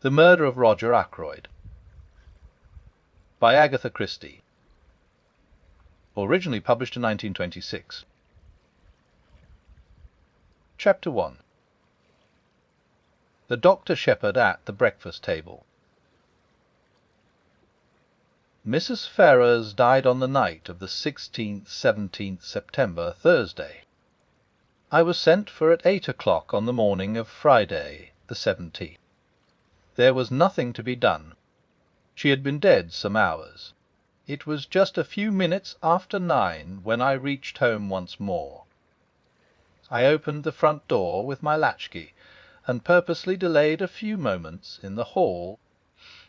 The Murder of Roger Ackroyd, by Agatha Christie. Originally published in 1926. Chapter 1. The Dr. Shepherd at the breakfast table. Mrs. Ferrars died on the night of the 16th 17th September, Thursday. I was sent for at 8 o'clock on the morning of Friday, the 17th. There was nothing to be done. She had been dead some hours. It was just a few minutes after 9 when I reached home once more. I opened the front door with my latchkey, and purposely delayed a few moments in the hall,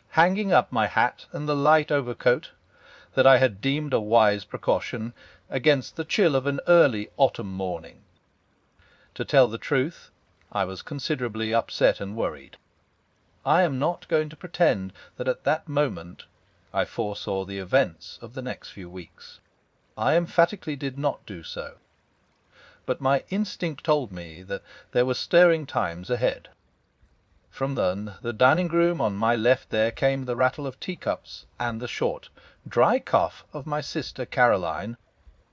hanging up my hat and the light overcoat that I had deemed a wise precaution against the chill of an early autumn morning. To tell the truth, I was considerably upset and worried. I am not going to pretend that at that moment I foresaw the events of the next few weeks. I emphatically did not do so. But my instinct told me that there were stirring times ahead. From the dining-room on my left there came the rattle of teacups and the short, dry cough of my sister Caroline.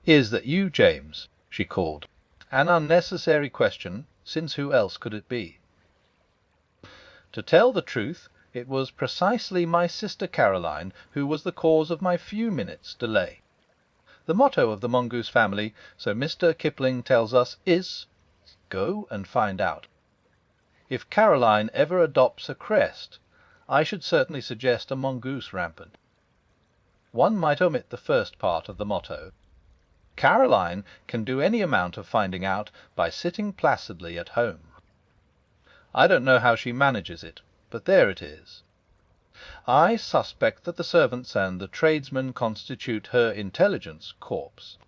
"Is that you, James?" she called. An unnecessary question, since who else could it be? To tell the truth, it was precisely my sister Caroline who was the cause of my few minutes' delay. The motto of the Mongoose family, so Mr. Kipling tells us, is "Go and find out." If Caroline ever adopts a crest, I should certainly suggest a mongoose rampant. One might omit the first part of the motto. Caroline can do any amount of finding out by sitting placidly at home. I don't know how she manages it, but there it is. I suspect that the servants and the tradesmen constitute her intelligence corps.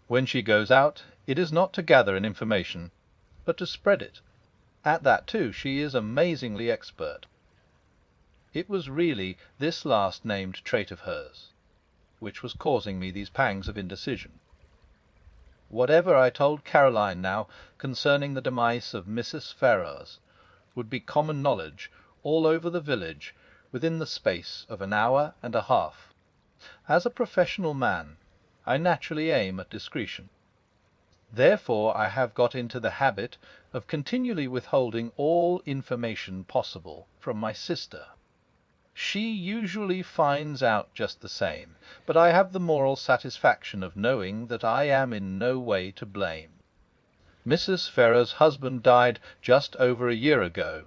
When she goes out, it is not to gather an information, but to spread it. At that, too, she is amazingly expert. It was really this last named trait of hers which was causing me these pangs of indecision. Whatever I told Caroline now concerning the demise of Mrs. Ferrars would be common knowledge all over the village within the space of an hour and a half. As a professional man, I naturally aim at discretion. Therefore I have got into the habit of continually withholding all information possible from my sister. She usually finds out just the same, but I have the moral satisfaction of knowing that I am in no way to blame. Mrs. Ferrars' husband died just over a year ago,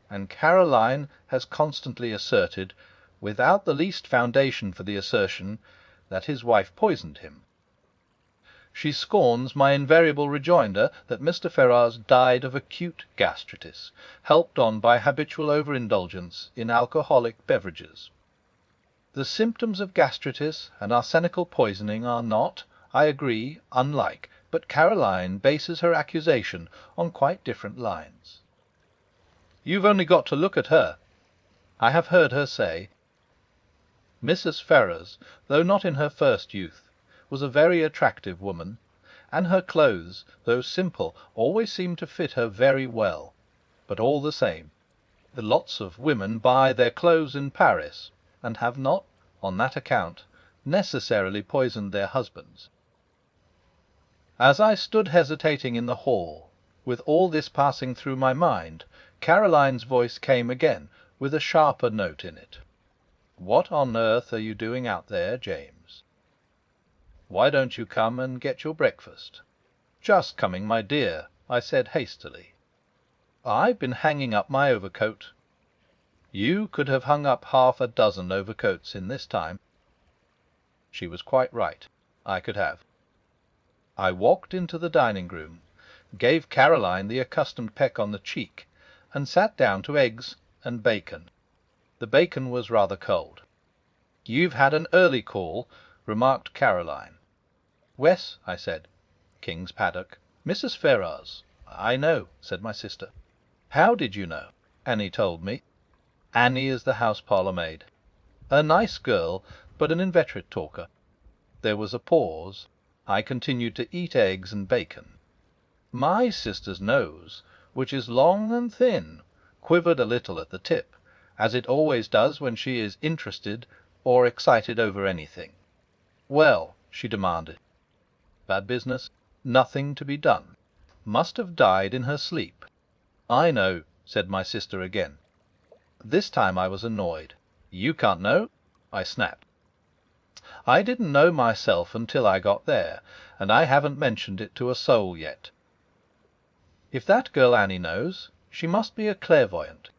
and Caroline has constantly asserted, without the least foundation for the assertion, that his wife poisoned him. She scorns my invariable rejoinder that Mr. Ferrars died of acute gastritis, helped on by habitual overindulgence in alcoholic beverages. The symptoms of gastritis and arsenical poisoning are not, I agree, unlike, but Caroline bases her accusation on quite different lines. "You've only got to look at her," I have heard her say. Mrs. Ferrars, though not in her first youth, was a very attractive woman, and her clothes, though simple, always seemed to fit her very well. But all the same, lots of women buy their clothes in Paris, and have not, on that account, necessarily poisoned their husbands. As I stood hesitating in the hall, with all this passing through my mind, Caroline's voice came again, with a sharper note in it. "What on earth are you doing out there, James? Why don't you come and get your breakfast?" "Just coming, my dear," I said hastily. "I've been hanging up my overcoat." "You could have hung up half a dozen overcoats in this time." She was quite right. I could have. I walked into the dining-room, gave Caroline the accustomed peck on the cheek, and sat down to eggs and bacon. The bacon was rather cold. "You've had an early call," remarked Caroline. "Wes," I said. "King's Paddock." "Mrs. Ferrars." "I know," said my sister. "How did you know?" "Annie told me." Annie is the house parlour maid. A nice girl, but an inveterate talker. There was a pause. I continued to eat eggs and bacon. My sister's nose, which is long and thin, quivered a little at the tip, as it always does when she is interested or excited over anything. "Well?" she demanded. "Bad business?" "Nothing to be done. Must have died in her sleep." "I know," said my sister again. This time I was annoyed. "You can't know?" I snapped. "I didn't know myself until I got there, and I haven't mentioned it to a soul yet. If that girl Annie knows, she must be a clairvoyant.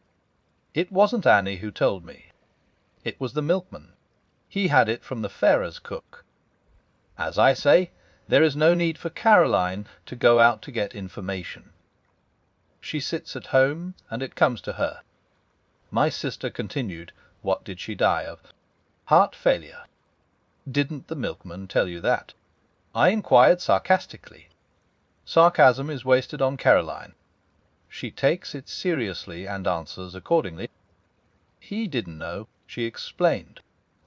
It wasn't Annie who told me. It was the milkman. He had it from the Ferrers' cook. As I say, there is no need for Caroline to go out to get information. She sits at home, and it comes to her." My sister continued, "What did she die of?" "Heart failure." "Didn't the milkman tell you that?" I inquired sarcastically. Sarcasm is wasted on Caroline. She takes it seriously and answers accordingly. He didn't know, she explained.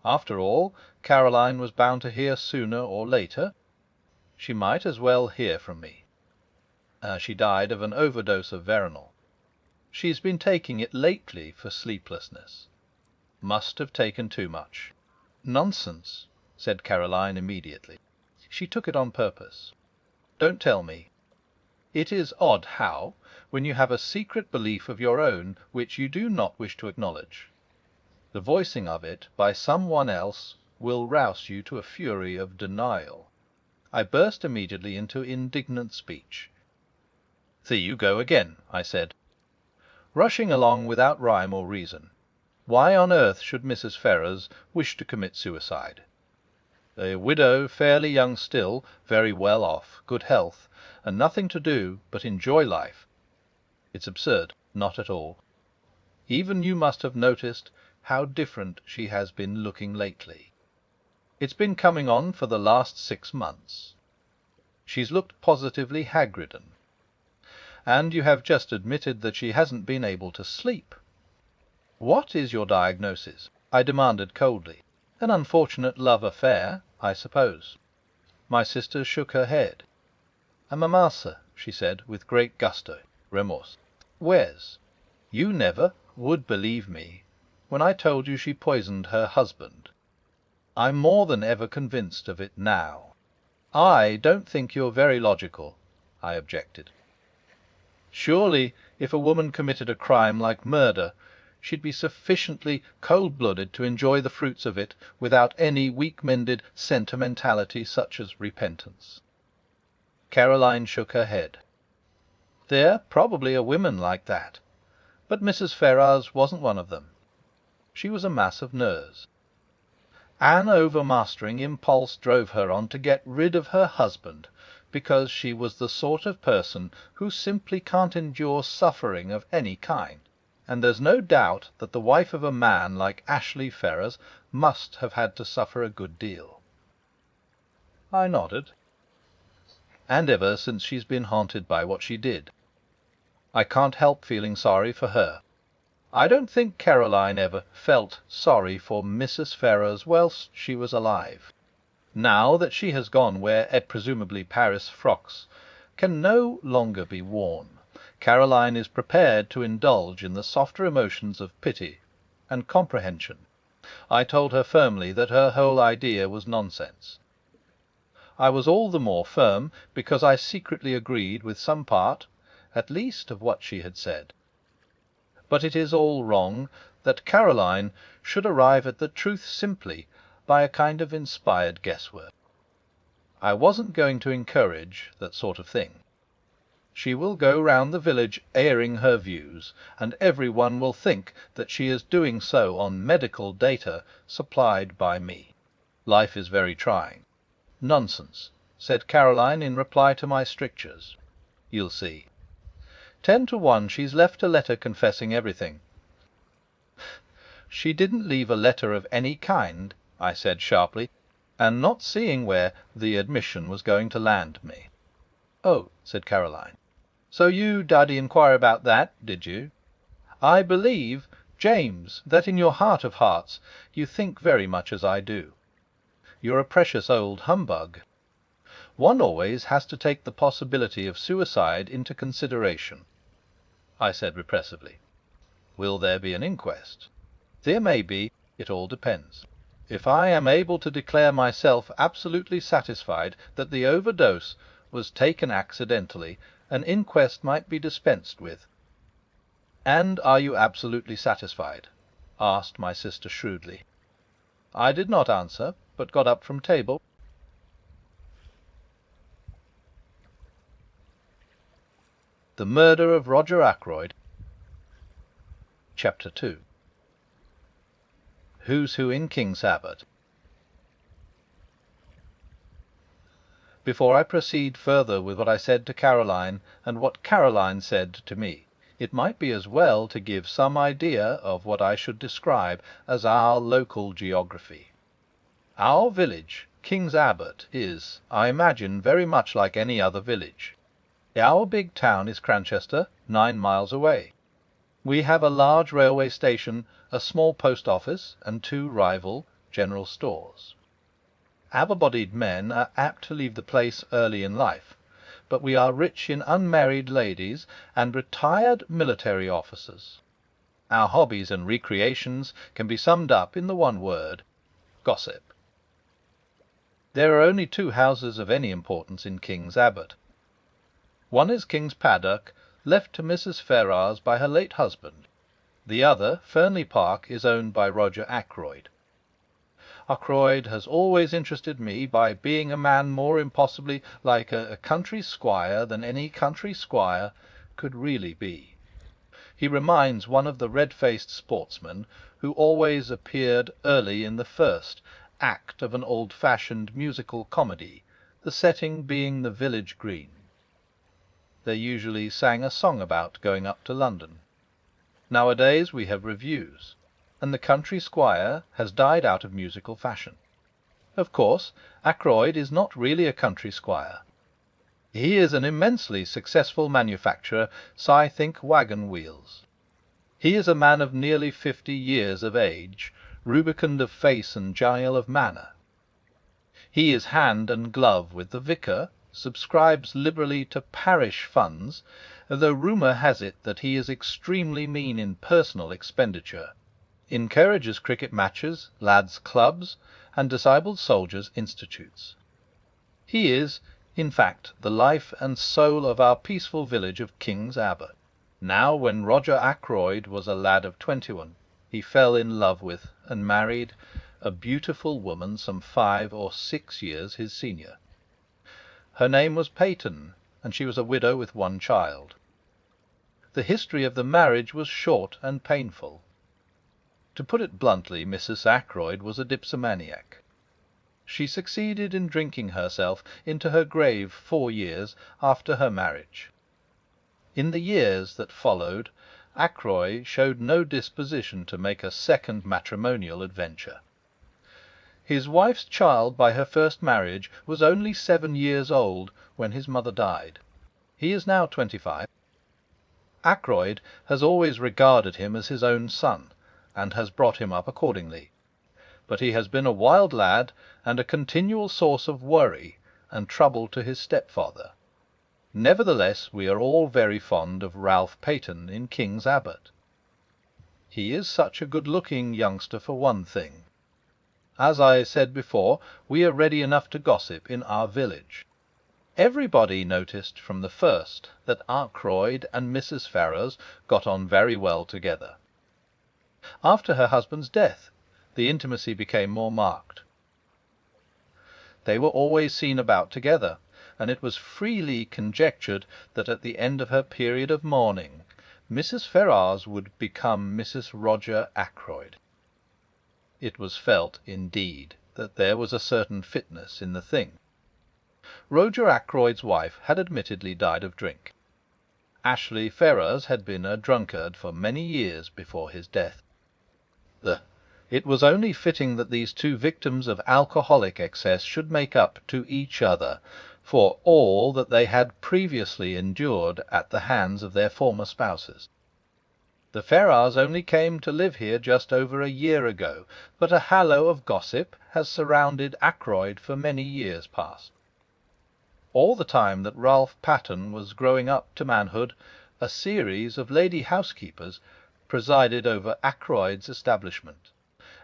After all, Caroline was bound to hear sooner or later. She might as well hear from me. She died of an overdose of veronal. She's been taking it lately for sleeplessness. Must have taken too much. "Nonsense," said Caroline immediately. "She took it on purpose." "Don't tell me." It is odd how, when you have a secret belief of your own which you do not wish to acknowledge, the voicing of it by some one else will rouse you to a fury of denial. I burst immediately into indignant speech. "There you go again," I said. "Rushing along without rhyme or reason. Why on earth should Mrs. Ferrers wish to commit suicide? A widow, fairly young still, very well off, good health, and nothing to do but enjoy life. It's absurd. Not at all. Even you must have noticed how different she has been looking lately. It's been coming on for the last 6 months. She's looked positively hag-ridden. And you have just admitted that she hasn't been able to sleep. What is your diagnosis?" I demanded coldly. "An unfortunate love affair, I suppose." My sister shook her head. "A mamasa," she said, with great gusto, remorse. "Where's? You never would believe me when I told you she poisoned her husband. I'm more than ever convinced of it now." "I don't think you're very logical," I objected. "Surely, if a woman committed a crime like murder, she'd be sufficiently cold-blooded to enjoy the fruits of it without any weak-minded sentimentality such as repentance." Caroline shook her head. "There probably are women like that, but Mrs. Ferrars wasn't one of them. She was a mass of nerves. An overmastering impulse drove her on to get rid of her husband, because she was the sort of person who simply can't endure suffering of any kind. And there's no doubt that the wife of a man like Ashley Ferrars must have had to suffer a good deal." I nodded. "And ever since she's been haunted by what she did. I can't help feeling sorry for her. I don't think Caroline ever felt sorry for Mrs. Ferrars whilst she was alive. Now that she has gone where presumably Paris frocks can no longer be worn, Caroline is prepared to indulge in the softer emotions of pity and comprehension. I told her firmly that her whole idea was nonsense. I was all the more firm because I secretly agreed with some part, at least, of what she had said. But it is all wrong that Caroline should arrive at the truth simply by a kind of inspired guesswork. I wasn't going to encourage that sort of thing. She will go round the village airing her views, and every one will think that she is doing so on medical data supplied by me. Life is very trying." "Nonsense," said Caroline in reply to my strictures. "You'll see. 10 to 1 she's left a letter confessing everything." "She didn't leave a letter of any kind," I said sharply, and not seeing where the admission was going to land me. "Oh," said Caroline. "So you did inquire about that, did you? I believe, James, that in your heart of hearts you think very much as I do. You're a precious old humbug. One always has to take the possibility of suicide into consideration," I said repressively. Will there be an inquest? There may be. It all depends. If I am able to declare myself absolutely satisfied that the overdose was taken accidentally, an inquest might be dispensed with." "And are you absolutely satisfied?" asked my sister shrewdly. I did not answer, but got up from table. The Murder of Roger Ackroyd. Chapter 2. Who's Who in King's Abbott. Before I proceed further with what I said to Caroline, and what Caroline said to me, it might be as well to give some idea of what I should describe as our local geography. Our village, King's Abbott, is, I imagine, very much like any other village. Our big town is Cranchester, 9 miles away. We have a large railway station, a small post office, and 2 rival general stores. Able-bodied men are apt to leave the place early in life, but we are rich in unmarried ladies and retired military officers. Our hobbies and recreations can be summed up in the one word: gossip. There are only 2 houses of any importance in King's Abbott. One is King's Paddock, left to Mrs. Ferrars by her late husband. The other, Fernley Park, is owned by Roger Ackroyd. Ackroyd has always interested me by being a man more impossibly like a country squire than any country squire could really be. He reminds one of the red-faced sportsmen who always appeared early in the first act of an old-fashioned musical comedy, the setting being the village green. They usually sang a song about going up to London. Nowadays we have revues, and the country squire has died out of musical fashion. Of course, Ackroyd is not really a country squire. He is an immensely successful manufacturer, I think, waggon wheels. He is a man of nearly 50 years of age, rubicund of face and genial of manner. He is hand and glove with the vicar, subscribes liberally to parish funds, though rumour has it that he is extremely mean in personal expenditure, encourages cricket matches, lads' clubs, and disabled soldiers' institutes. He is, in fact, the life and soul of our peaceful village of King's Abbott. Now, when Roger Ackroyd was a lad of 21, he fell in love with and married a beautiful woman some 5 or 6 years his senior. Her name was Peyton, and she was a widow with 1 child. The history of the marriage was short and painful. To put it bluntly, Mrs. Ackroyd was a dipsomaniac. She succeeded in drinking herself into her grave 4 years after her marriage. In the years that followed, Ackroyd showed no disposition to make a second matrimonial adventure. His wife's child by her first marriage was only 7 years old when his mother died. He is now 25. Ackroyd has always regarded him as his own son, and has brought him up accordingly. But he has been a wild lad, and a continual source of worry and trouble to his stepfather. Nevertheless, we are all very fond of Ralph Peyton in King's Abbott. He is such a good-looking youngster for one thing. As I said before, we are ready enough to gossip in our village. Everybody noticed from the first that Ackroyd and Mrs. Ferrars got on very well together. After her husband's death, the intimacy became more marked. They were always seen about together, and it was freely conjectured that at the end of her period of mourning, Mrs. Ferrars would become Mrs. Roger Ackroyd. It was felt, indeed, that there was a certain fitness in the thing. Roger Ackroyd's wife had admittedly died of drink. Ashley Ferrars had been a drunkard for many years before his death. It was only fitting that these 2 victims of alcoholic excess should make up to each other for all that they had previously endured at the hands of their former spouses. The Ferrars only came to live here just over a year ago, but a halo of gossip has surrounded Ackroyd for many years past. All the time that Ralph Patten was growing up to manhood, a series of lady housekeepers presided over Ackroyd's establishment,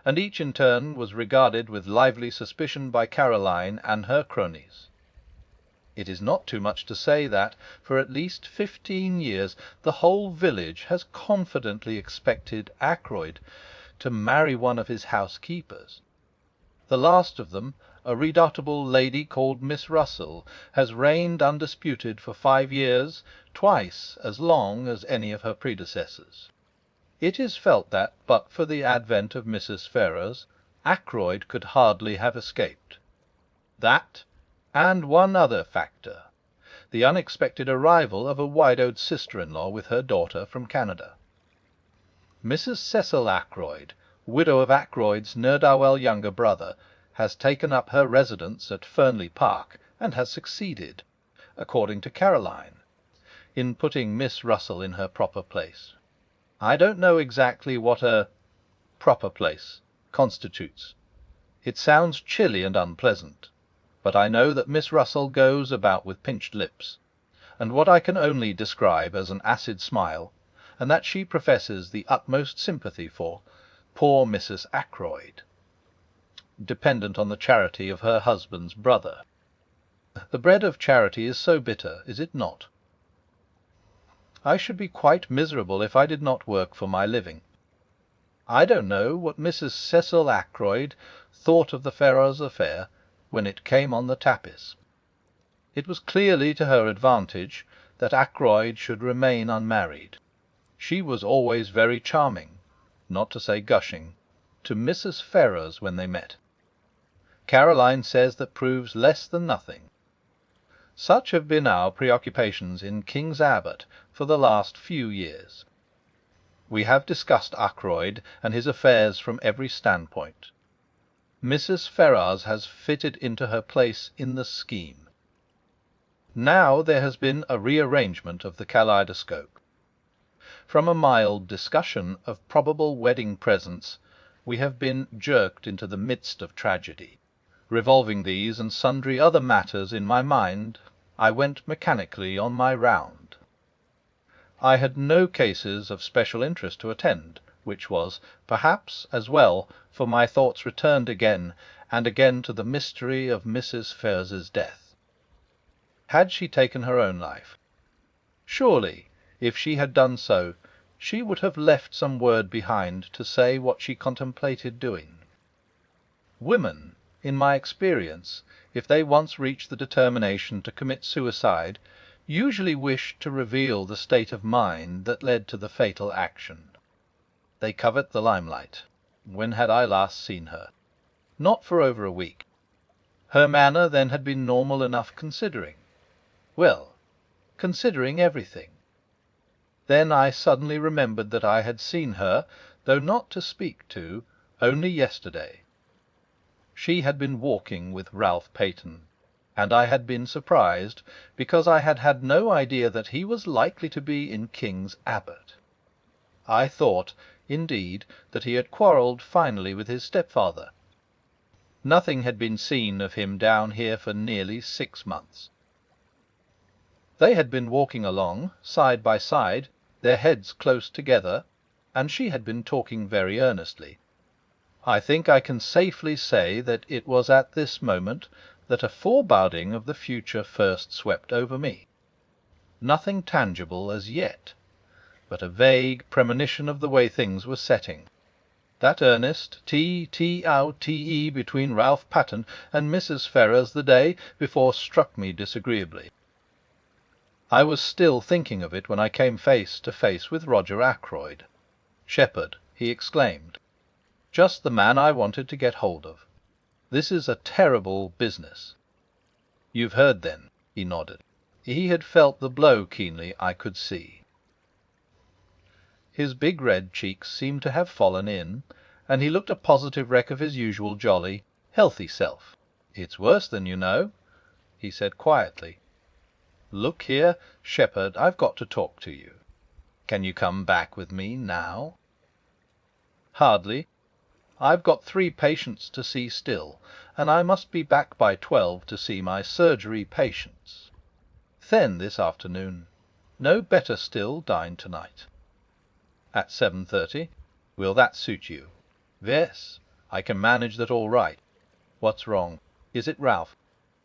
and each in turn was regarded with lively suspicion by Caroline and her cronies. It is not too much to say that, for at least 15 years, the whole village has confidently expected Ackroyd to marry one of his housekeepers. The last of them, a redoubtable lady called Miss Russell, has reigned undisputed for 5 years, twice as long as any of her predecessors. It is felt that, but for the advent of Mrs. Ferrars, Ackroyd could hardly have escaped. That, and one other factor, the unexpected arrival of a widowed sister-in-law with her daughter from Canada. Mrs. Cecil Ackroyd, widow of Ackroyd's ne'er-do-well younger brother, has taken up her residence at Fernley Park, and has succeeded, according to Caroline, in putting Miss Russell in her proper place. I don't know exactly what a proper place constitutes. It sounds chilly and unpleasant, but I know that Miss Russell goes about with pinched lips, and what I can only describe as an acid smile, and that she professes the utmost sympathy for poor Mrs. Ackroyd, dependent on the charity of her husband's brother. The bread of charity is so bitter, is it not? I should be quite miserable if I did not work for my living. I don't know what Mrs. Cecil Ackroyd thought of the Ferrars affair when it came on the tapis. It was clearly to her advantage that Ackroyd should remain unmarried. She was always very charming, not to say gushing, to Mrs. Ferrars when they met. Caroline says that proves less than nothing. Such have been our preoccupations in King's Abbott for the last few years. We have discussed Ackroyd and his affairs from every standpoint. Mrs. Ferrars has fitted into her place in the scheme. Now there has been a rearrangement of the kaleidoscope. From a mild discussion of probable wedding presents, we have been jerked into the midst of tragedy. Revolving these and sundry other matters in my mind, I went mechanically on my round. I had no cases of special interest to attend, which was, perhaps, as well, for my thoughts returned again and again to the mystery of Mrs. Ferrars's death. Had she taken her own life? Surely, if she had done so, she would have left some word behind to say what she contemplated doing. Women, in my experience, if they once reach the determination to commit suicide, usually wish to reveal the state of mind that led to the fatal action. They covet the limelight. When had I last seen her? Not for over a week. Her manner then had been normal enough, considering everything. Then I suddenly remembered that I had seen her, though not to speak to, only yesterday. She had been walking with Ralph Peyton, and I had been surprised, because I had had no idea that he was likely to be in King's Abbott. I thought, indeed, that he had quarrelled finally with his stepfather. Nothing had been seen of him down here for nearly 6 months. They had been walking along, side by side, their heads close together, and she had been talking very earnestly. I think I can safely say that it was at this moment that a foreboding of the future first swept over me. Nothing tangible as yet, but a vague premonition of the way things were setting. That earnest T-T-O-T-E between Ralph Patten and Mrs. Ferrars the day before struck me disagreeably. I was still thinking of it when I came face to face with Roger Ackroyd. "Shepherd," he exclaimed, "just the man I wanted to get hold of. This is a terrible business." "You've heard, then?" he nodded. He had felt the blow keenly, I could see. His big red cheeks seemed to have fallen in, and he looked a positive wreck of his usual jolly, healthy self. "It's worse than you know," he said quietly. "Look here, Shepherd, I've got to talk to you. Can you come back with me now?" "Hardly. I've got 3 patients to see still, and I must be back by 12 to see my surgery patients. Then this afternoon. No better still, dine tonight." At 7:30. Will that suit you? Yes, I can manage that all right. What's wrong? Is it Ralph?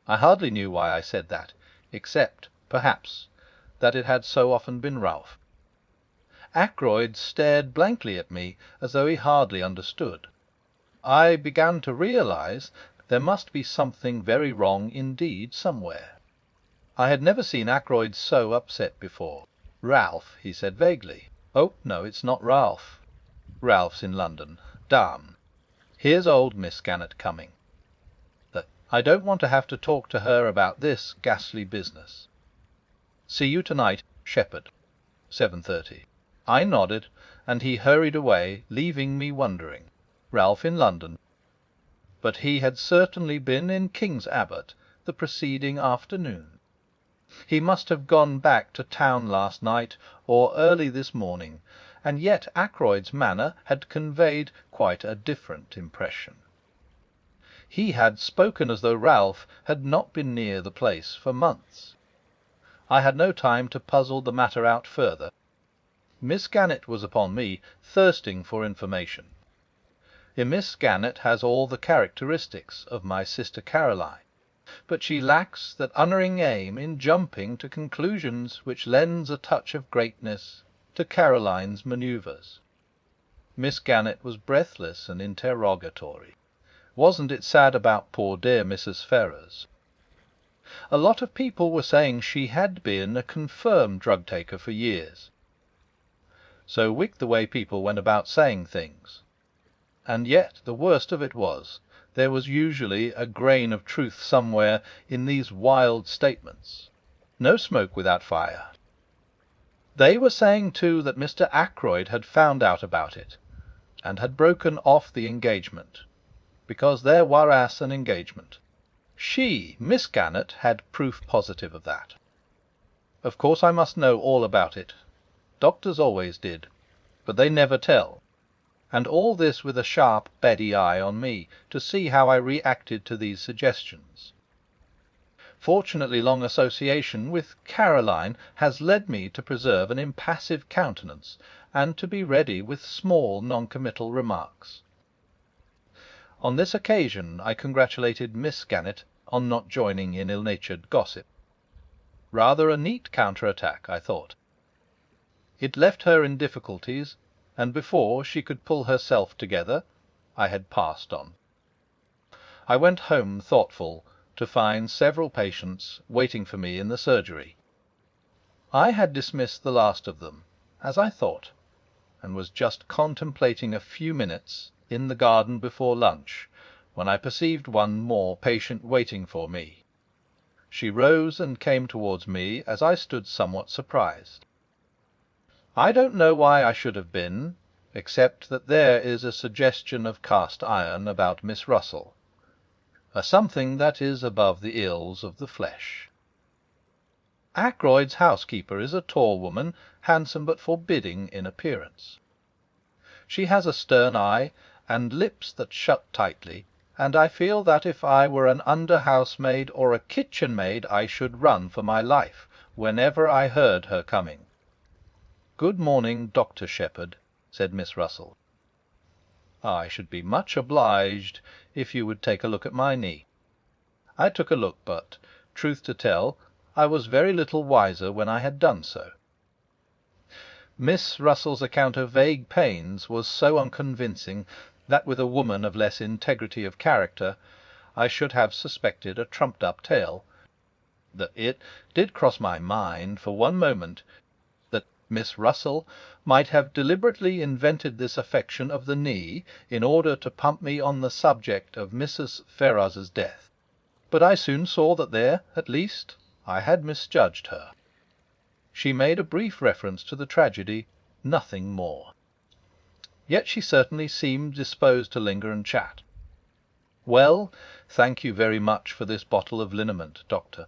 I hardly knew why I said that, except, perhaps, that it had so often been Ralph. Ackroyd stared blankly at me, as though he hardly understood. I began to realize there must be something very wrong indeed somewhere. I had never seen Ackroyd so upset before. "Ralph," he said vaguely. "Oh, no, it's not Ralph. Ralph's in London. Damn! Here's old Miss Gannett coming. I don't want to have to talk to her about this ghastly business. See you tonight, Shepherd. 7:30. I nodded, and he hurried away, leaving me wondering. Ralph in London. But he had certainly been in King's Abbot the preceding afternoon. He must have gone back to town last night or early this morning, and yet Ackroyd's manner had conveyed quite a different impression. He had spoken as though Ralph had not been near the place for months. I had no time to puzzle the matter out further. Miss Gannett was upon me, thirsting for information. Miss Gannett has all the characteristics of my sister Caroline, but she lacks that unerring aim in jumping to conclusions which lends a touch of greatness to Caroline's manoeuvres. Miss Gannett was breathless and interrogatory. Wasn't it sad about poor dear Mrs. Ferrars? A lot of people were saying she had been a confirmed drug taker for years. So wicked the way people went about saying things. And yet the worst of it was, there was usually a grain of truth somewhere in these wild statements. No smoke without fire. They were saying, too, that Mr. Ackroyd had found out about it, and had broken off the engagement, because there was an engagement. She, Miss Gannett, had proof positive of that. Of course I must know all about it. Doctors always did, but they never tell. And all this with a sharp, beady eye on me, to see how I reacted to these suggestions. Fortunately, long association with Caroline has led me to preserve an impassive countenance, and to be ready with small non-committal remarks. On this occasion I congratulated Miss Gannett on not joining in ill-natured gossip. Rather a neat counter-attack, I thought. It left her in difficulties, and before she could pull herself together, I had passed on. I went home thoughtful, to find several patients waiting for me in the surgery. I had dismissed the last of them, as I thought, and was just contemplating a few minutes in the garden before lunch, when I perceived one more patient waiting for me. She rose and came towards me as I stood somewhat surprised. I don't know why I should have been, except that there is a suggestion of cast iron about Miss Russell, a something that is above the ills of the flesh. Ackroyd's housekeeper is a tall woman, handsome but forbidding in appearance. She has a stern eye, and lips that shut tightly, and I feel that if I were an under-housemaid or a kitchen-maid I should run for my life whenever I heard her coming. "Good morning, Dr. Shepherd," said Miss Russell. "I should be much obliged if you would take a look at my knee." I took a look, but, truth to tell, I was very little wiser when I had done so. Miss Russell's account of vague pains was so unconvincing that with a woman of less integrity of character I should have suspected a trumped-up tale. That it did cross my mind for one moment that Miss Russell might have deliberately invented this affection of the knee in order to pump me on the subject of Mrs. Ferrars's death. But I soon saw that there, at least, I had misjudged her. She made a brief reference to the tragedy, nothing more. Yet she certainly seemed disposed to linger and chat. "Well, thank you very much for this bottle of liniment, Doctor,"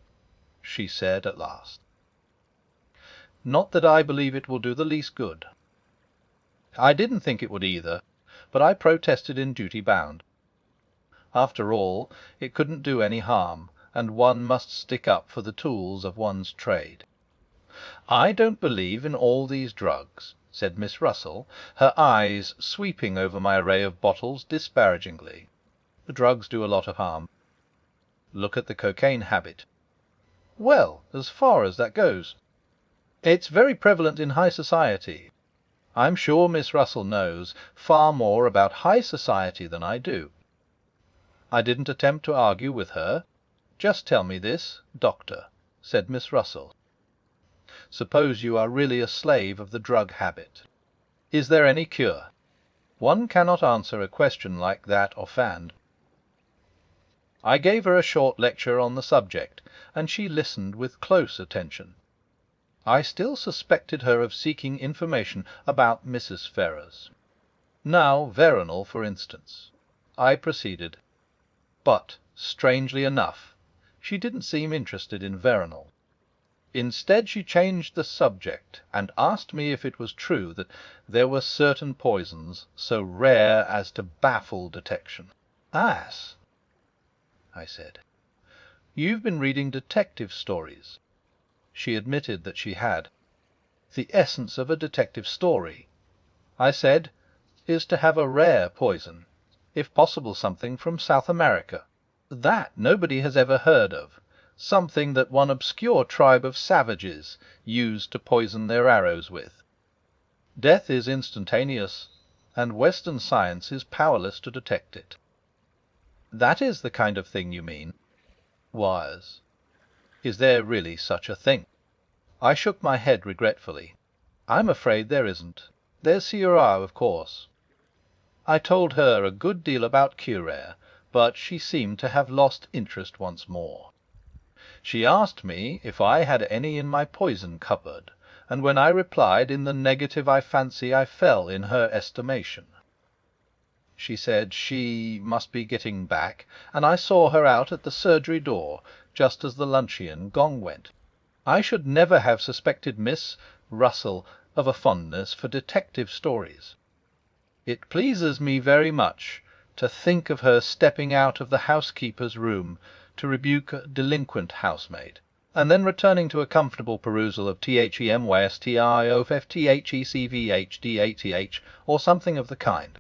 she said at last. "Not that I believe it will do the least good." I didn't think it would either, but I protested in duty bound. After all, it couldn't do any harm, and one must stick up for the tools of one's trade. "I don't believe in all these drugs," said Miss Russell, her eyes sweeping over my array of bottles disparagingly. "The drugs do a lot of harm. Look at the cocaine habit." "Well, as far as that goes, it's very prevalent in high society. I'm sure Miss Russell knows far more about high society than I do." I didn't attempt to argue with her. "Just tell me this, Doctor," said Miss Russell. "Suppose you are really a slave of the drug habit. Is there any cure? One cannot answer a question like that offhand." I gave her a short lecture on the subject, and she listened with close attention. I still suspected her of seeking information about Mrs. Ferrars. Now, Veronal, for instance. I proceeded. But, strangely enough, she didn't seem interested in Veronal. Instead, she changed the subject, and asked me if it was true that there were certain poisons so rare as to baffle detection. "Ass," I said. "You've been reading detective stories." She admitted that she had. "The essence of a detective story," I said, "is to have a rare poison, if possible something from South America. That nobody has ever heard of, something that one obscure tribe of savages used to poison their arrows with. Death is instantaneous, and Western science is powerless to detect it." "That is the kind of thing you mean?" "Was. Is there really such a thing?" I shook my head regretfully. "I'm afraid there isn't. There's Syrah, of course." I told her a good deal about Curer, but she seemed to have lost interest once more. She asked me if I had any in my poison cupboard, and when I replied in the negative, I fancy I fell in her estimation. She said she must be getting back, and I saw her out at the surgery door just as the luncheon gong went. I should never have suspected Miss Russell of a fondness for detective stories. It pleases me very much to think of her stepping out of the housekeeper's room to rebuke a delinquent housemaid, and then returning to a comfortable perusal of THEMYSTIOFFTHECVHDATH, or something of the kind.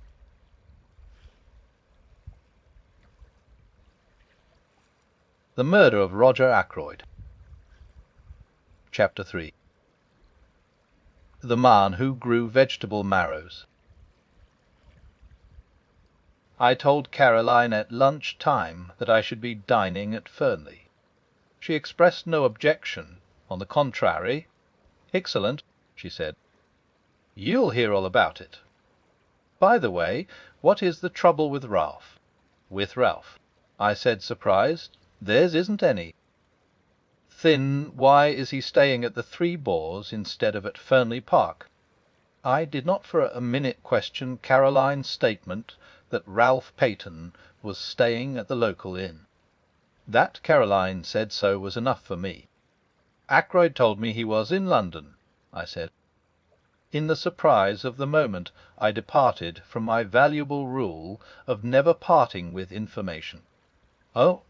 The Murder of Roger Ackroyd. Chapter 3. The Man Who Grew Vegetable Marrows. I told Caroline at lunch time that I should be dining at Fernley. She expressed no objection. On the contrary. "Excellent," she said. "You'll hear all about it. By the way, what is the trouble with Ralph?" "With Ralph?" I said, surprised. "Theirs isn't any." "Then why is he staying at the Three Boars instead of at Fernley Park?" I did not for a minute question Caroline's statement that Ralph Peyton was staying at the local inn. That Caroline said so was enough for me. "Ackroyd told me he was in London," I said. In the surprise of the moment I departed from my valuable rule of never parting with information. "Oh,"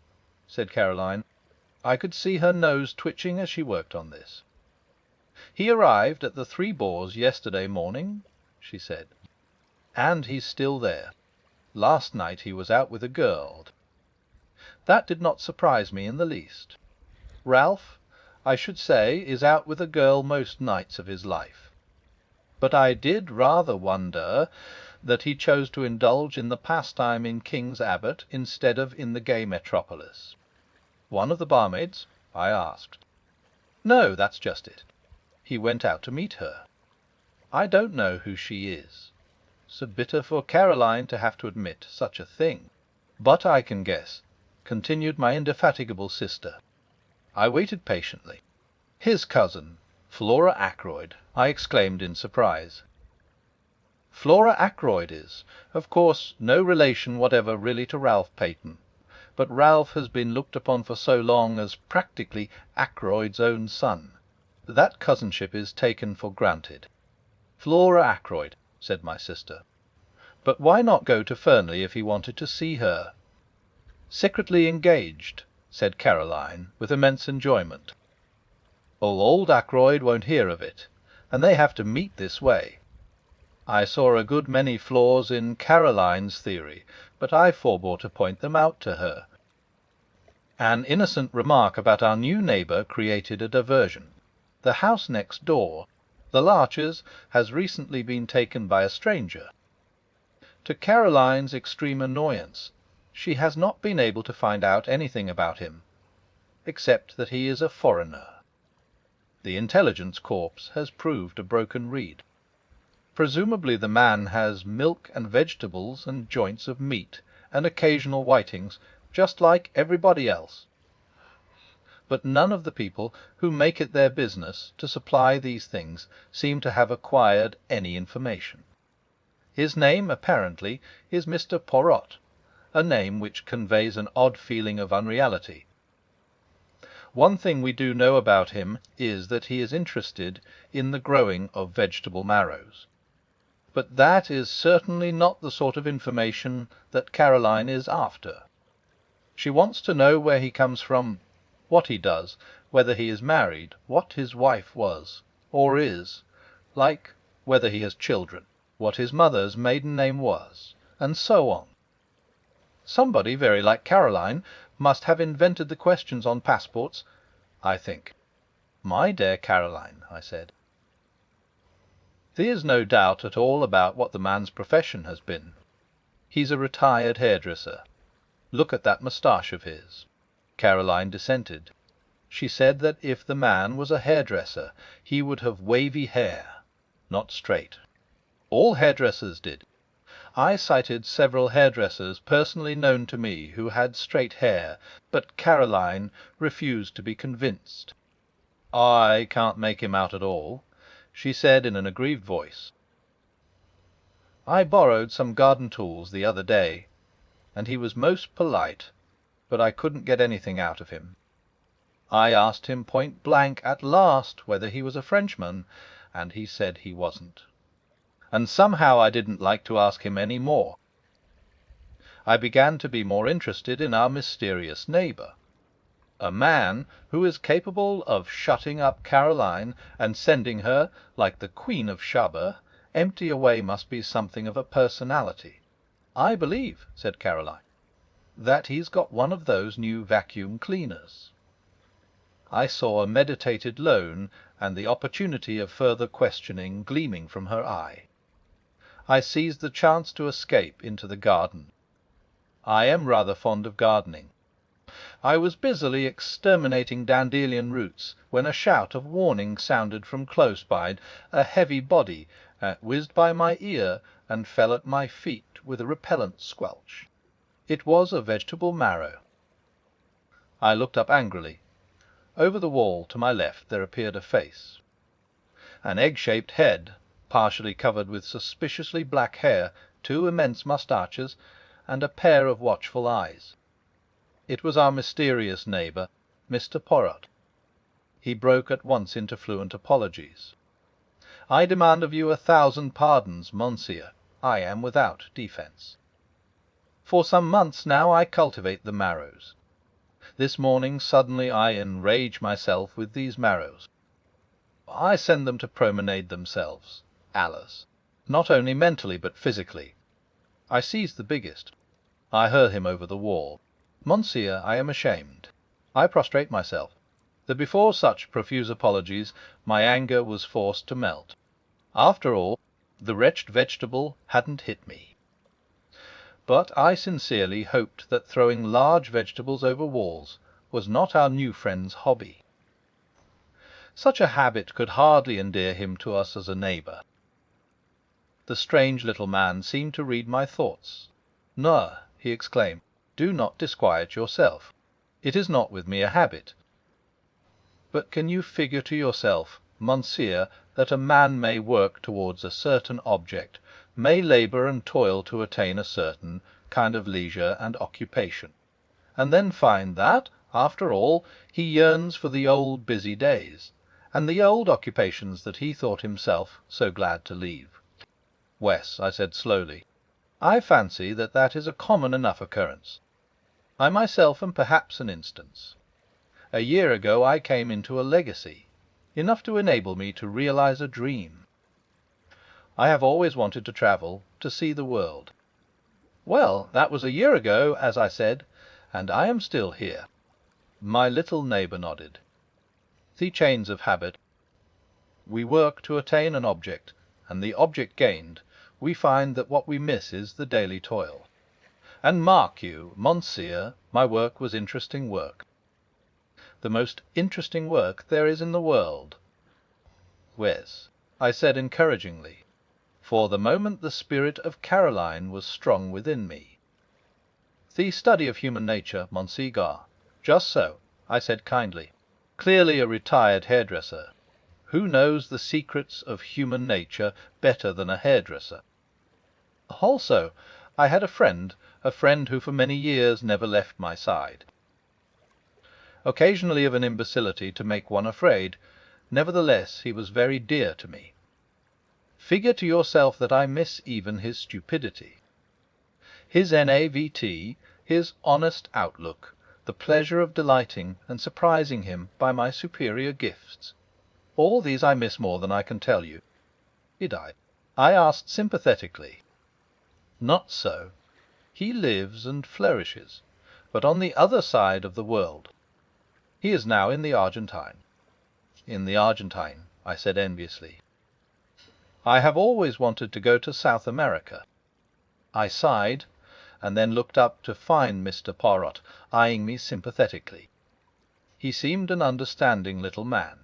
said Caroline. I could see her nose twitching as she worked on this. "He arrived at the Three Boars yesterday morning," she said. "And he's still there. Last night he was out with a girl." That did not surprise me in the least. Ralph, I should say, is out with a girl most nights of his life. But I did rather wonder that he chose to indulge in the pastime in King's Abbot instead of in the gay metropolis. "One of the barmaids?" I asked. "No, that's just it. He went out to meet her. I don't know who she is. So bitter for Caroline to have to admit such a thing. But I can guess," continued my indefatigable sister. I waited patiently. "His cousin, Flora Ackroyd!" I exclaimed in surprise. "Flora Ackroyd is, of course, no relation whatever really to Ralph Peyton, but Ralph has been looked upon for so long as practically Ackroyd's own son. That cousinship is taken for granted." "Flora Ackroyd," said my sister. "But why not go to Fernley if he wanted to see her?" "Secretly engaged," said Caroline, with immense enjoyment. "Oh, old Ackroyd won't hear of it, and they have to meet this way. I saw a good many flaws in Caroline's theory, but I forbore to point them out to her. An innocent remark about our new neighbour created a diversion. The house next door, the Larchers, has recently been taken by a stranger. To Caroline's extreme annoyance, she has not been able to find out anything about him, except that he is a foreigner. The intelligence corps has proved a broken reed. Presumably the man has milk and vegetables and joints of meat and occasional whitings, just like everybody else. But none of the people who make it their business to supply these things seem to have acquired any information. His name, apparently, is Mr. Poirot, a name which conveys an odd feeling of unreality. One thing we do know about him is that he is interested in the growing of vegetable marrows. But that is certainly not the sort of information that Caroline is after. She wants to know where he comes from, what he does, whether he is married, what his wife was, or is, like whether he has children, what his mother's maiden name was, and so on. Somebody very like Caroline must have invented the questions on passports, I think. My dear Caroline, I said, there's no doubt at all about what the man's profession has been. He's a retired hairdresser. Look at that moustache of his. Caroline dissented. She said that if the man was a hairdresser, he would have wavy hair, not straight. All hairdressers did. I cited several hairdressers personally known to me who had straight hair, but Caroline refused to be convinced. I can't make him out at all, she said in an aggrieved voice. I borrowed some garden tools the other day, and he was most polite, but I couldn't get anything out of him. I asked him point blank at last whether he was a Frenchman, and he said he wasn't. And somehow I didn't like to ask him any more. I began to be more interested in our mysterious neighbour. A man who is capable of shutting up Caroline and sending her, like the Queen of Sheba, empty away must be something of a personality. I believe, said Caroline, that he's got one of those new vacuum cleaners. I saw a meditated loan and the opportunity of further questioning gleaming from her eye. I seized the chance to escape into the garden. I am rather fond of gardening. I was busily exterminating dandelion roots when a shout of warning sounded from close by. A heavy body whizzed by my ear and fell at my feet with a repellent squelch. It was a vegetable marrow. I looked up angrily. Over the wall to my left there appeared a face. An egg-shaped head, partially covered with suspiciously black hair, 2 immense moustaches, and a pair of watchful eyes. It was our mysterious neighbour, Mr. Poirot. He broke at once into fluent apologies. I demand of you 1,000 pardons, Monsieur. I am without defence. For some months now I cultivate the marrows. This morning suddenly I enrage myself with these marrows. I send them to promenade themselves, Alice, not only mentally but physically. I seized the biggest. I hurl him over the wall. Monsieur, I am ashamed. I prostrate myself. That before such profuse apologies my anger was forced to melt. After all, the wretched vegetable hadn't hit me. But I sincerely hoped that throwing large vegetables over walls was not our new friend's hobby. Such a habit could hardly endear him to us as a neighbour. The strange little man seemed to read my thoughts. "No," he exclaimed, "do not disquiet yourself. It is not with me a habit. But can you figure to yourself, Monsieur, that a man may work towards a certain object, may labour and toil to attain a certain kind of leisure and occupation, and then find that, after all, he yearns for the old busy days, and the old occupations that he thought himself so glad to leave? Wes, I said slowly, I fancy that is a common enough occurrence. I myself am perhaps an instance. A year ago I came into a legacy, enough to enable me to realize a dream. I have always wanted to travel, to see the world. Well, that was a year ago, as I said, and I am still here. My little neighbour nodded. The chains of habit. We work to attain an object, and the object gained, we find that what we miss is the daily toil. And mark you, Monsieur, my work was interesting work. The most interesting work there is in the world. Yes, I said encouragingly. For the moment the spirit of Caroline was strong within me. The study of human nature, Monsignor. Just so, I said kindly. Clearly a retired hairdresser. Who knows the secrets of human nature better than a hairdresser? Also, I had a friend who for many years never left my side. Occasionally of an imbecility to make one afraid, nevertheless he was very dear to me. Figure to yourself that I miss even his stupidity. His NAVT, his honest outlook, the pleasure of delighting and surprising him by my superior gifts. All these I miss more than I can tell you. He died. I asked sympathetically. Not so. He lives and flourishes, but on the other side of the world. He is now in the Argentine. In the Argentine, I said enviously. I have always wanted to go to South America. I sighed, and then looked up to find Mr. Poirot eyeing me sympathetically. He seemed an understanding little man.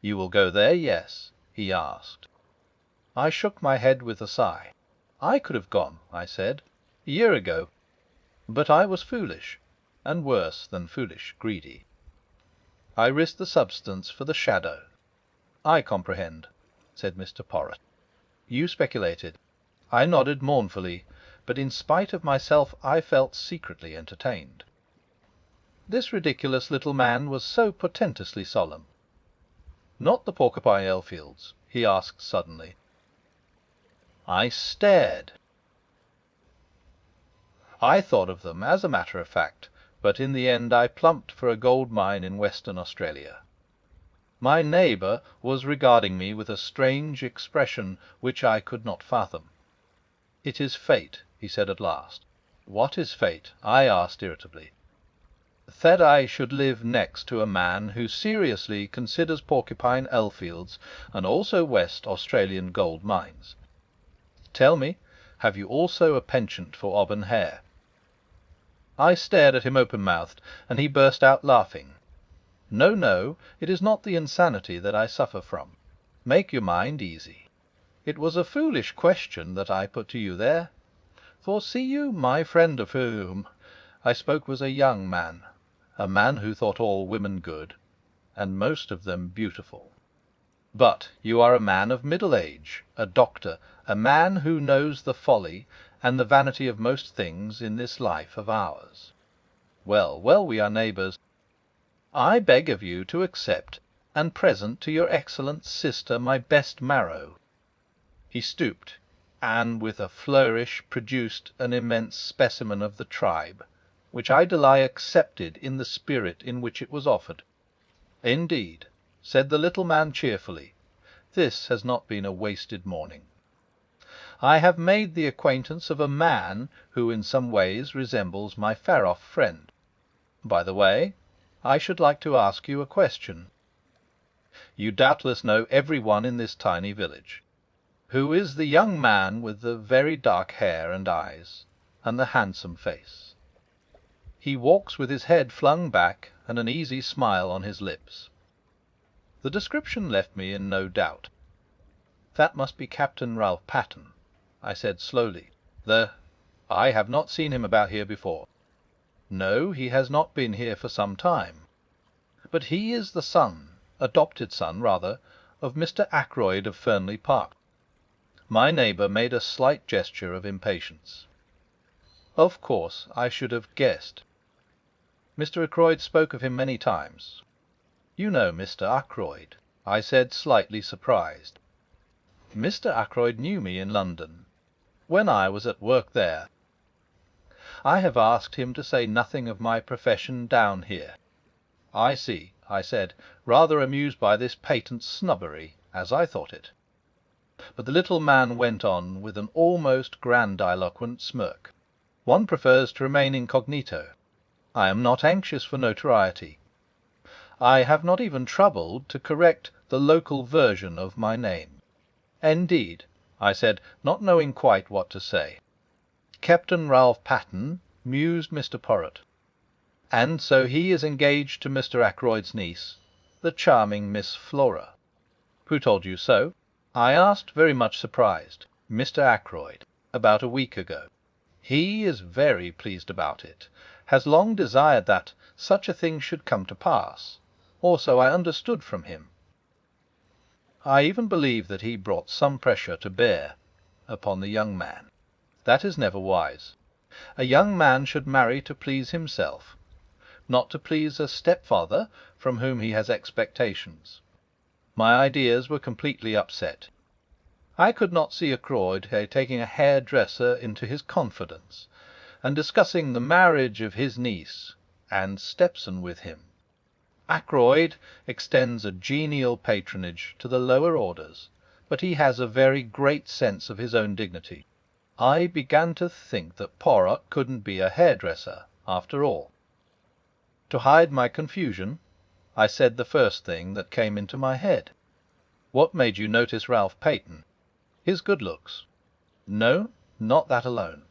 "You will go there, yes?" he asked. I shook my head with a sigh. I could have gone, I said, a year ago, but I was foolish, and worse than foolish, greedy. I risked the substance for the shadow. I comprehend, said Mr. Poirot. You speculated. I nodded mournfully, but in spite of myself I felt secretly entertained. This ridiculous little man was so portentously solemn. Not the Porcupine Elfields? He asked suddenly. I stared. I thought of them, as a matter of fact, but in the end I plumped for a gold mine in Western Australia. My neighbour was regarding me with a strange expression which I could not fathom. "It is fate," he said at last. "What is fate?" I asked irritably. "That I should live next to a man who seriously considers Porcupine Elfields and also West Australian gold mines. Tell me, have you also a penchant for auburn hair?" I stared at him open-mouthed, and he burst out laughing. "No, no, it is not the insanity that I suffer from. Make your mind easy. It was a foolish question that I put to you there. For see you, my friend of whom I spoke was a young man, a man who thought all women good, and most of them beautiful. But you are a man of middle age, a doctor, a man who knows the folly and the vanity of most things in this life of ours. Well, well, we are neighbours. I beg of you to accept and present to your excellent sister my best marrow." He stooped, and with a flourish produced an immense specimen of the tribe, which I accepted in the spirit in which it was offered. "Indeed," said the little man cheerfully, "this has not been a wasted morning. I have made the acquaintance of a man who in some ways resembles my far-off friend. By the way, I should like to ask you a question. You doubtless know every one in this tiny village. Who is the young man with the very dark hair and eyes, and the handsome face? He walks with his head flung back and an easy smile on his lips." The description left me in no doubt. "That must be Captain Ralph Patten," I said slowly. I have not seen him about here before." "No, he has not been here for some time. But he is the son, adopted son rather, of Mr. Ackroyd of Fernley Park." My neighbour made a slight gesture of impatience. "Of course, I should have guessed. Mr. Ackroyd spoke of him many times." "You know Mr. Ackroyd?" I said, slightly surprised. "Mr. Ackroyd knew me in London, when I was at work there. I have asked him to say nothing of my profession down here." "I see," I said, rather amused by this patent snubbery, as I thought it. But the little man went on with an almost grandiloquent smirk. "One prefers to remain incognito. I am not anxious for notoriety. I have not even troubled to correct the local version of my name." "Indeed," I said, not knowing quite what to say. Captain Ralph Patten, mused Mr. Poirot. "And so he is engaged to Mr. Ackroyd's niece, the charming Miss Flora." "Who told you so?" I asked, very much surprised. "Mr. Ackroyd, about a week ago. He is very pleased about it, has long desired that such a thing should come to pass, or so I understood from him. I even believe that he brought some pressure to bear upon the young man. That is never wise. A young man should marry to please himself, not to please a stepfather from whom he has expectations." My ideas were completely upset. I could not see Ackroyd taking a hairdresser into his confidence, and discussing the marriage of his niece and stepson with him. Ackroyd extends a genial patronage to the lower orders, but he has a very great sense of his own dignity. I began to think that Poirot couldn't be a hairdresser, after all. To hide my confusion, I said the first thing that came into my head. "What made you notice Ralph Paton?" "His good looks." "No, not that alone,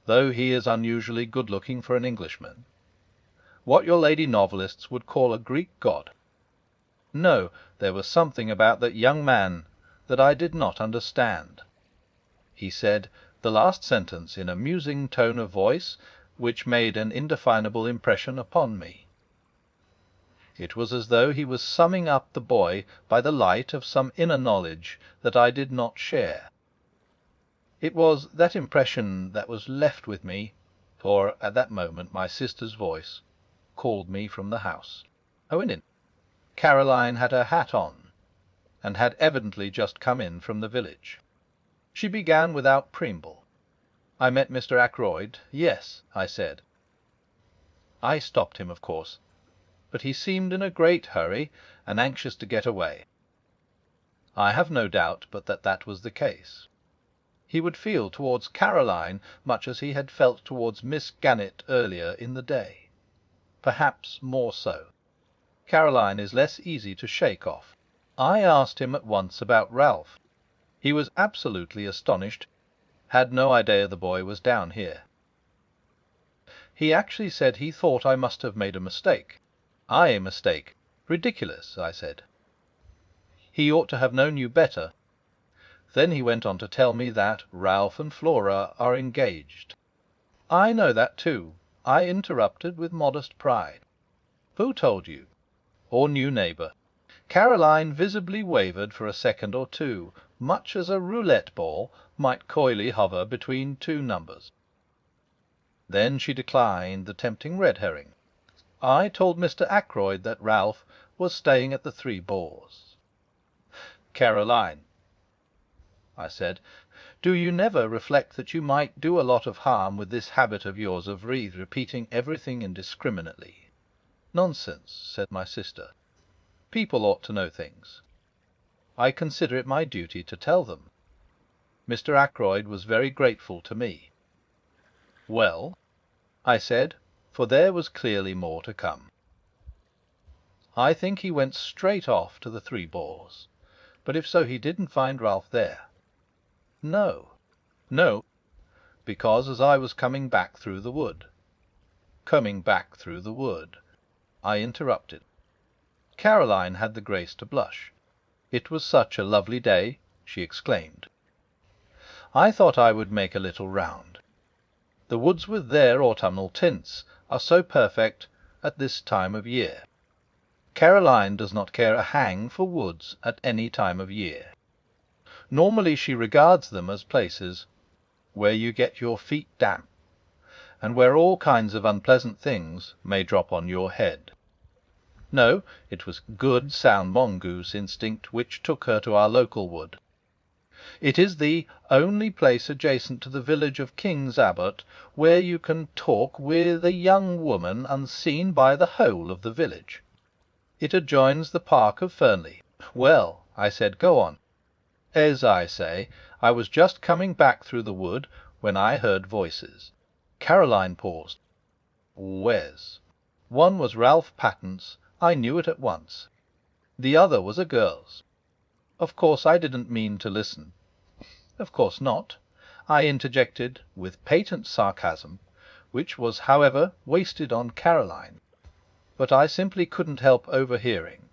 though he is unusually good-looking for an Englishman. What your lady novelists would call a Greek god." "No, there was something about that young man that I did not understand." He said the last sentence in a musing tone of voice which made an indefinable impression upon me. It was as though he was summing up the boy by the light of some inner knowledge that I did not share. It was that impression that was left with me, for at that moment my sister's voice called me from the house. "Whodunit." Caroline had her hat on, and had evidently just come in from the village. She began without preamble. "I met Mr. Ackroyd. Yes," I said. I stopped him, of course, but he seemed in a great hurry and anxious to get away. I have no doubt but that that was the case. He would feel towards Caroline much as he had felt towards Miss Gannet earlier in the day. Perhaps more so. Caroline is less easy to shake off. I asked him at once about Ralph. He was absolutely astonished, had no idea the boy was down here. He actually said he thought I must have made a mistake. "A mistake? Ridiculous," I said. "He ought to have known you better." Then he went on to tell me that Ralph and Flora are engaged. "I know that too," I interrupted with modest pride. "Who told you?" "Our new neighbour." Caroline visibly wavered for a second or two, much as a roulette ball might coyly hover between two numbers. Then she declined the tempting red herring. "I told Mr. Ackroyd that Ralph was staying at the Three Boars." "Caroline," I said, "do you never reflect that you might do a lot of harm with this habit of yours of repeating everything indiscriminately?" "Nonsense," said my sister. "People ought to know things. I consider it my duty to tell them. Mr. Ackroyd was very grateful to me." "Well?" I said, for there was clearly more to come. "I think he went straight off to the Three Boars. But if so, he didn't find Ralph there." "No." "No, because as I was coming back through the wood—" "Coming back through the wood," I interrupted. Caroline had the grace to blush. "It was such a lovely day," she exclaimed. I thought I would make a little round. The woods with their autumnal tints are so perfect at this time of year. Caroline does not care a hang for woods at any time of year. Normally she regards them as places where you get your feet damp, and where all kinds of unpleasant things may drop on your head. No, it was good sound mongoose instinct which took her to our local wood. It is the only place adjacent to the village of King's Abbott where you can talk with a young woman unseen by the whole of the village. It adjoins the park of Fernley. "Well," I said, "go on." As I say, I was just coming back through the wood when I heard voices. Caroline paused. Where's? One was Ralph Patton's. I knew it at once. The other was a girl's. Of course I didn't mean to listen. Of course not. I interjected with patent sarcasm, which was, however, wasted on Caroline. But I simply couldn't help overhearing.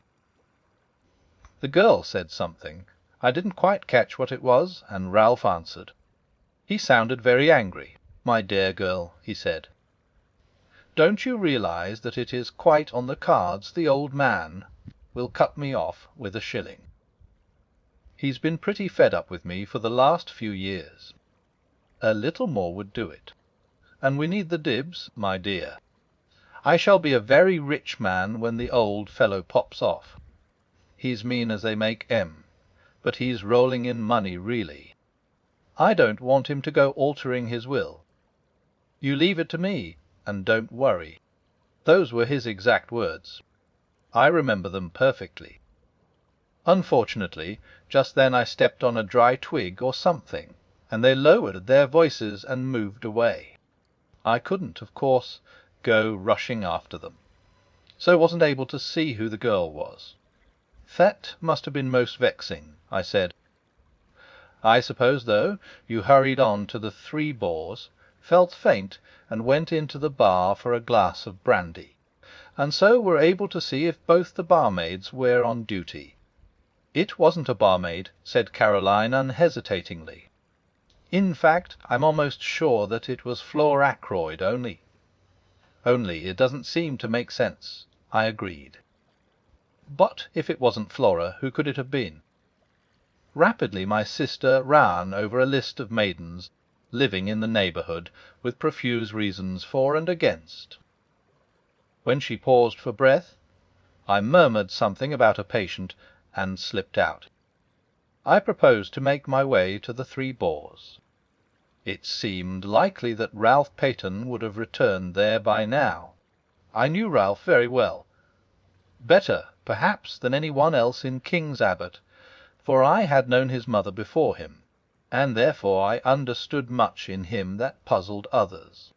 The girl said something. I didn't quite catch what it was, and Ralph answered. He sounded very angry. "My dear girl," he said, "don't you realize that it is quite on the cards the old man will cut me off with a shilling? He's been pretty fed up with me for the last few years. A little more would do it. And we need the dibs, my dear. I shall be a very rich man when the old fellow pops off. He's mean as they make M, but he's rolling in money really. I don't want him to go altering his will. You leave it to me, and don't worry." Those were his exact words. I remember them perfectly. Unfortunately, just then I stepped on a dry twig or something, and they lowered their voices and moved away. I couldn't, of course, go rushing after them, so wasn't able to see who the girl was. "That must have been most vexing," I said. "I suppose, though, you hurried on to the Three Boars, felt faint, and went into the bar for a glass of brandy, and so were able to see if both the barmaids were on duty." "It wasn't a barmaid," said Caroline unhesitatingly. "In fact, I'm almost sure that it was Flora Ackroyd, only it doesn't seem to make sense," I agreed. "But if it wasn't Flora, who could it have been?" Rapidly my sister ran over a list of maidens living in the neighbourhood, with profuse reasons for and against. When she paused for breath, I murmured something about a patient, and slipped out. I proposed to make my way to the Three Boars. It seemed likely that Ralph Paton would have returned there by now. I knew Ralph very well, better, perhaps, than any one else in King's Abbott, for I had known his mother before him, and therefore I understood much in him that puzzled others.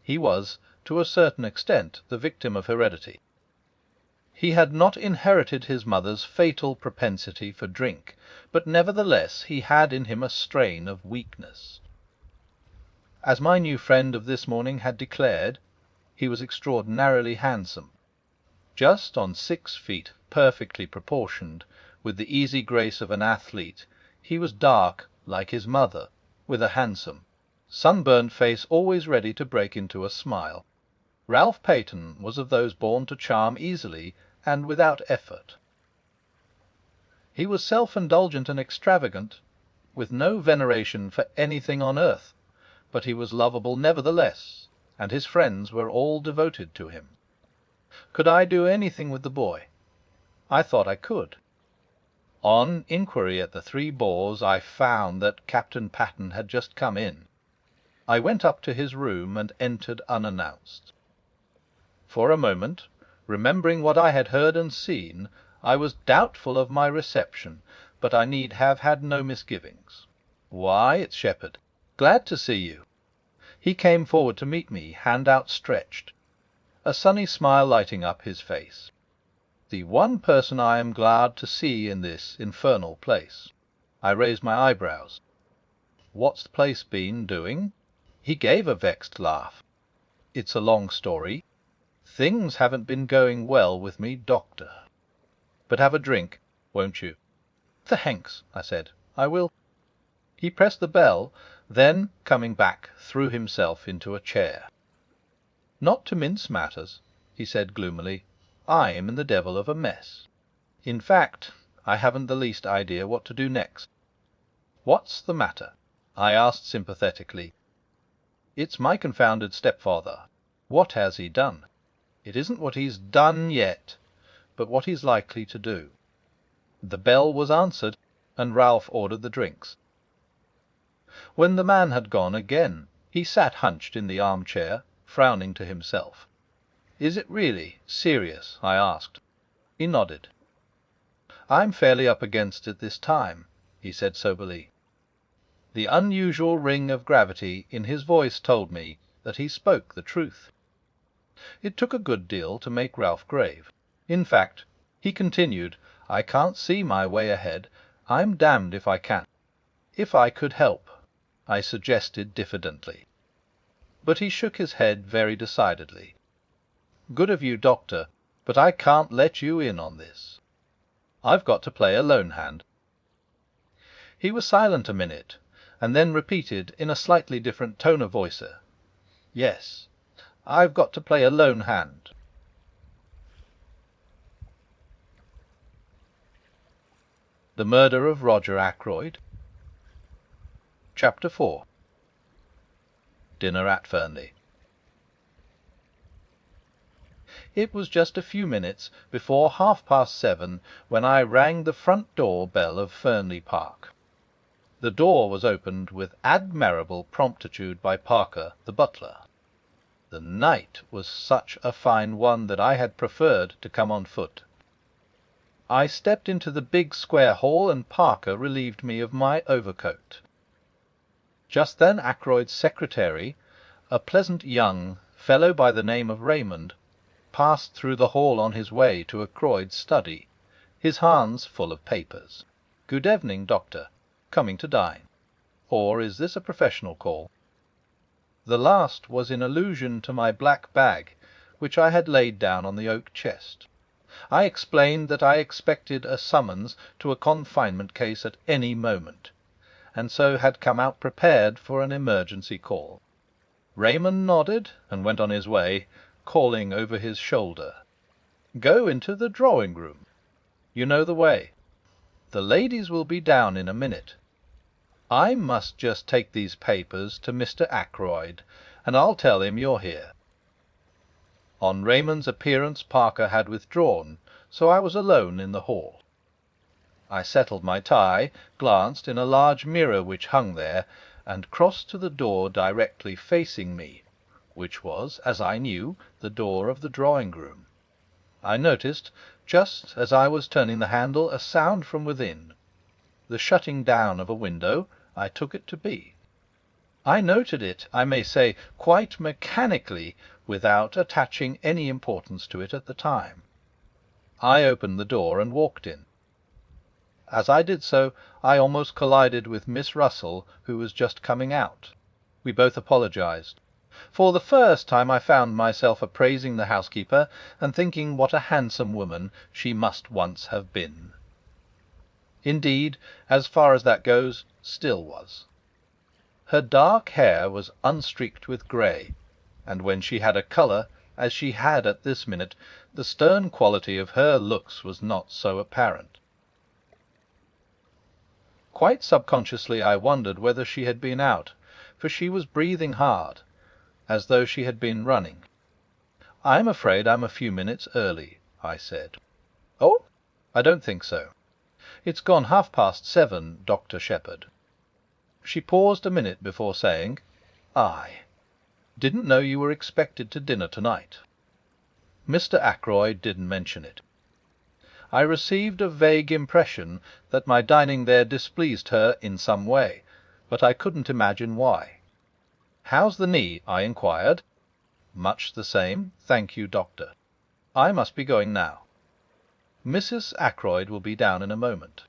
He was, to a certain extent, the victim of heredity. He had not inherited his mother's fatal propensity for drink, but nevertheless he had in him a strain of weakness. As my new friend of this morning had declared, he was extraordinarily handsome. Just on 6 feet, perfectly proportioned, with the easy grace of an athlete, he was dark, like his mother, with a handsome, sunburnt face always ready to break into a smile. Ralph Paton was of those born to charm easily and without effort. He was self-indulgent and extravagant, with no veneration for anything on earth, but he was lovable nevertheless, and his friends were all devoted to him. Could I do anything with the boy? I thought I could. On inquiry at the Three Boars, I found that Captain Paton had just come in. I went up to his room and entered unannounced. For a moment, remembering what I had heard and seen, I was doubtful of my reception, but I need have had no misgivings. "Why, it's Shepherd. Glad to see you." He came forward to meet me, hand outstretched, a sunny smile lighting up his face. "The one person I am glad to see in this infernal place." I raised my eyebrows. "What's the place been doing?" He gave a vexed laugh. "It's a long story. Things haven't been going well with me, Doctor. But have a drink, won't you?" "Thanks," I said. "I will." He pressed the bell, then, coming back, threw himself into a chair. "Not to mince matters," he said gloomily, "I'm in the devil of a mess. In fact, I haven't the least idea what to do next." "What's the matter?" I asked sympathetically. "It's my confounded stepfather. What has he done? It isn't what he's done yet, but what he's likely to do." The bell was answered, and Ralph ordered the drinks. When the man had gone again, he sat hunched in the arm-chair, frowning to himself. "Is it really serious?" I asked. He nodded. "I'm fairly up against it this time," he said soberly. The unusual ring of gravity in his voice told me that he spoke the truth. It took a good deal to make Ralph grave. In fact, he continued, "I can't see my way ahead. I'm damned if I can." "If I could help," I suggested diffidently. But he shook his head very decidedly. "Good of you, Doctor, but I can't let you in on this. I've got to play a lone hand." He was silent a minute, and then repeated in a slightly different tone of voice, "Yes, I've got to play a lone hand." The Murder of Roger Ackroyd. Chapter 4. Dinner at Fernley. It was just a few minutes before 7:30 when I rang the front door bell of Fernley Park. The door was opened with admirable promptitude by Parker, the butler. The night was such a fine one that I had preferred to come on foot. I stepped into the big square hall, and Parker relieved me of my overcoat. Just then Ackroyd's secretary, a pleasant young fellow by the name of Raymond, passed through the hall on his way to Ackroyd's study, his hands full of papers. "Good evening, Doctor. Coming to dine? Or is this a professional call?" The last was in allusion to my black bag, which I had laid down on the oak chest. I explained that I expected a summons to a confinement case at any moment, and so had come out prepared for an emergency call. Raymond nodded and went on his way, calling over his shoulder, "Go into the drawing-room. You know the way. The ladies will be down in a minute. I must just take these papers to Mr. Ackroyd, and I'll tell him you're here." On Raymond's appearance Parker had withdrawn, so I was alone in the hall. I settled my tie, glanced in a large mirror which hung there, and crossed to the door directly facing me, which was, as I knew, the door of the drawing-room. I noticed, just as I was turning the handle, a sound from within. The shutting down of a window, I took it to be. I noted it, I may say, quite mechanically, without attaching any importance to it at the time. I opened the door and walked in. As I did so, I almost collided with Miss Russell, who was just coming out. We both apologized. For the first time I found myself appraising the housekeeper and thinking what a handsome woman she must once have been. Indeed, as far as that goes, still was. Her dark hair was unstreaked with grey, and when she had a colour, as she had at this minute, the stern quality of her looks was not so apparent. Quite subconsciously I wondered whether she had been out, for she was breathing hard, as though she had been running. "I'm afraid I'm a few minutes early," I said. "Oh, I don't think so. It's gone 7:30, Dr. Shepherd." She paused a minute before saying, "Aye. Didn't know you were expected to dinner tonight." Mr. Ackroyd didn't mention it. I received a vague impression that my dining there displeased her in some way, but I couldn't imagine why. "How's the knee?" I inquired. "Much the same, thank you, Doctor. I must be going now. Mrs. Ackroyd will be down in a moment.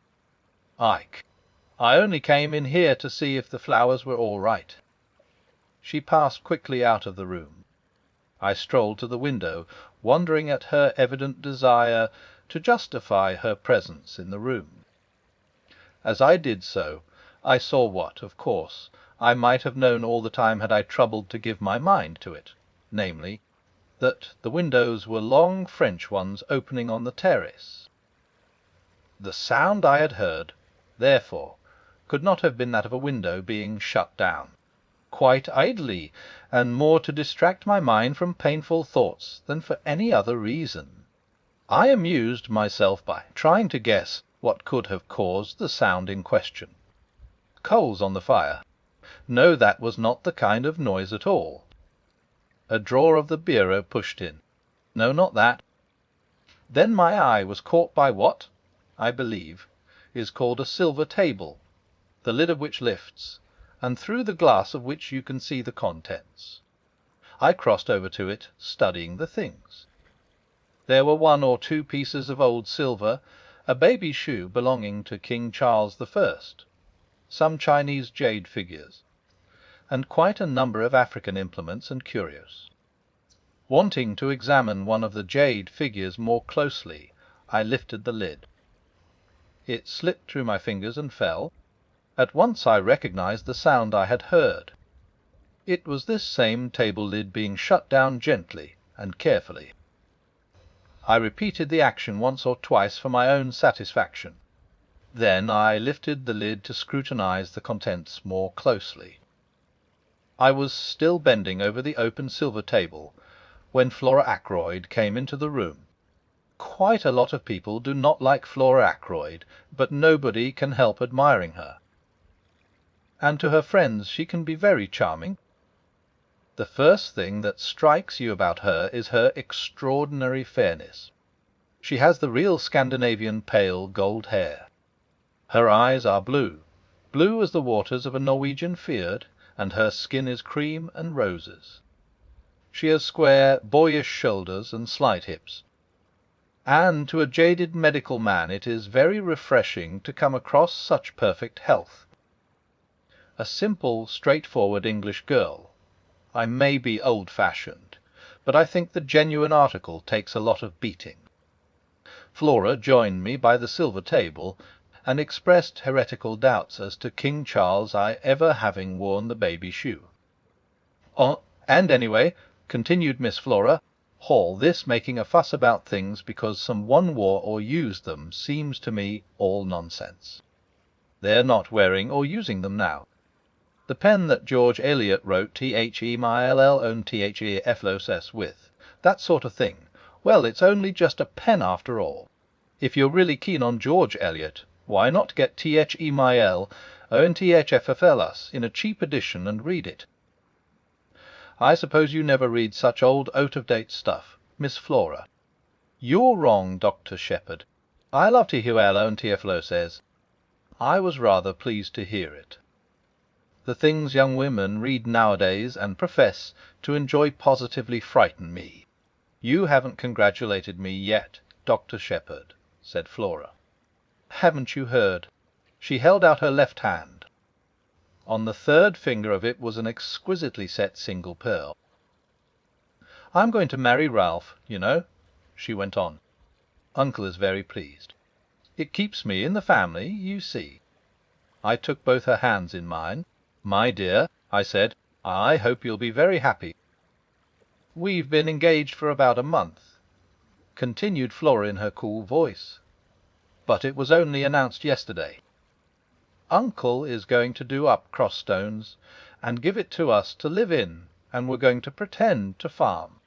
Ike, I only came in here to see if the flowers were all right." She passed quickly out of the room. I strolled to the window, wondering at her evident desire to justify her presence in the room. As I did so, I saw what, of course, I might have known all the time had I troubled to give my mind to it, namely, that the windows were long French ones opening on the terrace. The sound I had heard, therefore, could not have been that of a window being shut down, quite idly, and more to distract my mind from painful thoughts than for any other reason. I amused myself by trying to guess what could have caused the sound in question. Coals on the fire? No, that was not the kind of noise at all. A drawer of the bureau pushed in? No, not that. Then my eye was caught by what, I believe, is called a silver table, the lid of which lifts, and through the glass of which you can see the contents. I crossed over to it, studying the things. There were 1 or 2 pieces of old silver, a baby shoe belonging to King Charles I, some Chinese jade figures, and quite a number of African implements and curios. Wanting to examine one of the jade figures more closely, I lifted the lid. It slipped through my fingers and fell. At once I recognized the sound I had heard. It was this same table lid being shut down gently and carefully. I repeated the action once or twice for my own satisfaction. Then I lifted the lid to scrutinize the contents more closely. I was still bending over the open silver table when Flora Ackroyd came into the room. Quite a lot of people do not like Flora Ackroyd, but nobody can help admiring her. And to her friends she can be very charming. The first thing that strikes you about her is her extraordinary fairness. She has the real Scandinavian pale gold hair. Her eyes are blue, blue as the waters of a Norwegian fjord, and her skin is cream and roses. She has square, boyish shoulders and slight hips. And to a jaded medical man it is very refreshing to come across such perfect health. A simple, straightforward English girl. I may be old-fashioned, but I think the genuine article takes a lot of beating. Flora joined me by the silver table, and expressed heretical doubts as to King Charles ever having worn the baby shoe. And anyway, continued Miss Flora, all this making a fuss about things because some one wore or used them seems to me all nonsense. They're not wearing or using them now. The pen that George Eliot wrote THEMILL own THEFLOS with, that sort of thing, well, it's only just a pen after all. If you're really keen on George Eliot, why not get THEMIL own THFFLS in a cheap edition and read it? I suppose you never read such old out-of-date stuff, Miss Flora. You're wrong, Dr. Shepherd. I love THUL own TFLO. I was rather pleased to hear it. The things young women read nowadays and profess to enjoy positively frighten me. You haven't congratulated me yet, Dr. Shepherd, said Flora. Haven't you heard? She held out her left hand. On the 3rd finger of it was an exquisitely set single pearl. I'm going to marry Ralph, you know, she went on. Uncle is very pleased. It keeps me in the family, you see. I took both her hands in mine. My dear, I said, I hope you'll be very happy. We've been engaged for about a month, continued Flora in her cool voice, but it was only announced yesterday. Uncle is going to do up Crossstones and give it to us to live in, and we're going to pretend to farm.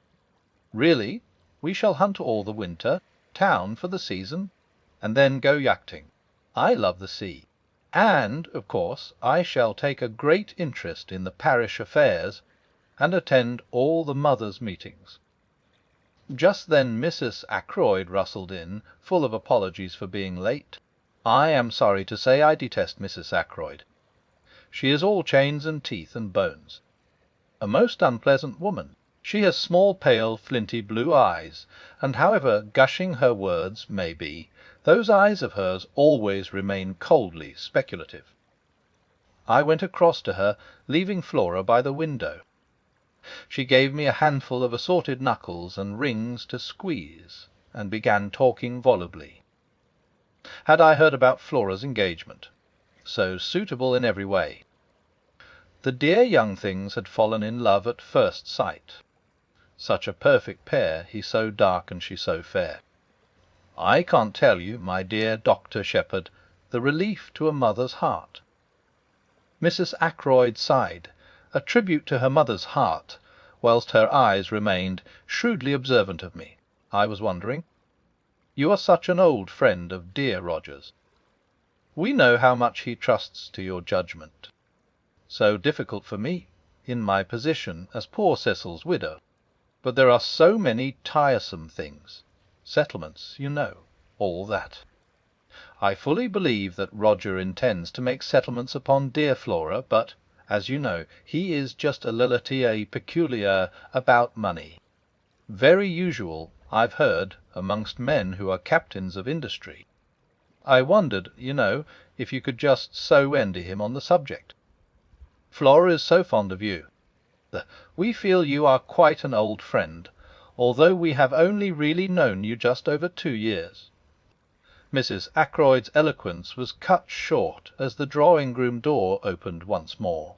Really, we shall hunt all the winter, town for the season, and then go yachting. I love the sea. And, of course, I shall take a great interest in the parish affairs and attend all the mothers' meetings. Just then Mrs. Ackroyd rustled in, full of apologies for being late. I am sorry to say I detest Mrs. Ackroyd. She is all chains and teeth and bones. A most unpleasant woman. She has small, pale, flinty blue eyes, and however gushing her words may be, those eyes of hers always remain coldly speculative. I went across to her, leaving Flora by the window. She gave me a handful of assorted knuckles and rings to squeeze, and began talking volubly. Had I heard about Flora's engagement? So suitable in every way. The dear young things had fallen in love at first sight. Such a perfect pair, he so dark and she so fair. I can't tell you, my dear Dr. Shepherd, the relief to a mother's heart. Mrs. Ackroyd sighed, a tribute to her mother's heart, whilst her eyes remained shrewdly observant of me. I was wondering. You are such an old friend of dear Roger's. We know how much he trusts to your judgment. So difficult for me, in my position as poor Cecil's widow. But there are so many tiresome things. Settlements, you know, all that. I fully believe that Roger intends to make settlements upon dear Flora, but, as you know, he is just a lillitia peculiar about money. Very usual, I've heard, amongst men who are captains of industry. I wondered, you know, if you could just sow wind to him on the subject. Flora is so fond of you. We feel you are quite an old friend, although we have only really known you just over 2 years." Mrs. Ackroyd's eloquence was cut short as the drawing-room door opened once more.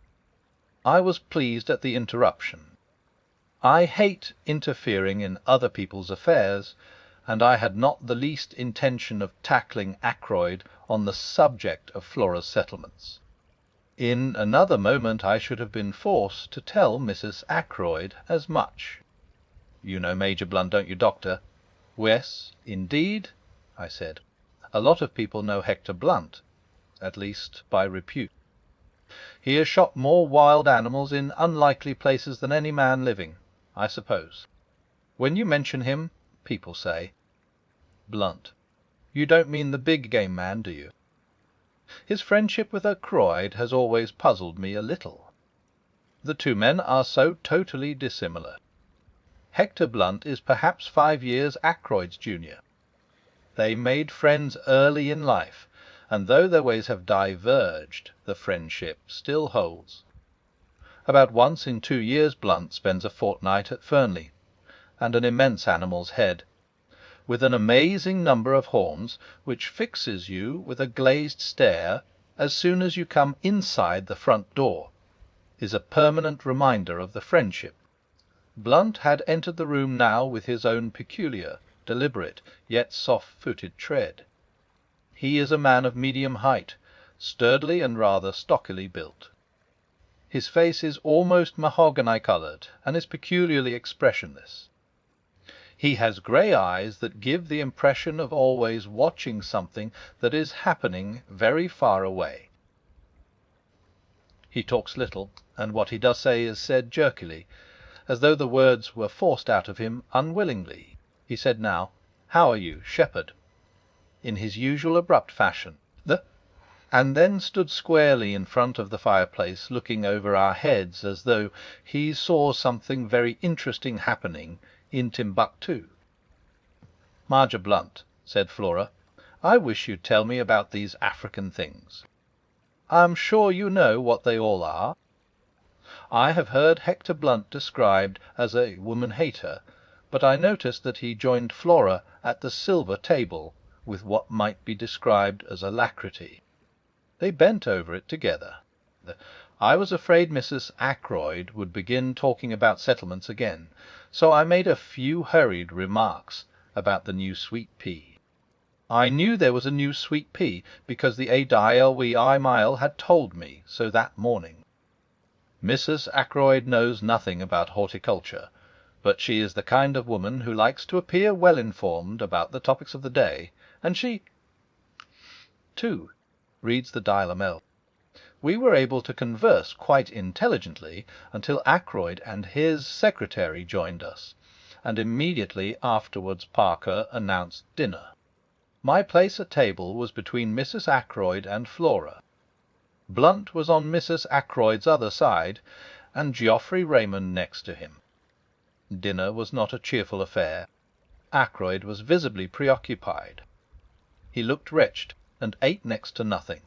I was pleased at the interruption. I hate interfering in other people's affairs, and I had not the least intention of tackling Ackroyd on the subject of Flora's settlements. In another moment I should have been forced to tell Mrs. Ackroyd as much. "You know Major Blunt, don't you, Doctor?" "Yes, indeed," I said. "A lot of people know Hector Blunt, at least by repute. He has shot more wild animals in unlikely places than any man living, I suppose. When you mention him, people say, 'Blunt.' You don't mean the big game man, do you?" His friendship with Ackroyd has always puzzled me a little. The two men are so totally dissimilar. Hector Blunt is perhaps 5 years Ackroyd's junior. They made friends early in life, and though their ways have diverged, the friendship still holds. About once in 2 years Blunt spends a fortnight at Fernley, and an immense animal's head, with an amazing number of horns, which fixes you with a glazed stare as soon as you come inside the front door, is a permanent reminder of the friendship. Blunt had entered the room now with his own peculiar, deliberate, yet soft-footed tread. He is a man of medium height, sturdily and rather stockily built. His face is almost mahogany-coloured, and is peculiarly expressionless. He has grey eyes that give the impression of always watching something that is happening very far away. He talks little, and what he does say is said jerkily, as though the words were forced out of him unwillingly. He said now, "How are you, Shepherd?" in his usual abrupt fashion, and then stood squarely in front of the fireplace, looking over our heads as though he saw something very interesting happening in Timbuktu. "Major Blunt," said Flora, "I wish you'd tell me about these African things. I'm sure you know what they all are. I have heard Hector Blunt described as a woman-hater, but I noticed that he joined Flora at the silver table with what might be described as alacrity. They bent over it together. I was afraid Mrs. Ackroyd would begin talking about settlements again, so I made a few hurried remarks about the new sweet pea. I knew there was a new sweet pea, because the ADILWI Mile had told me so that morning. Mrs. Ackroyd knows nothing about horticulture, but she is the kind of woman who likes to appear well informed about the topics of the day, and she, too, reads the Dial-a-Mel. We were able to converse quite intelligently until Ackroyd and his secretary joined us, and immediately afterwards Parker announced dinner. My place at table was between Mrs. Ackroyd and Flora. Blunt was on Mrs. Ackroyd's other side, and Geoffrey Raymond next to him. Dinner was not a cheerful affair. Ackroyd was visibly preoccupied. He looked wretched, and ate next to nothing.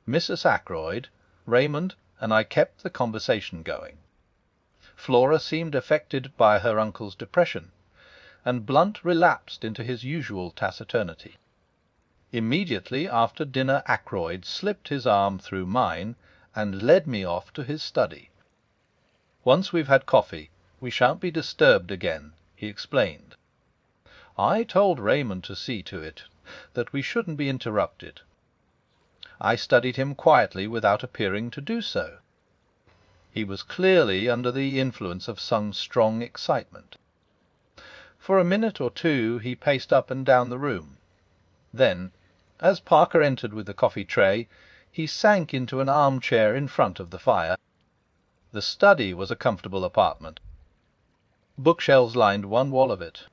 Mrs. Ackroyd, Raymond, and I kept the conversation going. Flora seemed affected by her uncle's depression, and Blunt relapsed into his usual taciturnity. Immediately after dinner Ackroyd slipped his arm through mine and led me off to his study. "Once we've had coffee, we shan't be disturbed again," he explained. I told Raymond to see to it that we shouldn't be interrupted. I studied him quietly without appearing to do so. He was clearly under the influence of some strong excitement. For a minute or two he paced up and down the room. Then, as Parker entered with the coffee tray, he sank into an armchair in front of the fire. The study was a comfortable apartment. Bookshelves lined one wall of it.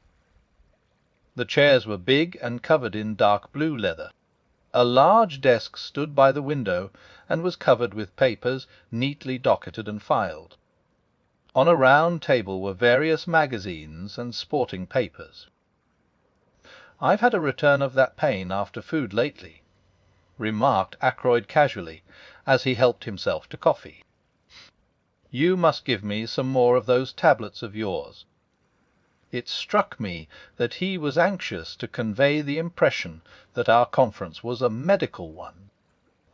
The chairs were big and covered in dark blue leather. A large desk stood by the window and was covered with papers, neatly docketed and filed. On a round table were various magazines and sporting papers. "I've had a return of that pain after food lately," remarked Ackroyd casually, as he helped himself to coffee. "You must give me some more of those tablets of yours." It struck me that he was anxious to convey the impression that our conference was a medical one.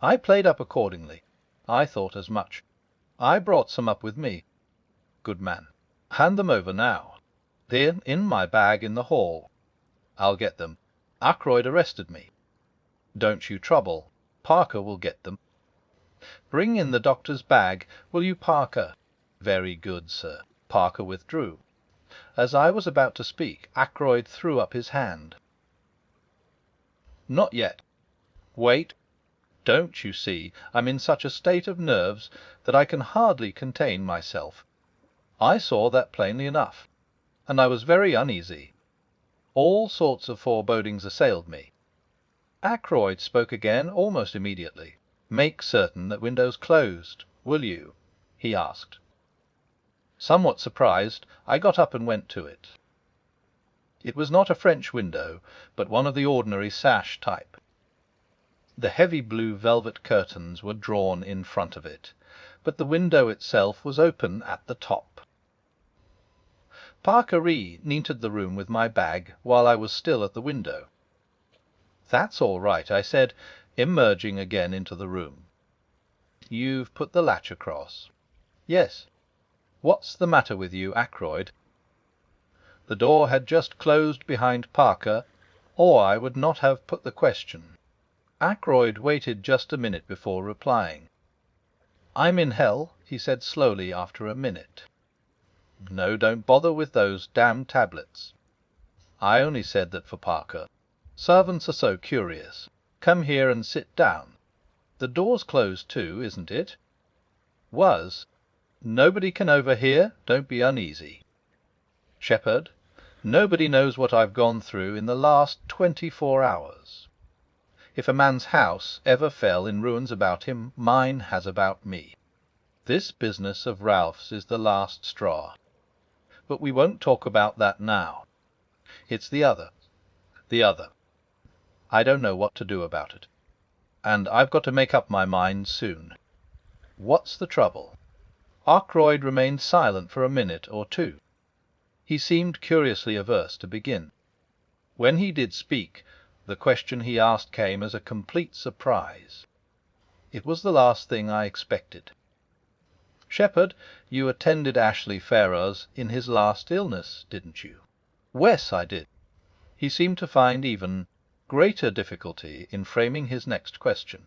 I played up accordingly. I thought as much. "I brought some up with me." "Good man. Hand them over now." "They're in my bag in the hall." "I'll get them. Ackroyd arrested me." "Don't you trouble. Parker will get them." "Bring in the doctor's bag, will you, Parker?" "Very good, sir." Parker withdrew. As I was about to speak, Ackroyd threw up his hand. "Not yet. Wait. Don't you see, I'm in such a state of nerves that I can hardly contain myself. I saw that plainly enough, and I was very uneasy. All sorts of forebodings assailed me." Ackroyd spoke again almost immediately. "Make certain that window's closed, will you?" he asked. Somewhat surprised, I got up and went to it. It was not a French window, but one of the ordinary sash type. The heavy blue velvet curtains were drawn in front of it, but the window itself was open at the top. Parker entered the room with my bag while I was still at the window. "That's all right," I said, emerging again into the room. "You've put the latch across?" "Yes." "What's the matter with you, Ackroyd?" The door had just closed behind Parker, or I would not have put the question. Ackroyd waited just a minute before replying. "I'm in hell," he said slowly after a minute. "No, don't bother with those damned tablets." I only said that for Parker. "Servants are so curious. Come here and sit down. The door's closed too, isn't it?" "Was. Nobody can overhear. Don't be uneasy." "Shepherd, nobody knows what I've gone through in the last 24 hours. If a man's house ever fell in ruins about him, mine has about me. This business of Ralph's is the last straw. But we won't talk about that now. It's the other. The other. I don't know what to do about it. And I've got to make up my mind soon. What's the trouble?" Ackroyd remained silent for a minute or two. He seemed curiously averse to begin. When he did speak, the question he asked came as a complete surprise. It was the last thing I expected. "Shepherd, you attended Ashley Ferrars in his last illness, didn't you?" "Wes, I did." He seemed to find even greater difficulty in framing his next question.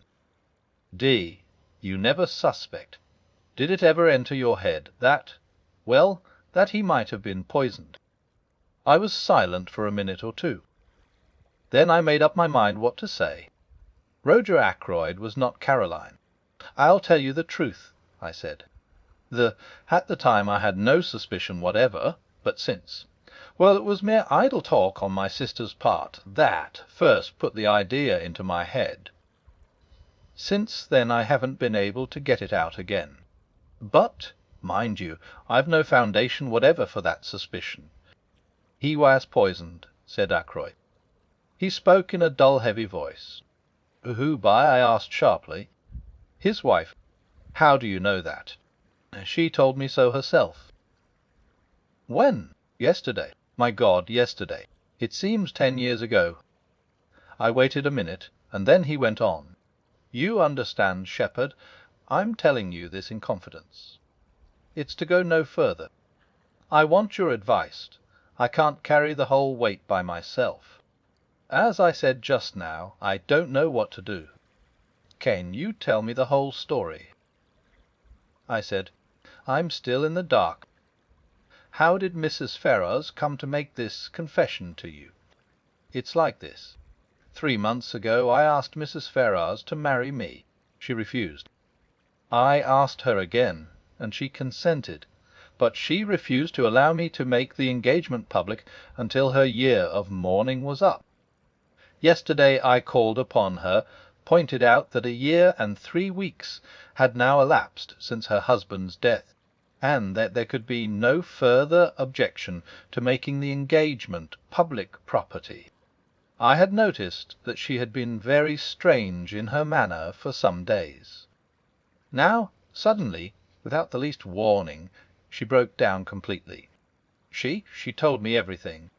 "D, you never suspect. Did it ever enter your head that, well, that he might have been poisoned?" I was silent for a minute or two. Then I made up my mind what to say. Roger Ackroyd was not Caroline. "I'll tell you the truth," I said. At the time I had no suspicion whatever, but since, well, it was mere idle talk on my sister's part that first put the idea into my head. Since then I haven't been able to get it out again. But, mind you, I've no foundation whatever for that suspicion." "He was poisoned," said Ackroyd. He spoke in a dull, heavy voice. "Who by?" I asked sharply. "His wife." "How do you know that?" "She told me so herself." "When?" "Yesterday. My God, yesterday! It seems 10 years ago." I waited a minute, and then he went on. "You understand, Shepherd, I'm telling you this in confidence. It's to go no further. I want your advice. I can't carry the whole weight by myself. As I said just now, I don't know what to do. Can you tell me the whole story?" I said, "I'm still in the dark. How did Mrs. Ferrars come to make this confession to you? It's like this. 3 months ago I asked Mrs. Ferrars to marry me. She refused. I asked her again, and she consented, but she refused to allow me to make the engagement public until her year of mourning was up. Yesterday I called upon her, pointed out that 1 year and 3 weeks had now elapsed since her husband's death, and that there could be no further objection to making the engagement public property. I had noticed that she had been very strange in her manner for some days. Now, suddenly, without the least warning, she broke down completely. She told me everything.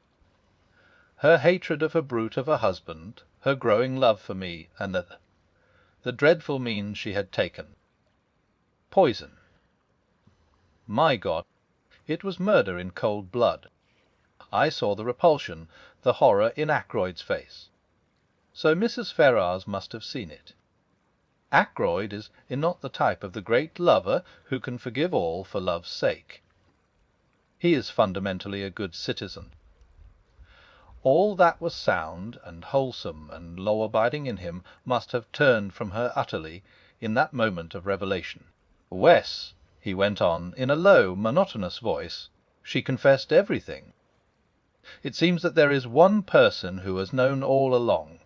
Her hatred of a brute of a husband, her growing love for me, and the dreadful means she had taken. Poison. My God, it was murder in cold blood. I saw the repulsion, the horror in Ackroyd's face. So Mrs. Ferrars must have seen it. Ackroyd is not the type of the great lover who can forgive all for love's sake. He is fundamentally a good citizen. All that was sound and wholesome and law-abiding in him must have turned from her utterly in that moment of revelation. Wes, he went on, in a low, monotonous voice, she confessed everything. It seems that there is one person who has known all along,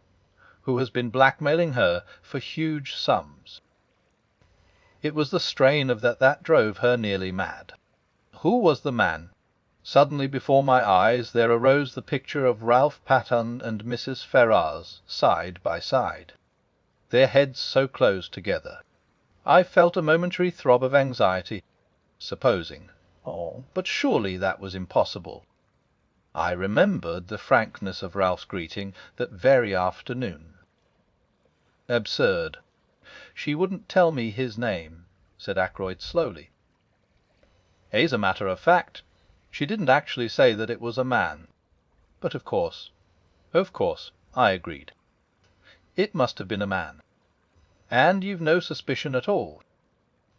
who has been blackmailing her for huge sums. It was the strain of that drove her nearly mad. Who was the man? Suddenly before my eyes there arose the picture of Ralph Patterne and Mrs. Ferrars side by side, their heads so close together. I felt a momentary throb of anxiety. Supposing. But surely that was impossible. I remembered the frankness of Ralph's greeting that very afternoon. Absurd. She wouldn't tell me his name, said Ackroyd slowly. As a matter of fact, she didn't actually say that it was a man. But of course, I agreed. It must have been a man. And you've no suspicion at all?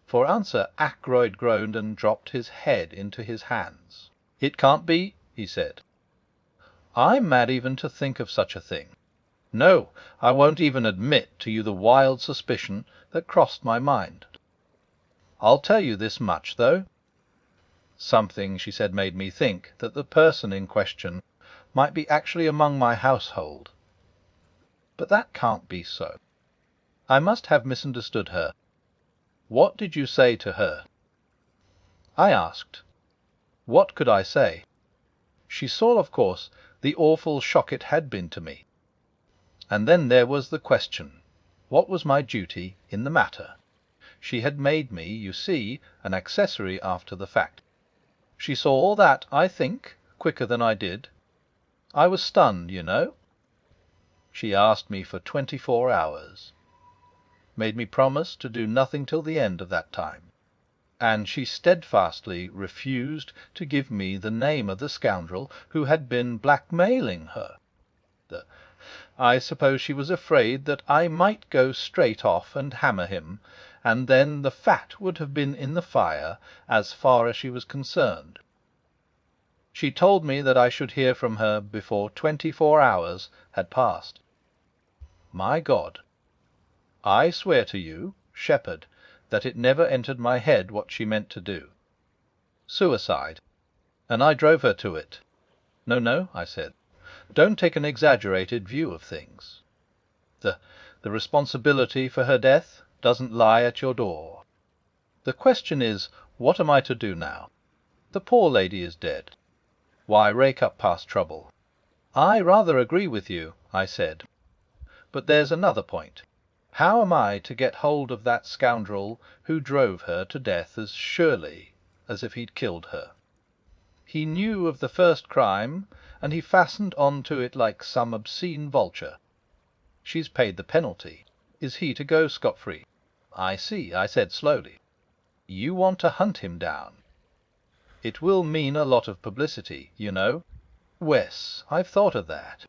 For answer, Ackroyd groaned and dropped his head into his hands. It can't be, he said. I'm mad even to think of such a thing. No, I won't even admit to you the wild suspicion that crossed my mind. I'll tell you this much, though. Something she said made me think that the person in question might be actually among my household. But that can't be so. I must have misunderstood her. What did you say to her? I asked. What could I say? She saw, of course, the awful shock it had been to me. And then there was the question, what was my duty in the matter? She had made me, you see, an accessory after the fact. She saw all that, I think, quicker than I did. I was stunned, you know. She asked me for 24 hours. Made me promise to do nothing till the end of that time. And she steadfastly refused to give me the name of the scoundrel who had been blackmailing her. I suppose she was afraid that I might go straight off and hammer him, and then the fat would have been in the fire as far as she was concerned. She told me that I should hear from her before 24 hours had passed. My God! I swear to you, Shepherd, that it never entered my head what she meant to do. Suicide. And I drove her to it. No, I said. Don't take an exaggerated view of things. The responsibility for her death doesn't lie at your door. The question is, what am I to do now? The poor lady is dead. Why rake up past trouble? I rather agree with you, I said. But there's another point. How am I to get hold of that scoundrel who drove her to death as surely as if he'd killed her? He knew of the first crime, and he fastened on to it like some obscene vulture. She's paid the penalty. Is he to go scot-free? I see, I said slowly. You want to hunt him down. It will mean a lot of publicity, you know. Wes, I've thought of that.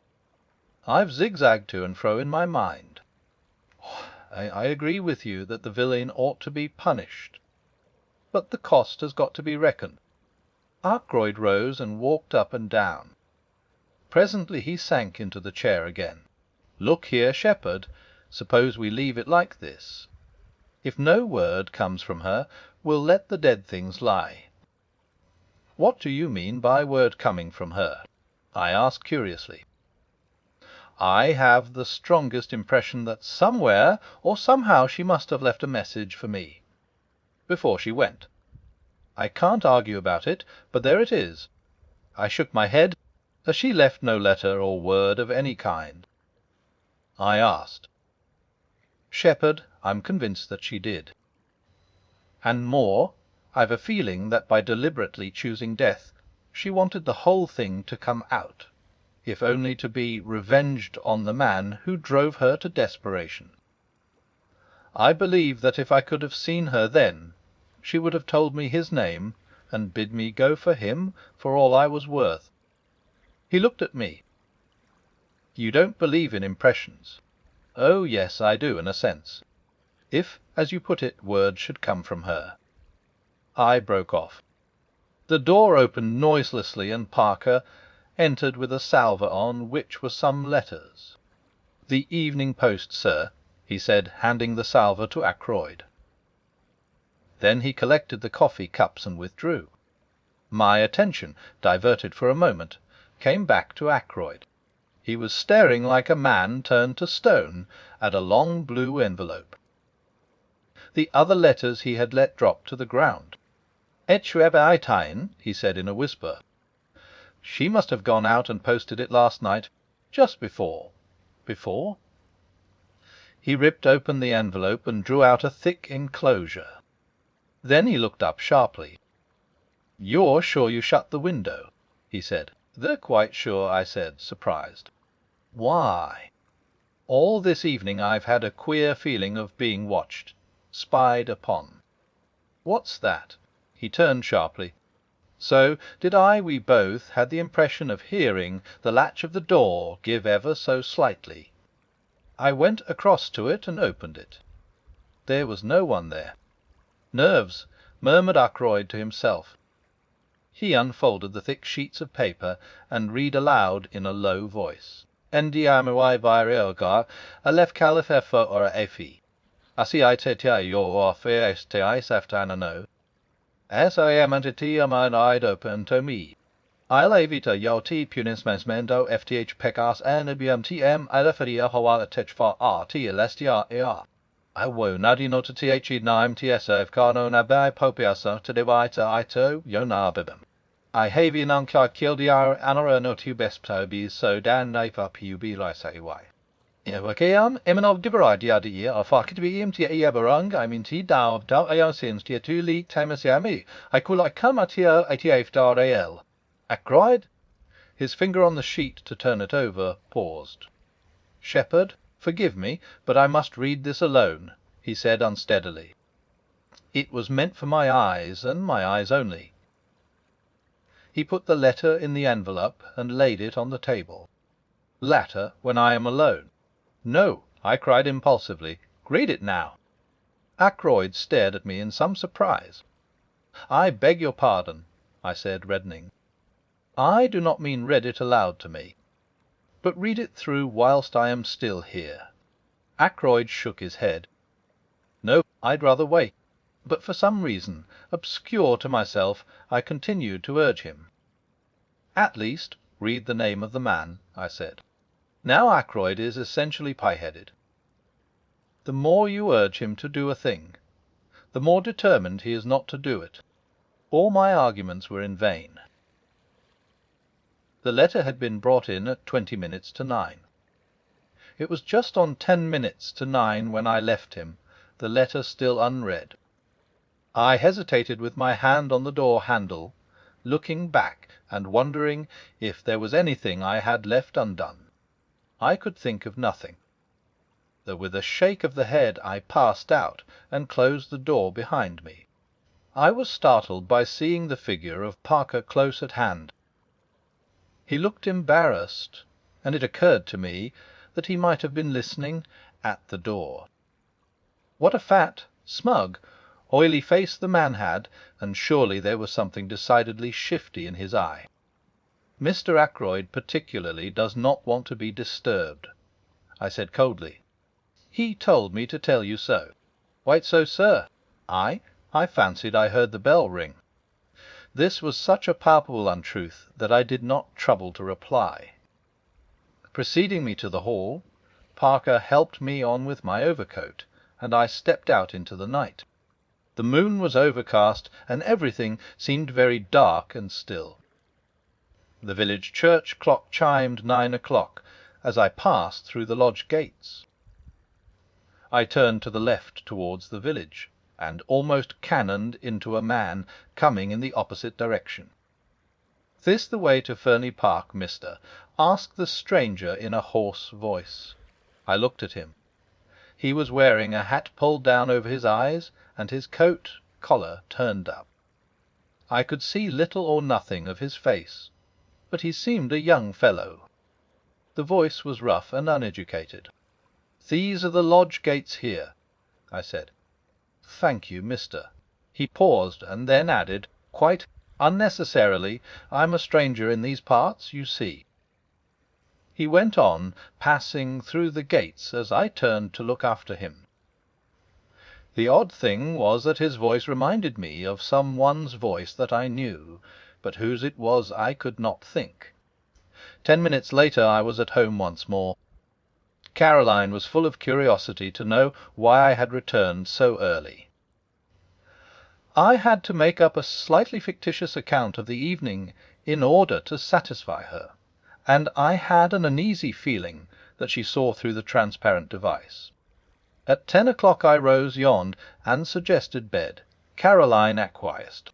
I've zigzagged to and fro in my mind. I agree with you that the villain ought to be punished. But the cost has got to be reckoned. Ackroyd rose and walked up and down. Presently he sank into the chair again. Look here, Shepherd, suppose we leave it like this. If no word comes from her, we'll let the dead things lie. What do you mean by word coming from her? I asked curiously. I have the strongest impression that somewhere or somehow she must have left a message for me before she went. I can't argue about it, but there it is. I shook my head. She left no letter or word of any kind. I asked. Shepherd, I'm convinced that she did. And more, I've a feeling that by deliberately choosing death, she wanted the whole thing to come out, if only to be revenged on the man who drove her to desperation. I believe that if I could have seen her then, she would have told me his name and bid me go for him for all I was worth. He looked at me. You don't believe in impressions? Oh, yes, I do, in a sense. If, as you put it, word should come from her. I broke off. The door opened noiselessly, and Parker entered with a salver on which were some letters. "The Evening Post, sir," he said, handing the salver to Ackroyd. Then he collected the coffee cups and withdrew. My attention, diverted for a moment, came back to Ackroyd. He was staring like a man turned to stone at a long blue envelope. The other letters he had let drop to the ground. "Etchevetain," he said in a whisper. "She must have gone out and posted it last night, just before." Before? He ripped open the envelope and drew out a thick enclosure. Then he looked up sharply. "You're sure you shut the window?" he said. "They're quite sure," I said, surprised. "Why?" "All this evening I've had a queer feeling of being watched, spied upon." "What's that?" He turned sharply. So did I. We both had the impression of hearing the latch of the door give ever so slightly. I went across to it and opened it. There was no one there. "Nerves," murmured Ackroyd to himself. He unfolded the thick sheets of paper and read aloud in a low voice. "Ndiamewai Viriogar, Aleph Califefa or Efi. Asiitetia yo Orpheesteis aftanano. As I am antitia mine eyed open to me. I'll evita yoti punis mesmendo FTH pecas anabium TM alefaria hoa techfa RT elestia ea. I wo nadi nota TH naim TSA if carno nabai popiasa to divita ito yonabibim. I havi nanka kildiar anora notu besptobis so dan naifa pub lysai. Evakeam eminov divaridia di a fakitbiim tia eberung I mean ti dav dau eosins tia tu leak temasiami I kula kamatia atiaf dar Ackroyd, his finger on the sheet to turn it over, paused. "Shepherd, forgive me, but I must read this alone," he said unsteadily. "It was meant for my eyes, and my eyes only." He put the letter in the envelope and laid it on the table. "Latter, when I am alone." "No," I cried impulsively. "Read it now." Ackroyd stared at me in some surprise. "I beg your pardon," I said, reddening. "I do not mean read it aloud to me, but read it through whilst I am still here." Ackroyd shook his head. "No, I'd rather wait." But for some reason, obscure to myself, I continued to urge him. "At least, read the name of the man," I said. Now Ackroyd is essentially pie-headed. The more you urge him to do a thing, the more determined he is not to do it. All my arguments were in vain. The letter had been brought in at 20 minutes to 9. It was just on 10 minutes to 9 when I left him, the letter still unread. I hesitated with my hand on the door handle, looking back and wondering if there was anything I had left undone. I could think of nothing. Though with a shake of the head I passed out and closed the door behind me. I was startled by seeing the figure of Parker close at hand. He looked embarrassed, and it occurred to me that he might have been listening at the door. What a fat, smug, oily face the man had, and surely there was something decidedly shifty in his eye. "Mr. Ackroyd particularly does not want to be disturbed," I said coldly. "He told me to tell you so." "Quite so, sir." I fancied I heard the bell ring." This was such a palpable untruth that I did not trouble to reply. Preceding me to the hall, Parker helped me on with my overcoat, and I stepped out into the night. The moon was overcast, and everything seemed very dark and still. The village church clock chimed 9 o'clock as I passed through the lodge gates. I turned to the left towards the village, and almost cannoned into a man coming in the opposite direction. "This the way to Fernley Park, mister?" asked the stranger in a hoarse voice. I looked at him. He was wearing a hat pulled down over his eyes, and his coat collar turned up. I could see little or nothing of his face, but he seemed a young fellow. The voice was rough and uneducated. "These are the lodge gates here," I said. "Thank you, mister." He paused, and then added, quite unnecessarily, "I'm a stranger in these parts, you see." He went on, passing through the gates as I turned to look after him. The odd thing was that his voice reminded me of some one's voice that I knew, but whose it was I could not think. 10 minutes later I was at home once more. Caroline was full of curiosity to know why I had returned so early. I had to make up a slightly fictitious account of the evening in order to satisfy her, and I had an uneasy feeling that she saw through the transparent device. At 10 o'clock I rose, yawned, and suggested bed. Caroline acquiesced.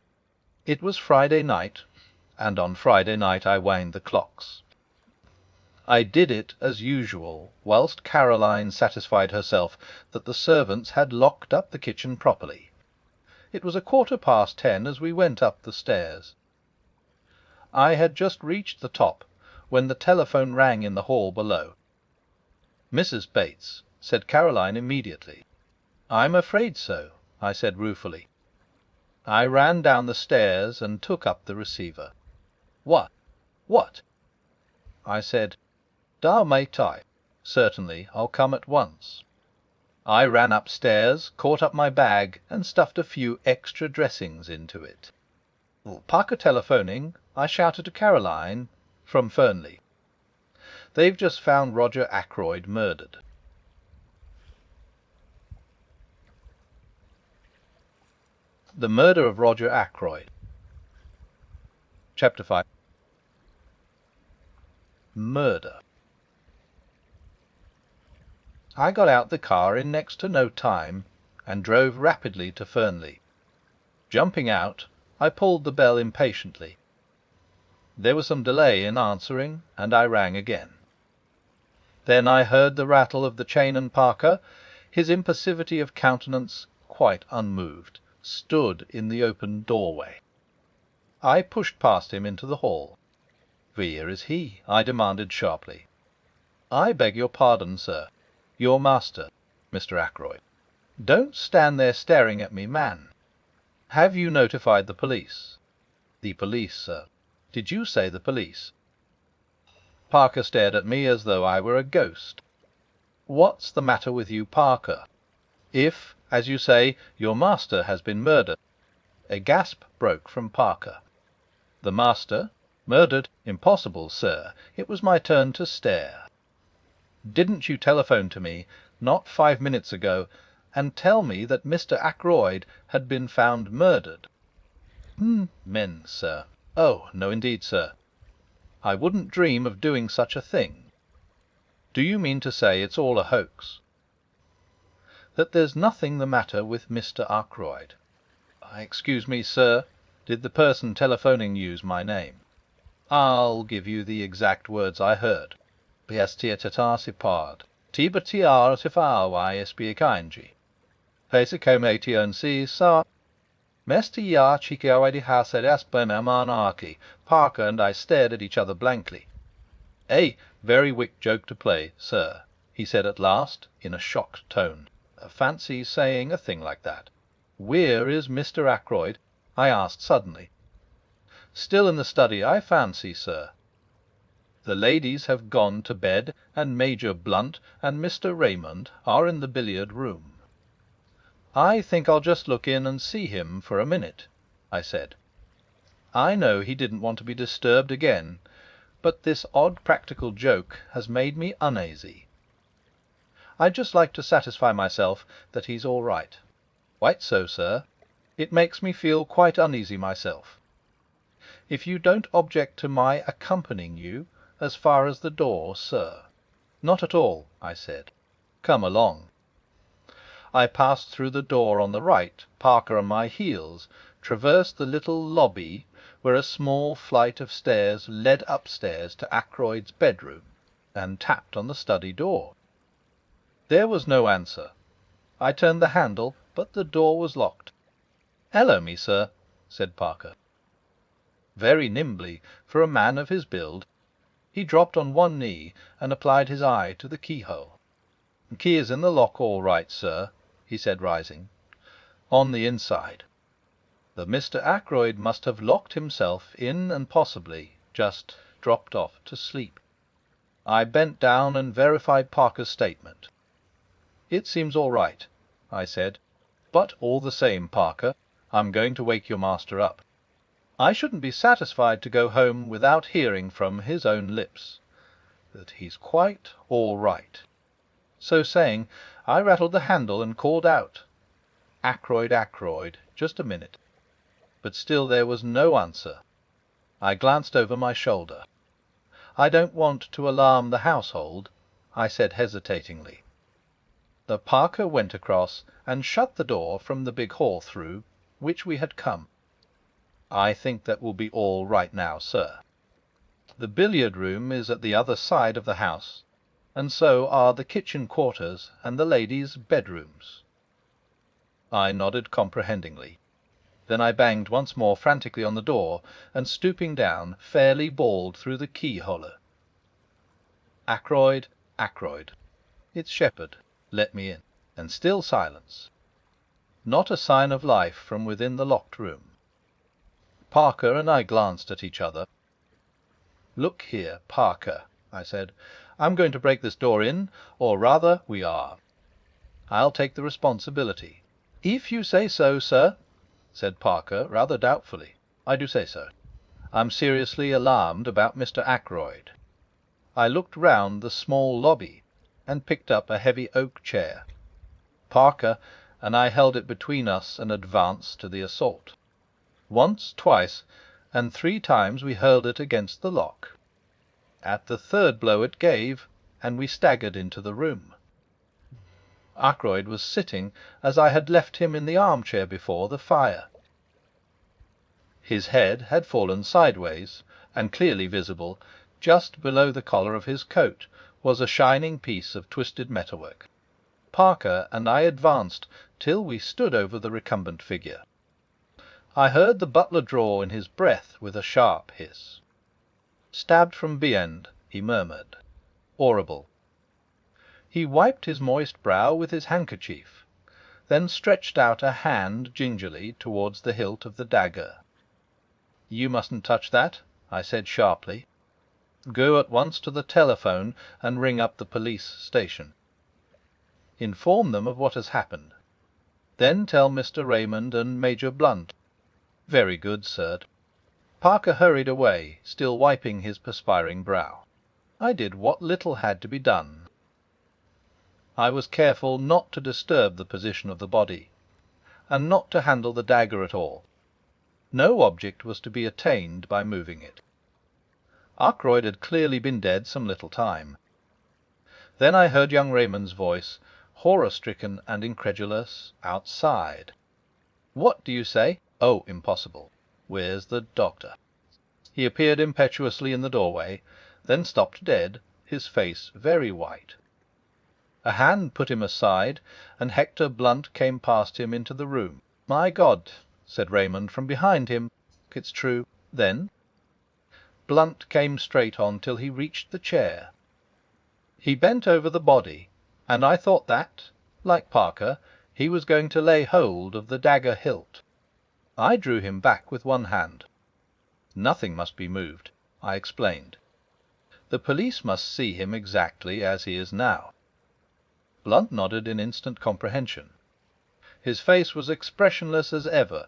It was Friday night, and on Friday night I wound the clocks. I did it as usual, whilst Caroline satisfied herself that the servants had locked up the kitchen properly. It was 10:15 as we went up the stairs. I had just reached the top when the telephone rang in the hall below. "Mrs. Bates," said Caroline immediately. "I'm afraid so," I said ruefully. I ran down the stairs and took up the receiver. What?" I said, "Da may tai. Certainly, I'll come at once." I ran upstairs, caught up my bag, and stuffed a few extra dressings into it. "Parker telephoning," I shouted to Caroline, from Fernley. "They've just found Roger Ackroyd murdered." The Murder of Roger Ackroyd. Chapter 5. Murder. I got out the car in next to no time and drove rapidly to Fernley. Jumping out, I pulled the bell impatiently. There was some delay in answering, and I rang again. Then I heard the rattle of the chain, and Parker, his impassivity of countenance quite unmoved, stood in the open doorway. I pushed past him into the hall. "Where is he?" I demanded sharply. "I beg your pardon, sir. Your master, Mr. Ackroyd." "Don't stand there staring at me, man. Have you notified the police?" "The police, sir." "Did you say the police?" Parker stared at me as though I were a ghost. "What's the matter with you, Parker? If, as you say, your master has been murdered..." A gasp broke from Parker. "The master? Murdered? Impossible, sir." It was my turn to stare. "Didn't you telephone to me, not 5 minutes ago, and tell me that Mr. Ackroyd had been found murdered?" "Men, sir." "Oh, no indeed, sir. I wouldn't dream of doing such a thing." "Do you mean to say it's all a hoax?" "That there's nothing the matter with Mr. Ackroyd." "Excuse me, sir. Did the person telephoning use my name?" "I'll give you the exact words I heard. Bestia tata sipard. Tiba tiar sifawai espiakanji. Pesa comation si sa. Mesta ya chikawadi hased aspenamanaki." Parker and I stared at each other blankly. "A very wick joke to play, sir," he said at last, in a shocked tone. "Fancy saying a thing like that." "Where is Mr. Ackroyd?" I asked suddenly. "Still in the study, I fancy, sir. The ladies have gone to bed, and Major Blunt and Mr. Raymond are in the billiard room." "I think I'll just look in and see him for a minute," I said. I know he didn't want to be disturbed again, but this odd practical joke has made me uneasy. I'd just like to satisfy myself that he's all right." "Quite so, sir. It makes me feel quite uneasy myself. If you don't object to my accompanying you as far as the door, sir." "Not at all," I said. "Come along." I passed through the door on the right, Parker on my heels, traversed the little lobby where a small flight of stairs led upstairs to Ackroyd's bedroom, and tapped on the study door. There was no answer. I turned the handle, but the door was locked. "Hallo me, sir," said Parker. Very nimbly, for a man of his build, he dropped on one knee and applied his eye to the keyhole. "Key is in the lock all right, sir," he said, rising. "On the inside. The Mr. Ackroyd must have locked himself in and possibly just dropped off to sleep." I bent down and verified Parker's statement. "It seems all right," I said. "But all the same, Parker, I'm going to wake your master up. I shouldn't be satisfied to go home without hearing from his own lips that he's quite all right." So saying, I rattled the handle and called out, "Ackroyd, Ackroyd, just a minute." But still there was no answer. I glanced over my shoulder. "I don't want to alarm the household," I said hesitatingly. The Parker went across and shut the door from the big hall through which we had come. "I think that will be all right now, sir. The billiard room is at the other side of the house, and so are the kitchen quarters and the ladies' bedrooms." I nodded comprehendingly. Then I banged once more frantically on the door, and stooping down, fairly bawled through the keyhole, "Ackroyd, Ackroyd. It's Shepherd. Let me in." And still silence. Not a sign of life from within the locked room. Parker and I glanced at each other. "Look here, Parker," I said, "I'm going to break this door in, or rather we are. I'll take the responsibility." "If you say so, sir," said Parker, rather doubtfully. "I do say so. I'm seriously alarmed about Mr. Ackroyd." I looked round the small lobby and picked up a heavy oak chair. Parker and I held it between us and advanced to the assault. Once, twice, and 3 times we hurled it against the lock. At the 3rd blow it gave, and we staggered into the room. Ackroyd was sitting as I had left him in the armchair before the fire. His head had fallen sideways, and clearly visible, just below the collar of his coat, was a shining piece of twisted metalwork. Parker and I advanced till we stood over the recumbent figure. I heard the butler draw in his breath with a sharp hiss. "Stabbed from B-end," he murmured. "Horrible." He wiped his moist brow with his handkerchief, then stretched out a hand gingerly towards the hilt of the dagger. "You mustn't touch that," I said sharply. "Go at once to the telephone and ring up the police station. Inform them of what has happened. Then tell Mr. Raymond and Major Blunt." "Very good, sir." Parker hurried away, still wiping his perspiring brow. I did what little had to be done. I was careful not to disturb the position of the body, and not to handle the dagger at all. No object was to be attained by moving it. Ackroyd had clearly been dead some little time. Then I heard young Raymond's voice, horror-stricken and incredulous, outside. "What do you say? Oh, impossible. Where's the doctor?" He appeared impetuously in the doorway, then stopped dead, his face very white. A hand put him aside, and Hector Blunt came past him into the room. "My God!" said Raymond from behind him. "It's true. Then?" Blunt came straight on till he reached the chair. He bent over the body, and I thought that, like Parker, he was going to lay hold of the dagger hilt. I drew him back with one hand. "Nothing must be moved," I explained. "The police must see him exactly as he is now." Blunt nodded in instant comprehension. His face was expressionless as ever,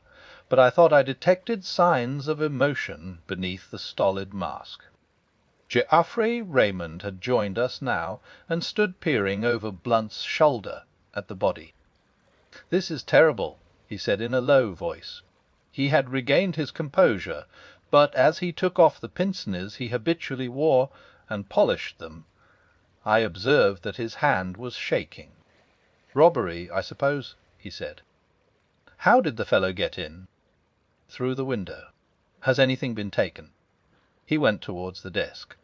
but I thought I detected signs of emotion beneath the stolid mask. Geoffrey Raymond had joined us now, and stood peering over Blunt's shoulder at the body. "This is terrible," he said in a low voice. He had regained his composure, but as he took off the pince nez he habitually wore, and polished them, I observed that his hand was shaking. "Robbery, I suppose," he said. "How did the fellow get in?" "Through the window." "Has anything been taken?" He went towards the desk.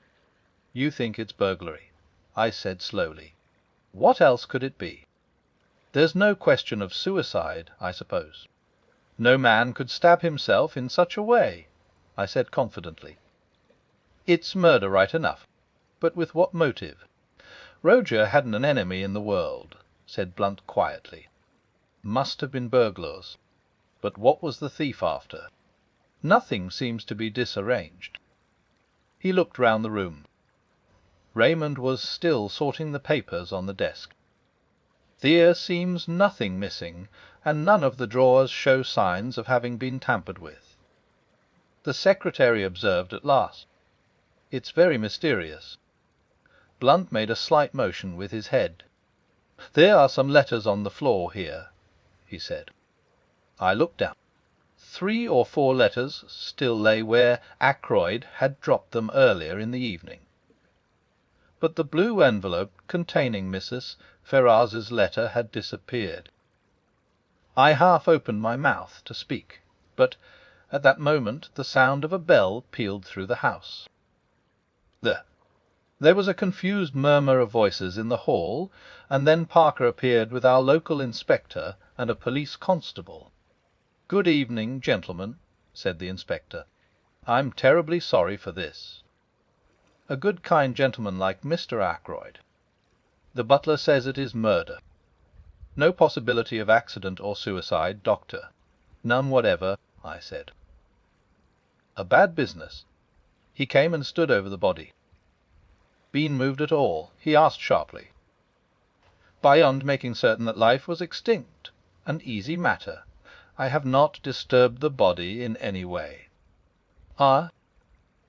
"You think it's burglary," I said slowly. "What else could it be?" "There's no question of suicide, I suppose?" "No man could stab himself in such a way," I said confidently. "It's murder right enough. But with what motive?" "Roger hadn't an enemy in the world," said Blunt quietly. "Must have been burglars. But what was the thief after? Nothing seems to be disarranged." He looked round the room. Raymond was still sorting the papers on the desk. "There seems nothing missing, and none of the drawers show signs of having been tampered with." The secretary observed at last, "It's very mysterious." Blunt made a slight motion with his head. "There are some letters on the floor here," he said. I looked down. 3 or 4 letters still lay where Ackroyd had dropped them earlier in the evening. But the blue envelope containing Mrs. Ferrars's letter had disappeared. I half opened my mouth to speak, but at that moment the sound of a bell pealed through the house. There was a confused murmur of voices in the hall, and then Parker appeared with our local inspector and a police constable. "Good evening, gentlemen," said the inspector. "I'm terribly sorry for this. A good kind gentleman like Mr. Ackroyd. The butler says it is murder. No possibility of accident or suicide, doctor." "None whatever," I said. "A bad business." He came and stood over the body. "Been moved at all?" he asked sharply. "Beyond making certain that life was extinct. An easy matter. I have not disturbed the body in any way." "Ah?"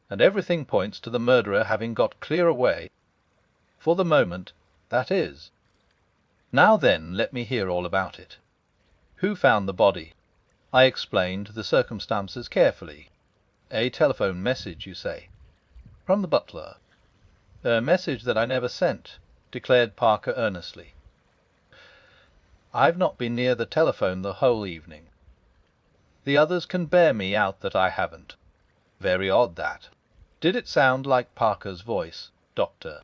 "And everything points to the murderer having got clear away." "For the moment, that is." "Now then, let me hear all about it. Who found the body?" I explained the circumstances carefully. "A telephone message, you say?" "From the butler." "A message that I never sent," declared Parker earnestly. "I've not been near the telephone the whole evening. The others can bear me out that I haven't. Very odd, that. Did it sound like Parker's voice, doctor?"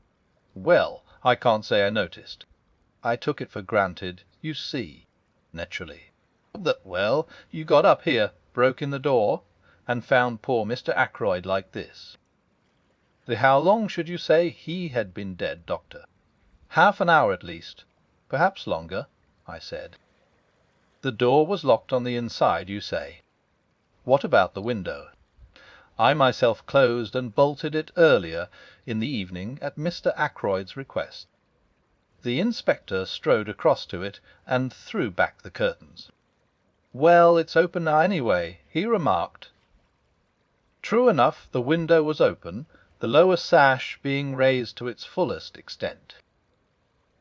"Well, I can't say I noticed. I took it for granted, you see, naturally." "Well, you got up here, broke in the door, and found poor Mr. Ackroyd like this. How long should you say he had been dead, doctor?" "Half an hour at least. Perhaps longer," I said. "The door was locked on the inside, you say. What about the window?" "I myself closed and bolted it earlier in the evening at Mr. Ackroyd's request." The inspector strode across to it and threw back the curtains. "Well, it's open now anyway," he remarked. True enough, the window was open, the lower sash being raised to its fullest extent.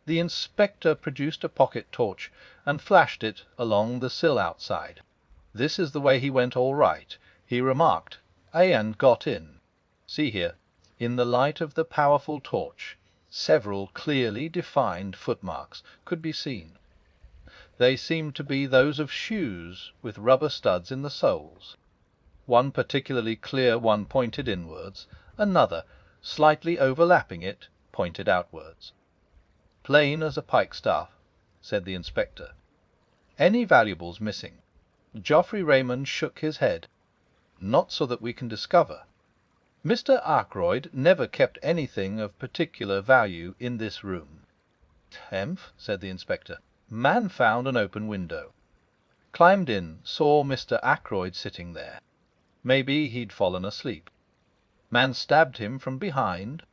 The inspector produced a pocket torch and flashed it along the sill outside. "This is the way he went all right," he remarked, "and got in. See here." In the light of the powerful torch, several clearly defined footmarks could be seen. They seemed to be those of shoes with rubber studs in the soles. One particularly clear one pointed inwards, another, slightly overlapping it, pointed outwards. "Plain as a pikestaff," said the inspector. "Any valuables missing?" Geoffrey Raymond shook his head. "Not so that we can discover. Mr. Ackroyd never kept anything of particular value in this room." "Hemph," said the inspector. "Man found an open window. Climbed in, saw Mr. Ackroyd sitting there. Maybe he'd fallen asleep. Man stabbed him from behind,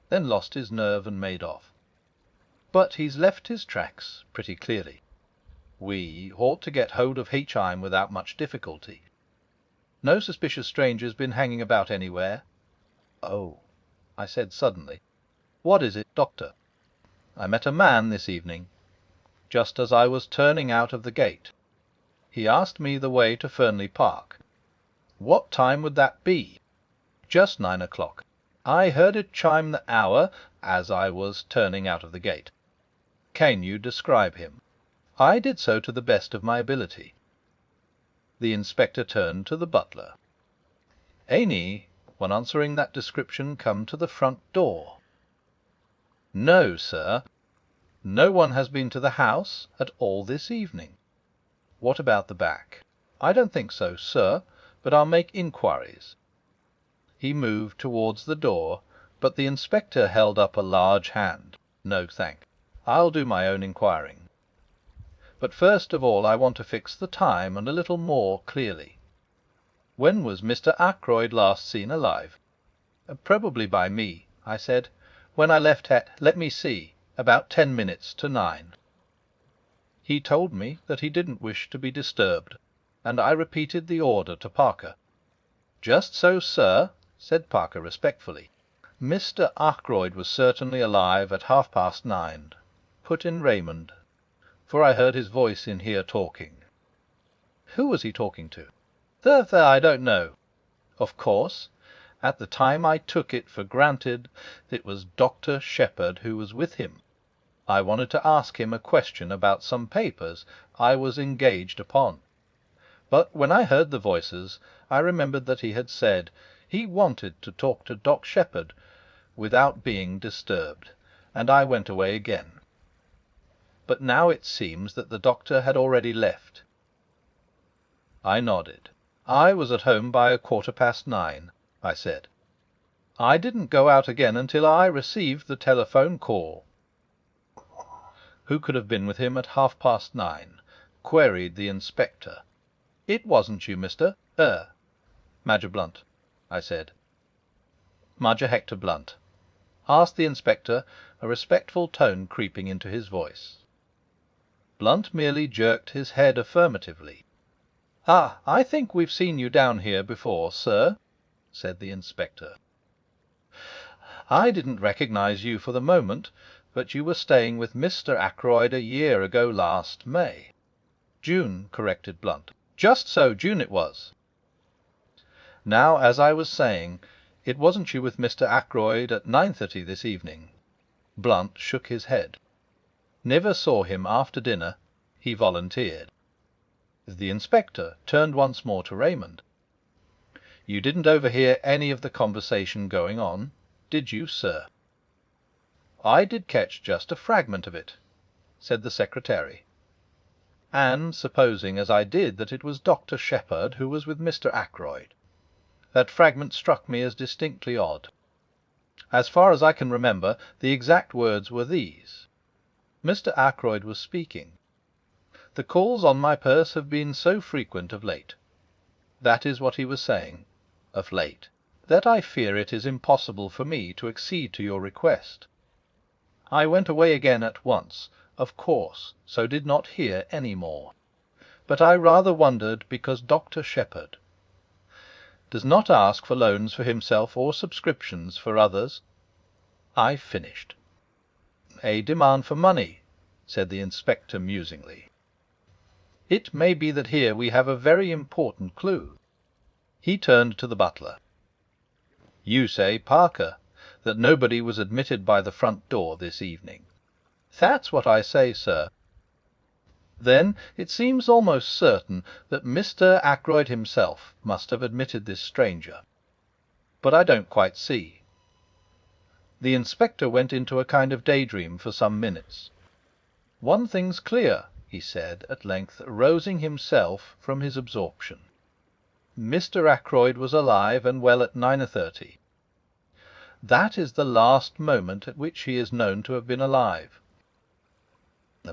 then lost his nerve and made off. But he's left his tracks pretty clearly. We ought to get hold of H-Heim without much difficulty. No suspicious strangers been hanging about anywhere?" "Oh." I said suddenly. "What is it, Doctor?" "I met a man this evening, just as I was turning out of the gate. He asked me the way to Fernley Park." "What time would that be?" "Just 9 o'clock. I heard it chime the hour as I was turning out of the gate." "Can you describe him?" "I did so to the best of my ability." The inspector turned to the butler. "Any one answering that description come to the front door?" "No, sir." "No one has been to the house at all this evening?" "What about the back?" "I don't think so, sir, but I'll make inquiries." He moved towards the door, but the inspector held up a large hand. "No, thanks. I'll do my own inquiring. But first of all I want to fix the time, and a little more clearly. When was Mr. Ackroyd last seen alive?" "Probably by me," I said, "when I left at, let me see, about 10 minutes to 9. He told me that he didn't wish to be disturbed, and I repeated the order to Parker." "Just so, sir," said Parker respectfully. "Mr. Ackroyd was certainly alive at 9:30. Put in Raymond, for I heard his voice in here talking." "Who was he talking to?" There, I don't know. Of course, at the time I took it for granted it was Dr. Shepherd who was with him. I wanted to ask him a question about some papers I was engaged upon. But when I heard the voices, I remembered that he had said he wanted to talk to Dr. Shepherd without being disturbed, and I went away again. But now it seems that the doctor had already left." I nodded. "I was at home by 9:15, I said. "I didn't go out again until I received the telephone call." "Who could have been with him at 9:30?" queried the inspector. "It wasn't you, Mr. Major Blunt," I said. "Major Hector Blunt?" asked the inspector, a respectful tone creeping into his voice. Blunt merely jerked his head affirmatively. "Ah, I think we've seen you down here before, sir," said the inspector. "I didn't recognize you for the moment, but you were staying with Mr. Ackroyd a year ago last May." "June," corrected Blunt. "Just so, June it was. Now, as I was saying, it wasn't you with Mr. Ackroyd at 9:30 this evening." Blunt shook his head. "Never saw him after dinner," he volunteered. The inspector turned once more to Raymond. "You didn't overhear any of the conversation going on, did you, sir?" "I did catch just a fragment of it," said the secretary. "And supposing, as I did, that it was Dr. Shepherd who was with Mr. Ackroyd, that fragment struck me as distinctly odd. As far as I can remember, the exact words were these: 'Mr. Ackroyd was speaking. The calls on my purse have been so frequent of late,' that is what he was saying, 'of late, that I fear it is impossible for me to accede to your request. I went away again at once, of course, so did not hear any more. But I rather wondered because Dr. Shepherd does not ask for loans for himself or subscriptions for others.' I finished." "A demand for money," said the inspector musingly. "It may be that here we have a very important clue." He turned to the butler. "You say, Parker, that nobody was admitted by the front door this evening?" "That's what I say, sir." "Then it seems almost certain that Mr. Ackroyd himself must have admitted this stranger. But I don't quite see." The inspector went into a kind of daydream for some minutes. "One thing's clear," he said at length, rousing himself from his absorption. "Mr. Ackroyd was alive and well at 9:30. That is the last moment at which he is known to have been alive."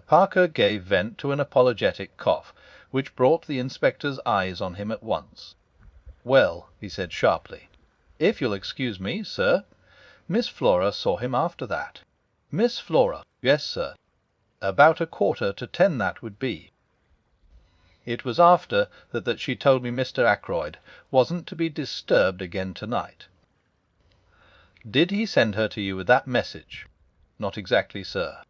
Parker gave vent to an apologetic cough, which brought the inspector's eyes on him at once. "Well," he said sharply, "if you'll excuse me, sir, Miss Flora saw him after that." "Miss Flora?" "Yes, sir. About 9:45 that would be. It was after that she told me Mr. Ackroyd wasn't to be disturbed again tonight." Did he send her to you with that message? Not exactly, sir.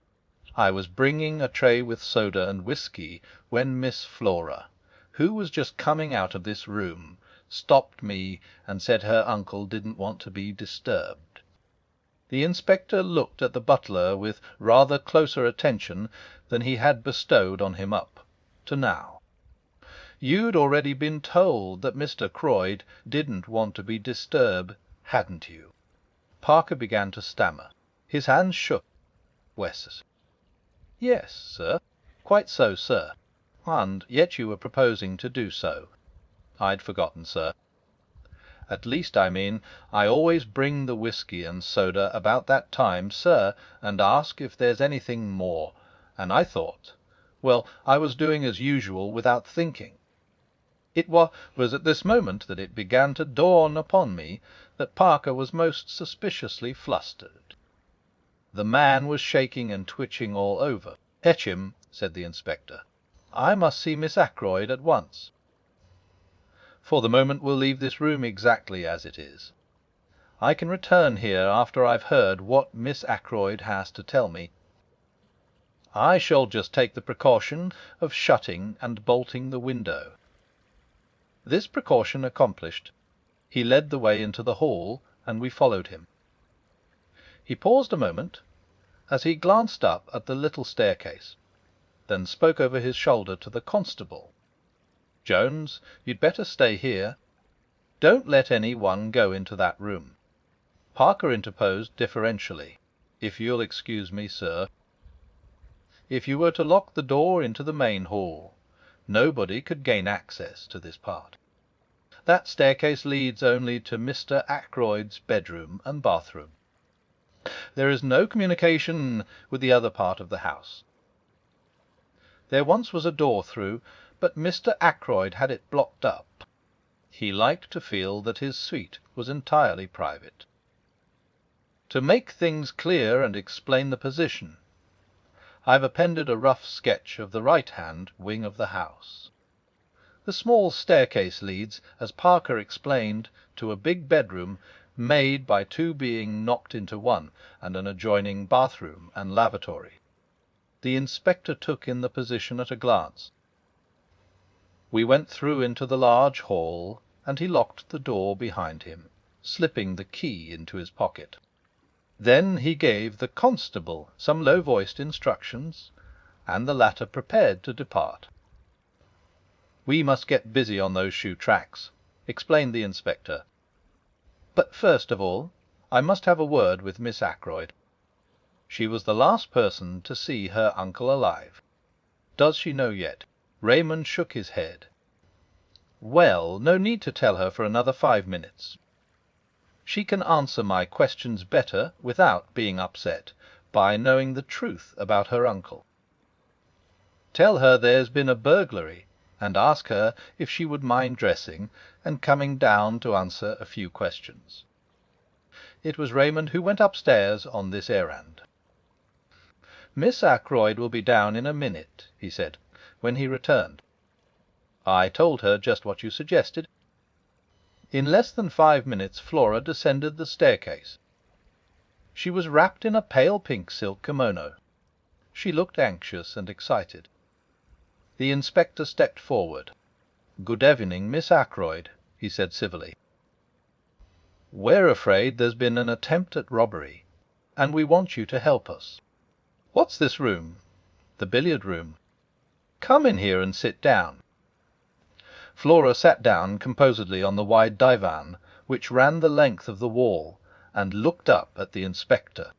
I was bringing a tray with soda and whisky when Miss Flora, who was just coming out of this room, stopped me and said her uncle didn't want to be disturbed." The inspector looked at the butler with rather closer attention than he had bestowed on him up to now. "You'd already been told that Mr. Ackroyd didn't want to be disturbed, hadn't you?" Parker began to stammer. His hands shook. Wess: "Yes, sir. Quite so, sir. And yet you were proposing to do so." "I'd forgotten, sir." "At least, I mean, I always bring the whisky and soda about that time, sir, and ask if there's anything more, and I thought, well, I was doing as usual without thinking." It was at this moment that it began to dawn upon me that Parker was most suspiciously flustered. The man was shaking and twitching all over. "Fetch him," said the inspector. "I must see Miss Ackroyd at once." "For the moment we'll leave this room exactly as it is. I can return here after I've heard what Miss Ackroyd has to tell me. I shall just take the precaution of shutting and bolting the window." This precaution accomplished, he led the way into the hall, and we followed him. He paused a moment, as he glanced up at the little staircase, then spoke over his shoulder to the constable. "Jones, you'd better stay here. Don't let any one go into that room." Parker interposed deferentially. "If you'll excuse me, sir. If you were to lock the door into the main hall, nobody could gain access to this part. That staircase leads only to Mr. Ackroyd's bedroom and bathroom. There is no communication with the other part of the house. There once was a door through, but Mr. Ackroyd had it blocked up. He liked to feel that his suite was entirely private. To make things clear and explain the position, I've appended a rough sketch of the right-hand wing of the house. The small staircase leads, as Parker explained, to a big bedroom made by two being knocked into one, and an adjoining bathroom and lavatory. The inspector took in the position at a glance. We went through into the large hall, and he locked the door behind him, slipping the key into his pocket. Then he gave the constable some low-voiced instructions, and the latter prepared to depart. "We must get busy on those shoe tracks," explained the inspector. "But first of all, I must have a word with Miss Ackroyd. She was the last person to see her uncle alive. Does she know yet?" Raymond shook his head. "Well, no need to tell her for another 5 minutes. She can answer my questions better, without being upset, by knowing the truth about her uncle. Tell her there's been a burglary, and ask her if she would mind dressing and coming down to answer a few questions." It was Raymond who went upstairs on this errand. "Miss Ackroyd will be down in a minute," he said, when he returned. "I told her just what you suggested." In less than 5 minutes Flora descended the staircase. She was wrapped in a pale pink silk kimono. She looked anxious and excited. The inspector stepped forward. "Good evening, Miss Ackroyd," he said civilly. "We're afraid there's been an attempt at robbery, and we want you to help us." "What's this room?" "The billiard room." "Come in here and sit down." Flora sat down composedly on the wide divan which ran the length of the wall, and looked up at the inspector.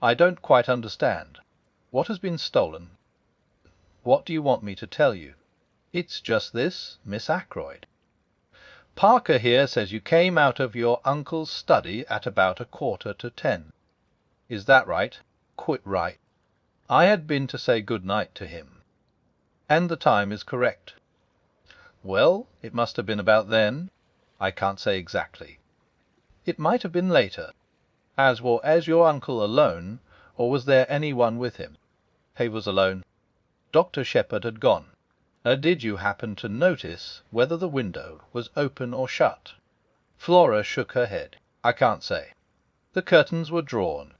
"I don't quite understand. What has been stolen?" "What do you want me to tell you?" "It's just this, Miss Ackroyd. Parker here says you came out of your uncle's study at about 9:45. Is that right?" "Quite right." "I had been to say good night to him." "And the time is correct?" "Well, it must have been about then. I can't say exactly. It might have been later. Was your uncle alone, or was there any one with him?" "He was alone." "Dr. Shepherd had gone. Did you happen to notice whether the window was open or shut?" Flora shook her head. "I can't say." The curtains were drawn.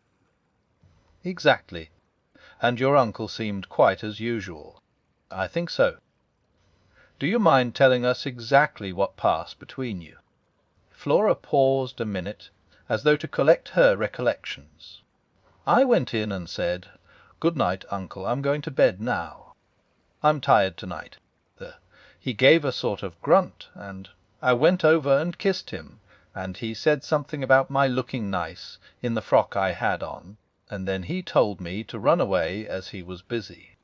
Exactly. And your uncle seemed quite as usual. I think so. Do you mind telling us exactly what passed between you? Flora paused a minute, as though to collect her recollections. I went in and said, "Good night, uncle. I'm going to bed now. I'm tired tonight." He gave a sort of grunt, and I went over and kissed him, and he said something about my looking nice in the frock I had on, and then he told me to run away as he was busy.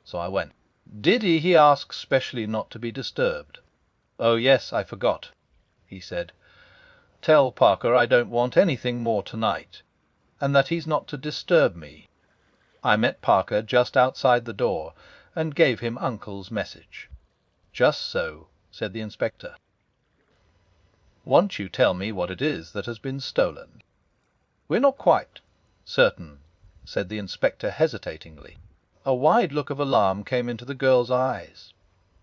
So I went. Did he ask specially not to be disturbed? Oh, yes, I forgot. He said, "Tell Parker I don't want anything more tonight, and that he's not to disturb me." I met Parker just outside the door, and gave him uncle's message. "Just so," said the inspector. "Won't you tell me what it is that has been stolen?" "We're not quite certain," said the inspector hesitatingly. A wide look of alarm came into the girl's eyes.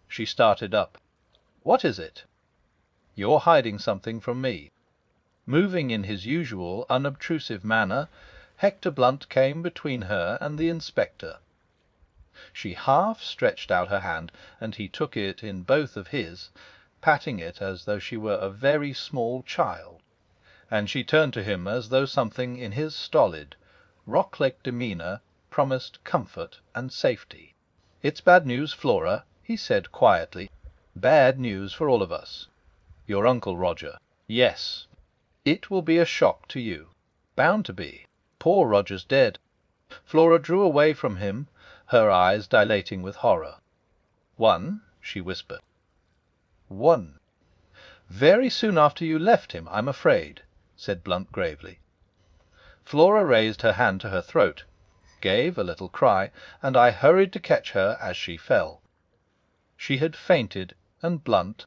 She started up. "What is it?" "You're hiding something from me." Moving in his usual unobtrusive manner, Hector Blunt came between her and the inspector. She half stretched out her hand, and he took it in both of his, patting it as though she were a very small child, and she turned to him as though something in his stolid, rock-like demeanour promised comfort and safety. "It's bad news, Flora," he said quietly. "Bad news for all of us. Your Uncle Roger. Yes. It will be a shock to you. Bound to be. Poor Roger's dead." Flora drew away from him, her eyes dilating with horror. "One?" she whispered. "One. Very soon after you left him, I'm afraid," said Blunt gravely. Flora raised her hand to her throat, gave a little cry, and I hurried to catch her as she fell. She had fainted, and Blunt,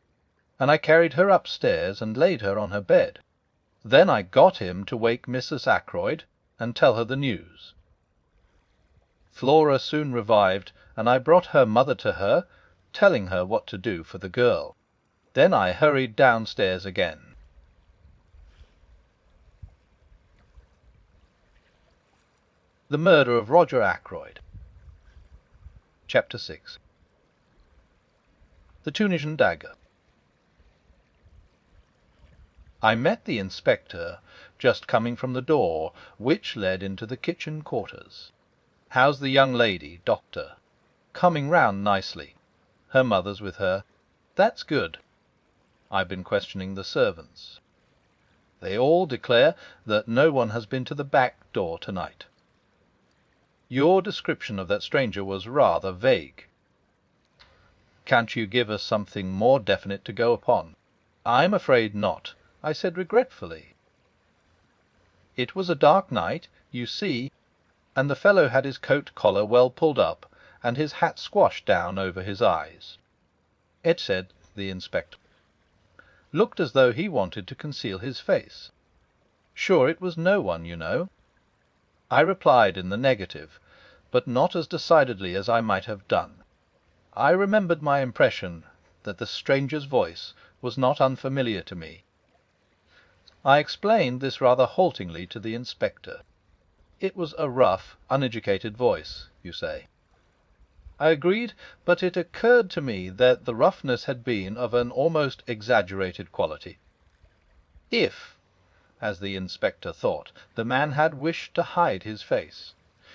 and I carried her upstairs and laid her on her bed. Then I got him to wake Mrs. Ackroyd and tell her the news. Flora soon revived, and I brought her mother to her, telling her what to do for the girl. Then I hurried downstairs again. The Murder of Roger Ackroyd. Chapter 6. The Tunisian Dagger. I met the inspector just coming from the door, which led into the kitchen quarters. "How's the young lady, doctor?" "Coming round nicely. Her mother's with her." "That's good." I've been questioning the servants. They all declare that no one has been to the back door tonight. Your description of that stranger was rather vague. Can't you give us something more definite to go upon? "I'm afraid not," I said regretfully. "It was a dark night, you see, and the fellow had his coat collar well pulled up, and his hat squashed down over his eyes." "It," said the inspector, "looked as though he wanted to conceal his face. Sure it was no one, you know." I replied in the negative, but not as decidedly as I might have done. I remembered my impression that the stranger's voice was not unfamiliar to me. I explained this rather haltingly to the inspector. It was a rough, uneducated voice, you say. I agreed, but it occurred to me that the roughness had been of an almost exaggerated quality. If, as the inspector thought, the man had wished to hide his face,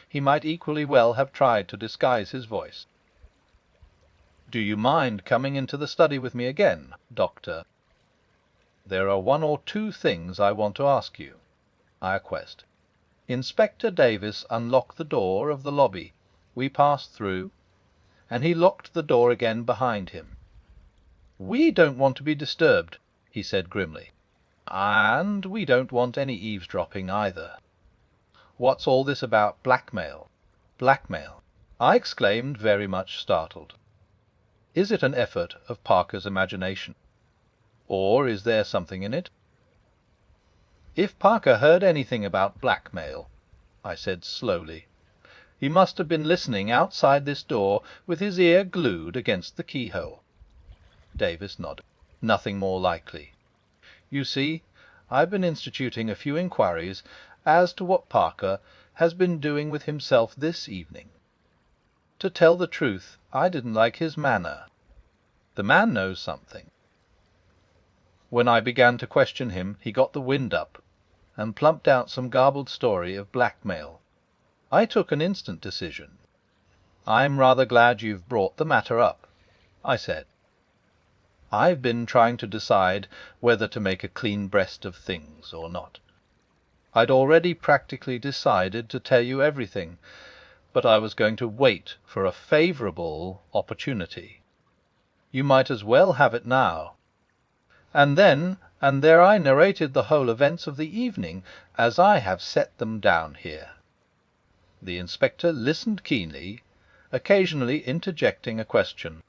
he might equally well have tried to disguise his voice. "Do you mind coming into the study with me again, Doctor? There are one or two things I want to ask you," I acquiesced. "Inspector Davis unlocked the door of the lobby. We passed through, and he locked the door again behind him. We don't want to be disturbed," he said grimly. "And we don't want any eavesdropping either. What's all this about blackmail?" "Blackmail?" I exclaimed, very much startled. "Is it an effort of Parker's imagination? Or is there something in it?" "If Parker heard anything about blackmail," I said slowly, "he must have been listening outside this door with his ear glued against the keyhole." Davis nodded. "Nothing more likely. You see, I've been instituting a few inquiries, as to what Parker has been doing with himself this evening. To tell the truth, I didn't like his manner. The man knows something. When I began to question him, he got the wind up, and plumped out some garbled story of blackmail. I took an instant decision. "I'm rather glad you've brought the matter up," I said. "I've been trying to decide whether to make a clean breast of things or not. I'd already practically decided to tell you everything, but I was going to wait for a favourable opportunity. You might as well have it now." And there I narrated the whole events of the evening, as I have set them down here. The inspector listened keenly, occasionally interjecting a question.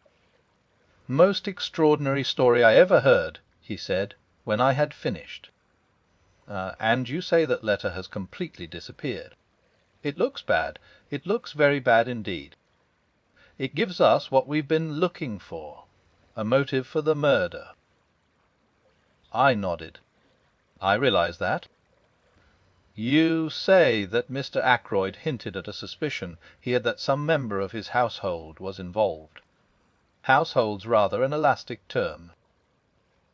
"Most extraordinary story I ever heard," he said, when I had finished. "And you say that letter has completely disappeared. It looks bad. It looks very bad indeed. It gives us what we've been looking for, a motive for the murder." I nodded. "I realize that." "You say that Mr. Ackroyd hinted at a suspicion he had that some member of his household was involved. Household's rather an elastic term.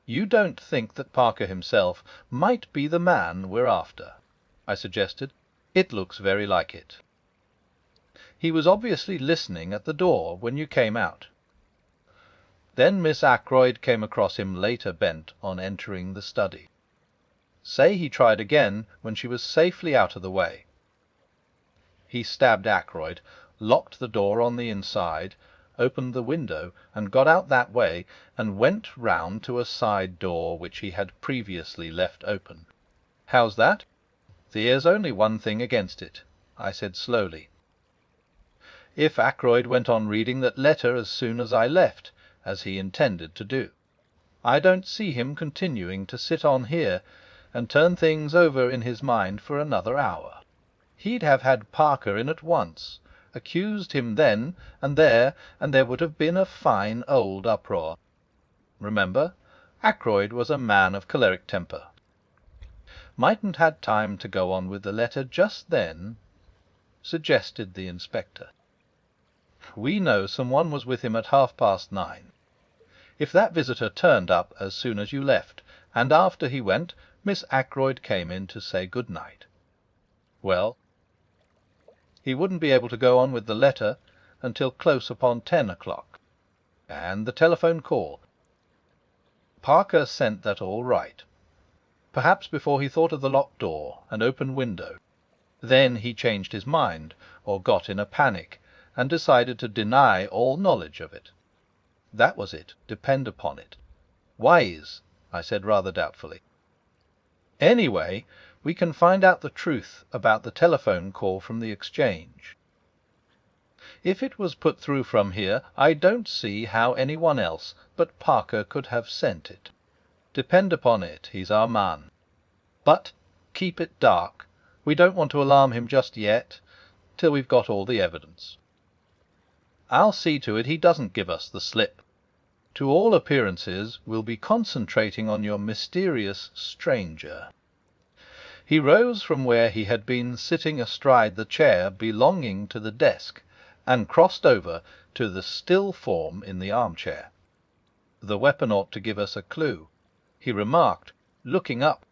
You don't think that Parker himself might be the man we're after?" I suggested. "It looks very like it. He was obviously listening at the door when you came out. Then Miss Ackroyd came across him later bent on entering the study. Say he tried again when she was safely out of the way. He stabbed Ackroyd, locked the door on the inside, opened the window, and got out that way, and went round to a side door which he had previously left open. How's that?" "There's only one thing against it," I said slowly. "If Ackroyd went on reading that letter as soon as I left, as he intended to do, I don't see him continuing to sit on here and turn things over in his mind for another hour. He'd have had Parker in at once, accused him then and there would have been a fine old uproar. Remember, Ackroyd was a man of choleric temper. Mightn't had time to go on with the letter just then," suggested the inspector. "We know someone was with him at 9:30. If that visitor turned up as soon as you left, and after he went, Miss Ackroyd came in to say good night. Well, he wouldn't be able to go on with the letter until close upon 10 o'clock. And the telephone call. Parker sent that all right. Perhaps before he thought of the locked door and open window. Then he changed his mind, or got in a panic, and decided to deny all knowledge of it. That was it, depend upon it. Wise, I said rather doubtfully. Anyway, we can find out the truth about the telephone call from the exchange. If it was put through from here, I don't see how anyone else but Parker could have sent it. Depend upon it, he's our man. But keep it dark. We don't want to alarm him just yet, till we've got all the evidence. I'll see to it he doesn't give us the slip. To all appearances, we'll be concentrating on your mysterious stranger." He rose from where he had been sitting astride the chair belonging to the desk, and crossed over to the still form in the armchair. "The weapon ought to give us a clue," he remarked, looking up.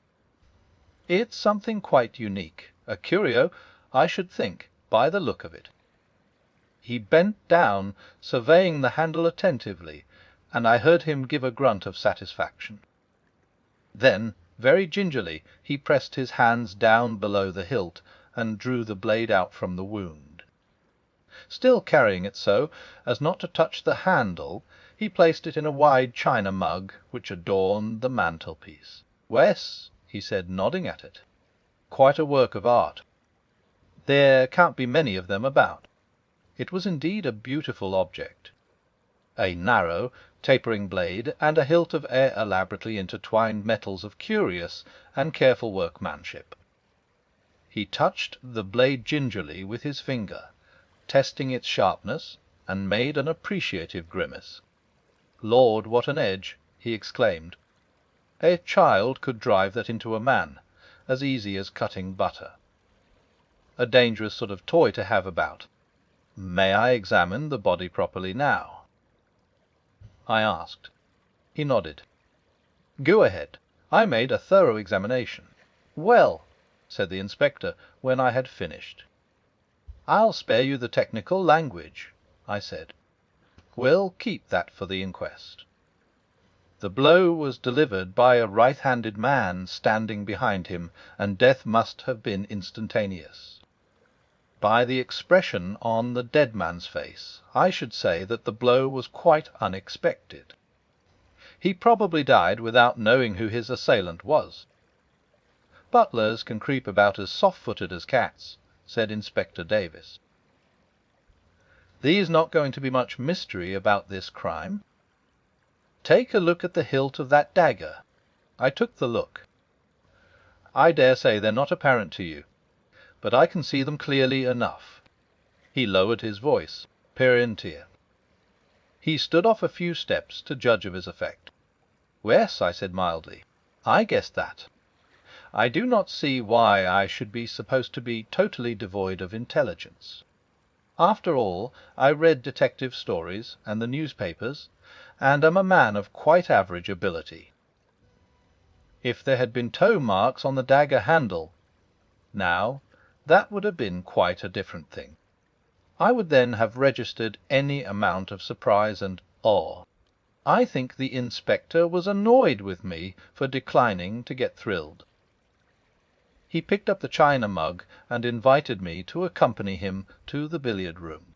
"It's something quite unique, a curio, I should think, by the look of it." He bent down, surveying the handle attentively, and I heard him give a grunt of satisfaction. Then, very gingerly, he pressed his hands down below the hilt and drew the blade out from the wound. Still carrying it so as not to touch the handle, he placed it in a wide china mug which adorned the mantelpiece. "Wes," he said, nodding at it, "quite a work of art. There can't be many of them about." It was indeed a beautiful object. A narrow, tapering blade, and a hilt of elaborately intertwined metals of curious and careful workmanship. He touched the blade gingerly with his finger, testing its sharpness, and made an appreciative grimace. "Lord, what an edge!" he exclaimed. "A child could drive that into a man, as easy as cutting butter." a dangerous sort of toy to have about. May I examine the body properly now?" I asked. He nodded. "Go ahead. I made a thorough examination." "Well," said the inspector, when I had finished. "I'll spare you the technical language," I said. "We'll keep that for the inquest. The blow was delivered by a right-handed man standing behind him, and death must have been instantaneous. By the expression on the dead man's face, I should say that the blow was quite unexpected. He probably died without knowing who his assailant was." "Butlers can creep about as soft-footed as cats," said Inspector Davis. "There's not going to be much mystery about this crime. Take a look at the hilt of that dagger." I took the look. "I dare say they're not apparent to you, but I can see them clearly enough." He lowered his voice, Perentia. He stood off a few steps to judge of his effect. "Yes," I said mildly, "I guessed that. I do not see why I should be supposed to be totally devoid of intelligence. After all, I read detective stories and the newspapers, and am a man of quite average ability. If there had been toe marks on the dagger handle, now, that would have been quite a different thing. I would then have registered any amount of surprise and awe. I think the inspector was annoyed with me for declining to get thrilled." He picked up the china mug and invited me to accompany him to the billiard room.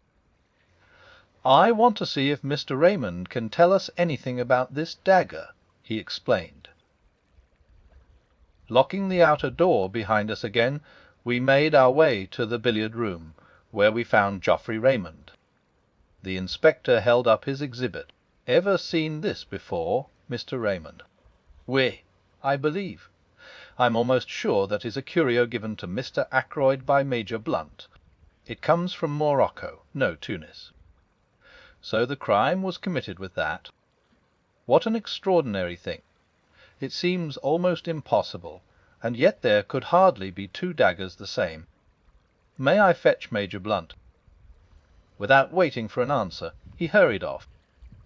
"I want to see if Mr. Raymond can tell us anything about this dagger," he explained. Locking the outer door behind us again, we made our way to the billiard room, where we found Geoffrey Raymond. The inspector held up his exhibit. "Ever seen this before, Mr. Raymond?" "Oui, I believe. I'm almost sure that is a curio given to Mr. Ackroyd by Major Blunt. It comes from Morocco, no Tunis. So the crime was committed with that. What an extraordinary thing! It seems almost impossible, and yet there could hardly be two daggers the same. May I fetch Major Blunt?" Without waiting for an answer, he hurried off.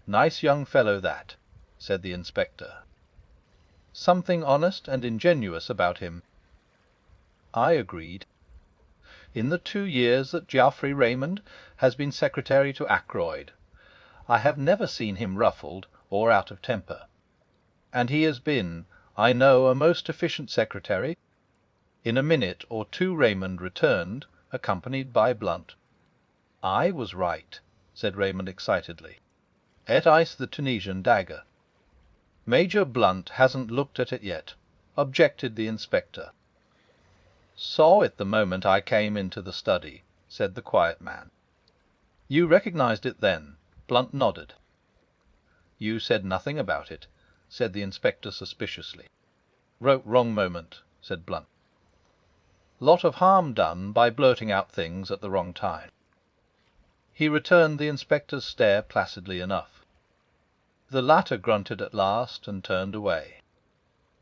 "Nice young fellow that," said the inspector. "Something honest and ingenuous about him." I agreed. "In the 2 years that Geoffrey Raymond has been secretary to Ackroyd, I have never seen him ruffled or out of temper. And he has been, I know, a most efficient secretary." In a minute or two Raymond returned, accompanied by Blunt. "I was right," said Raymond excitedly. "Et ice the Tunisian dagger." "Major Blunt hasn't looked at it yet," objected the inspector. "Saw it the moment I came into the study," said the quiet man. "You recognized it then?" Blunt nodded. "You said nothing about it," said the inspector suspiciously. "Wrote wrong moment," said Blunt. "Lot of harm done by blurting out things at the wrong time." He returned the inspector's stare placidly enough. The latter grunted at last and turned away.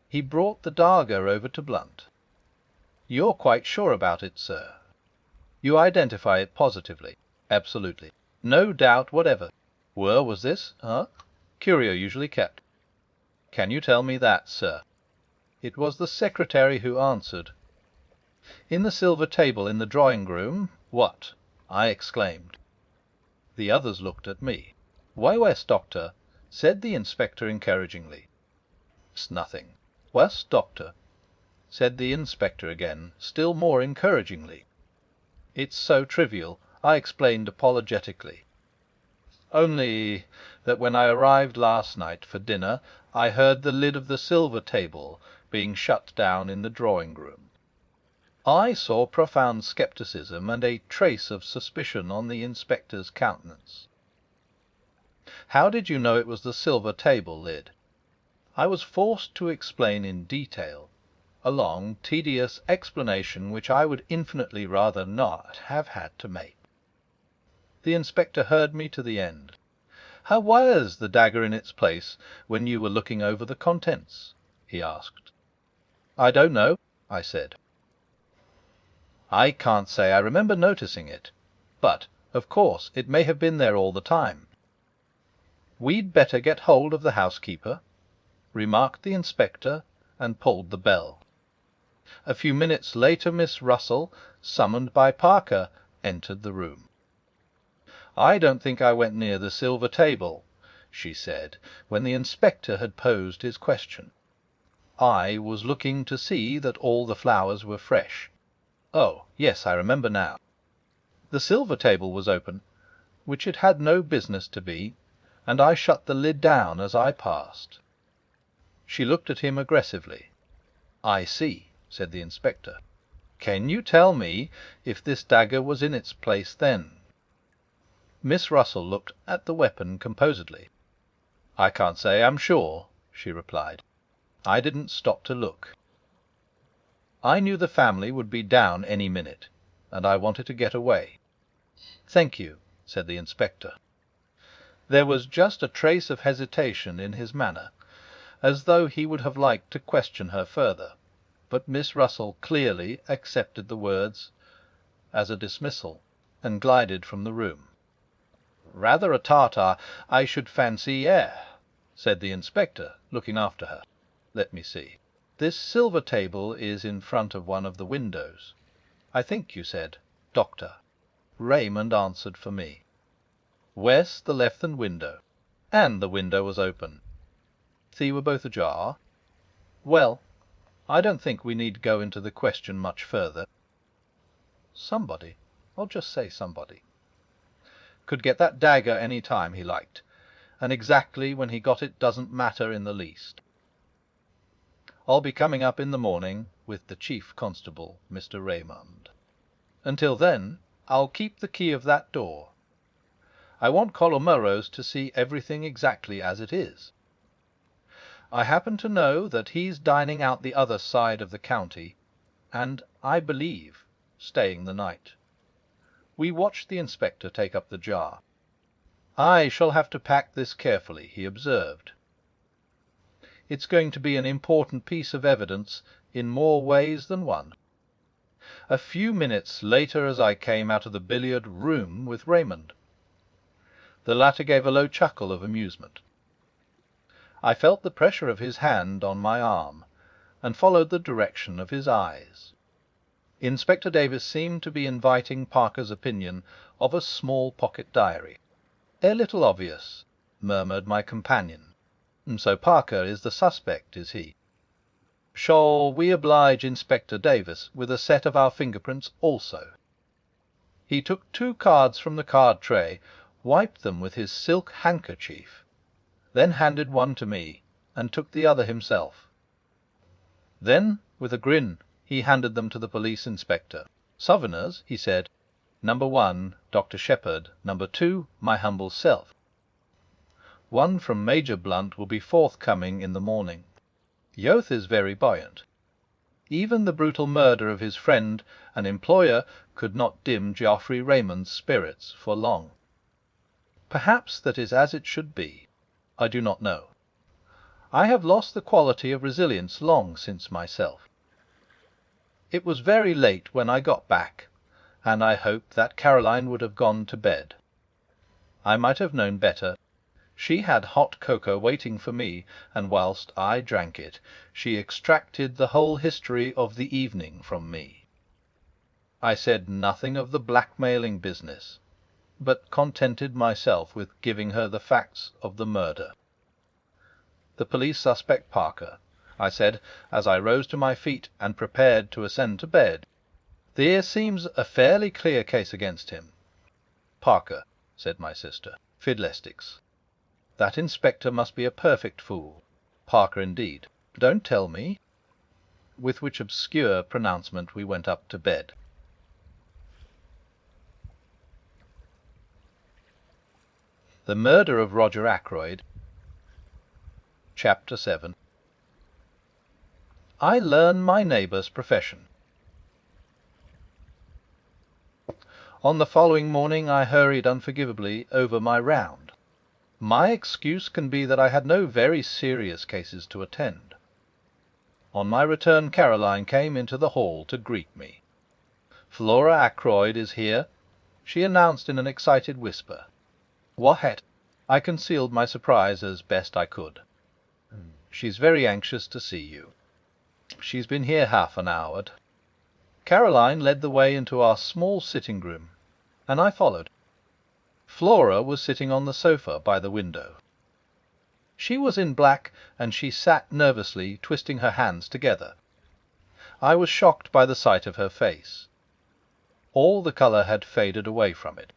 He brought the dagger over to Blunt. "You're quite sure about it, sir? You identify it positively?" "Absolutely. No doubt whatever." "Where was this, curio usually kept?" "Can you tell me that, sir?" It was the secretary who answered. "In the silver table in the drawing-room. What?" I exclaimed. The others looked at me. "Why, West, Doctor," said the inspector encouragingly. "It's nothing." "West, Doctor," said the inspector again, still more encouragingly. "It's so trivial," I explained apologetically. "Only that when I arrived last night for dinner, I heard the lid of the silver table being shut down in the drawing-room. I saw profound scepticism and a trace of suspicion on the inspector's countenance." "How did you know it was the silver table lid?" I was forced to explain in detail, a long, tedious explanation which I would infinitely rather not have had to make. The inspector heard me to the end. "How was the dagger in its place when you were looking over the contents?" he asked. "I don't know," I said. I can't say I remember noticing it, but, of course, it may have been there all the time. We'd better get hold of the housekeeper, remarked the inspector, and pulled the bell. A few minutes later Miss Russell, summoned by Parker, entered the room. "I don't think I went near the silver table," she said, when the inspector had posed his question. "I was looking to see that all the flowers were fresh. Oh, yes, I remember now. The silver table was open, which it had no business to be, and I shut the lid down as I passed." She looked at him aggressively. "I see," said the inspector. "Can you tell me if this dagger was in its place then?" Miss Russell looked at the weapon composedly. "I can't say I'm sure," she replied. "I didn't stop to look. I knew the family would be down any minute, and I wanted to get away." "Thank you," said the inspector. There was just a trace of hesitation in his manner, as though he would have liked to question her further, but Miss Russell clearly accepted the words as a dismissal, and glided from the room. "Rather a Tartar, I should fancy, said the inspector, looking after her. "Let me see. This silver table is in front of one of the windows. I think you said, Doctor." Raymond answered for me. "West, the left-hand window." "And the window was open?" "They were both ajar." "Well, I don't think we need go into the question much further. Somebody, I'll just say somebody, could get that dagger any time he liked, and exactly when he got it doesn't matter in the least. I'll be coming up in the morning with the chief constable, Mr. Raymond. Until then, I'll keep the key of that door. I want Colomaros to see everything exactly as it is. I happen to know that he's dining out the other side of the county, and, I believe, staying the night. We watched the inspector take up the jar. "I shall have to pack this carefully," he observed. "It's going to be an important piece of evidence in more ways than one." A few minutes later, as I came out of the billiard room with Raymond, the latter gave a low chuckle of amusement. I felt the pressure of his hand on my arm, and followed the direction of his eyes. Inspector Davis seemed to be inviting Parker's opinion of a small pocket diary. "A little obvious," murmured my companion. "So Parker is the suspect, is he? Shall we oblige Inspector Davis with a set of our fingerprints also?" He took 2 cards from the card tray, wiped them with his silk handkerchief, then handed one to me, and took the other himself. Then, with a grin, he handed them to the police inspector. "Souvenirs," he said. "Number 1, Dr. Shepherd. Number 2, my humble self. One from Major Blunt will be forthcoming in the morning." Yoath is very buoyant. Even the brutal murder of his friend and employer could not dim Geoffrey Raymond's spirits for long. Perhaps that is as it should be. I do not know. I have lost the quality of resilience long since myself. It was very late when I got back, and I hoped that Caroline would have gone to bed. I might have known better. She had hot cocoa waiting for me, and whilst I drank it, she extracted the whole history of the evening from me. I said nothing of the blackmailing business, but contented myself with giving her the facts of the murder. "The police suspect Parker," I said, as I rose to my feet and prepared to ascend to bed. "There seems a fairly clear case against him." "Parker," said my sister. "Fiddlesticks. That inspector must be a perfect fool. Parker indeed. Don't tell me." With which obscure pronouncement we went up to bed. The Murder of Roger Ackroyd. Chapter 7. I learn my neighbour's profession. On the following morning I hurried unforgivably over my round. My excuse can be that I had no very serious cases to attend. On my return Caroline came into the hall to greet me. Flora Ackroyd is here," she announced in an excited whisper. "What?" I concealed my surprise as best I could. "She's very anxious to see you. She's been here half an hour." Caroline led the way into our small sitting-room, and I followed. Flora was sitting on the sofa by the window. She was in black, and she sat nervously twisting her hands together. I was shocked by the sight of her face. All the colour had faded away from it,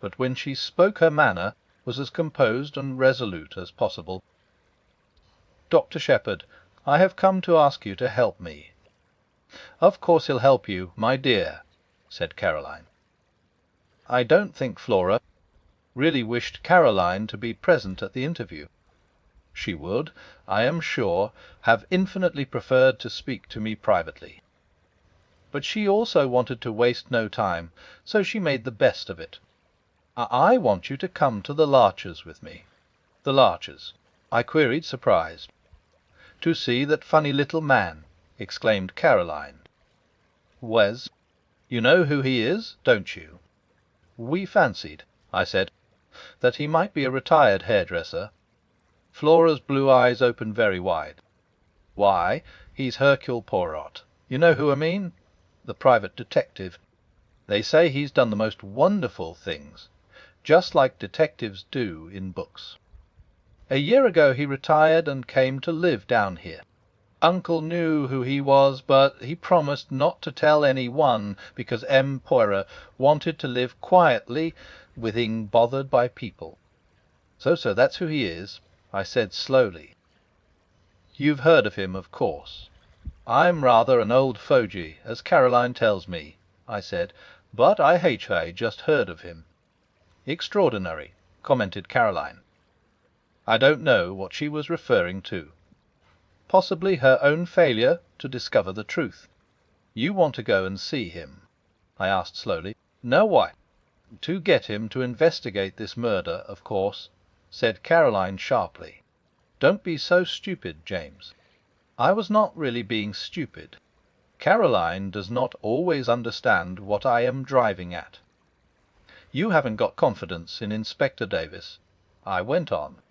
but when she spoke her manner was as composed and resolute as possible. "Dr. Shepherd, I have come to ask you to help me." "Of course he'll help you, my dear," said Caroline. I don't think Flora really wished Caroline to be present at the interview. She would, I am sure, have infinitely preferred to speak to me privately. But she also wanted to waste no time, so she made the best of it. "I want you to come to the Larchers with me." "The Larchers?" I queried, surprised. "To see that funny little man," exclaimed Caroline. "Wes, you know who he is, don't you?" "We fancied," I said, "that he might be a retired hairdresser." Flora's blue eyes opened very wide. "Why, he's Hercule Poirot. You know who I mean? The private detective. They say he's done the most wonderful things, just like detectives do in books. A year ago he retired and came to live down here. Uncle knew who he was, but he promised not to tell any one, because M. Poirot wanted to live quietly, without bothered by people. So that's who he is," I said slowly. "You've heard of him, of course." "I'm rather an old fogey, as Caroline tells me," I said, "but I just heard of him." "Extraordinary," commented Caroline. I don't know what she was referring to. Possibly her own failure to discover the truth. "You want to go and see him?" I asked slowly. "No, why?" "To get him to investigate this murder, of course," said Caroline sharply. "Don't be so stupid, James." I was not really being stupid. Caroline does not always understand what I am driving at. "You haven't got confidence in Inspector Davis," I went on.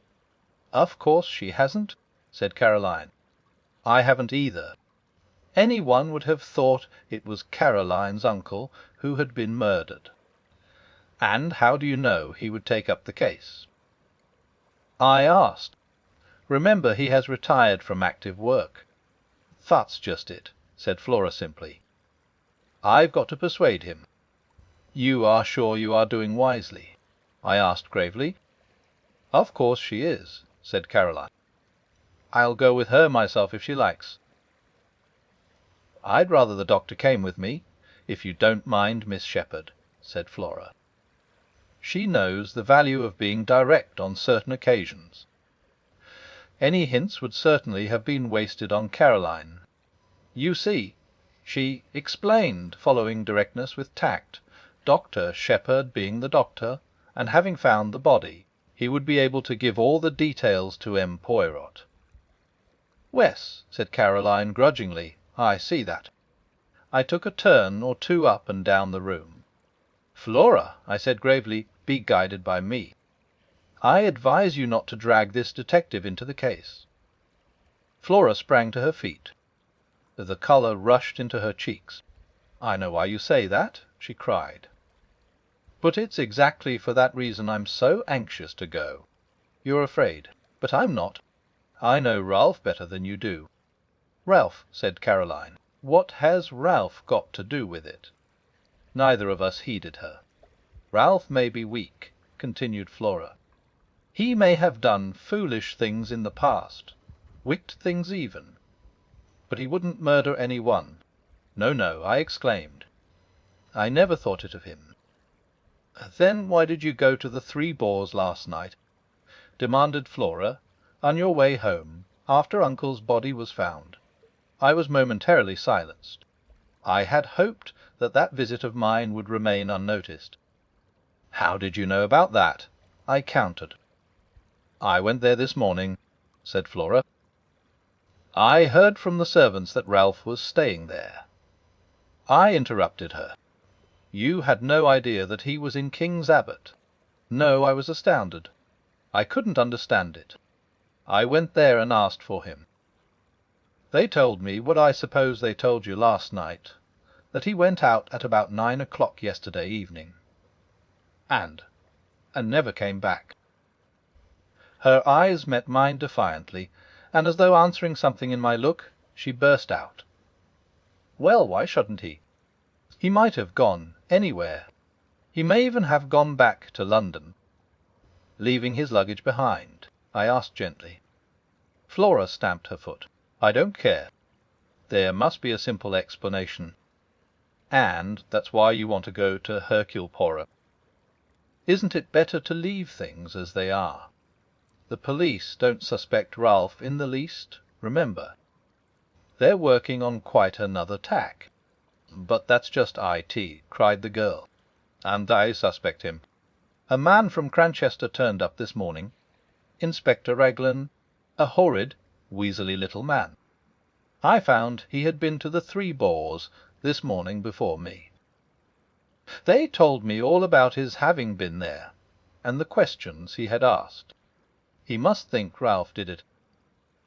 "Of course she hasn't," said Caroline. "I haven't either. Any one would have thought it was Caroline's uncle who had been murdered." "And how do you know he would take up the case?" "I asked. Remember, he has retired from active work." "That's just it," said Flora simply. "I've got to persuade him." "You are sure you are doing wisely?" I asked gravely. "Of course she is," said Caroline. "I'll go with her myself if she likes." "I'd rather the doctor came with me, if you don't mind, Miss Shepherd," said Flora. She knows the value of being direct on certain occasions. Any hints would certainly have been wasted on Caroline. "You see," she explained, following directness with tact, "Dr. Shepherd being the doctor, and having found the body, he would be able to give all the details to M. Poirot." "Wes," said Caroline grudgingly, "I see that." I took a turn or two up and down the room. "Flora," I said gravely, "be guided by me. I advise you not to drag this detective into the case." Flora sprang to her feet. The colour rushed into her cheeks. "I know why you say that," she cried. "But it's exactly for that reason I'm so anxious to go. You're afraid, but I'm not. I know Ralph better than you do." "Ralph," said Caroline. "What has Ralph got to do with it?" Neither of us heeded her. "Ralph may be weak," continued Flora. "He may have done foolish things in the past, wicked things even. But he wouldn't murder any one. No, no," I exclaimed. "I never thought it of him." "Then why did you go to the Three Boars last night?" demanded Flora, "on your way home, after Uncle's body was found?" I was momentarily silenced. I had hoped that visit of mine would remain unnoticed. "How did you know about that?" I countered. "I went there this morning," said Flora. "I heard from the servants that Ralph was staying there." I interrupted her. You had no idea that he was in King's Abbott. No, I was astounded. I couldn't understand it. I went there and asked for him. They told me what I suppose they told you last night, that he went out at about 9 o'clock yesterday evening. And never came back. Her eyes met mine defiantly, and as though answering something in my look, she burst out. Well, why shouldn't he? He might have gone anywhere. He may even have gone back to London. Leaving his luggage behind? I asked gently. Flora stamped her foot. I don't care. There must be a simple explanation. And that's why you want to go to Hercule Poirot. Isn't it better to leave things as they are? The police don't suspect Ralph in the least, remember. They're working on quite another tack. But that's just IT, cried the girl. And I suspect him. A man from Cranchester turned up this morning. Inspector Raglan, a horrid, weaselly little man. I found he had been to the Three Boars this morning before me. They told me all about his having been there, and the questions he had asked. He must think Ralph did it.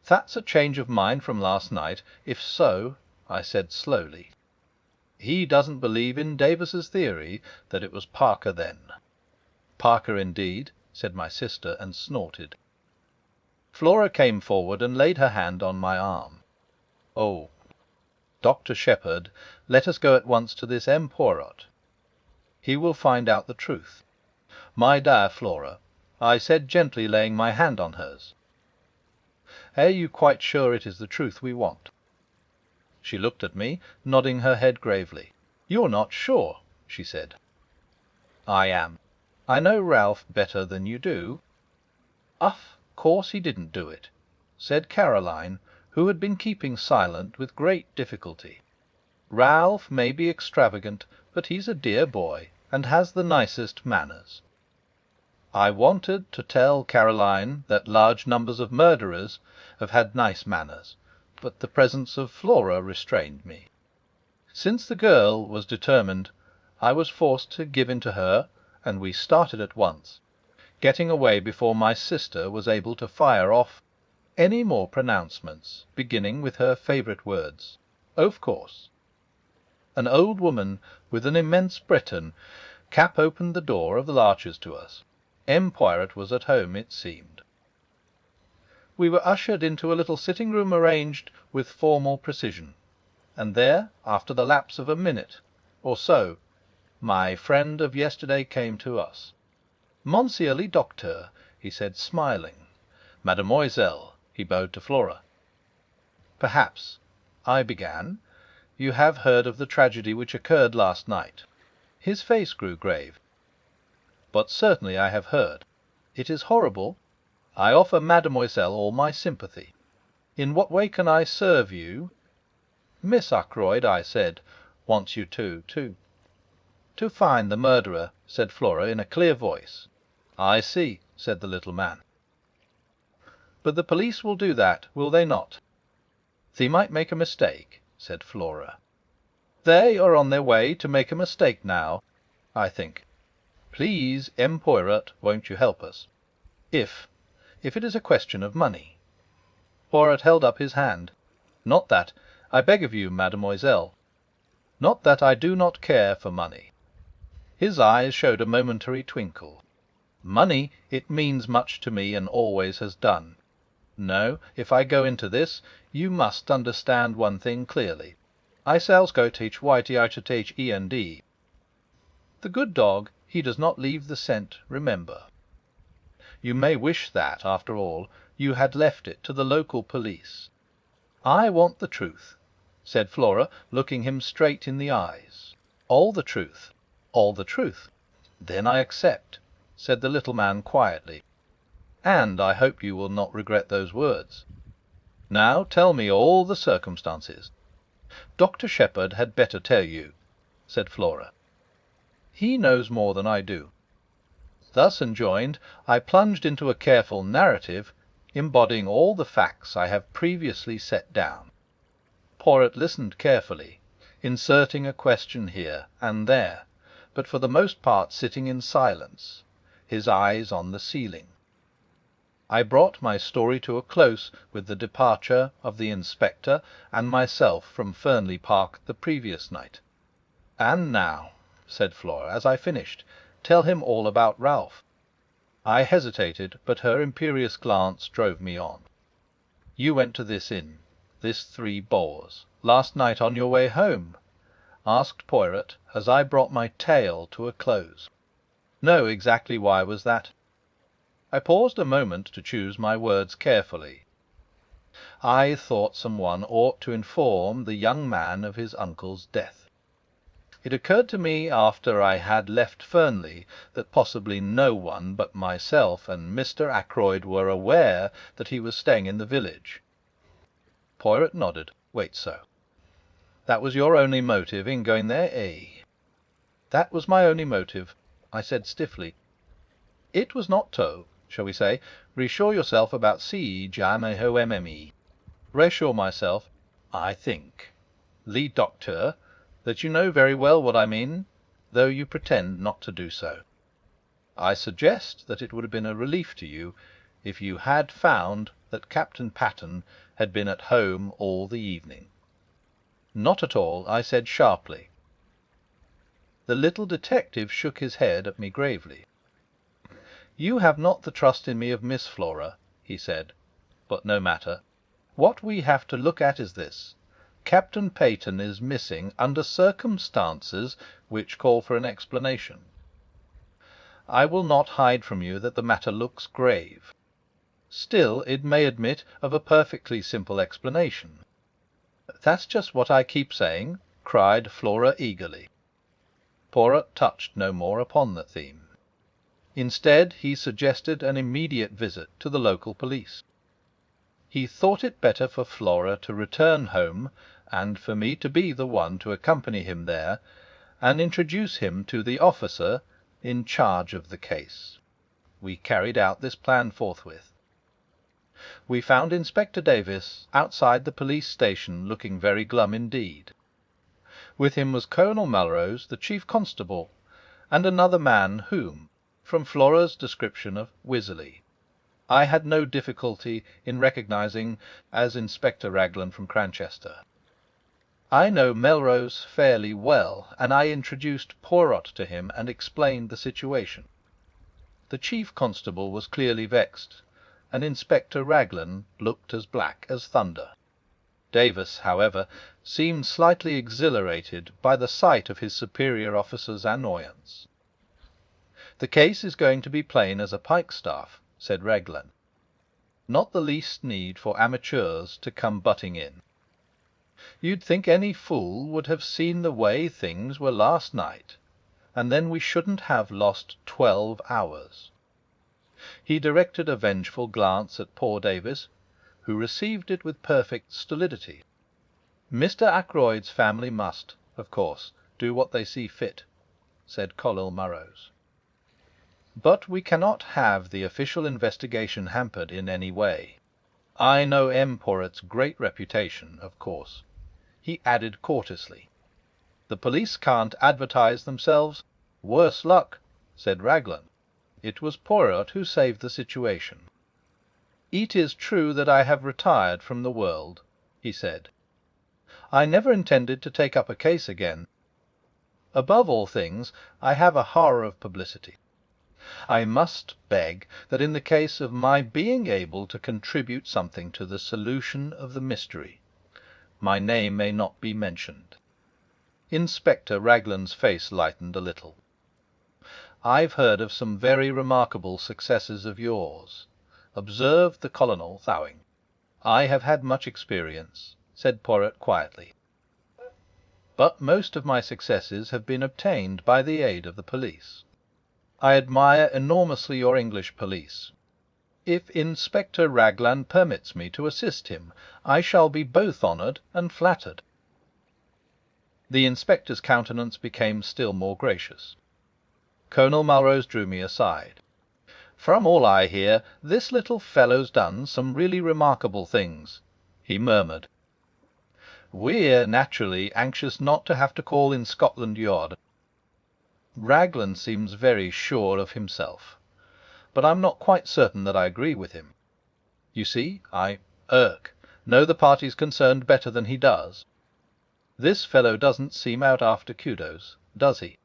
That's a change of mind from last night. If so, I said slowly, he doesn't believe in Davis's theory that it was Parker then. Parker indeed, said my sister, and snorted. Flora came forward and laid her hand on my arm. Oh, Dr. Shepherd, let us go at once to this M. Poirot. He will find out the truth. My dear Flora, I said gently, laying my hand on hers, are you quite sure it is the truth we want? She looked at me, nodding her head gravely. You're not sure, she said. I am. I know Ralph better than you do. Of course he didn't do it, said Caroline, who had been keeping silent with great difficulty. Ralph may be extravagant, but he's a dear boy, and has the nicest manners. I wanted to tell Caroline that large numbers of murderers have had nice manners, but the presence of Flora restrained me. Since the girl was determined, I was forced to give in to her, and we started at once, getting away before my sister was able to fire off any more pronouncements, beginning with her favourite words, "Of course." An old woman with an immense Breton cap opened the door of the Larches to us. M. Poirot was at home, it seemed. We were ushered into a little sitting-room arranged with formal precision, and there, after the lapse of a minute or so, my friend of yesterday came to us. "Monsieur le Docteur," he said, smiling. "Mademoiselle," he bowed to Flora. "Perhaps," I began, "you have heard of the tragedy which occurred last night." His face grew grave. "But certainly I have heard. It is horrible. I offer Mademoiselle all my sympathy. In what way can I serve you?" "Miss Ackroyd," I said, "wants you to find the murderer," said Flora in a clear voice. "I see," said the little man. "But the police will do that, will they not?" "They might make a mistake," said Flora. "They are on their way to make a mistake now, I think. Please, M. Poirot, won't you help us? If it is a question of money." Poirot held up his hand. "Not that, I beg of you, mademoiselle. Not that I do not care for money." His eyes showed a momentary twinkle. "Money, it means much to me, and always has done. No, if I go into this, you must understand one thing clearly. I sells go teach YTITHEND. The good dog, he does not leave the scent, remember. You may wish that, after all, you had left it to the local police. I want the truth," said Flora, looking him straight in the eyes. "All the truth, all the truth." "Then I accept," said the little man quietly. "And I hope you will not regret those words. Now tell me all the circumstances." "Dr. Shepherd had better tell you," said Flora. "He knows more than I do." Thus enjoined, I plunged into a careful narrative, embodying all the facts I have previously set down. Poirot listened carefully, inserting a question here and there, but for the most part sitting in silence, his eyes on the ceiling. I brought my story to a close with the departure of the inspector and myself from Fernley Park the previous night. "And now," said Flora, as I finished, "tell him all about Ralph." I hesitated, but her imperious glance drove me on. "You went to this inn, this Three Boars, last night on your way home?" asked Poirot, as I brought my tale to a close. "No, exactly why was that?" I paused a moment to choose my words carefully. I thought someone ought to inform the young man of his uncle's death. It occurred to me after I had left Fernley that possibly no one but myself and Mr. Ackroyd were aware that he was staying in the village. Poirot nodded. "Wait so. That was your only motive in going there, eh?" "That was my only motive," I said stiffly. "It was not to, shall we say, reassure yourself about C. Jamais HOMME. Reassure myself, I think, le docteur, that you know very well what I mean, though you pretend not to do so. I suggest that it would have been a relief to you if you had found that Captain Patterne had been at home all the evening." "Not at all," I said sharply. The little detective shook his head at me gravely. "You have not the trust in me of Miss Flora," he said. "But no matter. What we have to look at is this. Captain Patterne is missing under circumstances which call for an explanation. I will not hide from you that the matter looks grave. Still, it may admit of a perfectly simple explanation." "That's just what I keep saying," cried Flora eagerly. Poirot touched no more upon the theme. Instead, he suggested an immediate visit to the local police. He thought it better for Flora to return home, and for me to be the one to accompany him there and introduce him to the officer in charge of the case. We carried out this plan forthwith. We found Inspector Davis outside the police station, looking very glum indeed. With him was Colonel Melrose, the chief constable, and another man whom, from Flora's description of Wisley, I had no difficulty in recognizing as Inspector Raglan from Cranchester. I know Melrose fairly well, and I introduced Poirot to him and explained the situation. The chief constable was clearly vexed, and Inspector Raglan looked as black as thunder. Davis, however, seemed slightly exhilarated by the sight of his superior officer's annoyance. "The case is going to be plain as a pikestaff," said Raglan. "Not the least need for amateurs to come butting in. You'd think any fool would have seen the way things were last night, and then we shouldn't have lost 12 hours." He directed a vengeful glance at poor Davis, who received it with perfect stolidity. "Mr. Ackroyd's family must, of course, do what they see fit," said Colonel Melrose. "But we cannot have the official investigation hampered in any way. I know M. Poirot's great reputation, of course," he added courteously. "The police can't advertise themselves." "Worse luck," said Raglan. It was Poirot who saved the situation. "It is true that I have retired from the world," he said. "I never intended to take up a case again. Above all things, I have a horror of publicity. I must beg that in the case of my being able to contribute something to the solution of the mystery, my name may not be mentioned." Inspector Raglan's face lightened a little. "I've heard of some very remarkable successes of yours," observed the Colonel, bowing. "I have had much experience," said Poirot quietly. "But most of my successes have been obtained by the aid of the police. I admire enormously your English police. If Inspector Raglan permits me to assist him, I shall be both honoured and flattered." The inspector's countenance became still more gracious. Colonel Melrose drew me aside. "From all I hear, this little fellow's done some really remarkable things," he murmured. We're naturally anxious not to have to call in Scotland Yard. Raglan seems very sure of himself, but I'm not quite certain that I agree with him. You see, I know the parties concerned better than he does. This fellow doesn't seem out after kudos, does he?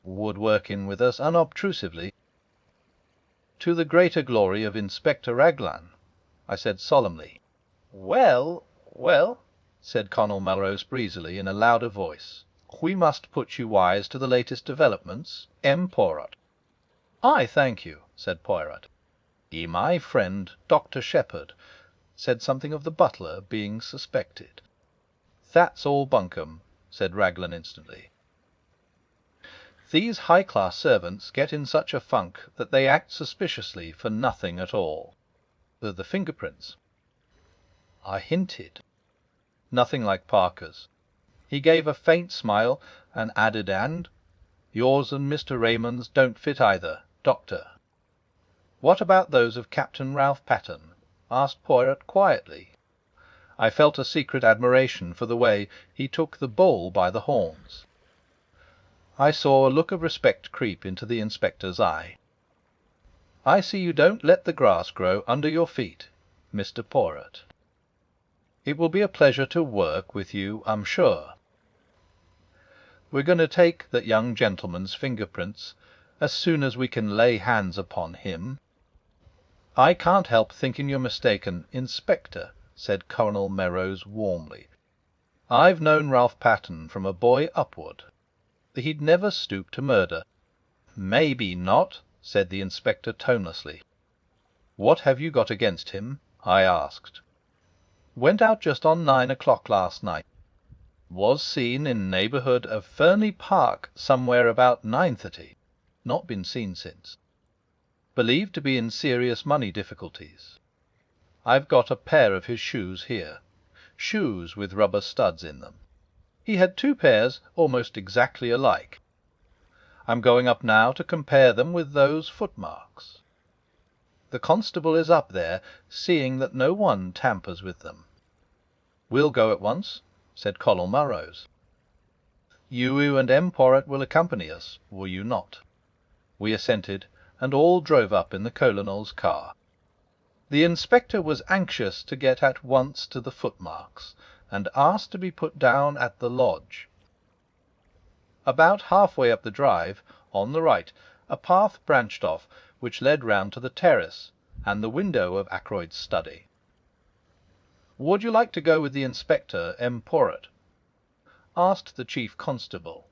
Would work in with us unobtrusively. To the greater glory of Inspector Raglan, I said solemnly. Well, said Colonel Melrose breezily in a louder voice, we must put you wise to the latest developments, Poirot. I thank you, said Poirot. My friend, Dr. Shepherd, said something of the butler being suspected. That's all bunkum, said Raglan instantly. These high-class servants get in such a funk that they act suspiciously for nothing at all. The fingerprints. I hinted. Nothing like Parker's. He gave a faint smile and added, and yours and Mr. Raymond's don't fit either, Doctor. What about those of Captain Ralph Patterne? Asked Poirot quietly. I felt a secret admiration for the way he took the bull by the horns. I saw a look of respect creep into the inspector's eye. I see you don't let the grass grow under your feet, Mr. Poirot. It will be a pleasure to work with you, I'm sure. We're going to take that young gentleman's fingerprints as soon as we can lay hands upon him. I can't help thinking you're mistaken, Inspector, said Colonel Melrose warmly. I've known Ralph Patterne from a boy upward. He'd never stoop to murder. Maybe not, said the inspector tonelessly. What have you got against him? I asked. Went out just on 9 o'clock last night. Was seen in neighbourhood of Fernley Park somewhere about 9:30. Not been seen since. Believed to be in serious money difficulties. I've got a pair of his shoes here. Shoes with rubber studs in them. He had 2 pairs almost exactly alike. I'm going up now to compare them with those footmarks. The constable is up there, seeing that no one tampers with them. We'll go at once, said Colonel Melrose. You and Poirot will accompany us, will you not? We assented, and all drove up in the Colonel's car. The inspector was anxious to get at once to the footmarks, and asked to be put down at the lodge. About half-way up the drive, on the right, a path branched off, which led round to the terrace and the window of Ackroyd's study. Would you like to go with the inspector, Poirot? Asked the chief constable.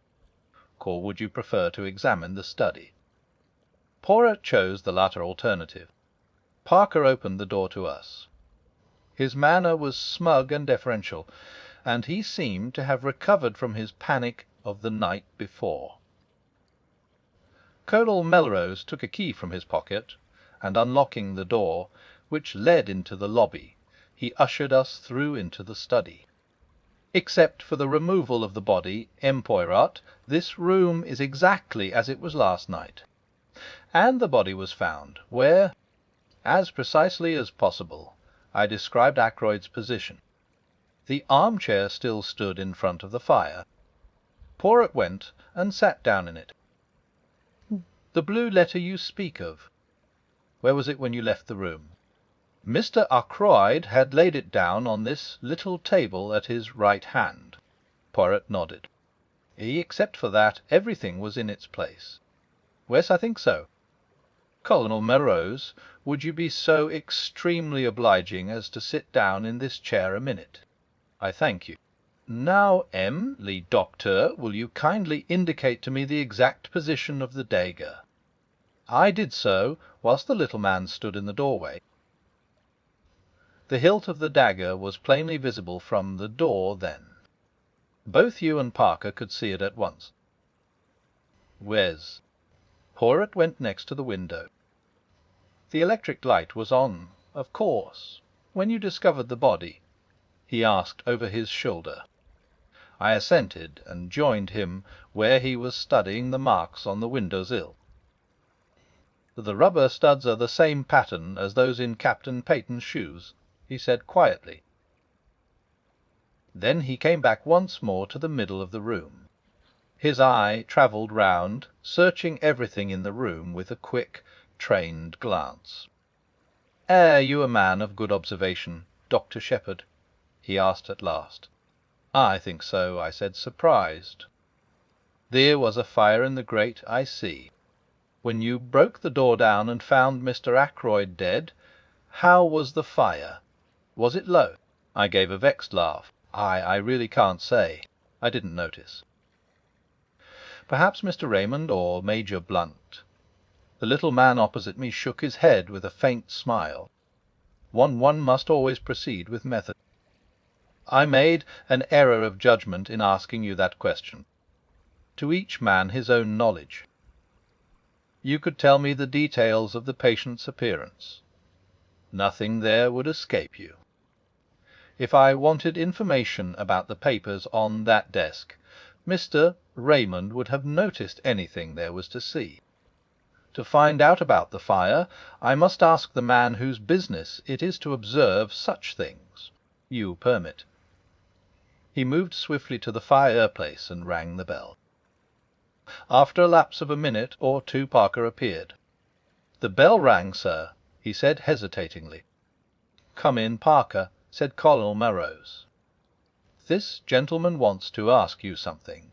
Or would you prefer to examine the study? Poirot chose the latter alternative. Parker opened the door to us. His manner was smug and deferential, and he seemed to have recovered from his panic of the night before. Colonel Melrose took a key from his pocket, and unlocking the door, which led into the lobby, he ushered us through into the study. Except for the removal of the body, Poirot, this room is exactly as it was last night. And the body was found where, as precisely as possible, I described Ackroyd's position. The armchair still stood in front of the fire. Poirot went and sat down in it. The blue letter you speak of, where was it when you left the room? Mr. Ackroyd had laid it down on this little table at his right hand. Poirot nodded. Except for that, everything was in its place. Yes, I think so. Colonel Melrose, would you be so extremely obliging as to sit down in this chair a minute? I thank you. Now, le Docteur, will you kindly indicate to me the exact position of the dagger? I did so, whilst the little man stood in the doorway. The hilt of the dagger was plainly visible from the door then. Both you and Parker could see it at once. Wes. Poirot went next to the window. The electric light was on, of course, when you discovered the body? He asked over his shoulder. I assented, and joined him where he was studying the marks on the window-sill. The rubber studs are the same pattern as those in Captain Peyton's shoes, he said quietly. Then he came back once more to the middle of the room. His eye travelled round, searching everything in the room with a quick, trained glance. "Are you a man of good observation, Dr. Shepherd?" he asked at last. "I think so," I said, surprised. "There was a fire in the grate, I see. When you broke the door down and found Mr. Ackroyd dead, how was the fire? Was it low?" I gave a vexed laugh. I really can't say. I didn't notice." "Perhaps Mr. Raymond or Major Blunt." The little man opposite me shook his head with a faint smile. One must always proceed with method. "I made an error of judgment in asking you that question. To each man his own knowledge. You could tell me the details of the patient's appearance. Nothing there would escape you. If I wanted information about the papers on that desk, Mr. Raymond would have noticed anything there was to see. To find out about the fire, I must ask the man whose business it is to observe such things. You permit." He moved swiftly to the fireplace and rang the bell. After a lapse of a minute or two Parker appeared. "The bell rang, sir," he said hesitatingly. "Come in, Parker," said Colonel Melrose. "This gentleman wants to ask you something."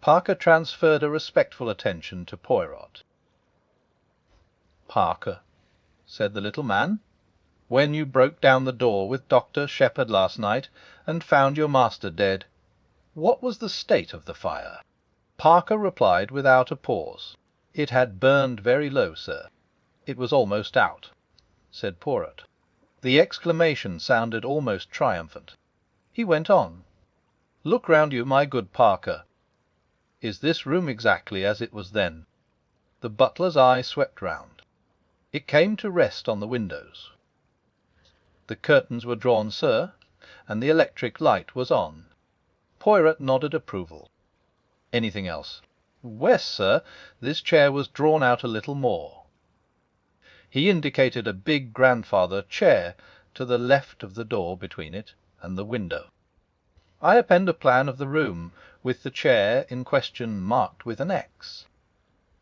Parker transferred a respectful attention to Poirot. "Parker," said the little man, "when you broke down the door with Dr. Shepherd last night and found your master dead, what was the state of the fire?" Parker replied without a pause. "It had burned very low, sir. It was almost out," said Poirot. The exclamation sounded almost triumphant. He went on: "Look round you, my good Parker. Is this room exactly as it was then?" The butler's eye swept round. It came to rest on the windows. "The curtains were drawn, sir, and the electric light was on." Poirot nodded approval. "Anything else?" "Wes, sir, this chair was drawn out a little more." He indicated a big grandfather chair to the left of the door between it and the window. "I append a plan of the room, with the chair in question marked with an X."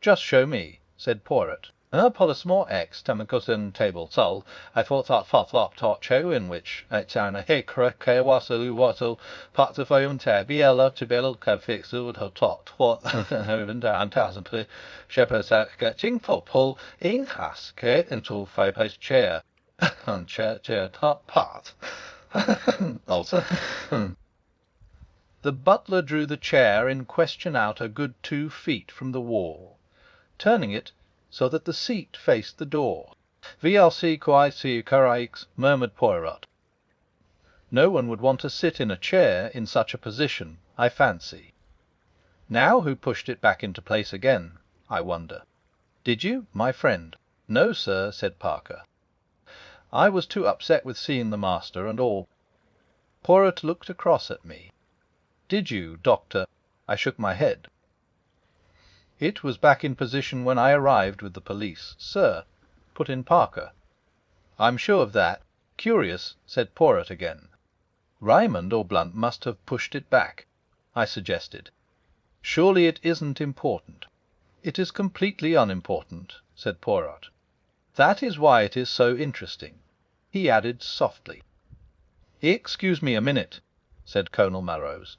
"Just show me," said Poirot. "Upon a small X, Tamacosin table sol, I thought that flop torcho in which down a hicra wassel part of own biella to bell fix would have taught what even down thousand shepherds getting for pull in casket into fireplace chair and chair top part also." The butler drew the chair in question out a good 2 feet from the wall, turning it so that the seat faced the door. "VLC quasi caraix," murmured Poirot. "No one would want to sit in a chair in such a position, I fancy. Now who pushed it back into place again, I wonder? Did you, my friend?" "No, sir," said Parker. "I was too upset with seeing the master and all." Poirot looked across at me. "Did you, Doctor?" I shook my head. "It was back in position when I arrived with the police, sir," put in Parker. "I'm sure of that." "Curious," said Poirot again. "Raymond or Blunt must have pushed it back," I suggested. "Surely it isn't important." "It is completely unimportant," said Poirot. "That is why it is so interesting." He added softly: "Excuse me a minute," said Colonel Melrose.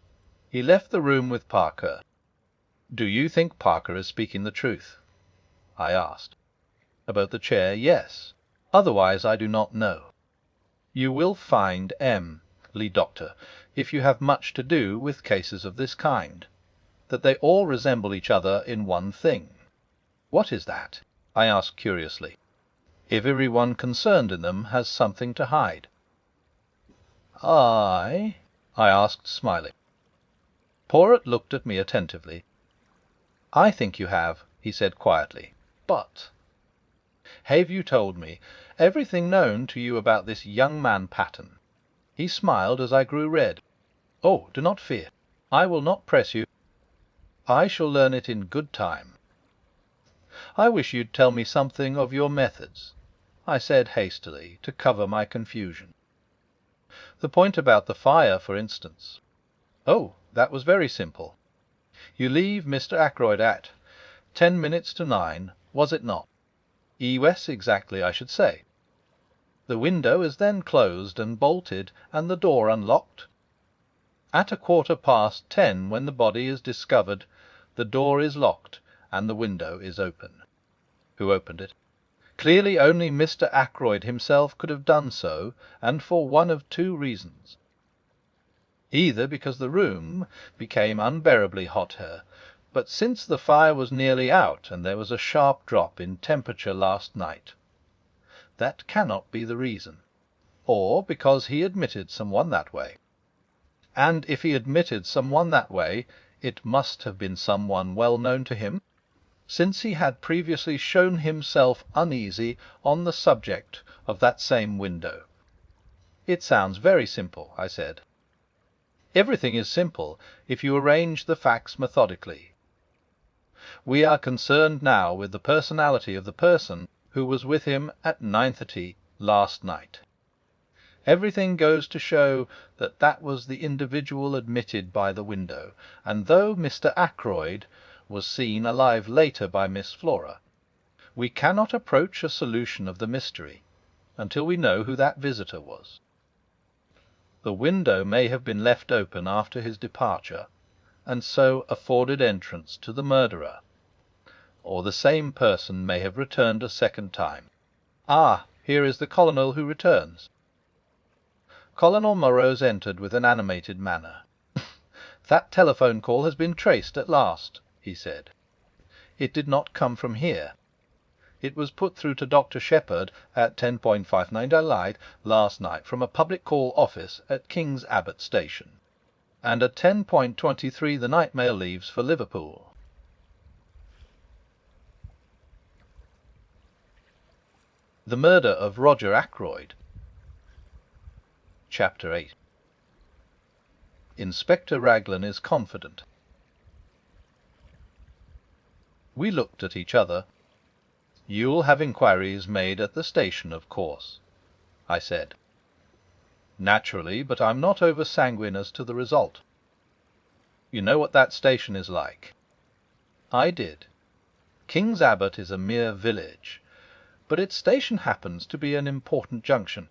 He left the room with Parker. "Do you think Parker is speaking the truth?" I asked. "About the chair, yes. Otherwise I do not know. You will find, Doctor, if you have much to do with cases of this kind, that they all resemble each other in one thing." "What is that?" I asked curiously. "Everyone concerned in them has something to hide." I asked, smiling. Poirot looked at me attentively. "I think you have," he said quietly. "But have you told me everything known to you about this young man Patterne?" He smiled as I grew red. "Oh, do not fear. I will not press you. I shall learn it in good time." "I wish you'd tell me something of your methods," I said hastily, to cover my confusion. The point about the fire, for instance. Oh, that was very simple. You leave Mr. Ackroyd at 9:10, was it not? Yes, exactly, I should say. The window is then closed and bolted, and the door unlocked. At 10:15, when the body is discovered, the door is locked and the window is open. Who opened it? Clearly only Mr. Ackroyd himself could have done so, and for one of two reasons. Either because the room became unbearably hot here, but since the fire was nearly out and there was a sharp drop in temperature last night. That cannot be the reason. Or because he admitted someone that way. And if he admitted someone that way, it must have been someone well known to him, since he had previously shown himself uneasy on the subject of that same window. It sounds very simple, I said. Everything is simple if you arrange the facts methodically. We are concerned now with the personality of the person who was with him at 9:30 last night. Everything goes to show that that was the individual admitted by the window, and though Mr. Ackroyd was seen alive later by Miss Flora, we cannot approach a solution of the mystery until we know who that visitor was. The window may have been left open after his departure, and so afforded entrance to the murderer, or the same person may have returned a second time. Ah, here is the Colonel who returns. Colonel Morose entered with an animated manner. "That telephone call has been traced at last," he said. "It did not come from here. It was put through to Dr. Shepherd at 10:59 last night from a public call office at King's Abbott station, and at 10:23 the night mail leaves for Liverpool." The Murder of Roger Ackroyd. Chapter 8. Inspector Raglan is confident. We looked at each other. "You'll have inquiries made at the station, of course," I said. "Naturally, but I'm not over sanguine as to the result. You know what that station is like?" I did. King's Abbott is a mere village, but its station happens to be an important junction.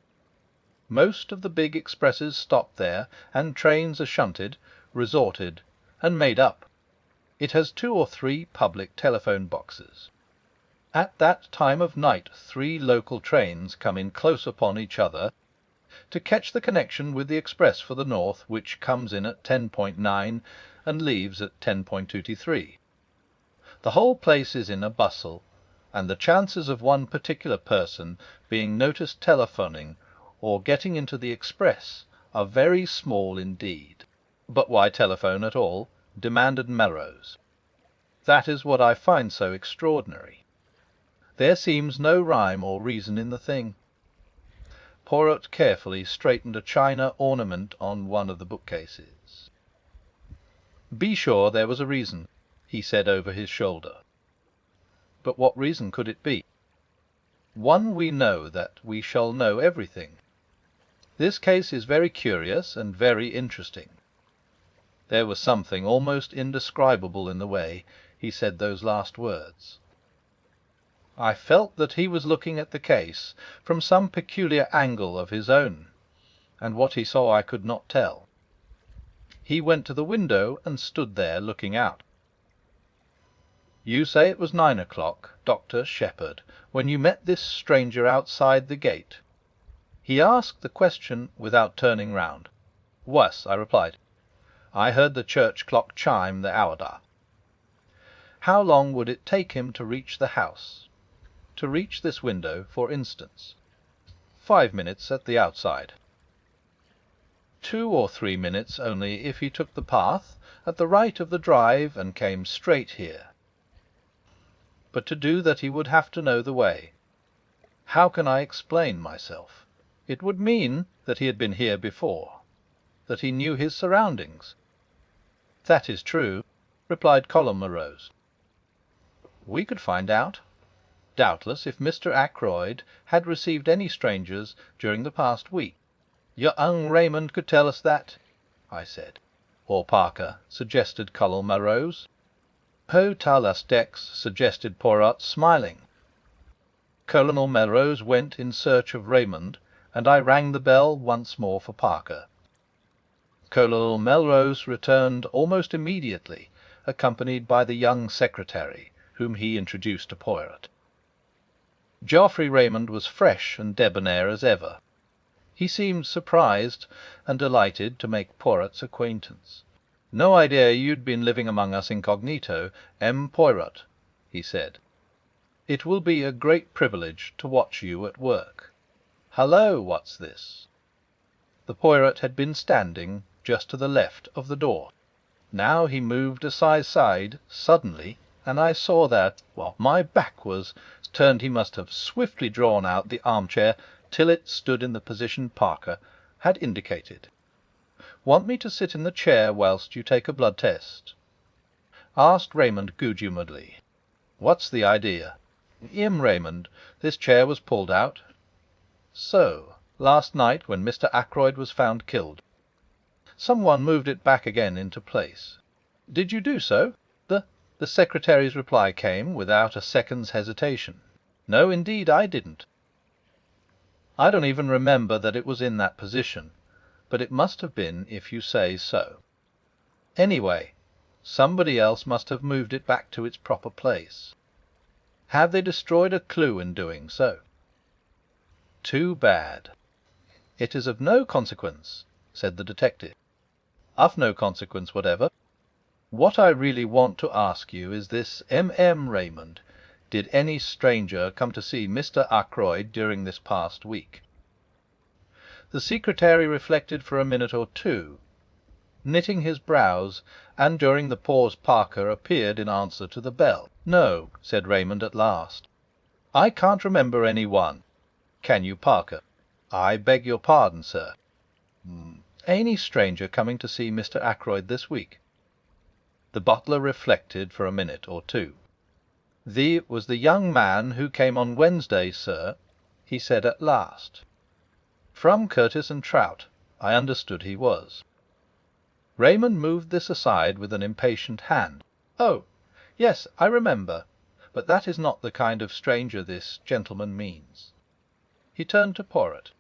Most of the big expresses stop there, and trains are shunted, resorted, and made up. It has 2 or 3 public telephone boxes. At that time of night 3 local trains come in close upon each other to catch the connection with the express for the north, which comes in at 10:9 and leaves at 10:23. The whole place is in a bustle, and the chances of one particular person being noticed telephoning or getting into the express are very small indeed. "But why telephone at all?" demanded Melrose. "That is what I find so extraordinary. There seems no rhyme or reason in the thing." Poirot carefully straightened a china ornament on one of the bookcases. "Be sure there was a reason," he said over his shoulder. "But what reason could it be?" "One we know that we shall know everything. This case is very curious and very interesting." There was something almost indescribable in the way he said those last words. I felt that he was looking at the case from some peculiar angle of his own, and what he saw I could not tell. He went to the window and stood there looking out. "You say it was 9 o'clock, Dr. Shepherd, when you met this stranger outside the gate?" He asked the question without turning round. "Was," I replied. "I heard the church clock chime the hour." "How long would it take him to reach the house? To reach this window, for instance?" "5 minutes at the outside." 2 or 3 minutes only if he took the path at the right of the drive and came straight here. But to do that he would have to know the way. How can I explain myself? It would mean that he had been here before, that he knew his surroundings." "That is true," replied Colonel Morose. "We could find out, doubtless, if Mr. Ackroyd had received any strangers during the past week. Young Raymond could tell us that, I said. Or Parker, suggested Colonel Melrose. Ho talas dex, suggested Poirot, smiling. Colonel Melrose went in search of Raymond, and I rang the bell once more for Parker. Colonel Melrose returned almost immediately, accompanied by the young secretary, whom he introduced to Poirot. Geoffrey Raymond was fresh and debonair as ever. He seemed surprised and delighted to make Poirot's acquaintance. "No idea you'd been living among us incognito, M. Poirot," he said. "It will be a great privilege to watch you at work. Hallo, what's this?" The Poirot had been standing just to the left of the door. Now he moved aside suddenly, and I saw that, while my back was turned, he must have swiftly drawn out the armchair till it stood in the position Parker had indicated. "Want me to sit in the chair whilst you take a blood test?" asked Raymond good-humouredly. "What's the idea?" Raymond, this chair was pulled out." "So, last night when Mr. Ackroyd was found killed, some one moved it back again into place. Did you do so?" The secretary's reply came without a second's hesitation. "No, indeed, I didn't. I don't even remember that it was in that position, but it must have been if you say so. Anyway, somebody else must have moved it back to its proper place. Have they destroyed a clue in doing so?" "Too bad." "It is of no consequence," said the detective. "Of no consequence whatever. What I really want to ask you is this: M. Raymond, did any stranger come to see Mr. Ackroyd during this past week?" The secretary reflected for a minute or two, knitting his brows, and during the pause Parker appeared in answer to the bell. "No," said Raymond at last. "I can't remember any one. Can you, Parker?" "I beg your pardon, sir." "Any stranger coming to see Mr. Ackroyd this week?" The butler reflected for a minute or two. Was the young man who came on Wednesday, sir," he said at last. "From Curtis and Trout, I understood he was." Raymond moved this aside with an impatient hand. "Oh, yes, I remember. But that is not the kind of stranger this gentleman means." He turned to Poirot.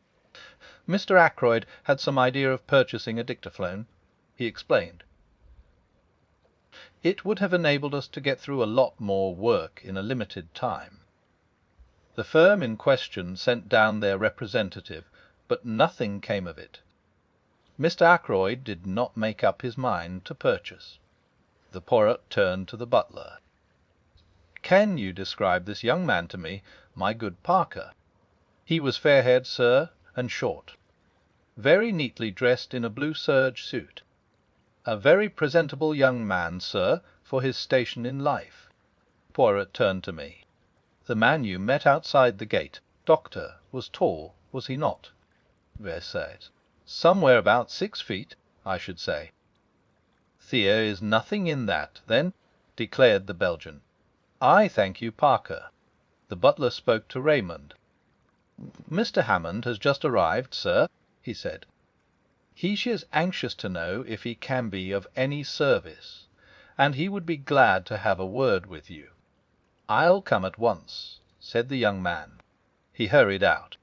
"Mr. Ackroyd had some idea of purchasing a dictaphone," he explained. "It would have enabled us to get through a lot more work in a limited time. The firm in question sent down their representative, but nothing came of it. Mr. Ackroyd did not make up his mind to purchase." The Poirot turned to the butler. "Can you describe this young man to me, my good Parker?" "He was fair-haired, sir, and short, very neatly dressed in a blue serge suit. A very presentable young man, sir, for his station in life." Poirot turned to me. "The man you met outside the gate, doctor, was tall, was he not?" "Versailles. Somewhere about 6 feet, I should say." "There is nothing in that, then," declared the Belgian. "I thank you, Parker." The butler spoke to Raymond. "Mr. Hammond has just arrived, sir," he said. "He is anxious to know if he can be of any service, and he would be glad to have a word with you." "I'll come at once," said the young man. He hurried out.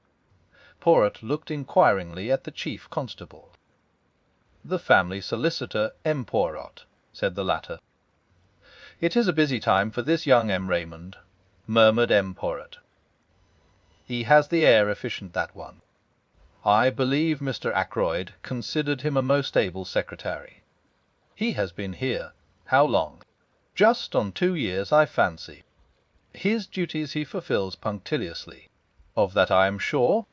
Poirot looked inquiringly at the chief constable. "The family solicitor, M. Poirot," said the latter. "It is a busy time for this young M. Raymond," murmured M. Poirot. "He has the air efficient, that one. I believe Mr. Ackroyd considered him a most able secretary. He has been here how long? Just on 2 years, I fancy. His duties he fulfils punctiliously. Of that I am sure.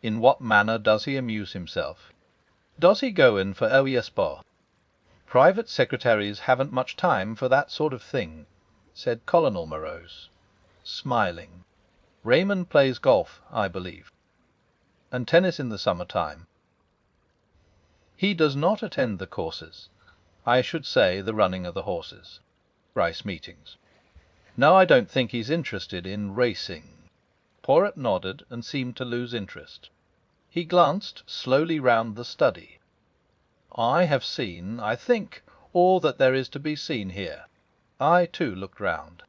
In what manner does he amuse himself? Does he go in for sport? Private secretaries haven't much time for that sort of thing," said Colonel Melrose, smiling. "Raymond plays golf, I believe, and tennis in the summer time." "He does not attend the courses. I should say the running of the horses. Rice meetings. No, I don't think he's interested in racing." Poirot nodded and seemed to lose interest. He glanced slowly round the study. "I have seen, I think, all that there is to be seen here." I, too, looked round.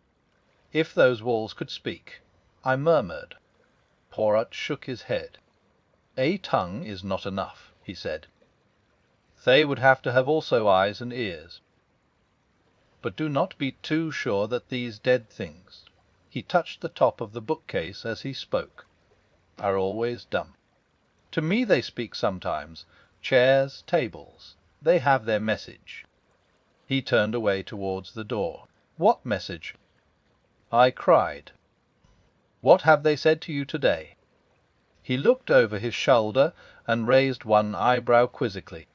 "If those walls could speak," I murmured. Poirot shook his head. "A tongue is not enough," he said. "They would have to have also eyes and ears. But do not be too sure that these dead things," he touched the top of the bookcase as he spoke, "are always dumb. To me they speak sometimes. Chairs, tables, they have their message." He turned away towards the door. "What message?" I cried. "What have they said to you today?" He looked over his shoulder and raised one eyebrow quizzically.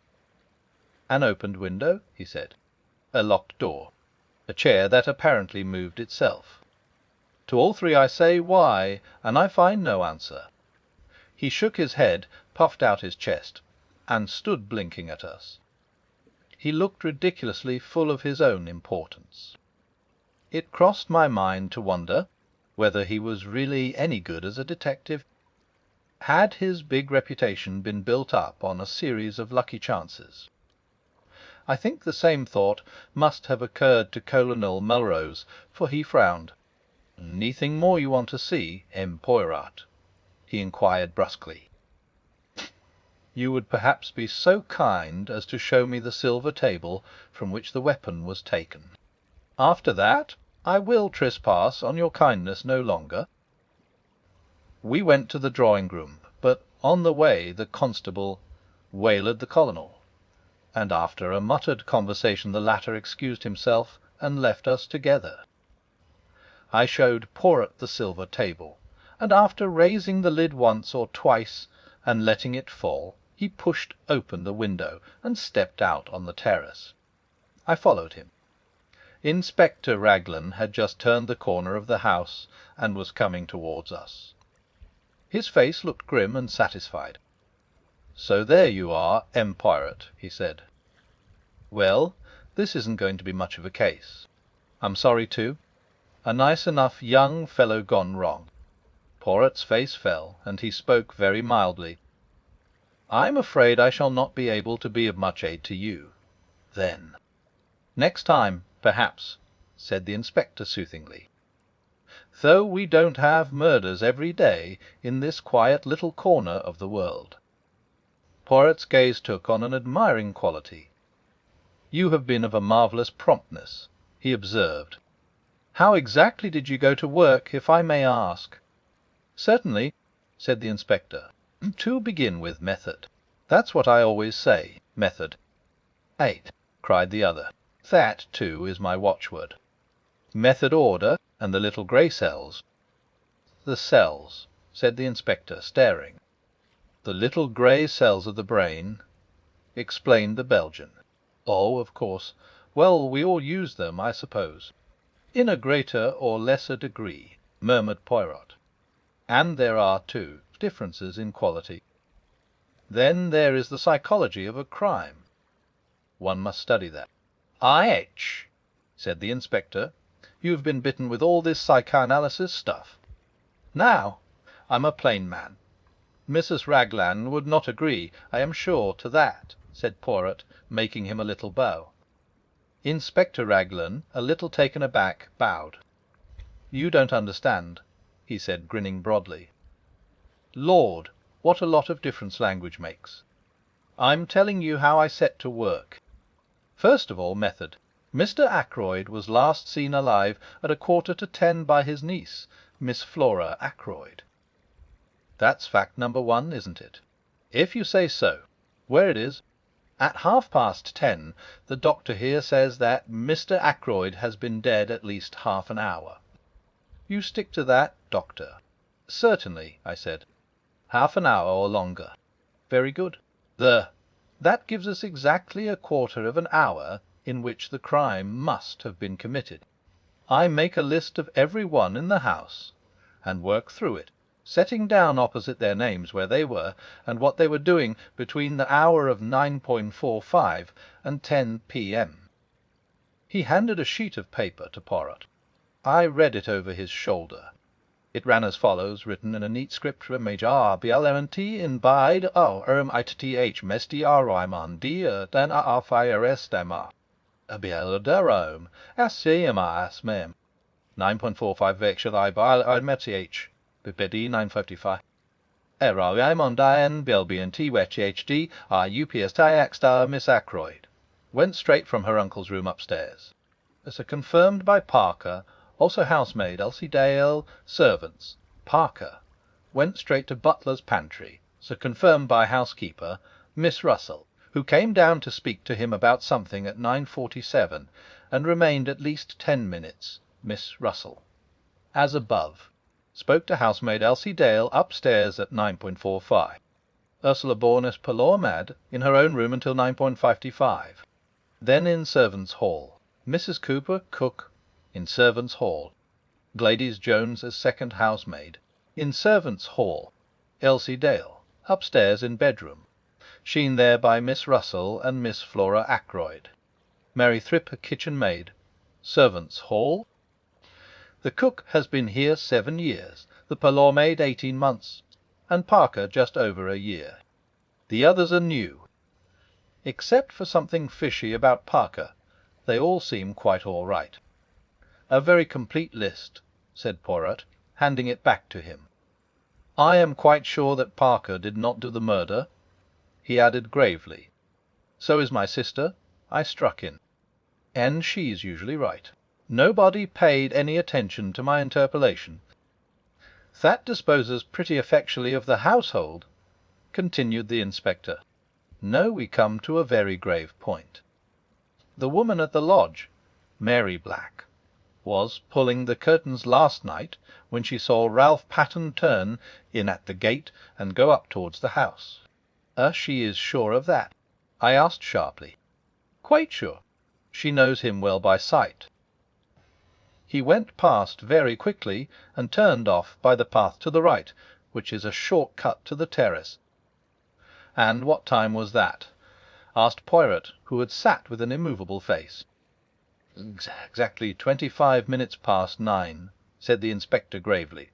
"An opened window," he said. "A locked door. A chair that apparently moved itself. To all three I say, why? And I find no answer." He shook his head, puffed out his chest, and stood blinking at us. He looked ridiculously full of his own importance. It crossed my mind to wonder whether he was really any good as a detective. Had his big reputation been built up on a series of lucky chances? I think the same thought must have occurred to Colonel Melrose, for he frowned. "Anything more you want to see, M. Poirot?" he inquired brusquely. "You would perhaps be so kind as to show me the silver table from which the weapon was taken. After that, I will trespass on your kindness no longer." We went to the drawing-room, but on the way the constable waylaid the Colonel, and after a muttered conversation the latter excused himself and left us together. I showed Poirot the silver table, and after raising the lid once or twice and letting it fall, he pushed open the window and stepped out on the terrace. I followed him. Inspector Raglan had just turned the corner of the house and was coming towards us. His face looked grim and satisfied. "So there you are, M. Poirot," he said. "Well, this isn't going to be much of a case. I'm sorry too. A nice enough young fellow gone wrong." Poirot's face fell, and he spoke very mildly. "I'm afraid I shall not be able to be of much aid to you." "Then—" "Next time, perhaps," said the inspector soothingly. "Though we don't have murders every day in this quiet little corner of the world." Poirot's gaze took on an admiring quality. "You have been of a marvellous promptness," he observed. "How exactly did you go to work, if I may ask?" "Certainly," said the inspector. "To begin with, method. That's what I always say, method." "8," cried the other. "That, too, is my watchword. Method, order, and the little grey cells." "The cells," said the inspector, staring. "The little grey cells of the brain," explained the Belgian. "Oh, of course. Well, we all use them, I suppose." "In a greater or lesser degree," murmured Poirot. "And there are, too, differences in quality. Then there is the psychology of a crime. One must study that." "Etch," said the inspector. "You've been bitten with all this psychoanalysis stuff." "Now, I'm a plain man. Mrs. Raglan would not agree, I am sure, to that," said Poirot, making him a little bow. Inspector Raglan, a little taken aback, bowed. "You don't understand," he said, grinning broadly. "Lord, what a lot of difference language makes! I'm telling you how I set to work. First of all, method. Mr. Ackroyd was last seen alive at 9:45 by his niece, Miss Flora Ackroyd. That's fact number one, isn't it? If you say so, where it is. At 10:30, the doctor here says that Mr. Ackroyd has been dead at least half an hour. You stick to that, doctor?" "Certainly," I said. "Half an hour or longer." "Very good. That gives us exactly a quarter of an hour in which the crime must have been committed. I make a list of every one in the house, and work through it, setting down opposite their names where they were, and what they were doing between the hour of 9:45 and 10 p.m." He handed a sheet of paper to Poirot. I read it over his shoulder. It ran as follows, written in a neat script with major R, BLMNT, in bide, ITTH, mesti Rymon, D, then Fire Bielderome, SCMAS mem. 9.45 vexel I Meth, BPD 955. Rymon Dian, BLBNT, WHD, UPS Tiaxta, Miss Ackroyd. Went straight from her uncle's room upstairs. As confirmed by Parker, also housemaid Elsie Dale, servants. Parker. Went straight to butler's pantry. So confirmed by housekeeper, Miss Russell, who came down to speak to him about something at 9:47, and remained at least 10 minutes. Miss Russell. As above. Spoke to housemaid Elsie Dale upstairs at 9:45. Ursula Bornis Palormad in her own room until 9:55. Then in servants' hall. Mrs. Cooper, cook, in servants' hall. Gladys Jones as second housemaid. In servants' hall. Elsie Dale, upstairs in bedroom. Seen there by Miss Russell and Miss Flora Ackroyd. Mary Thrip, kitchen maid. Servants' hall. The cook has been here 7 years, the parlour maid 18 months, and Parker just over a year. The others are new. Except for something fishy about Parker, they all seem quite all right. A very complete list, said Poirot, handing it back to him. I am quite sure that Parker did not do the murder. He added gravely, so is my sister. I struck in. And she's usually right. Nobody paid any attention to my interpolation. That disposes pretty effectually of the household, continued the inspector. Now we come to a very grave point. The woman at the lodge, Mary Black, was pulling the curtains last night when she saw Ralph Patten turn in at the gate and go up towards the house. She is sure of that? I asked sharply. Quite sure. She knows him well by sight. He went past very quickly and turned off by the path to the right, which is a short cut to the terrace. And what time was that? Asked Poirot, who had sat with an immovable face. Exactly 25 minutes past 9, said the inspector gravely.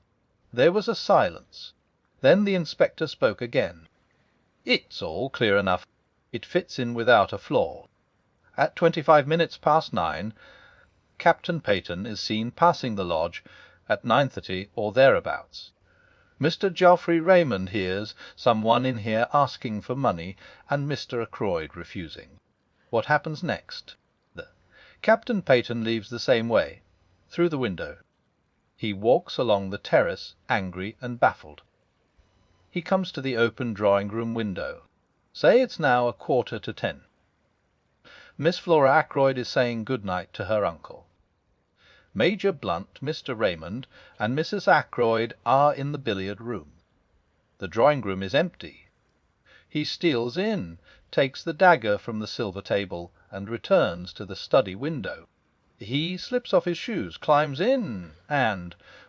There was a silence. Then the inspector spoke again. It's all clear enough. It fits in without a flaw. At 25 minutes past 9, Captain Peyton is seen passing the lodge at 9:30 or thereabouts. Mr. Geoffrey Raymond hears someone in here asking for money, and Mr. Ackroyd refusing. What happens next? Captain Peyton leaves the same way, through the window. He walks along the terrace, angry and baffled. He comes to the open drawing-room window. Say it's now 9:45. Miss Flora Ackroyd is saying good-night to her uncle. Major Blunt, Mr. Raymond, and Mrs. Ackroyd are in the billiard-room. The drawing-room is empty. He steals in, takes the dagger from the silver table, and returns to the study window. He slips off his shoes, climbs in,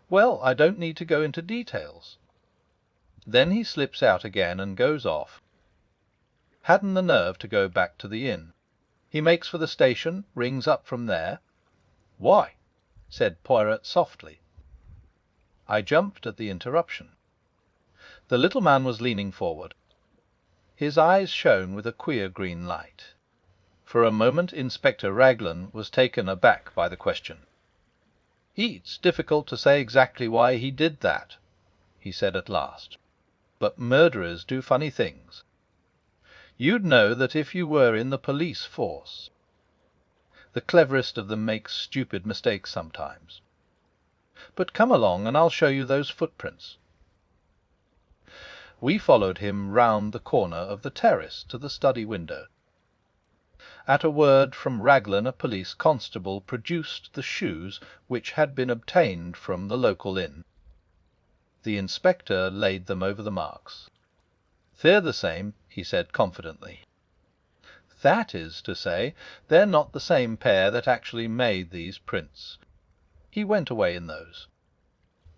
well, I don't need to go into details. Then he slips out again and goes off. Hadn't the nerve to go back to the inn. He makes for the station, rings up from there. Why? Said Poirot softly. I jumped at the interruption. The little man was leaning forward. His eyes shone with a queer green light. For a moment Inspector Raglan was taken aback by the question. It's difficult to say exactly why he did that, he said at last. But murderers do funny things. You'd know that if you were in the police force. The cleverest of them makes stupid mistakes sometimes. But come along and I'll show you those footprints. We followed him round the corner of the terrace to the study window. At a word from Raglan, a police constable produced the shoes which had been obtained from the local inn. The inspector laid them over the marks. They're the same, he said confidently. That is to say, they're not the same pair that actually made these prints. He went away in those.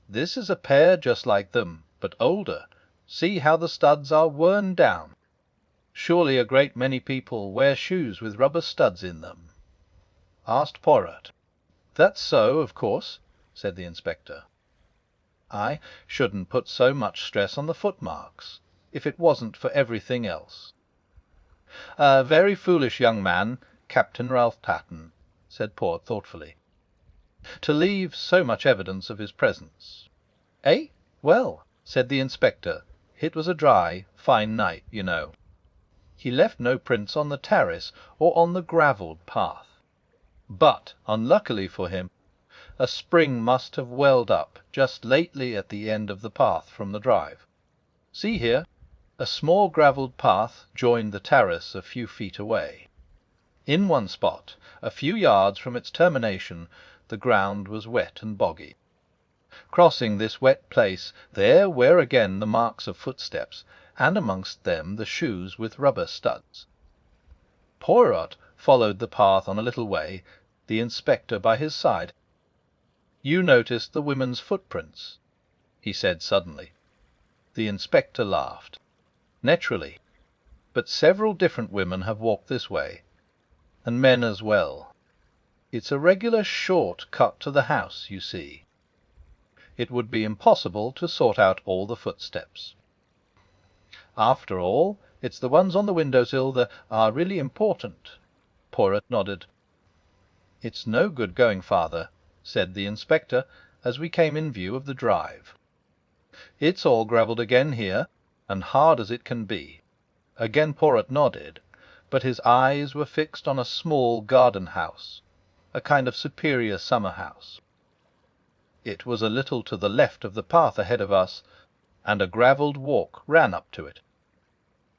This is a pair just like them, but older. See how the studs are worn down. Surely a great many people wear shoes with rubber studs in them? Asked Poirot. That's so, of course, said the inspector. I shouldn't put so much stress on the footmarks, if it wasn't for everything else." "A very foolish young man, Captain Ralph Patten," said Port thoughtfully, "to leave so much evidence of his presence." "Eh? Well," said the inspector, "it was a dry, fine night, you know. He left no prints on the terrace or on the gravelled path. But, unluckily for him, a spring must have welled up just lately at the end of the path from the drive. See here." A small gravelled path joined the terrace a few feet away. In one spot, a few yards from its termination, the ground was wet and boggy. Crossing this wet place, there were again the marks of footsteps, and amongst them the shoes with rubber studs. Poirot followed the path on a little way, the inspector by his side. "You noticed the women's footprints?" he said suddenly. The inspector laughed. "Naturally. But several different women have walked this way, and men as well. It's a regular short cut to the house, you see. It would be impossible to sort out all the footsteps. After all, it's the ones on the window-sill that are really important." Poirot nodded. "It's no good going farther," said the inspector, as we came in view of the drive. "It's all gravelled again here, and hard as it can be." Again Poirot nodded, but his eyes were fixed on a small garden house, a kind of superior summer house. It was a little to the left of the path ahead of us, and a gravelled walk ran up to it.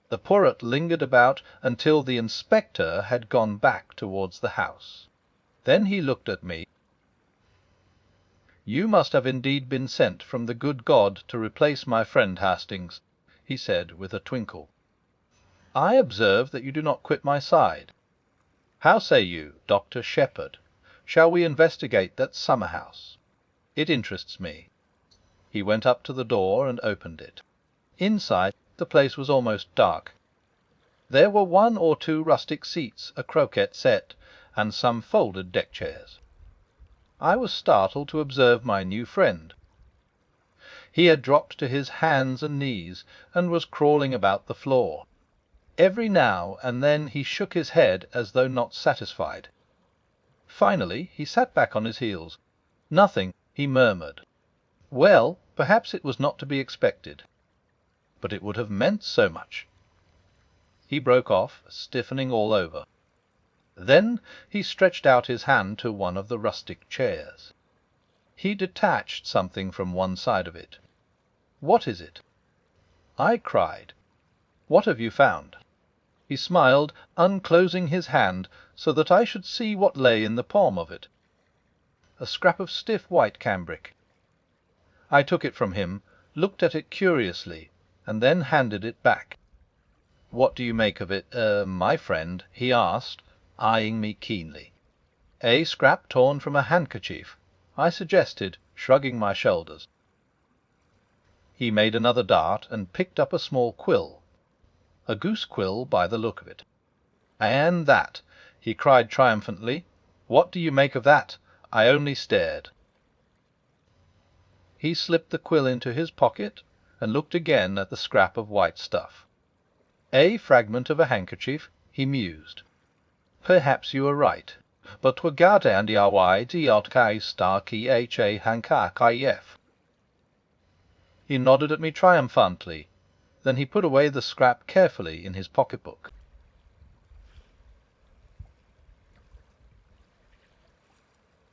The Poirot lingered about until the inspector had gone back towards the house. Then he looked at me. "You must have indeed been sent from the good God to replace my friend Hastings," he said with a twinkle. "I observe that you do not quit my side. How say you, Dr. Shepherd? Shall we investigate that summer house? It interests me." He went up to the door and opened it. Inside, the place was almost dark. There were one or two rustic seats, a croquet set, and some folded deck chairs. I was startled to observe my new friend. He had dropped to his hands and knees, and was crawling about the floor. Every now and then he shook his head as though not satisfied. Finally he sat back on his heels. "Nothing," he murmured. Well, perhaps it was not to be expected, but it would have meant so much. He broke off, stiffening all over. Then he stretched out his hand to one of the rustic chairs. He detached something from one side of it. "What is it?" I cried. "What have you found?" He smiled, unclosing his hand so that I should see what lay in the palm of it. "A scrap of stiff white cambric." I took it from him, looked at it curiously, and then handed it back. "What do you make of it, my friend?" he asked, eyeing me keenly. "A scrap torn from a handkerchief," I suggested, shrugging my shoulders. He made another dart and picked up a small quill. A goose quill by the look of it. "And that!" he cried triumphantly. "What do you make of that?" I only stared. He slipped the quill into his pocket and looked again at the scrap of white stuff. "A fragment of a handkerchief," he mused. "Perhaps you are right. But regardez and hanka. He nodded at me triumphantly. Then he put away the scrap carefully in his pocket-book.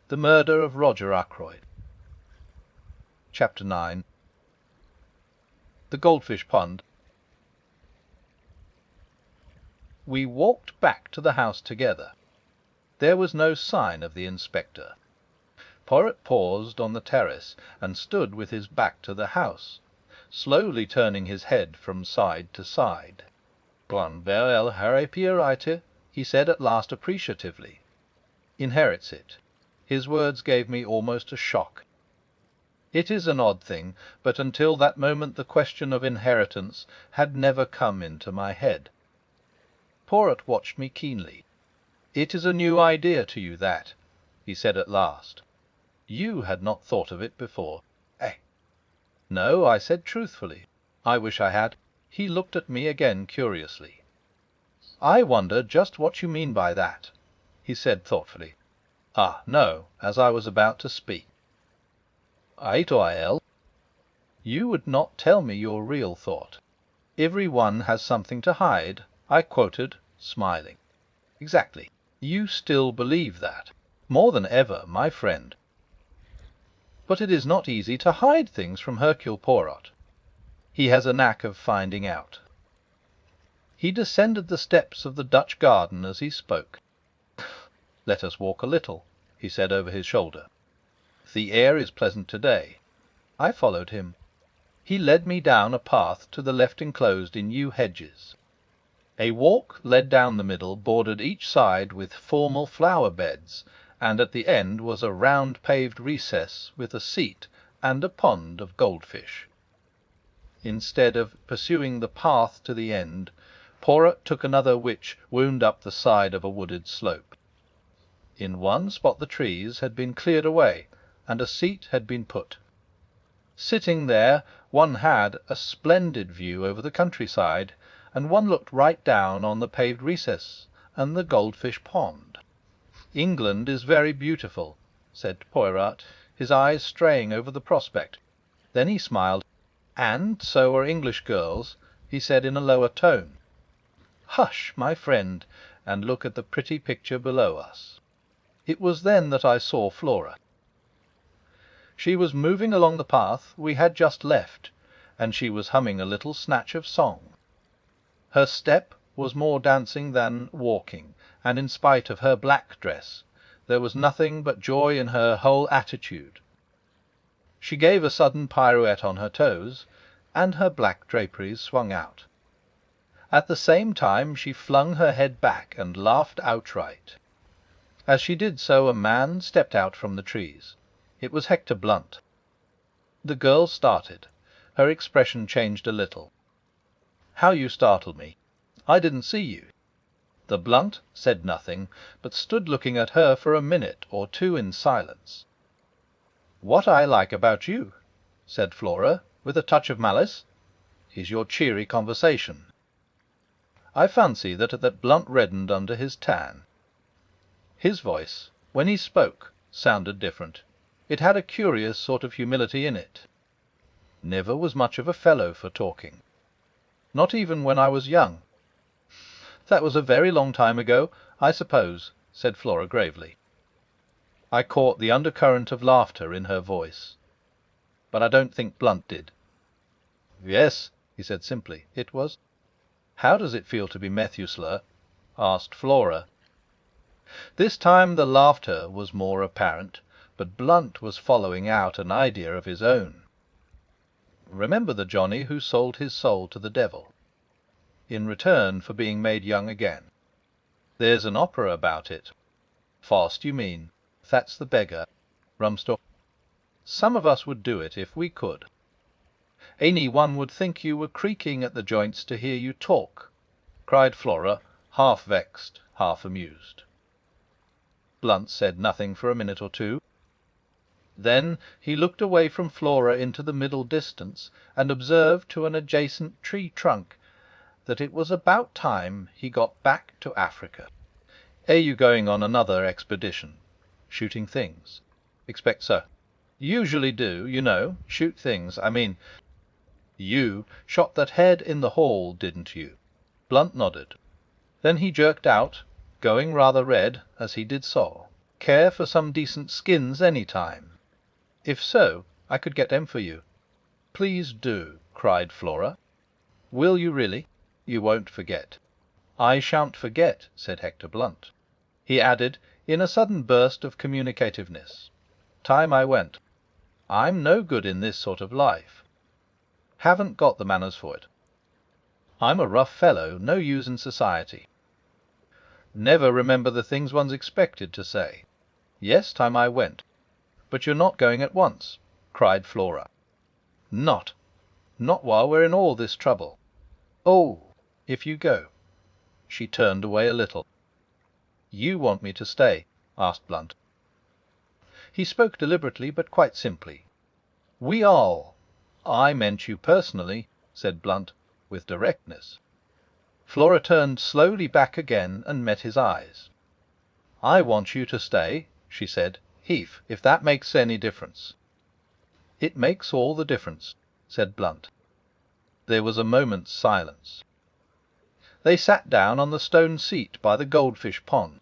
The Murder of Roger Ackroyd. Chapter 9. The Goldfish Pond. We walked back to the house together. There was no sign of the inspector. Poirot paused on the terrace and stood with his back to the house, slowly turning his head from side to side. "Branvel Harry he said at last appreciatively. "Inherits it." His words gave me almost a shock. It is an odd thing, but until that moment the question of inheritance had never come into my head. Poirot watched me keenly. "It is a new idea to you, that," he said at last. "You had not thought of it before." "Eh?" No, I said truthfully. I wish I had. He looked at me again curiously. I wonder just what you mean by that, he said thoughtfully. Ah, no, as I was about to speak. Aitoael, you would not tell me your real thought. Every one has something to hide, I quoted, smiling. Exactly. You still believe that. More than ever, my friend. But it is not easy to hide things from Hercule Poirot. He has a knack of finding out. He descended the steps of the Dutch garden as he spoke. Let us walk a little, he said over his shoulder. The air is pleasant today. I followed him. He led me down a path to the left enclosed in yew hedges. A walk led down the middle, bordered each side with formal flower beds, and at the end was a round paved recess with a seat and a pond of goldfish. Instead of pursuing the path to the end, Poirot took another which wound up the side of a wooded slope. In one spot the trees had been cleared away, and a seat had been put. Sitting there, one had a splendid view over the countryside, and one looked right down on the paved recess and the goldfish pond. England is very beautiful, said Poirot, his eyes straying over the prospect. Then he smiled. And so are English girls, he said in a lower tone. Hush, my friend, and look at the pretty picture below us. It was then that I saw Flora. She was moving along the path we had just left, and she was humming a little snatch of song. Her step was more dancing than walking, and in spite of her black dress, there was nothing but joy in her whole attitude. She gave a sudden pirouette on her toes, and her black draperies swung out. At the same time she flung her head back and laughed outright. As she did so, a man stepped out from the trees. It was Hector Blunt. The girl started. Her expression changed a little. How you startled me! I didn't see you. The Blunt said nothing, but stood looking at her for a minute or two in silence. What I like about you, said Flora, with a touch of malice, is your cheery conversation. I fancy that Blunt reddened under his tan. His voice, when he spoke, sounded different. It had a curious sort of humility in it. Never was much of a fellow for talking. Not even when I was young. That was a very long time ago, I suppose, said Flora gravely. I caught the undercurrent of laughter in her voice, but I don't think Blunt did. Yes, he said simply, it was. How does it feel to be Methuselah? Asked Flora. This time the laughter was more apparent, but Blunt was following out an idea of his own. Remember the Johnny who sold his soul to the devil, in return for being made young again. There's an opera about it. Fast, you mean. That's the beggar. Rumstock. Some of us would do it if we could. Any one would think you were creaking at the joints to hear you talk, cried Flora, half vexed, half amused. Blunt said nothing for a minute or two. Then he looked away from Flora into the middle distance, and observed to an adjacent tree trunk that it was about time he got back to Africa. Are you going on another expedition? Shooting things? Expect so. Usually do, you know. Shoot things, I mean. You shot that head in the hall, didn't you? Blunt nodded. Then he jerked out, going rather red as he did so. Care for some decent skins any time? If so, I could get them for you. Please do, cried Flora. Will you really? You won't forget. I shan't forget, said Hector Blunt. He added, in a sudden burst of communicativeness, time I went. I'm no good in this sort of life. Haven't got the manners for it. I'm a rough fellow, no use in society. Never remember the things one's expected to say. Yes, time I went. But you're not going at once, cried Flora. Not while we're in all this trouble. Oh, if you go. She turned away a little. You want me to stay? Asked Blunt. He spoke deliberately, but quite simply. We all, I meant you personally, said Blunt, with directness. Flora turned slowly back again and met his eyes. I want you to stay, she said. Heath, if that makes any difference. It makes all the difference, said Blunt. There was a moment's silence. They sat down on the stone seat by the goldfish pond.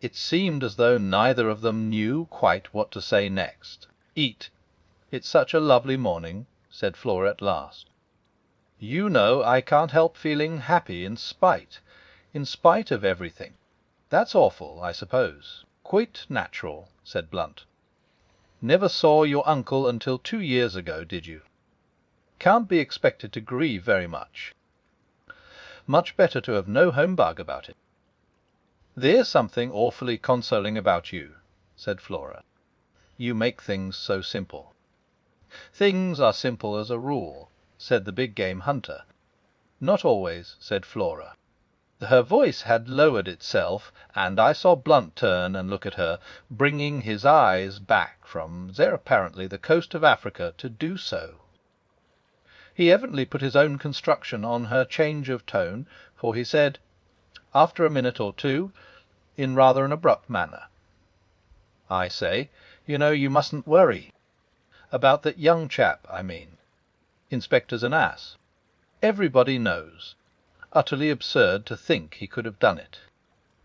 It seemed as though neither of them knew quite what to say next. Eat. It's such a lovely morning, said Flora at last. You know, I can't help feeling happy in spite of everything. That's awful, I suppose. Quite natural, said Blunt. Never saw your uncle until 2 years ago, did you? Can't be expected to grieve very much. Much better to have no humbug about it. There's something awfully consoling about you, said Flora. You make things so simple. Things are simple as a rule, said the big game hunter. Not always, said Flora. Her voice had lowered itself, and I saw Blunt turn and look at her, bringing his eyes back from there apparently the coast of Africa to do so. He evidently put his own construction on her change of tone, for he said, after a minute or two, in rather an abrupt manner, I say, you know, you mustn't worry. About that young chap, I mean. Inspector's an ass. Everybody knows. Utterly absurd to think he could have done it.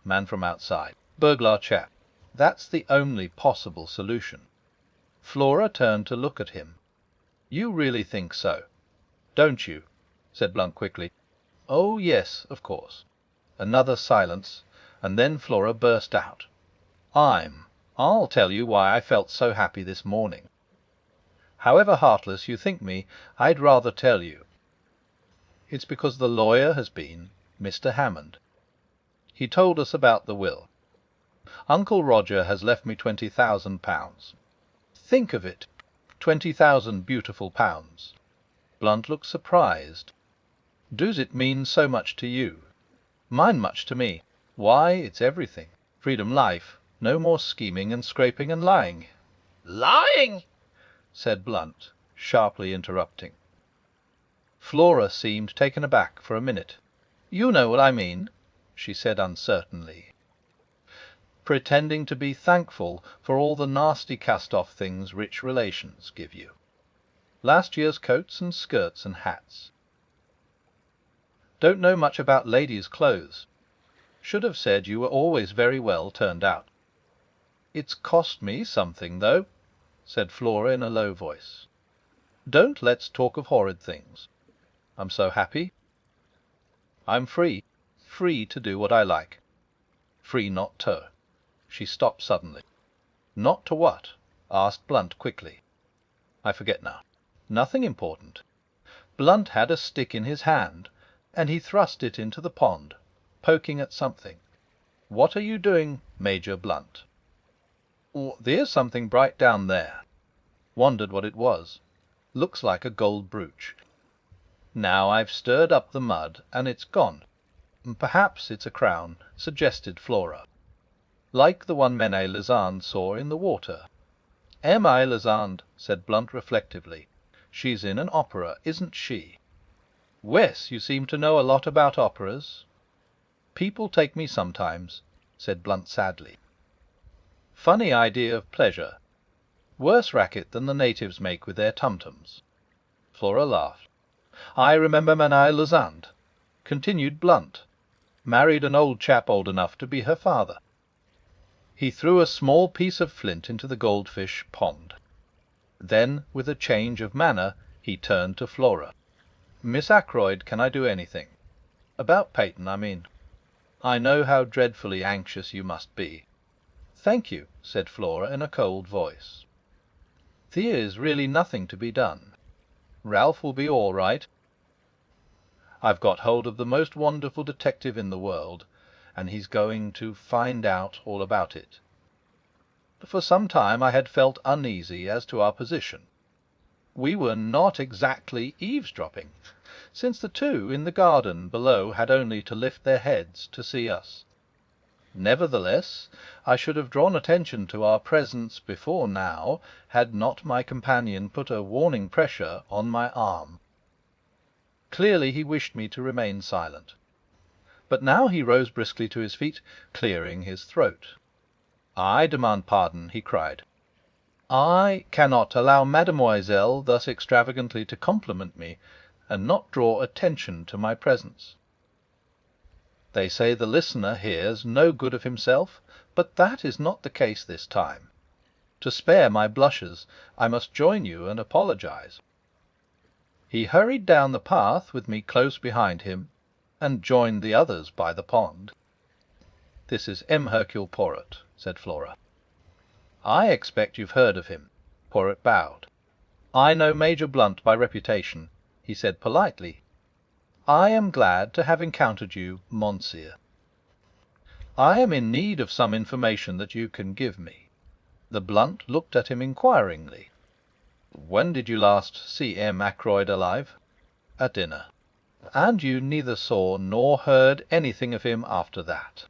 Man from outside. Burglar chap. That's the only possible solution. Flora turned to look at him. You really think so? Don't you? Said Blunt quickly. Oh, yes, of course. Another silence, and then Flora burst out. I'll tell you why I felt so happy this morning. However heartless you think me, I'd rather tell you. It's because the lawyer has been Mr. Hammond. He told us about the will. Uncle Roger has left me £20,000. Think of it! 20,000 beautiful pounds. Blunt looked surprised. Does it mean so much to you? Mine much to me. Why, it's everything. Freedom life. No more scheming and scraping and lying. Lying! Said Blunt, sharply interrupting. Flora seemed taken aback for a minute. You know what I mean, she said uncertainly. Pretending to be thankful for all the nasty cast-off things rich relations give you. Last year's coats and skirts and hats. Don't know much about ladies' clothes. Should have said you were always very well turned out. It's cost me something, though, said Flora in a low voice. Don't let's talk of horrid things. I'm so happy. I'm free to do what I like. Free not to. She stopped suddenly. Not to what? Asked Blunt quickly. I forget now. Nothing important. Blunt had a stick in his hand, and he thrust it into the pond, poking at something. What are you doing, Major Blunt? There's something bright down there. Wondered what it was. Looks like a gold brooch. Now I've stirred up the mud, and it's gone. Perhaps it's a crown, suggested Flora. Like the one Mené Lezande saw in the water. M.I. Lezande, said Blunt reflectively. She's in an opera, isn't she? Wes, you seem to know a lot about operas. People take me sometimes, said Blunt sadly. Funny idea of pleasure. Worse racket than the natives make with their tum-tums. Flora laughed. I remember Mené Lezande, continued Blunt. Married an old chap old enough to be her father. He threw a small piece of flint into the goldfish pond. Then, with a change of manner, he turned to Flora. Miss Ackroyd, can I do anything? About Peyton, I mean. I know how dreadfully anxious you must be. Thank you, said Flora in a cold voice. There's really nothing to be done. Ralph will be all right. I've got hold of the most wonderful detective in the world, and he's going to find out all about it. For some time I had felt uneasy as to our position. We were not exactly eavesdropping, since the two in the garden below had only to lift their heads to see us. Nevertheless, I should have drawn attention to our presence before now, had not my companion put a warning pressure on my arm. Clearly he wished me to remain silent. But now he rose briskly to his feet, clearing his throat. "I demand pardon," he cried. "I cannot allow Mademoiselle thus extravagantly to compliment me, and not draw attention to my presence. They say the listener hears no good of himself, but that is not the case this time. To spare my blushes, I must join you and apologize." He hurried down the path with me close behind him, and joined the others by the pond. "This is M. Hercule Poirot," said Flora. "I expect you've heard of him." Poirot bowed. "I know Major Blunt by reputation," he said politely. "I am glad to have encountered you, Monsieur. I am in need of some information that you can give me." The Blunt looked at him inquiringly. "When did you last see M. Ackroyd alive?" "At dinner." "And you neither saw nor heard anything of him after that?"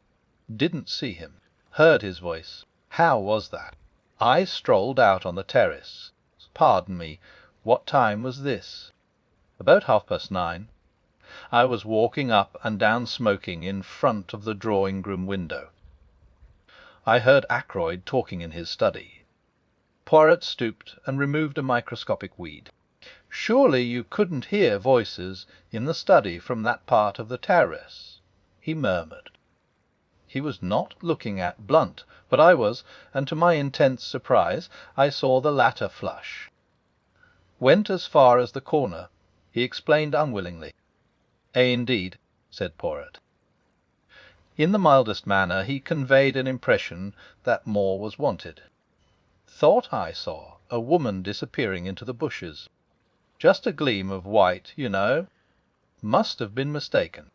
"Didn't see him. Heard his voice." "How was that?" "I strolled out on the terrace." "Pardon me, what time was this?" "About 9:30. I was walking up and down smoking in front of the drawing-room window. I heard Ackroyd talking in his study." Poirot stooped and removed a microscopic weed. "Surely you couldn't hear voices in the study from that part of the terrace?" he murmured. He was not looking at Blunt, but I was, and to my intense surprise I saw the latter flush. "Went as far as the corner," he explained unwillingly. "Indeed," said Poirot. In the mildest manner he conveyed an impression that more was wanted. "Thought I saw a woman disappearing into the bushes. Just a gleam of white, you know. Must have been mistaken.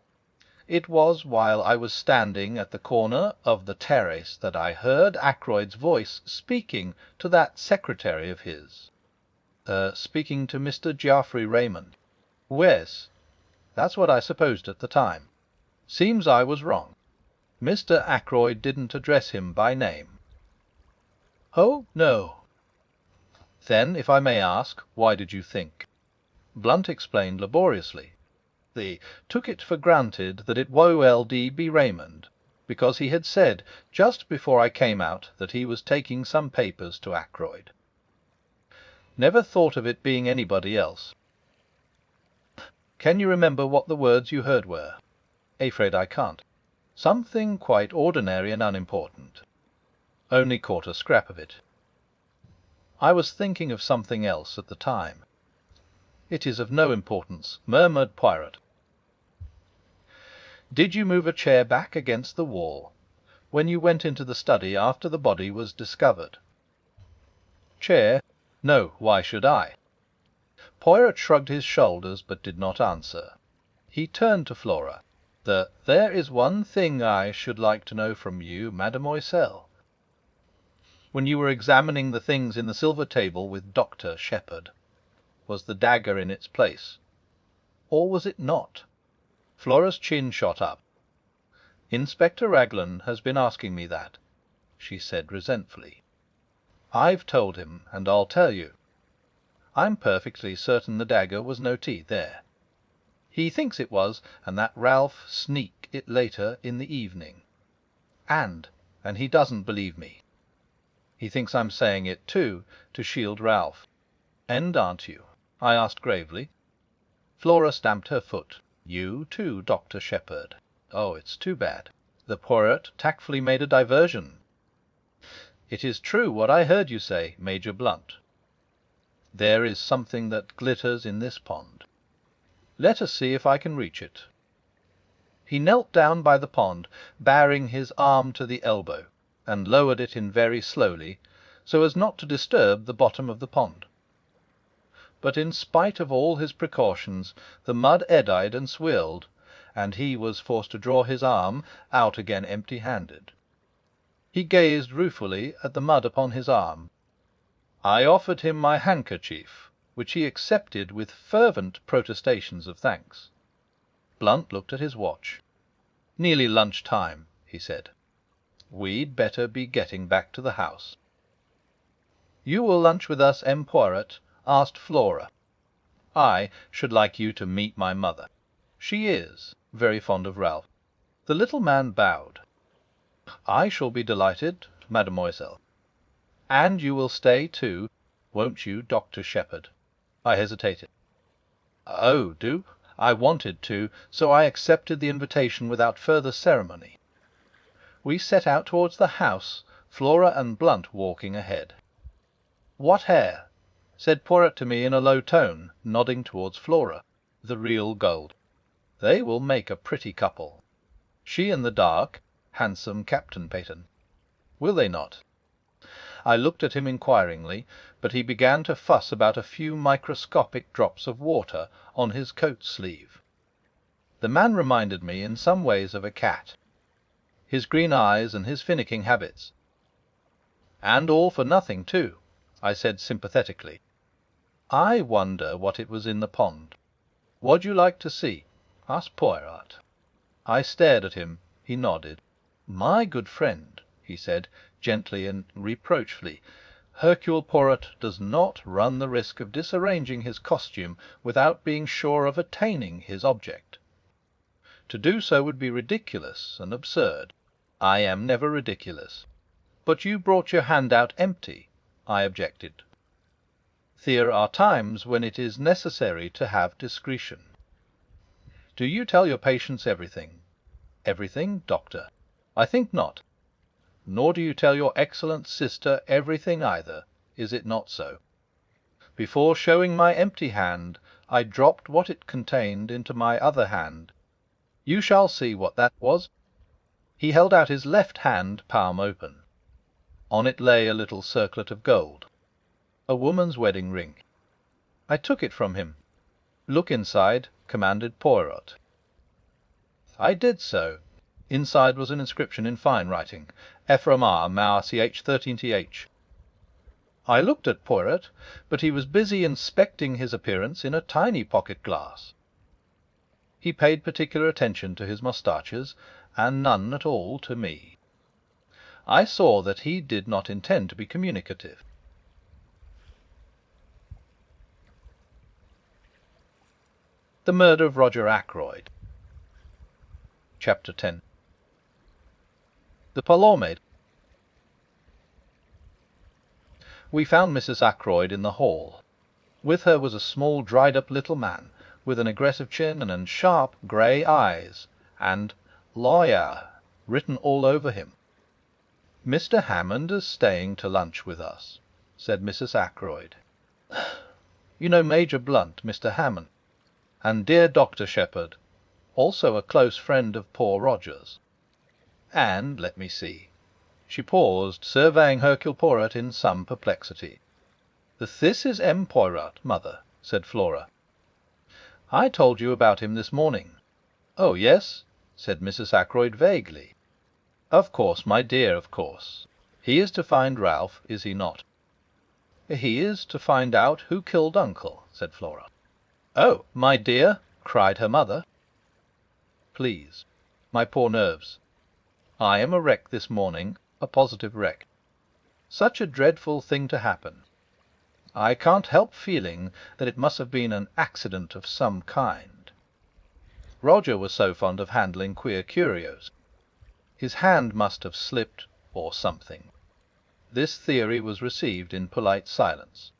It was while I was standing at the corner of the terrace that I heard Ackroyd's voice speaking to that secretary of his." "Speaking to Mr. Geoffrey Raymond?" "Yes. That's what I supposed at the time. Seems I was wrong. Mr. Ackroyd didn't address him by name?" "Oh, no." "Then, if I may ask, why did you think?" Blunt explained laboriously. "They took it for granted that it would be Raymond, because he had said just before I came out that he was taking some papers to Ackroyd. Never thought of it being anybody else." "Can you remember what the words you heard were?" "Afraid I can't." "Something quite ordinary and unimportant?" "Only caught a scrap of it." "I was thinking of something else at the time." "It is of no importance," murmured Poirot. "Did you move a chair back against the wall when you went into the study after the body was discovered?" "Chair? No. Why should I?" Poirot shrugged his shoulders, but did not answer. He turned to Flora. "There is one thing I should like to know from you, Mademoiselle. When you were examining the things in the silver table with Dr. Shepherd, was the dagger in its place, or was it not?" Flora's chin shot up. "Inspector Raglan has been asking me that," she said resentfully. "I've told him, and I'll tell you. I'm perfectly certain the dagger was no tea there. He thinks it was, and that Ralph sneaked it later in the evening. And he doesn't believe me. He thinks I'm saying it, too, to shield Ralph. And aren't you?" I asked gravely. Flora stamped her foot. "You too, Dr. Shepherd. Oh, it's too bad." The Poirot tactfully made a diversion. "It is true what I heard you say, Major Blunt. There is something that glitters in this pond. Let us see if I can reach it." He knelt down by the pond, baring his arm to the elbow, and lowered it in very slowly, so as not to disturb the bottom of the pond. But in spite of all his precautions, the mud eddied and swilled, and he was forced to draw his arm out again empty-handed. He gazed ruefully at the mud upon his arm. I offered him my handkerchief, which he accepted with fervent protestations of thanks. Blunt looked at his watch. "Nearly lunch time," he said. We'd better be getting back to the house. You will lunch with us, M. Poirot? Asked Flora. I should like you to meet my mother. She is very fond of Ralph. The little man bowed. I shall be delighted, mademoiselle. And you will stay too, won't you, Dr. Shepherd? I hesitated. Oh, do? I wanted to, so I accepted the invitation without further ceremony. We set out towards the house, Flora and Blunt walking ahead. "What hair?" said Poirot to me in a low tone, nodding towards Flora. "The real gold. They will make a pretty couple. She in the dark, handsome Captain Peyton. Will they not?" I looked at him inquiringly, but he began to fuss about a few microscopic drops of water on his coat sleeve. The man reminded me in some ways of a cat. His green eyes and his finicking habits. "And all for nothing, too," I said sympathetically. "I wonder what it was in the pond." "What'd you like to see?" asked Poirot. I stared at him. He nodded. "My good friend," he said, gently and reproachfully, "Hercule Poirot does not run the risk of disarranging his costume without being sure of attaining his object. To do so would be ridiculous and absurd. I am never ridiculous." "But you brought your hand out empty," I objected. "There are times when it is necessary to have discretion." "Do you tell your patients everything?" "Everything, doctor? I think not." "Nor do you tell your excellent sister everything either, is it not so? Before showing my empty hand, I dropped what it contained into my other hand. You shall see what that was." He held out his left hand, palm open. On it lay a little circlet of gold, a woman's wedding ring. I took it from him. "Look inside," commanded Poirot. I did so. Inside was an inscription in fine writing: Ephraim Mauer ch 13th. I looked at Poirot, but he was busy inspecting his appearance in a tiny pocket glass. He paid particular attention to his moustaches, and none at all to me. I saw that he did not intend to be communicative. The Murder of Roger Ackroyd. Chapter 10. The parlour maid. We found Mrs. Ackroyd in the hall. With her was a small, dried-up little man, with an aggressive chin and sharp grey eyes, and "Lawyer" written all over him. "Mr. Hammond is staying to lunch with us," said Mrs. Ackroyd. "You know Major Blunt, Mr. Hammond, and dear Dr. Shepherd, also a close friend of poor Roger's. And let me see." She paused, surveying Hercule Poirot in some perplexity. "This is M. Poirot, mother," said Flora. "I told you about him this morning." "Oh, yes," said Mrs. Ackroyd vaguely. "Of course, my dear, of course. He is to find Ralph, is he not?" "He is to find out who killed uncle," said Flora. "Oh, my dear!" cried her mother. "Please. My poor nerves. I am a wreck this morning, a positive wreck. Such a dreadful thing to happen. I can't help feeling that it must have been an accident of some kind. Roger was so fond of handling queer curios. His hand must have slipped, or something." This theory was received in polite silence.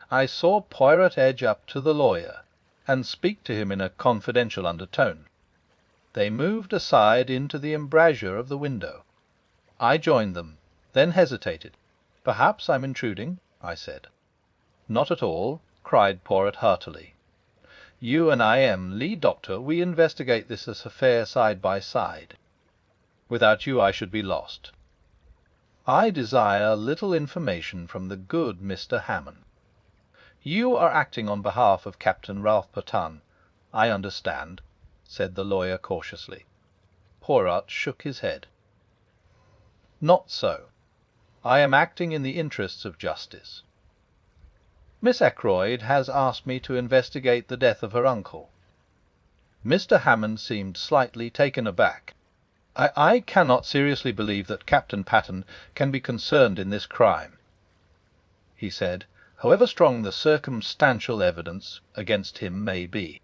I saw Poirot edge up to the lawyer, and speak to him in a confidential undertone. They moved aside into the embrasure of the window. I joined them, then hesitated. "Perhaps I'm intruding," I said. "Not at all," cried Poirot heartily. "You and I am lead doctor. We investigate this affair side by side. Without you I should be lost. I desire a little information from the good Mr. Hammond. You are acting on behalf of Captain Ralph Paton, I understand," said the lawyer cautiously. Poirot shook his head. "Not so. I am acting in the interests of justice. Miss Ackroyd has asked me to investigate the death of her uncle." Mr. Hammond seemed slightly taken aback. I cannot seriously believe that Captain Patterne can be concerned in this crime," he said, "however strong the circumstantial evidence against him may be.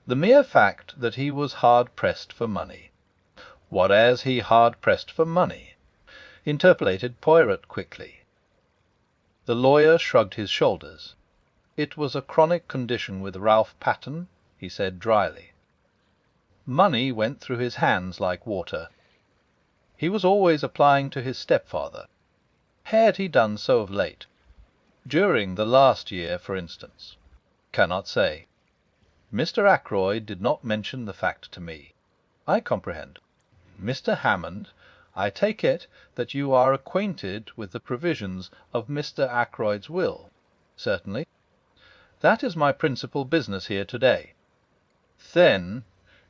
The mere fact that he was hard pressed for money." "Whereas he hard pressed for money?" interpolated Poirot quickly. The lawyer shrugged his shoulders. "It was a chronic condition with Ralph Patterne," he said dryly. "Money went through his hands like water. He was always applying to his stepfather. Had he done so of late? During the last year, for instance?" "Cannot say. Mr. Ackroyd did not mention the fact to me." "I comprehend. Mr. Hammond, I take it that you are acquainted with the provisions of Mr. Ackroyd's will?" "Certainly." "That is my principal business here to-day. Then,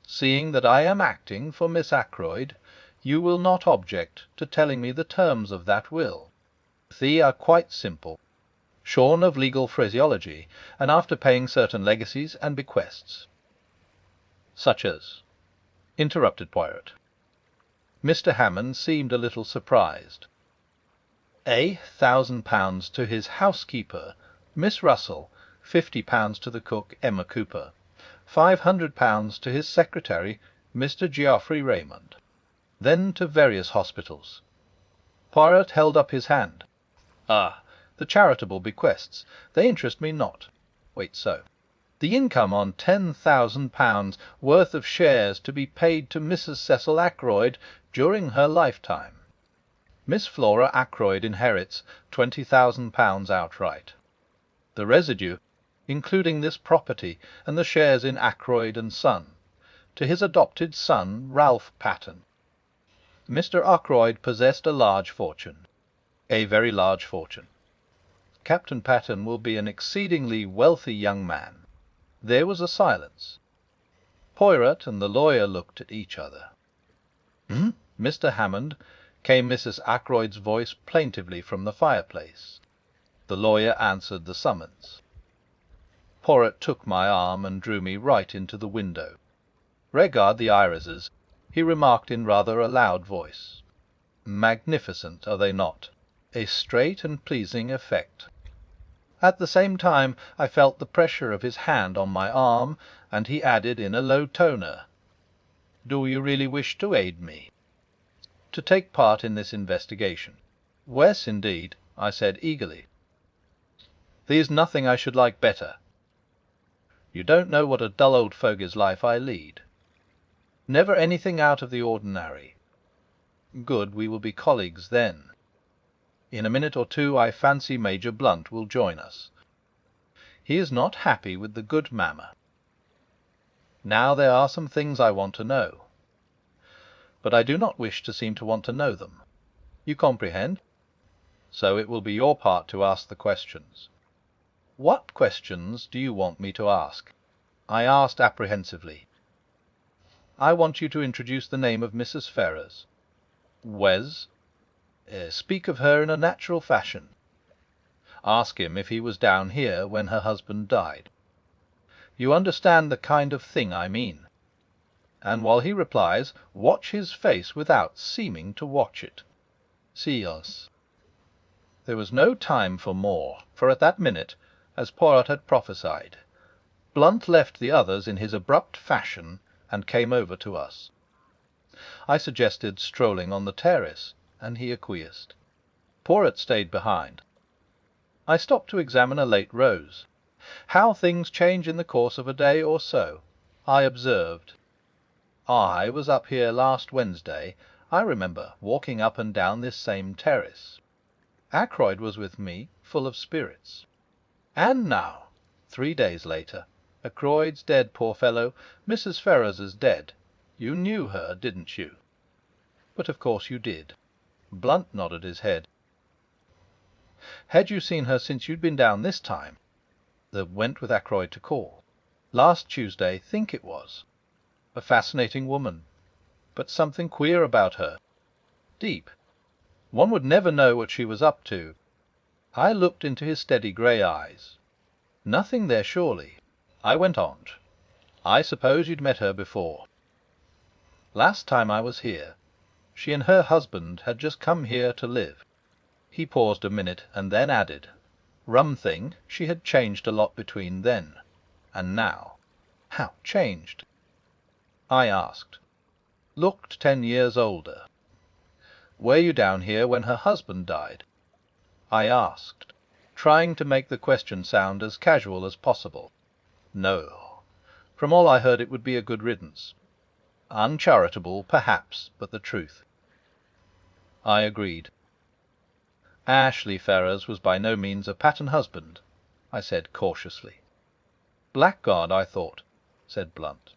seeing that I am acting for Miss Ackroyd, you will not object to telling me the terms of that will. They are quite simple, shorn of legal phraseology, and after paying certain legacies and bequests." "Such as?" interrupted Poirot. Mr. Hammond seemed a little surprised. £1,000 to his housekeeper, Miss Russell, £50 to the cook, Emma Cooper, £500 to his secretary, Mr. Geoffrey Raymond. Then to various hospitals. Poirot held up his hand. "Ah, the charitable bequests. They interest me not. Wait so. The income on £10,000 worth of shares to be paid to Mrs. Cecil Ackroyd during her lifetime. Miss Flora Ackroyd inherits £20,000 outright. The residue, including this property and the shares in Ackroyd and Son, to his adopted son, Ralph Patterne. Mr. Ackroyd possessed a large fortune, a very large fortune. Captain Patterne will be an exceedingly wealthy young man." There was a silence. Poirot and the lawyer looked at each other. "Mr. Hammond," came Mrs. Ackroyd's voice plaintively from the fireplace. The lawyer answered the summons. Poirot took my arm and drew me right into the window. "Regard the irises," he remarked in rather a loud voice. "Magnificent, are they not? A straight and pleasing effect." At the same time I felt the pressure of his hand on my arm, and he added in a low toner, "Do you really wish to aid me?" "To take part in this investigation?" "Yes, indeed," I said eagerly. "There's nothing I should like better. You don't know what a dull old fogey's life I lead. Never anything out of the ordinary. Good, we will be colleagues then. In a minute or two I fancy Major Blunt will join us. He is not happy with the good mamma. Now there are some things I want to know, but I do not wish to seem to want to know them. You comprehend? So it will be your part to ask the questions." "What questions do you want me to ask?" I asked apprehensively. "I want you to introduce the name of Mrs. Ferrars." "Wes?" "Speak of her in a natural fashion. Ask him if he was down here when her husband died. You understand the kind of thing I mean. And while he replies, watch his face without seeming to watch it." "Silence." There was no time for more, for at that minute, as Poirot had prophesied, Blunt left the others in his abrupt fashion and came over to us. I suggested strolling on the terrace, and he acquiesced. Poirot stayed behind. I stopped to examine a late rose. How things change in the course of a day or so! I observed. I was up here last Wednesday, I remember, walking up and down this same terrace. Ackroyd was with me, full of spirits. And now, 3 days later, Ackroyd's dead, poor fellow. Mrs. Ferrars is dead. You knew her, didn't you? But of course you did. Blunt nodded his head. Had you seen her since you'd been down this time? Went with Ackroyd to call. Last Tuesday, think it was. A fascinating woman, but something queer about her. Deep. One would never know what she was up to. I looked into his steady grey eyes. Nothing there, surely. I went on. I suppose you'd met her before. Last time I was here, she and her husband had just come here to live." He paused a minute and then added, "Rum thing, she had changed a lot between then and now." "How changed?" I asked. "Looked 10 years older." "Were you down here when her husband died?" I asked, trying to make the question sound as casual as possible. "No. From all I heard it would be a good riddance. Uncharitable, perhaps, but the truth." I agreed. "Ashley Ferrars was by no means a pattern husband," I said cautiously. "Blackguard, I thought," said Blunt.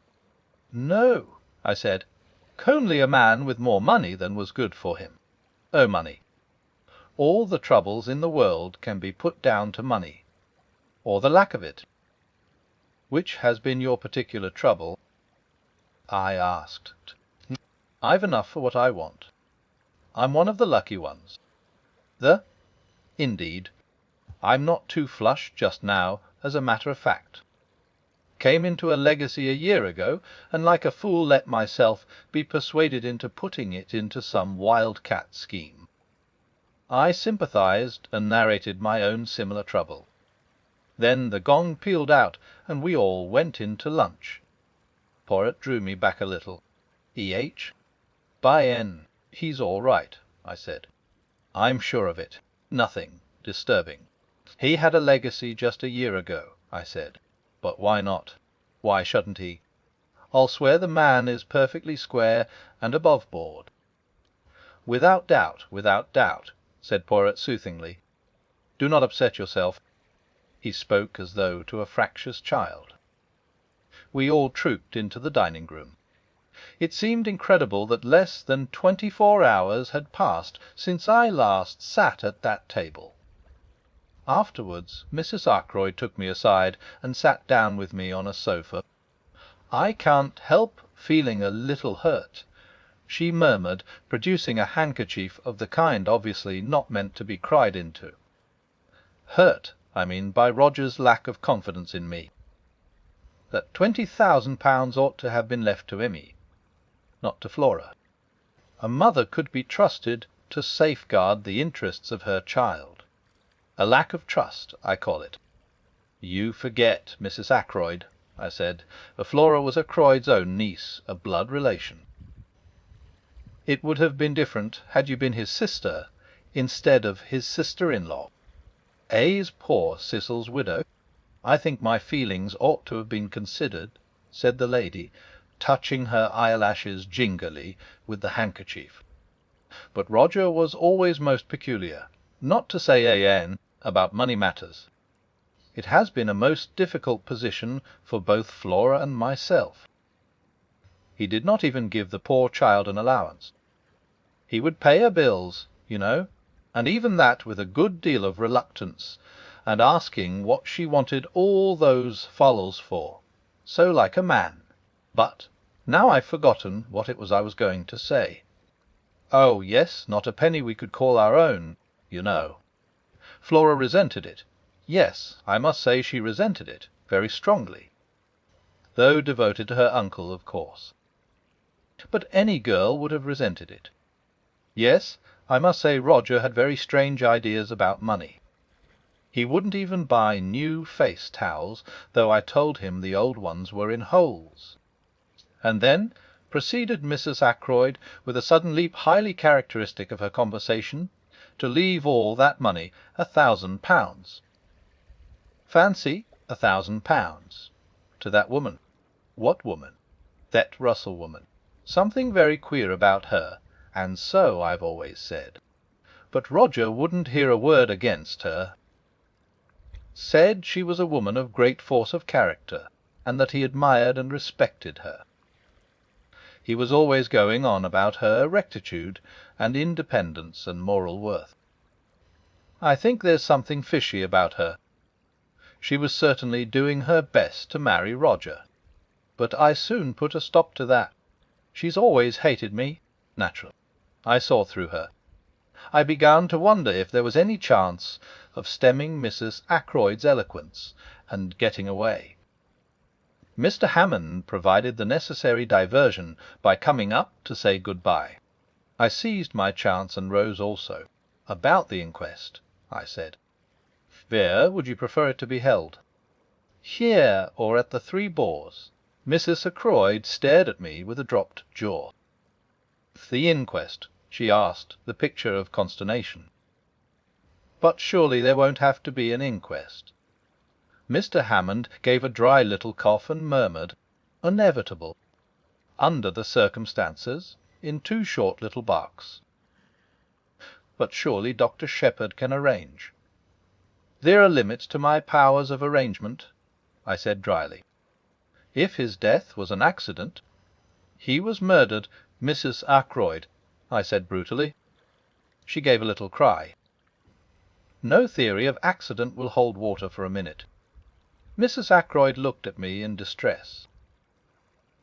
"No," I said, "only a man with more money than was good for him. Oh, money. All the troubles in the world can be put down to money, or the lack of it." "Which has been your particular trouble?" I asked. "I've enough for what I want. I'm one of the lucky ones." Indeed. I'm not too flush just now, as a matter of fact. Came into a legacy a year ago, and like a fool let myself be persuaded into putting it into some wild-cat scheme." I sympathized and narrated my own similar trouble. Then the gong pealed out, and we all went in to lunch. Poirot drew me back a little. "E.H.?" "By N. He's all right," I said. "I'm sure of it. Nothing disturbing." "He had a legacy just a year ago," I said. "But why not? Why shouldn't he? I'll swear the man is perfectly square and above board." "Without doubt, without doubt," said Poirot soothingly. "Do not upset yourself." He spoke as though to a fractious child. We all trooped into the dining-room. It seemed incredible that less than 24 hours had passed since I last sat at that table. Afterwards Mrs. Ackroyd took me aside and sat down with me on a sofa. "I can't help feeling a little hurt," she murmured, producing a handkerchief of the kind obviously not meant to be cried into. "Hurt, I mean, by Roger's lack of confidence in me. That £20,000 ought to have been left to Emmy, not to Flora. A mother could be trusted to safeguard the interests of her child. A lack of trust, I call it." "You forget Mrs. Ackroyd," I said. "Flora was Ackroyd's own niece, a blood relation." "It would have been different had you been his sister instead of his sister-in-law. A's poor Cecil's widow. I think my feelings ought to have been considered," said the lady, touching her eyelashes gingerly with the handkerchief. "But Roger was always most peculiar, not to say an, about money matters. It has been a most difficult position for both Flora and myself. He did not even give the poor child an allowance. He would pay her bills, you know, and even that with a good deal of reluctance, and asking what she wanted all those fol-lols for, so like a man. But now I've forgotten what it was I was going to say. Oh, yes, not a penny we could call our own, you know. Flora resented it. Yes, I must say she resented it very strongly, though devoted to her uncle, of course. But any girl would have resented it. Yes, I must say Roger had very strange ideas about money. He wouldn't even buy new face towels, though I told him the old ones were in holes. And then proceeded Mrs. Ackroyd, with a sudden leap highly characteristic of her conversation, to leave all that money, £1,000. Fancy £1,000 to that woman. What woman? That Russell woman. Something very queer about her, and so I've always said. But Roger wouldn't hear a word against her. Said she was a woman of great force of character, and that he admired and respected her. He was always going on about her rectitude and independence and moral worth. I think there's something fishy about her. She was certainly doing her best to marry Roger, but I soon put a stop to that. She's always hated me, naturally. I saw through her. I began to wonder if there was any chance of stemming Mrs. Ackroyd's eloquence and getting away. Mr. Hammond provided the necessary diversion by coming up to say good-bye. I seized my chance and rose also. "About the inquest," I said. "Where would you prefer it to be held?" "Here, or at the Three Boars." Mrs. Ackroyd stared at me with a dropped jaw. "The inquest?" she asked, the picture of consternation. "But surely there won't have to be an inquest?" Mr. Hammond gave a dry little cough and murmured, "Inevitable. Under the circumstances, in two short little barks." "But surely Dr. Shepherd can arrange?" "There are limits to my powers of arrangement," I said dryly. "If his death was an accident—" "He was murdered, Mrs. Ackroyd," I said brutally. She gave a little cry. No theory of accident will hold water for a minute. Mrs. Ackroyd looked at me in distress.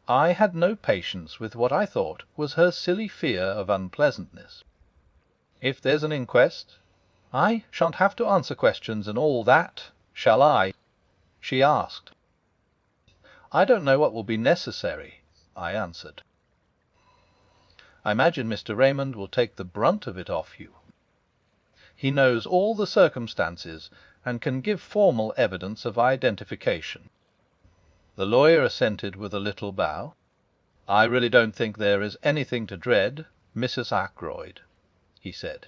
I had no patience with what I thought was her silly fear of unpleasantness. "If there's an inquest, I shan't have to answer questions and all that, shall I?" she asked. "I don't know what will be necessary," I answered. "I imagine Mr. Raymond will take the brunt of it off you. He knows all the circumstances and can give formal evidence of identification." The lawyer assented with a little bow. "I really don't think there is anything to dread, Mrs. Ackroyd," he said.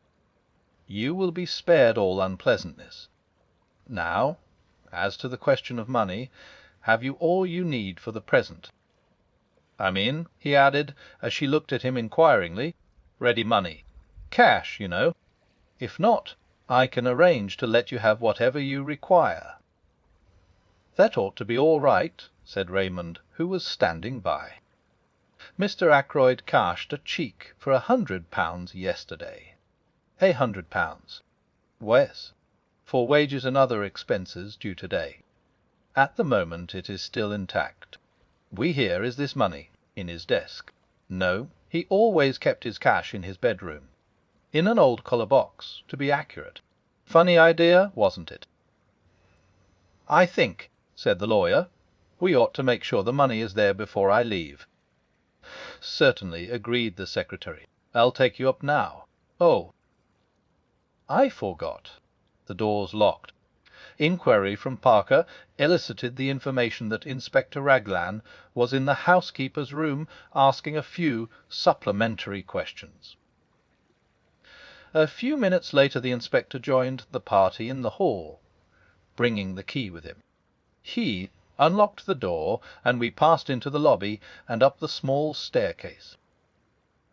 "You will be spared all unpleasantness. Now, as to the question of money, have you all you need for the present? I mean," he added, as she looked at him inquiringly, "ready money. Cash, you know. If not, I can arrange to let you have whatever you require." "That ought to be all right," said Raymond, who was standing by. "Mr. Ackroyd cashed a cheque for £100 yesterday." £100. "Yes, for wages and other expenses due today. At the moment it is still intact. We hear is this money in his desk. No, he always kept his cash in his bedroom. In an old collar box, to be accurate. Funny idea, wasn't it?" "I think," said the lawyer, "we ought to make sure the money is there before I leave." "Certainly," agreed the secretary. "I'll take you up now. Oh, I forgot." The doors locked. Inquiry from Parker elicited the information that Inspector Raglan was in the housekeeper's room asking a few supplementary questions. A few minutes later the inspector joined the party in the hall, bringing the key with him. He unlocked the door, and we passed into the lobby and up the small staircase.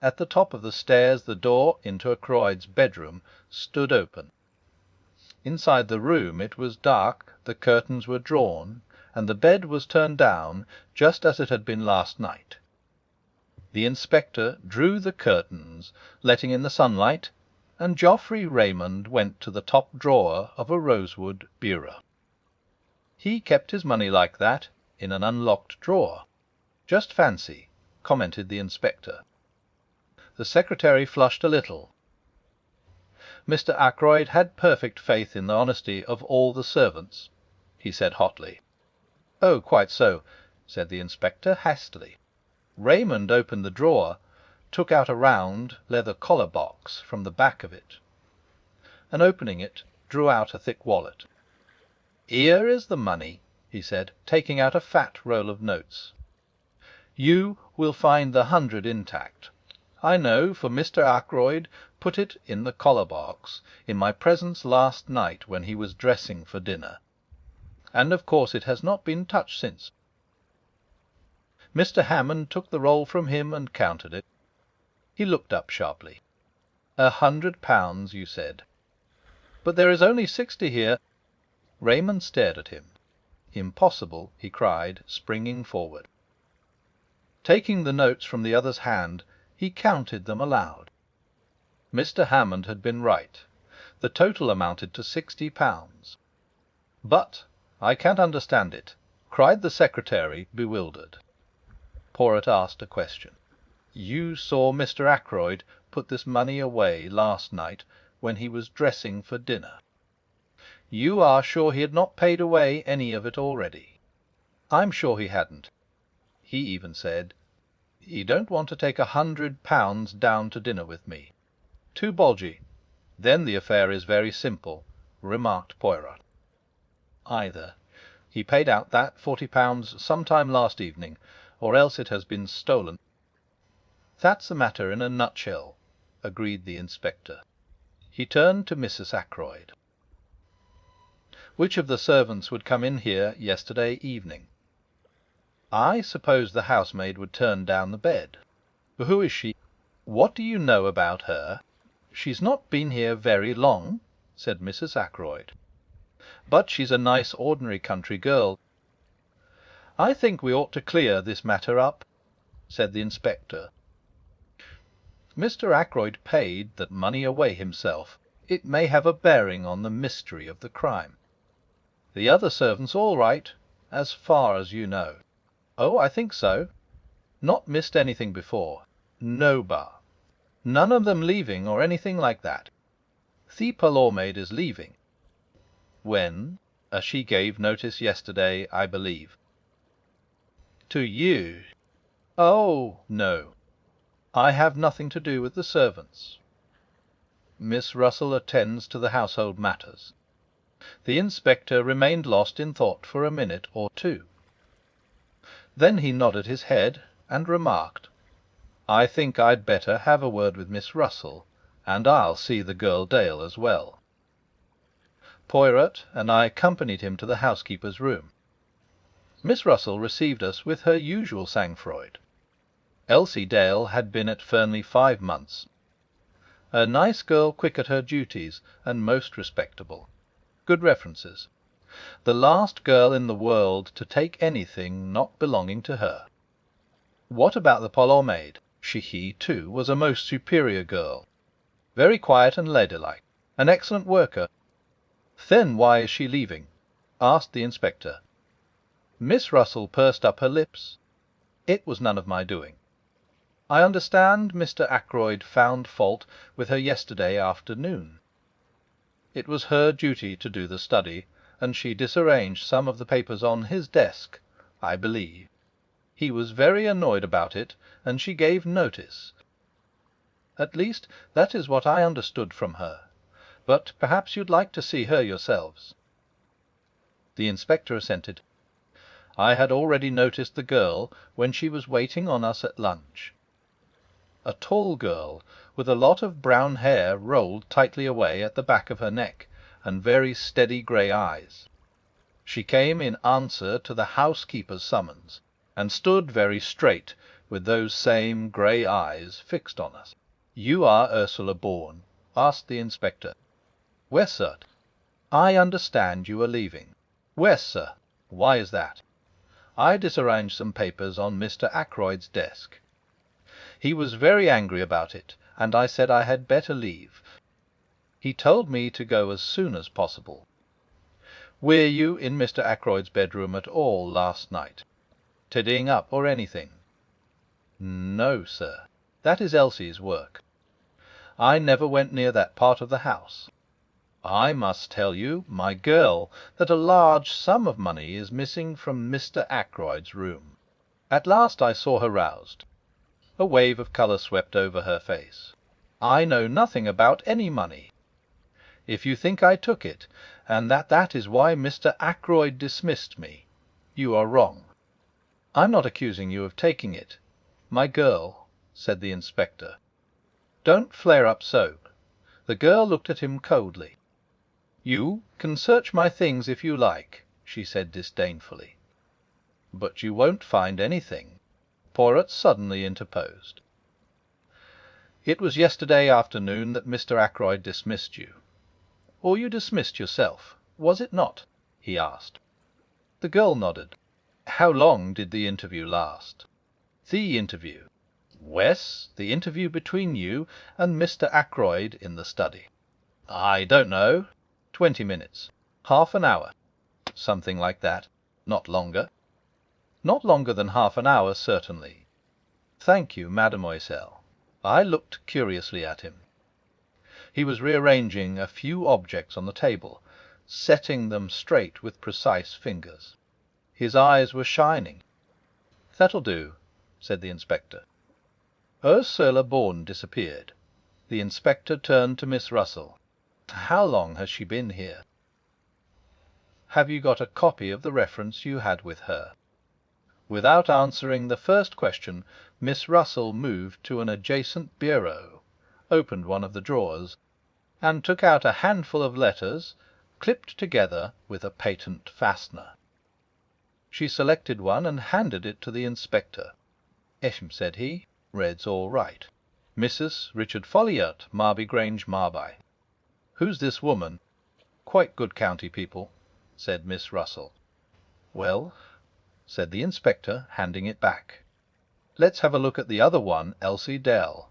At the top of the stairs the door into Ackroyd's bedroom stood open. Inside the room it was dark, the curtains were drawn, and the bed was turned down just as it had been last night. The inspector drew the curtains, letting in the sunlight, and Geoffrey Raymond went to the top drawer of a rosewood bureau. "He kept his money like that, in an unlocked drawer. Just fancy," commented the inspector. The secretary flushed a little. "Mr. Ackroyd had perfect faith in the honesty of all the servants," he said hotly. "Oh, quite so," said the inspector hastily. Raymond opened the drawer, took out a round leather collar box from the back of it, and opening it, drew out a thick wallet. "Here is the money," he said, taking out a fat roll of notes. "You will find the 100 intact. I know, for Mr. Ackroyd put it in the collar box in my presence last night when he was dressing for dinner, and of course it has not been touched since." Mr. Hammond took the roll from him and counted it. He looked up sharply. £100, you said. But there is only 60 here. Raymond stared at him. "Impossible," he cried, springing forward. Taking the notes from the other's hand, he counted them aloud. Mr. Hammond had been right. The total amounted to £60. "But I can't understand it," cried the secretary, bewildered. Poirot asked a question. "You saw Mr. Ackroyd put this money away last night when he was dressing for dinner. You are sure he had not paid away any of it already?" I'm sure he hadn't. He even said, "He don't want to take £100 down to dinner with me. Too bodgy." "Then the affair is very simple," remarked Poirot. "Either he paid out that £40 some time last evening, or else it has been stolen." "That's the matter in a nutshell," agreed the inspector. He turned to Mrs. Ackroyd. "Which of the servants would come in here yesterday evening?" "I suppose the housemaid would turn down the bed." "Who is she?" "What do you know about her?" "She's not been here very long," said Mrs. Ackroyd. "But she's a nice ordinary country girl." "I think we ought to clear this matter up," said the inspector. "Mr. Ackroyd paid that money away himself. It may have a bearing on the mystery of the crime. The other servants all right, as far as you know?" "Oh, I think so." "Not missed anything before?" "No, bar." "None of them leaving, or anything like that?" "The parlour maid is leaving." "When?" "She gave notice yesterday, I believe." "To you?" "Oh, no. I have nothing to do with the servants." "Miss Russell attends to the household matters." The inspector remained lost in thought for a minute or two. Then he nodded his head and remarked, "I think I'd better have a word with Miss Russell, and I'll see the girl Dale as well." Poirot and I accompanied him to the housekeeper's room. Miss Russell received us with her usual sang-froid. Elsie Dale had been at Fernley 5 months. A nice girl, quick at her duties, and most respectable. Good references. The last girl in the world to take anything not belonging to her. What about the parlour maid? She, too, was a most superior girl. Very quiet and ladylike. An excellent worker. "Then why is she leaving?" asked the inspector. Miss Russell pursed up her lips. "It was none of my doing. I understand Mr. Ackroyd found fault with her yesterday afternoon. It was her duty to do the study, and she disarranged some of the papers on his desk, I believe. He was very annoyed about it, and she gave notice. At least, that is what I understood from her. But perhaps you'd like to see her yourselves." The inspector assented. I had already noticed the girl when she was waiting on us at lunch. A tall girl, with a lot of brown hair rolled tightly away at the back of her neck, and very steady grey eyes. She came in answer to the housekeeper's summons, and stood very straight, with those same grey eyes fixed on us. "You are Ursula Bourne?" asked the inspector. "Where, sir?" "I understand you are leaving." "Where, sir? Why is that?" "I disarranged some papers on Mr. Ackroyd's desk. He was very angry about it, and I said I had better leave. He told me to go as soon as possible." "Were you in Mr. Ackroyd's bedroom at all last night? Tidying up or anything?" "No, sir. That is Elsie's work. I never went near that part of the house. I must tell you, my girl, that a large sum of money is missing from Mr. Ackroyd's room." At last I saw her roused. A wave of colour swept over her face. "I know nothing about any money. If you think I took it, and that is why Mr. Ackroyd dismissed me, you are wrong. I'm not accusing you of taking it." "My girl," said the inspector, "don't flare up so." The girl looked at him coldly. "You can search my things if you like," she said disdainfully. "But you won't find anything," Poirot suddenly interposed. "It was yesterday afternoon that Mr. Ackroyd dismissed you. Or you dismissed yourself, was it not?" he asked. The girl nodded. "How long did the interview last?" "The interview?" "Wes, the interview between you and Mr. Ackroyd in the study." "I don't know." 20 minutes. Half an hour. Something like that. Not longer." "Not longer than half an hour, certainly." "Thank you, mademoiselle." I looked curiously at him. He was rearranging a few objects on the table, setting them straight with precise fingers. His eyes were shining. "That'll do," said the inspector. Ursula Bourne disappeared. The inspector turned to Miss Russell. "How long has she been here?" "Have you got a copy of the reference you had with her?" Without answering the first question, Miss Russell moved to an adjacent bureau, opened one of the drawers, and took out a handful of letters, clipped together with a patent fastener. She selected one and handed it to the inspector. "Eshm," said he. "Red's all right. Mrs. Richard Folliot, Marby Grange, Marby. Who's this woman?" "Quite good county people," said Miss Russell. "Well," said the inspector, handing it back, "let's have a look at the other one, Elsie Dale."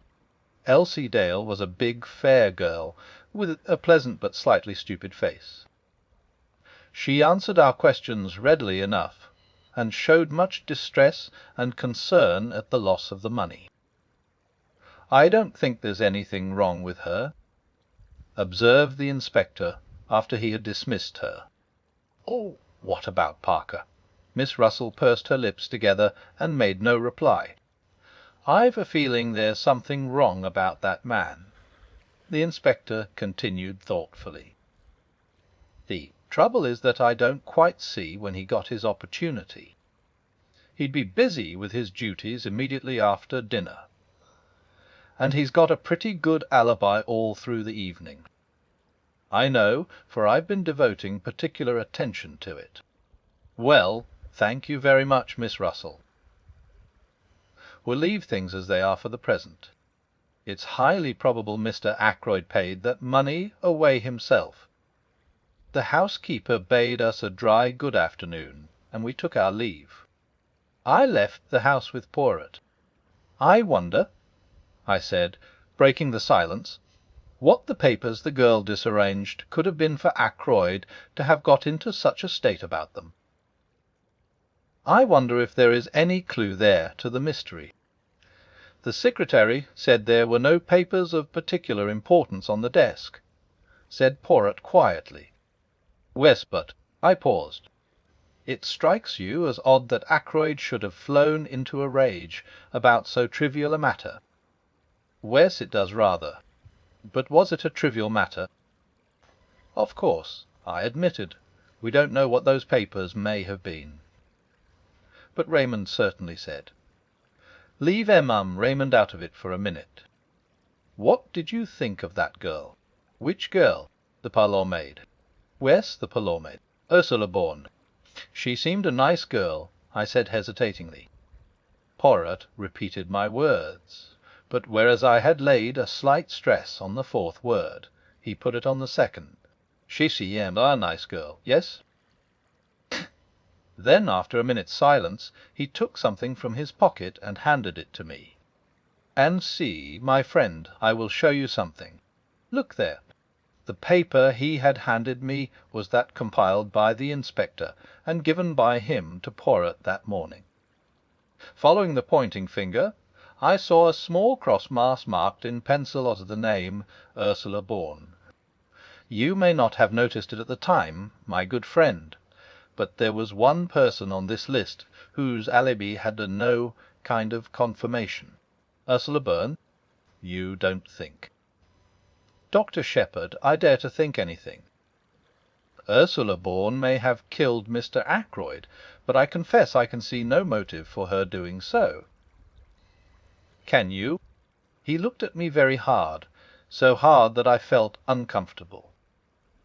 Elsie Dale was a big, fair girl, with a pleasant but slightly stupid face. She answered our questions readily enough, and showed much distress and concern at the loss of the money. "I don't think there's anything wrong with her," observed the inspector after he had dismissed her. "Oh, what about Parker?" Miss Russell pursed her lips together and made no reply. "I've a feeling there's something wrong about that man," the inspector continued thoughtfully. "The trouble is that I don't quite see when he got his opportunity. He'd be busy with his duties immediately after dinner, and he's got a pretty good alibi all through the evening. I know, for I've been devoting particular attention to it. Well, thank you very much, Miss Russell. We'll leave things as they are for the present. It's highly probable Mr. Ackroyd paid that money away himself. The housekeeper bade us a dry good afternoon, and we took our leave. I left the house with Poirot. I wonder," I said, breaking the silence, "what the papers the girl disarranged could have been for Ackroyd to have got into such a state about them. I wonder if there is any clue there to the mystery. The secretary said there were no papers of particular importance on the desk," said Poirot quietly. "Yes, but—" I paused. "It strikes you as odd that Ackroyd should have flown into a rage about so trivial a matter?" "Yes, it does rather. But was it a trivial matter?" "Of course," I admitted, "we don't know what those papers may have been." But Raymond certainly said, "Leave Raymond out of it for a minute. What did you think of that girl?" "Which girl?" "The parlour maid." "Yes, the parlour maid. Ursula Bourne." "She seemed a nice girl," I said hesitatingly. Poirot repeated my words, but whereas I had laid a slight stress on the fourth word, he put it on the second. "She seemed a nice girl, yes." Then, after a minute's silence, he took something from his pocket and handed it to me. "And see, my friend, I will show you something. Look there." The paper he had handed me was that compiled by the inspector and given by him to Poirot that morning. Following the pointing finger, I saw a small cross marked in pencil under the name Ursula Bourne. You may not have noticed it at the time, my good friend, but there was one person on this list whose alibi had no kind of confirmation. Ursula Bourne? You don't think. Dr. Shepherd, I dare to think anything. Ursula Bourne may have killed Mr. Ackroyd, but I confess I can see no motive for her doing so. Can you? He looked at me very hard, so hard that I felt uncomfortable.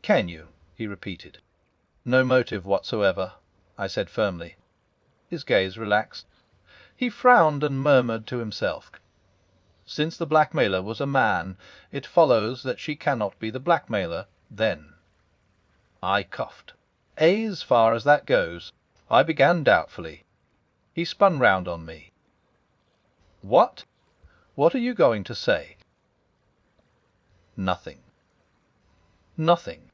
"Can you?" he repeated. "No motive whatsoever," I said firmly. His gaze relaxed. He frowned and murmured to himself. "Since the blackmailer was a man, it follows that she cannot be the blackmailer, then." I coughed. "As far as that goes," I began doubtfully. He spun round on me. "What? What are you going to say?" "Nothing." "Nothing.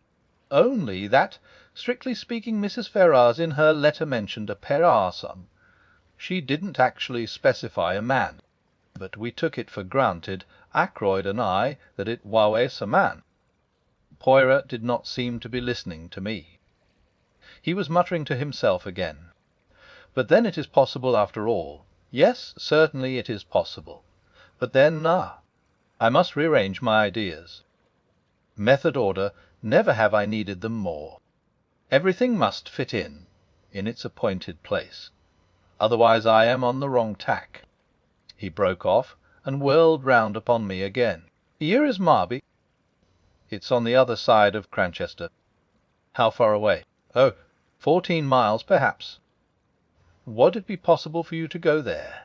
Only that, strictly speaking, Mrs. Ferrars in her letter mentioned a per sum. She didn't actually specify a man, but we took it for granted, Ackroyd and I, that it was a man." Poirot did not seem to be listening to me. He was muttering to himself again. But then it is possible after all. Yes, certainly it is possible. But then, I must rearrange my ideas. Method, order, never have I needed them more. Everything must fit in its appointed place. Otherwise I am on the wrong tack. He broke off and whirled round upon me again. Here is Marby. It's on the other side of Cranchester. How far away? Oh, 14 miles, perhaps. Would it be possible for you to go there?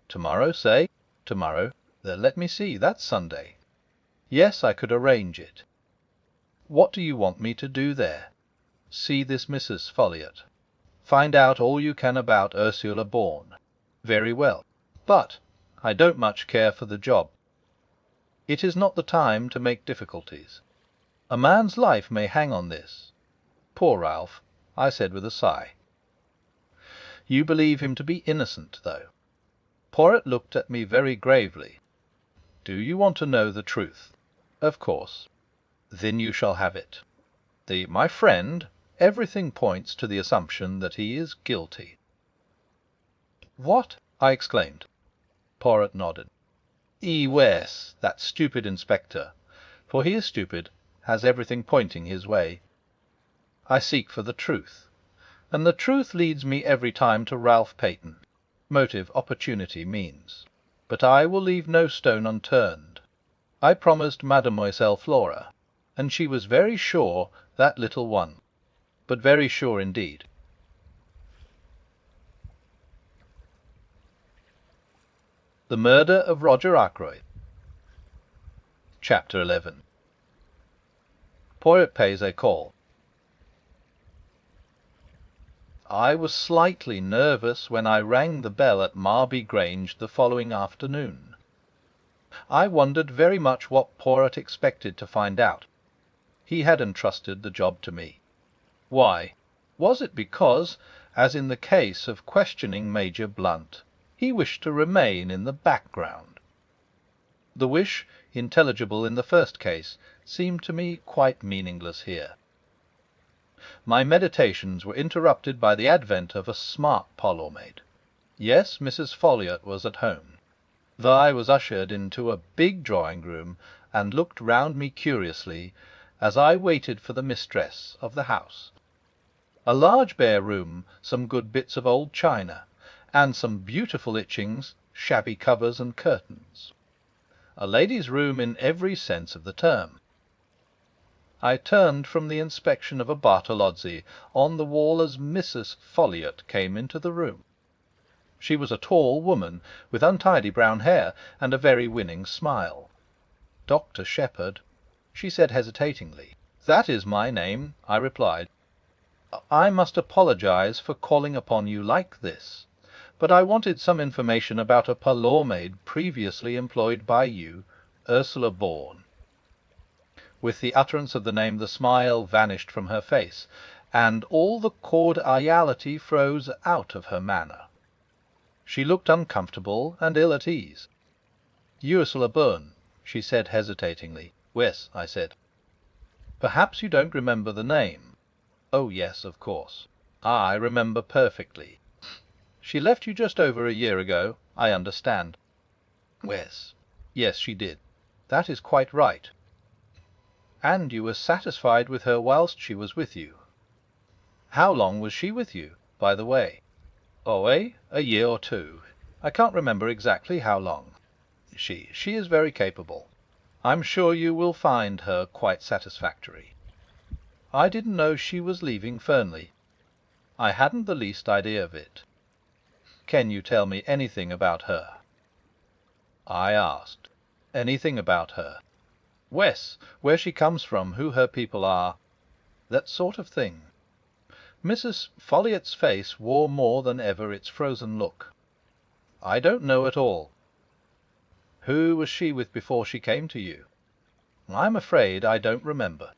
Tomorrow, say. Tomorrow. Let me see, that's Sunday. Yes, I could arrange it. What do you want me to do there? See this Mrs. Folliot. Find out all you can about Ursula Bourne. Very well. But I don't much care for the job. It is not the time to make difficulties. A man's life may hang on this. Poor Ralph, I said with a sigh. You believe him to be innocent, though? Poirot looked at me very gravely. Do you want to know the truth? Of course. Then you shall have it. My friend, everything points to the assumption that he is guilty. What? I exclaimed. Poirot nodded. Yes, that stupid inspector, for he is stupid, has everything pointing his way. I seek for the truth, and the truth leads me every time to Ralph Peyton. Motive, opportunity, means. But I will leave no stone unturned. I promised Mademoiselle Flora, and she was very sure, that little one, but very sure indeed. The Murder of Roger Ackroyd. Chapter 11. Poirot pays a call. I was slightly nervous when I rang the bell at Marby Grange the following afternoon. I wondered very much what Poirot expected to find out. He had entrusted the job to me. Why? Was it because, as in the case of questioning Major Blunt, he wished to remain in the background? The wish, intelligible in the first case, seemed to me quite meaningless here. My meditations were interrupted by the advent of a smart parlour-maid. Yes, Mrs. Folliot was at home. I was ushered into a big drawing-room, and looked round me curiously as I waited for the mistress of the house. A large bare room, some good bits of old china, and some beautiful etchings, shabby covers and curtains. A lady's room in every sense of the term. I turned from the inspection of a Bartolozzi on the wall as Mrs. Folliot came into the room. She was a tall woman, with untidy brown hair and a very winning smile. Dr. Shepherd, she said hesitatingly. That is my name, I replied. I must apologize for calling upon you like this, but I wanted some information about a parlour-maid previously employed by you, Ursula Bourne. With the utterance of the name the smile vanished from her face, and all the cordiality froze out of her manner. She looked uncomfortable and ill at ease. Ursula Bourne, she said hesitatingly. Yes, I said. Perhaps you don't remember the name? Oh, yes, of course. I remember perfectly. She left you just over a year ago, I understand. Yes. Yes, she did. That is quite right. And you were satisfied with her whilst she was with you. How long was she with you, by the way? Oh, a year or two. I can't remember exactly how long. She is very capable. I'm sure you will find her quite satisfactory. I didn't know she was leaving Fernley. I hadn't the least idea of it. Can you tell me anything about her? I asked. Anything about her? Wes, where she comes from, who her people are, that sort of thing. Mrs. Folliot's face wore more than ever its frozen look. I don't know at all. Who was she with before she came to you? I'm afraid I don't remember.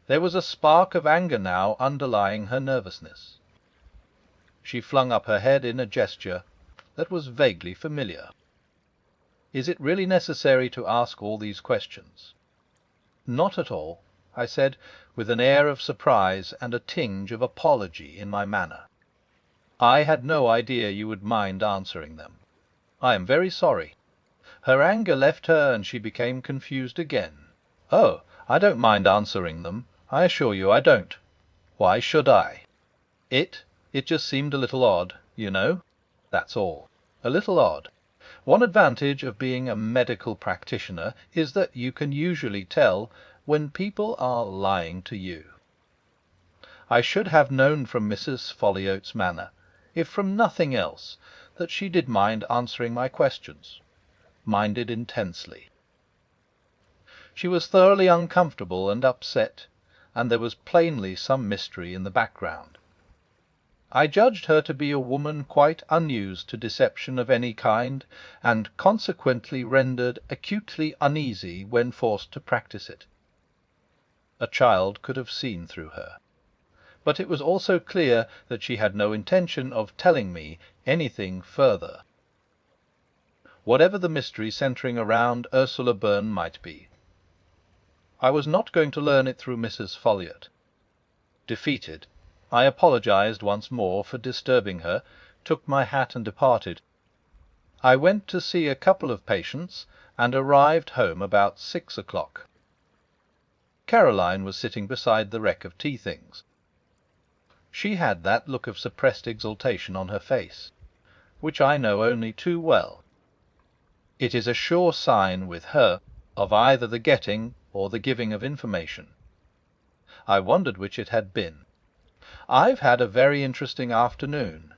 There was a spark of anger now underlying her nervousness. She flung up her head in a gesture that was vaguely familiar. Is it really necessary to ask all these questions? Not at all, I said, with an air of surprise and a tinge of apology in my manner. I had no idea you would mind answering them. I am very sorry. Her anger left her, and she became confused again. Oh, I don't mind answering them. I assure you I don't. Why should I? It just seemed a little odd, you know. That's all. A little odd. One advantage of being a medical practitioner is that you can usually tell when people are lying to you. I should have known from Mrs. Folliot's manner, if from nothing else, that she did mind answering my questions. Minded intensely. She was thoroughly uncomfortable and upset, and there was plainly some mystery in the background. I judged her to be a woman quite unused to deception of any kind, and consequently rendered acutely uneasy when forced to practice it. A child could have seen through her. But it was also clear that she had no intention of telling me anything further, whatever the mystery centering around Ursula Byrne might be. I was not going to learn it through Mrs. Folliot. Defeated, I apologized once more for disturbing her, took my hat and departed. I went to see a couple of patients, and arrived home about 6 o'clock. Caroline was sitting beside the wreck of tea things. She had that look of suppressed exultation on her face, which I know only too well. It is a sure sign with her of either the getting or the giving of information. I wondered which it had been. "I've had a very interesting afternoon,"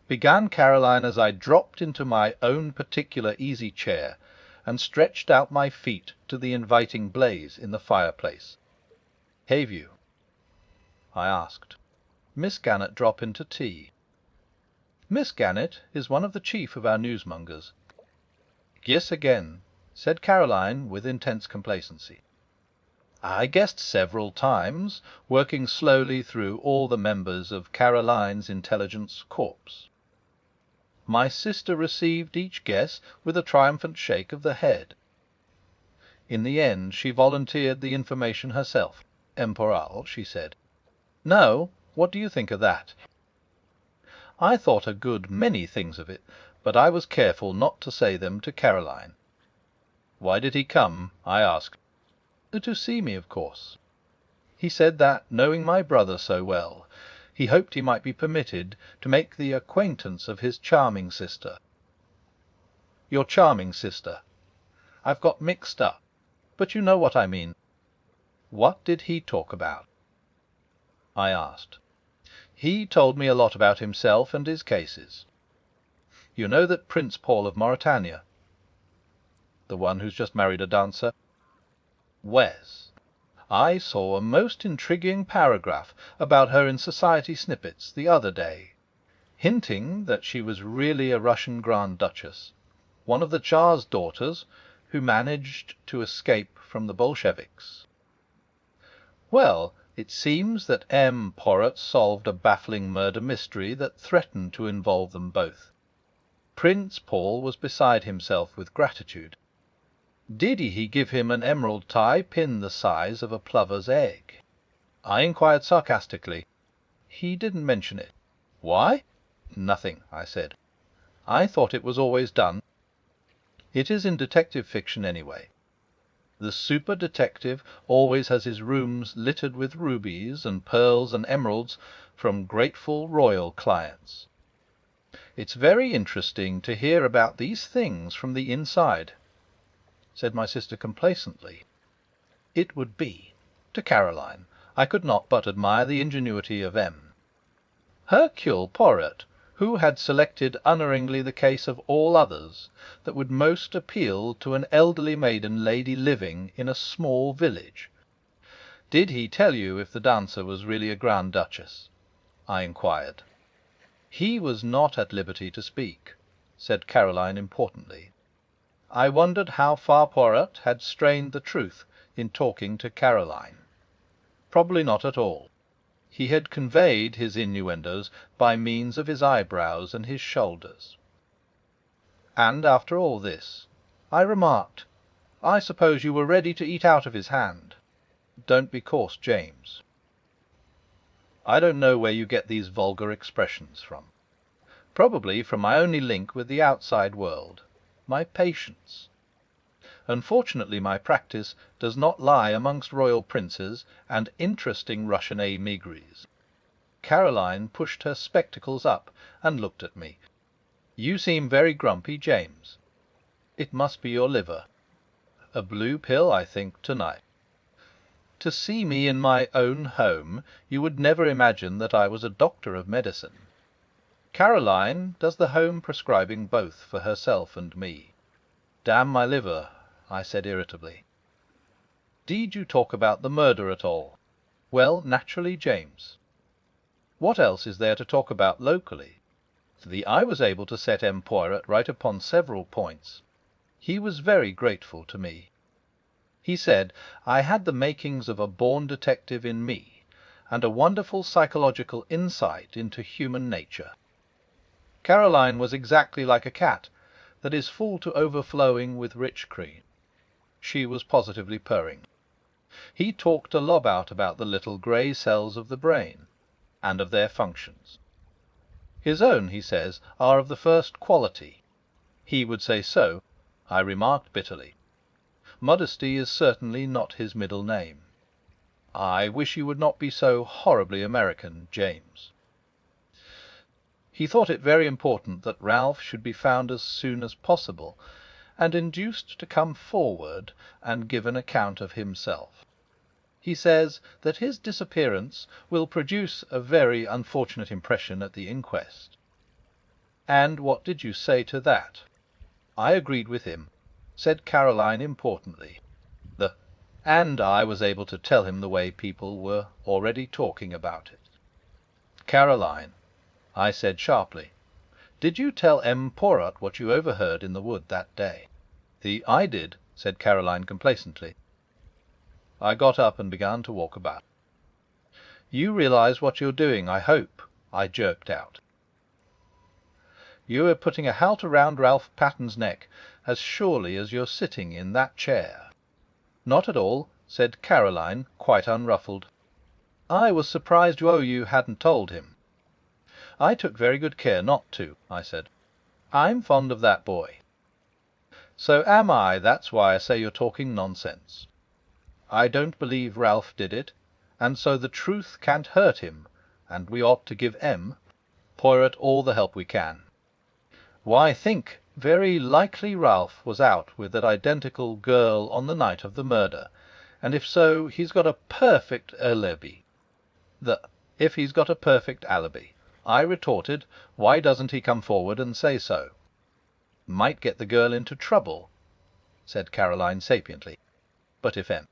began Caroline as I dropped into my own particular easy chair and stretched out my feet to the inviting blaze in the fireplace. "Have you?" I asked. Miss Gannett drop into tea. Miss Gannett is one of the chief of our newsmongers. "Yes, again," said Caroline with intense complacency. I guessed several times, working slowly through all the members of Caroline's intelligence corps. My sister received each guess with a triumphant shake of the head. In the end she volunteered the information herself. "Emporal," she said. "No. What do you think of that?" I thought a good many things of it, but I was careful not to say them to Caroline. "Why did he come?" I asked. "To see me, of course. He said that, knowing my brother so well, he hoped he might be permitted to make the acquaintance of his charming sister." "Your charming sister. I've got mixed up, but you know what I mean." "What did he talk about?" I asked. "He told me a lot about himself and his cases. You know that Prince Paul of Mauritania?" "The one who's just married a dancer?" "Wes. I saw a most intriguing paragraph about her in Society Snippets the other day, hinting that she was really a Russian Grand Duchess, one of the Tsar's daughters, who managed to escape from the Bolsheviks. Well, it seems that M. Poirot solved a baffling murder mystery that threatened to involve them both. Prince Paul was beside himself with gratitude. Did he give him an emerald tie pin the size of a plover's egg?" I inquired sarcastically. "He didn't mention it." "Why?" "Nothing," I said. "I thought it was always done. It is in detective fiction, anyway. The super detective always has his rooms littered with rubies and pearls and emeralds from grateful royal clients. It's very interesting to hear about these things from the inside," said my sister complacently. It would be. To Caroline, I could not but admire the ingenuity of M. Hercule Poirot, who had selected unerringly the case of all others that would most appeal to an elderly maiden lady living in a small village. "Did he tell you if the dancer was really a Grand Duchess?" I inquired. "He was not at liberty to speak," said Caroline importantly. I wondered how far Poirot had strained the truth in talking to Caroline. Probably not at all. He had conveyed his innuendos by means of his eyebrows and his shoulders. "And after all this," I remarked, "I suppose you were ready to eat out of his hand. Don't be coarse, James." I don't know where you get these vulgar expressions from. Probably from my only link with the outside world, my patience. Unfortunately, my practice does not lie amongst royal princes and interesting Russian émigrés. Caroline pushed her spectacles up and looked at me. "You seem very grumpy, James. It must be your liver. A blue pill, I think, tonight. To see me in my own home, you would never imagine that I was a doctor of medicine. Caroline does the home prescribing both for herself and me. Damn my liver," I said irritably. "Did you talk about the murder at all?" "Well, naturally, James. What else is there to talk about locally? I was able to set M. Poirot right upon several points. He was very grateful to me. He said I had the makings of a born detective in me, and a wonderful psychological insight into human nature. Caroline was exactly like a cat that is full to overflowing with rich cream. She was positively purring. He talked a lob out about the little grey cells of the brain, and of their functions. His own, he says, are of the first quality. He would say so, I remarked bitterly. Modesty is certainly not his middle name. I wish you would not be so horribly American, James. He thought it very important that Ralph should be found as soon as possible, and induced to come forward and give an account of himself. He says that his disappearance will produce a very unfortunate impression at the inquest. And what did you say to that? I agreed with him, said Caroline importantly. And I was able to tell him the way people were already talking about it. Caroline, I said sharply, did you tell M. Poirot what you overheard in the wood that day? I did, said Caroline complacently. I got up and began to walk about. You realize what you're doing, I hope, I jerked out. You are putting a halter round Ralph Patton's neck as surely as you're sitting in that chair. Not at all, said Caroline, quite unruffled. I was surprised you hadn't told him. I took very good care not to, I said. I'm fond of that boy. So am I, that's why I say you're talking nonsense. I don't believe Ralph did it, and so the truth can't hurt him, and we ought to give M. Poirot all the help we can. Why, think, very likely Ralph was out with that identical girl on the night of the murder, and if so, he's got a perfect alibi. If he's got a perfect alibi, I retorted, why doesn't he come forward and say so? Might get the girl into trouble, said Caroline sapiently. But if M.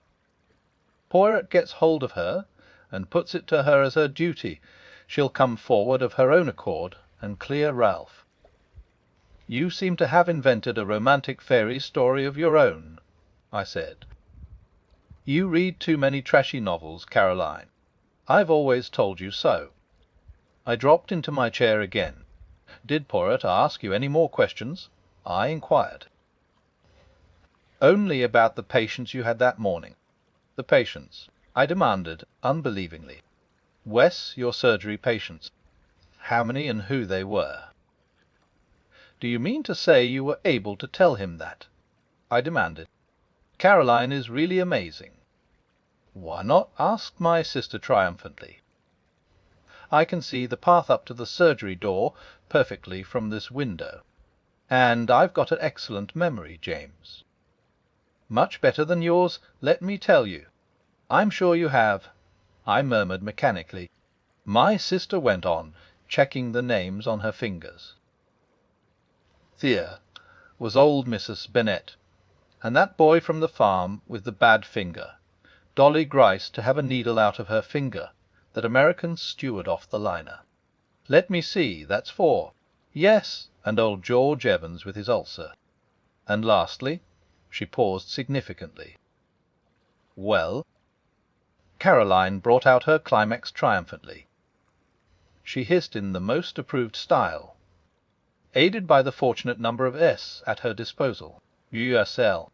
Poirot gets hold of her, and puts it to her as her duty, she'll come forward of her own accord and clear Ralph. You seem to have invented a romantic fairy story of your own, I said. You read too many trashy novels, Caroline. I've always told you so. I dropped into my chair again. Did Poirot ask you any more questions? I inquired. Only about the patients you had that morning. The patients, I demanded, unbelievingly. Wes, your surgery patients. How many and who they were. Do you mean to say you were able to tell him that? I demanded. Caroline is really amazing. Why not? Asked my sister triumphantly. I can see the path up to the surgery door perfectly from this window. And I've got an excellent memory, James. Much better than yours, let me tell you. I'm sure you have. I murmured mechanically. My sister went on, checking the names on her fingers. Thea was old Mrs. Bennet, and that boy from the farm with the bad finger, Dolly Grice to have a needle out of her finger, that American steward off the liner. Let me see, that's 4. Yes, and old George Evans with his ulcer. And lastly, she paused significantly. Well? Caroline brought out her climax triumphantly. She hissed in the most approved style, aided by the fortunate number of S at her disposal, USL.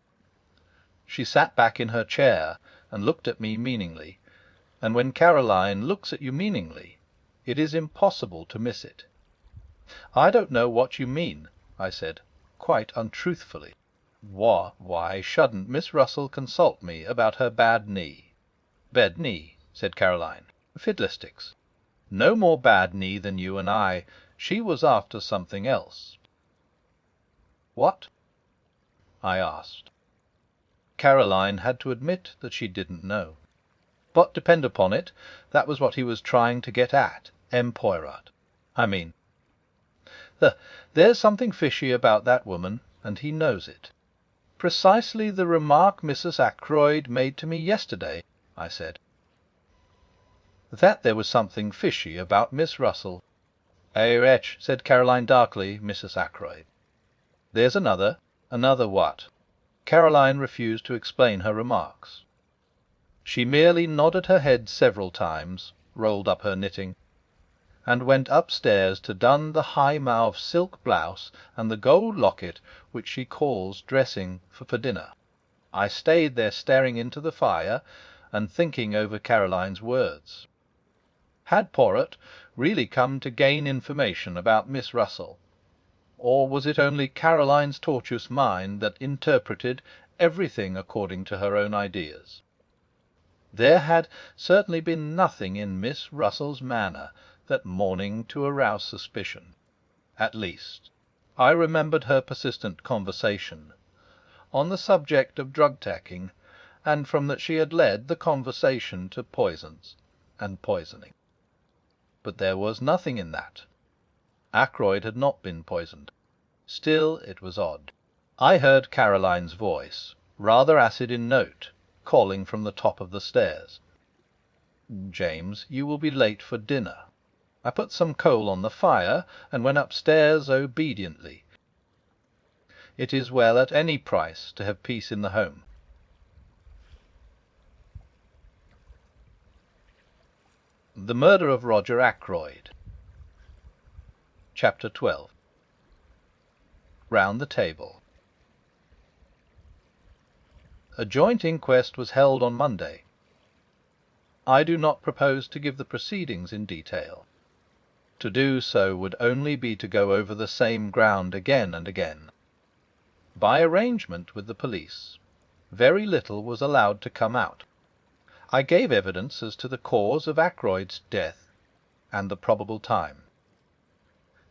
She sat back in her chair and looked at me meaningly, and when Caroline looks at you meaningly, it is impossible to miss it. "I don't know what you mean," I said, quite untruthfully. Why shouldn't Miss Russell consult me about her bad knee?" "Bad knee," said Caroline. "Fiddlesticks! No more bad knee than you and I. She was after something else." "What?" I asked. Caroline had to admit that she didn't know. But depend upon it, that was what he was trying to get at, M. Poirot. I mean, there's something fishy about that woman, and he knows it. "Precisely the remark Mrs. Ackroyd made to me yesterday," I said. "That there was something fishy about Miss Russell." "Eh, wretch," said Caroline darkly, "Mrs. Ackroyd." "There's another." "Another what?" Caroline refused to explain her remarks. She merely nodded her head several times, rolled up her knitting, and went upstairs to don the high mauve silk blouse and the gold locket which she calls dressing for dinner. I stayed there staring into the fire and thinking over Caroline's words. Had Poirot really come to gain information about Miss Russell? Or was it only Caroline's tortuous mind that interpreted everything according to her own ideas? There had certainly been nothing in Miss Russell's manner that morning to arouse suspicion. At least, I remembered her persistent conversation on the subject of drug taking, and from that she had led the conversation to poisons and poisoning. But there was nothing in that. Ackroyd had not been poisoned. Still, it was odd. I heard Caroline's voice, rather acid in note, calling from the top of the stairs. "James, you will be late for dinner." I put some coal on the fire and went upstairs obediently. It is well at any price to have peace in the home. The Murder of Roger Ackroyd. Chapter 12. Round the Table. A joint inquest was held on Monday. I do not propose to give the proceedings in detail. To do so would only be to go over the same ground again and again. By arrangement with the police, very little was allowed to come out. I gave evidence as to the cause of Ackroyd's death and the probable time.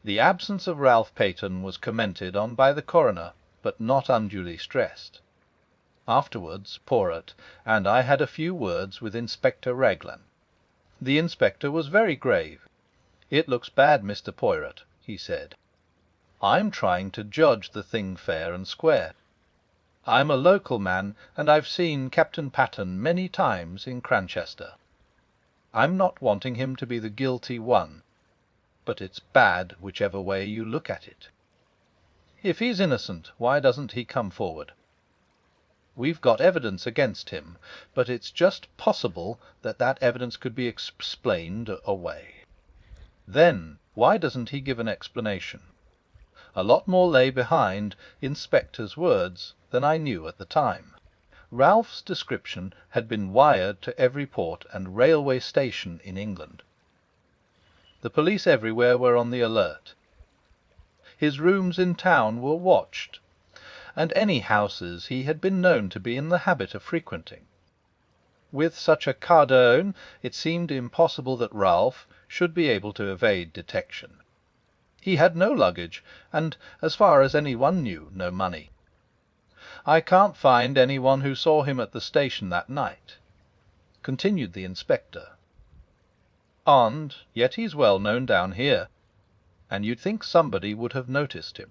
The absence of Ralph Peyton was commented on by the coroner, but not unduly stressed. Afterwards Poirot and I had a few words with Inspector Raglan. The inspector was very grave. "It looks bad, Mr. Poirot," he said. "I'm trying to judge the thing fair and square. I'm a local man, and I've seen Captain Patterne many times in Cranchester. I'm not wanting him to be the guilty one, but it's bad whichever way you look at it. If he's innocent, why doesn't he come forward? We've got evidence against him, but it's just possible that that evidence could be explained away. Then why doesn't he give an explanation? A lot more lay behind Inspector's words than I knew at the time. Ralph's description had been wired to every port and railway station in England. The police everywhere were on the alert. His rooms in town were watched, and any houses he had been known to be in the habit of frequenting. With such a cardone, it seemed impossible that Ralph should be able to evade detection. He had no luggage, and, as far as any one knew, no money. "I can't find any one who saw him at the station that night," continued the inspector. "And yet he's well known down here, and you'd think somebody would have noticed him.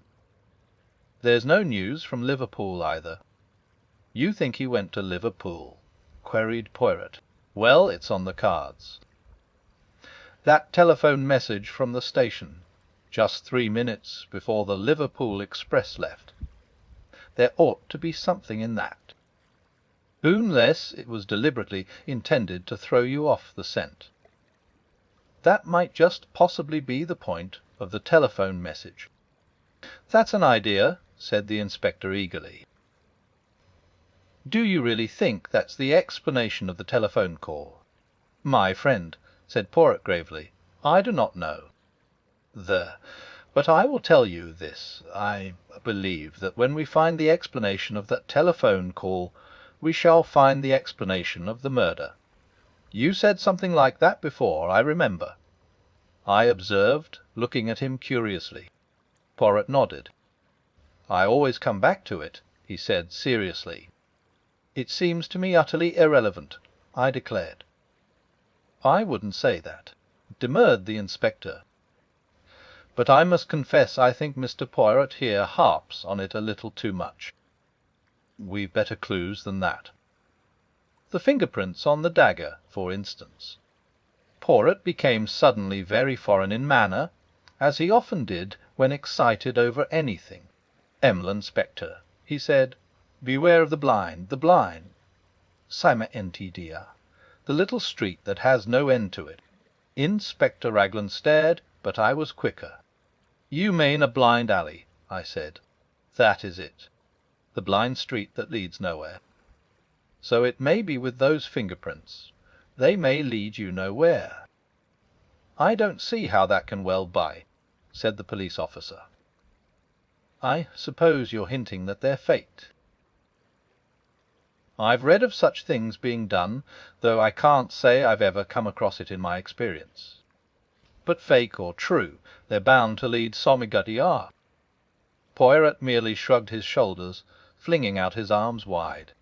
There's no news from Liverpool either." "You think he went to Liverpool?" queried Poirot. "Well, it's on the cards. That telephone message from the station, just 3 minutes before the Liverpool express left. There ought to be something in that, unless it was deliberately intended to throw you off the scent. That might just possibly be the point of the telephone message." "That's an idea," said the inspector eagerly. "Do you really think that's the explanation of the telephone call?" "My friend," said Poirot gravely, "I do not know." But I will tell you this. I believe that when we find the explanation of that telephone call, we shall find the explanation of the murder. You said something like that before, I remember." I observed, looking at him curiously. Poirot nodded. "I always come back to it," he said seriously. "It seems to me utterly irrelevant," I declared. "I wouldn't say that," demurred the inspector. "But I must confess I think Mr. Poirot here harps on it a little too much." "We've better clues than that." "The fingerprints on the dagger, for instance." Poirot became suddenly very foreign in manner, as he often did when excited over anything. "Inspector," he said, "beware of the blind, the blind. Cyma entidia, the little street that has no end to it." Inspector Raglan stared, but I was quicker. "You mean a blind alley," I said. "That is it. The blind street that leads nowhere. So it may be with those fingerprints. They may lead you nowhere." "I don't see how that can well be," said the police officer. "I suppose you're hinting that they're faked." "I've read of such things being done, though I can't say I've ever come across it in my experience. But fake or true, they're bound to lead somewhere." Poirot merely shrugged his shoulders, flinging out his arms wide.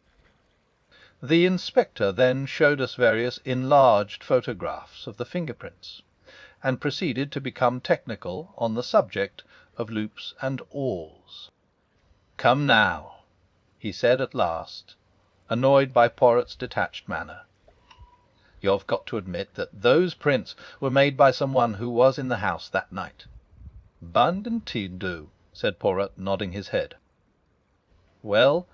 The inspector then showed us various enlarged photographs of the fingerprints, and proceeded to become technical on the subject of loops and awls. "Come now," he said at last, annoyed by Poirot's detached manner, "you've got to admit that those prints were made by someone who was in the house that night." "Bandentildo," said Poirot, nodding his head. "Well,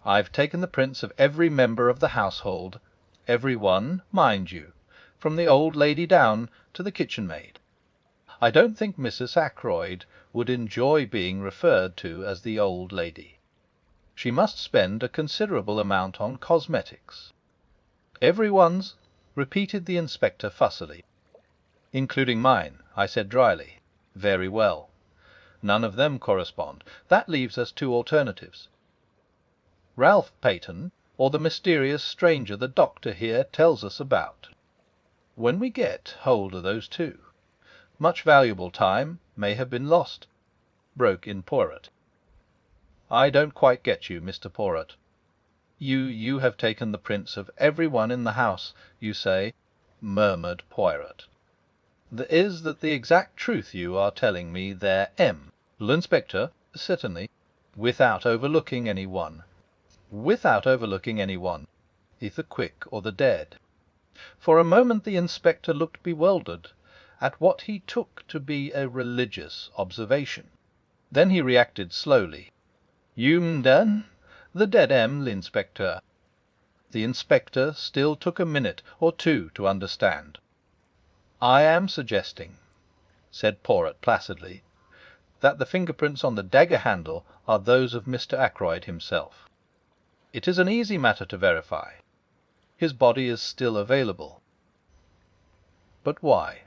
I've taken the prints of every member of the household, every one, mind you, from the old lady down to the kitchen maid. I don't think Mrs. Ackroyd would enjoy being referred to as the old lady. She must spend a considerable amount on cosmetics." "Every one's," repeated the inspector fussily. "Including mine," I said dryly. "Very well. None of them correspond. That leaves us two alternatives: Ralph Peyton, or the mysterious stranger the doctor here tells us about. When we get hold of those two, much valuable time may have been lost," broke in Poirot. "I don't quite get you, Mr. Poirot. You have taken the prints of every one in the house, you say," murmured Poirot. "Is that the exact truth you are telling me there, L'inspector, certainly, without overlooking any one." "Without overlooking any one, either quick or the dead." For a moment the inspector looked bewildered at what he took to be a religious observation. Then he reacted slowly. "You done? The dead, l'inspector." The inspector still took a minute or two to understand. "I am suggesting," said Poirot placidly, "that the fingerprints on the dagger handle are those of Mr. Ackroyd himself. It is an easy matter to verify. His body is still available." "But why?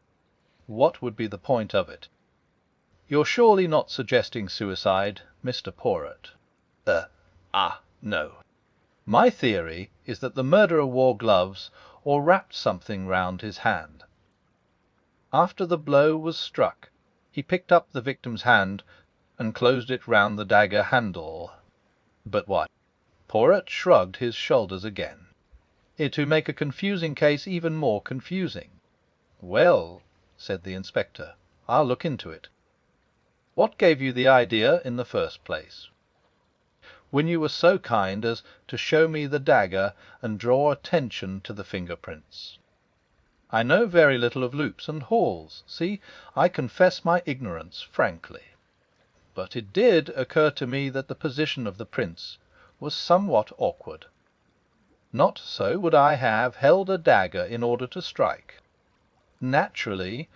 What would be the point of it? You're surely not suggesting suicide, Mr. Poirot?" No. My theory is that the murderer wore gloves or wrapped something round his hand. After the blow was struck, he picked up the victim's hand and closed it round the dagger handle. But why?" Poirot shrugged his shoulders again. "To make a confusing case even more confusing." "Well," said the inspector, "I'll look into it. What gave you the idea in the first place?" "When you were so kind as to show me the dagger and draw attention to the fingerprints. I know very little of loops and whorls. See, I confess my ignorance frankly. But it did occur to me that the position of the prints was somewhat awkward. Not so would I have held a dagger in order to strike. Naturally,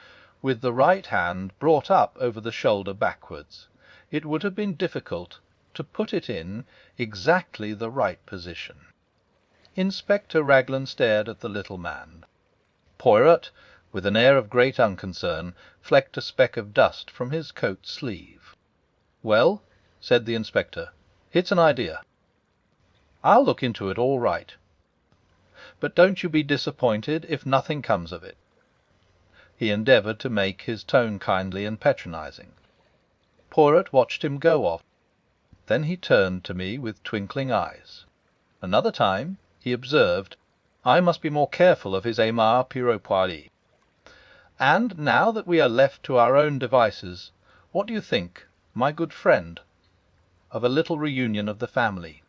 with the right hand brought up over the shoulder backwards, it would have been difficult to put it in exactly the right position." Inspector Raglan stared at the little man. Poirot, with an air of great unconcern, flecked a speck of dust from his coat sleeve. "Well," said the inspector, "it's an idea. I'll look into it all right. But don't you be disappointed if nothing comes of it." He endeavoured to make his tone kindly and patronizing. Poirot watched him go off. Then he turned to me with twinkling eyes. Another time he observed, "I must be more careful of his aimant piroupoirie. And now that we are left to our own devices, what do you think, my good friend, of a little reunion of the family?"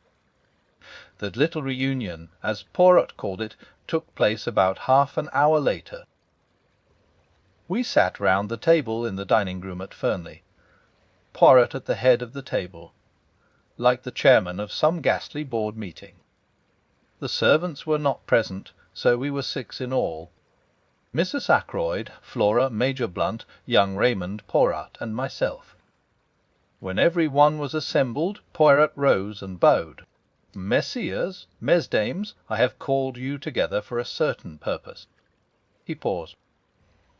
The little reunion, as Poirot called it, took place about half an hour later. We sat round the table in the dining-room at Fernley, Poirot at the head of the table, like the chairman of some ghastly board meeting. The servants were not present, so we were 6 in all: Mrs. Ackroyd, Flora, Major Blunt, young Raymond, Poirot, and myself. When every one was assembled, Poirot rose and bowed. "Messieurs, mesdames, I have called you together for a certain purpose." He paused.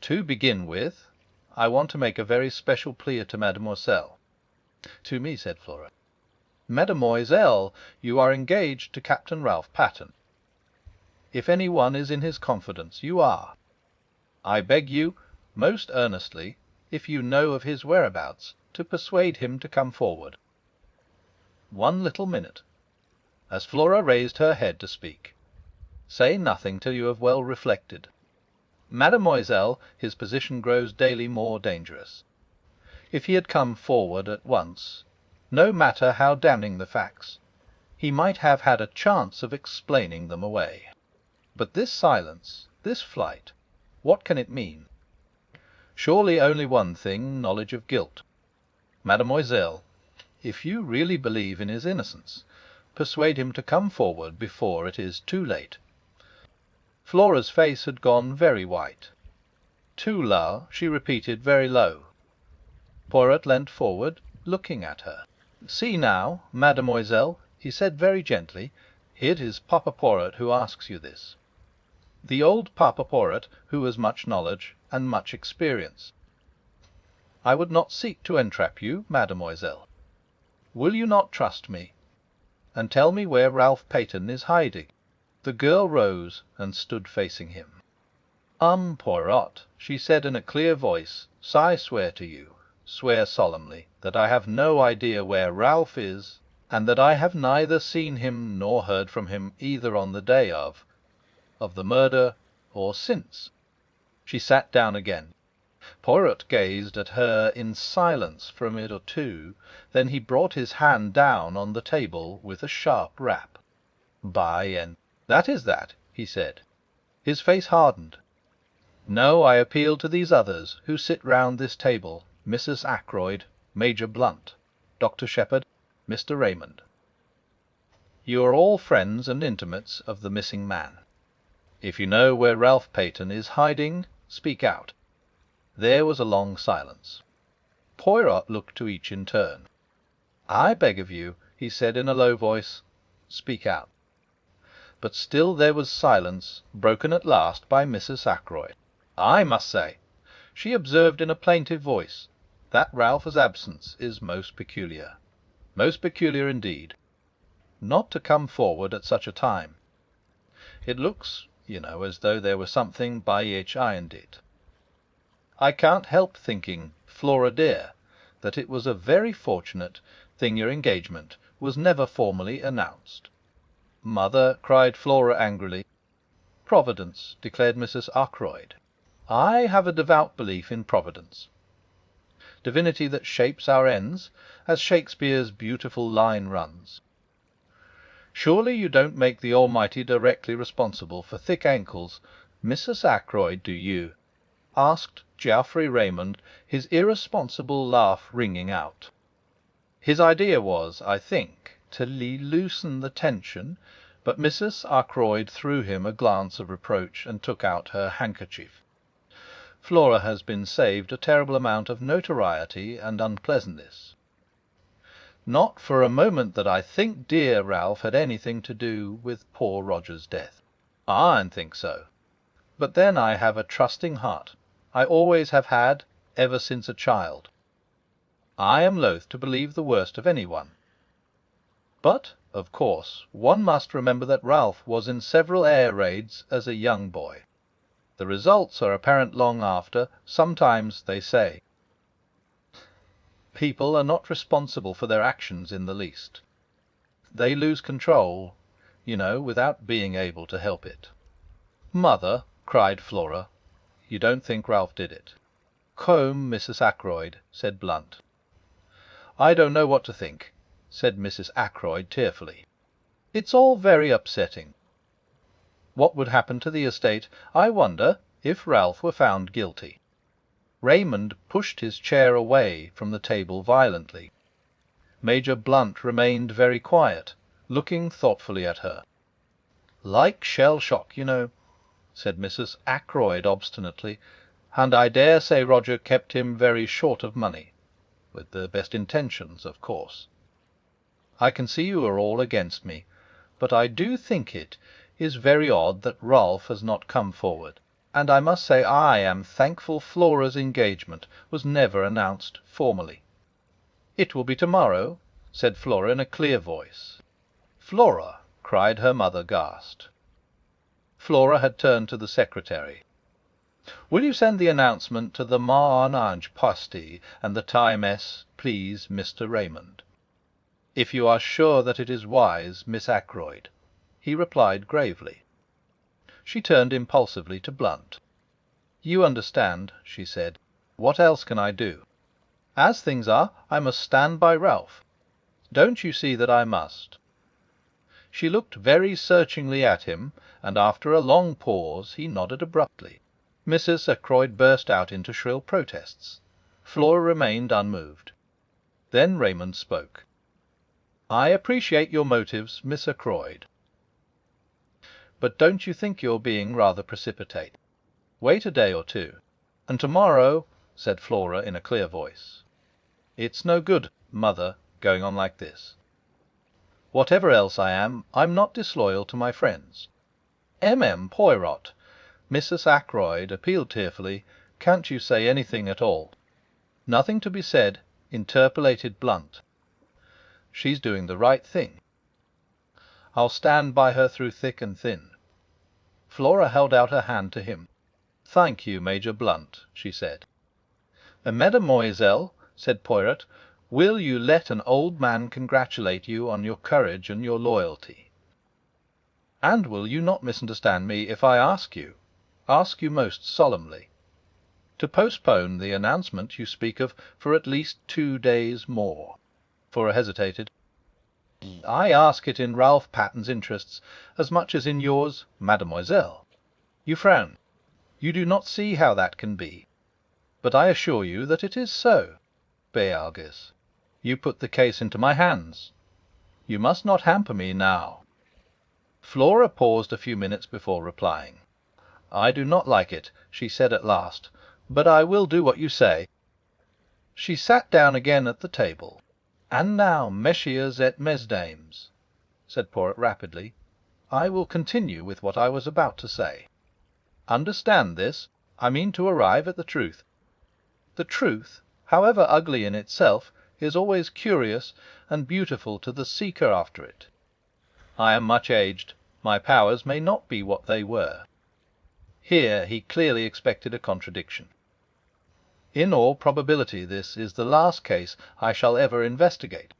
"To begin with, I want to make a very special plea to mademoiselle." "To me," said Flora. "Mademoiselle, you are engaged to Captain Ralph Patterne. If any one is in his confidence, you are. I beg you, most earnestly, if you know of his whereabouts, to persuade him to come forward. One little minute." As Flora raised her head to speak, "Say nothing till you have well reflected. Mademoiselle, his position grows daily more dangerous. If he had come forward at once, no matter how damning the facts, he might have had a chance of explaining them away. But this silence, this flight, what can it mean? Surely only one thing: knowledge of guilt. Mademoiselle, if you really believe in his innocence, persuade him to come forward before it is too late." Flora's face had gone very white. "Too low," she repeated very low. Poirot leant forward, looking at her. "See now, mademoiselle," he said very gently, "it is Papa Poirot who asks you this. The old Papa Poirot, who has much knowledge and much experience. I would not seek to entrap you, mademoiselle. Will you not trust me, and tell me where Ralph Patterne is hiding?" The girl rose and stood facing him. Poirot," she said in a clear voice, "I swear to you, swear solemnly, that I have no idea where Ralph is, and that I have neither seen him nor heard from him either on the day of the murder or since." She sat down again. Poirot gazed at her in silence for a minute or two. Then he brought his hand down on the table with a sharp rap. "Bien, that is that," he said. His face hardened. "No, I appeal to these others who sit round this table: Mrs. Ackroyd, Major Blunt, Dr. Shepherd, Mr. Raymond. You are all friends and intimates of the missing man. If you know where Ralph Patterne is hiding, speak out." There was a long silence. Poirot looked to each in turn. "I beg of you," he said in a low voice, "speak out." But still there was silence, broken at last by Mrs. Ackroyd. "I must say," she observed in a plaintive voice, "that Ralph's absence is most peculiar. Most peculiar indeed. Not to come forward at such a time. It looks, as though there was something behind it. I can't help thinking, Flora dear, that it was a very fortunate thing your engagement was never formally announced." "Mother," cried Flora angrily. "Providence," declared Mrs. Ackroyd. "I have a devout belief in Providence, divinity that shapes our ends, as Shakespeare's beautiful line runs. Surely you don't make the Almighty directly responsible for thick ankles, Mrs. Ackroyd, do you?" asked Geoffrey Raymond, his irresponsible laugh ringing out. His idea was, I think, to loosen the tension, but Mrs. Ackroyd threw him a glance of reproach and took out her handkerchief. Flora has been saved a terrible amount of notoriety and unpleasantness. Not for a moment that I think dear Ralph had anything to do with poor Roger's death. I think so. But then I have a trusting heart. I always have had, ever since a child. I am loath to believe the worst of anyone. But, of course, one must remember that Ralph was in several air raids as a young boy. The results are apparent long after. Sometimes, they say, people are not responsible for their actions in the least. They lose control, without being able to help it. "Mother," cried Flora, "you don't think Ralph did it?" "Come, Mrs. Ackroyd," said Blunt. "I don't know what to think," said Mrs. Ackroyd tearfully. "It's all very upsetting. What would happen to the estate, I wonder, if Ralph were found guilty?" Raymond pushed his chair away from the table violently. Major Blunt remained very quiet, looking thoughtfully at her. "Like shell shock, said Mrs. Ackroyd obstinately, "and I dare say Roger kept him very short of money. With the best intentions, of course. I can see you are all against me, but I do think it is very odd that Ralph has not come forward, and I must say I am thankful Flora's engagement was never announced formally." "It will be tomorrow," said Flora in a clear voice. "Flora!" cried her mother, aghast. Flora had turned to the secretary. "Will you send the announcement to the Marnage Pasty and the Time-S, please, Mr. Raymond?" "If you are sure that it is wise, Miss Ackroyd," he replied gravely. She turned impulsively to Blunt. "You understand," she said. "What else can I do? As things are, I must stand by Ralph. Don't you see that I must?" She looked very searchingly at him, and after a long pause he nodded abruptly. Mrs. Ackroyd burst out into shrill protests. Flora remained unmoved. Then Raymond spoke. "I appreciate your motives, Miss Ackroyd, but don't you think you're being rather precipitate? Wait a day or two, and tomorrow," said Flora in a clear voice. "It's no good, mother, going on like this. Whatever else I am, I'm not disloyal to my friends. M. Poirot," Mrs. Ackroyd appealed tearfully, "can't you say anything at all?" "Nothing to be said," interpolated Blunt. "She's doing the right thing. I'll stand by her through thick and thin." Flora held out her hand to him. "Thank you, Major Blunt," she said. "Mademoiselle," said Poirot, "will you let an old man congratulate you on your courage and your loyalty? And will you not misunderstand me if I ask you most solemnly, to postpone the announcement you speak of for at least 2 days more?" Flora hesitated. "I ask it in Ralph Patton's interests as much as in yours, mademoiselle." You frown. You do not see how that can be. But I assure you that it is so. Beargis, you put the case into my hands. You must not hamper me now." Flora paused a few minutes before replying. "I do not like it," she said at last, "but I will do what you say." She sat down again at the table. "And now, messieurs et mesdames," said Poirot rapidly, "I will continue with what I was about to say. Understand this: I mean to arrive at the truth. The truth, however ugly in itself, is always curious and beautiful to the seeker after it. I am much aged. My powers may not be what they were." Here he clearly expected a contradiction. "In all probability this is the last case I shall ever investigate.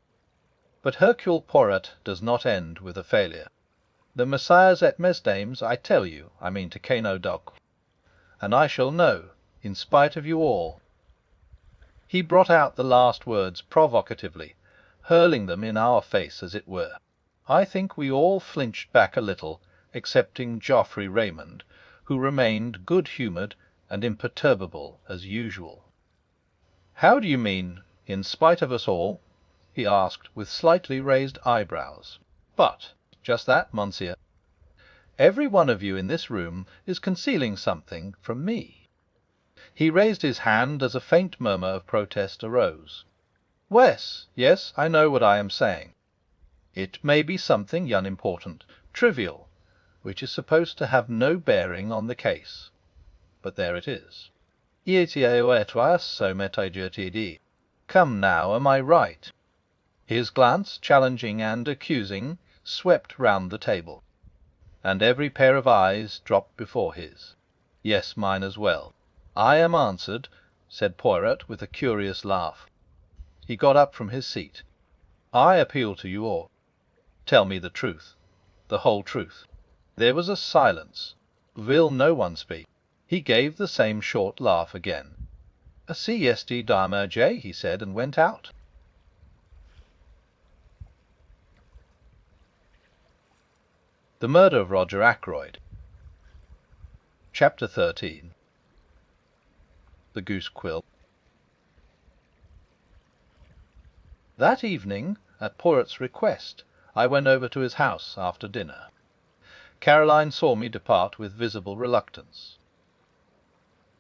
But Hercule Poirot does not end with a failure. The messieurs et mesdames, I tell you, I mean to Queno Doc, and I shall know, in spite of you all." He brought out the last words provocatively, hurling them in our face, as it were. I think we all flinched back a little, excepting Geoffrey Raymond, who remained good-humoured and imperturbable as usual. "How do you mean, in spite of us all?" he asked, with slightly raised eyebrows. "But just that, monsieur. Every one of you in this room is concealing something from me." He raised his hand as a faint murmur of protest arose. Yes, I know what I am saying. It may be something unimportant, trivial, which is supposed to have no bearing on the case. But there it is. Come now, am I right? His glance, challenging and accusing, swept round the table, and every pair of eyes dropped before his. Yes, mine as well. I am answered, said Poirot with a curious laugh. He got up from his seat. I appeal to you all. Tell me the truth, the whole truth. There was a silence. Will no one speak? He gave the same short laugh again. "Si esti dama J," he said, and went out. The Murder of Roger Ackroyd. Chapter 13. The Goose Quill. That evening, at Poirot's request, I went over to his house after dinner. Caroline saw me depart with visible reluctance.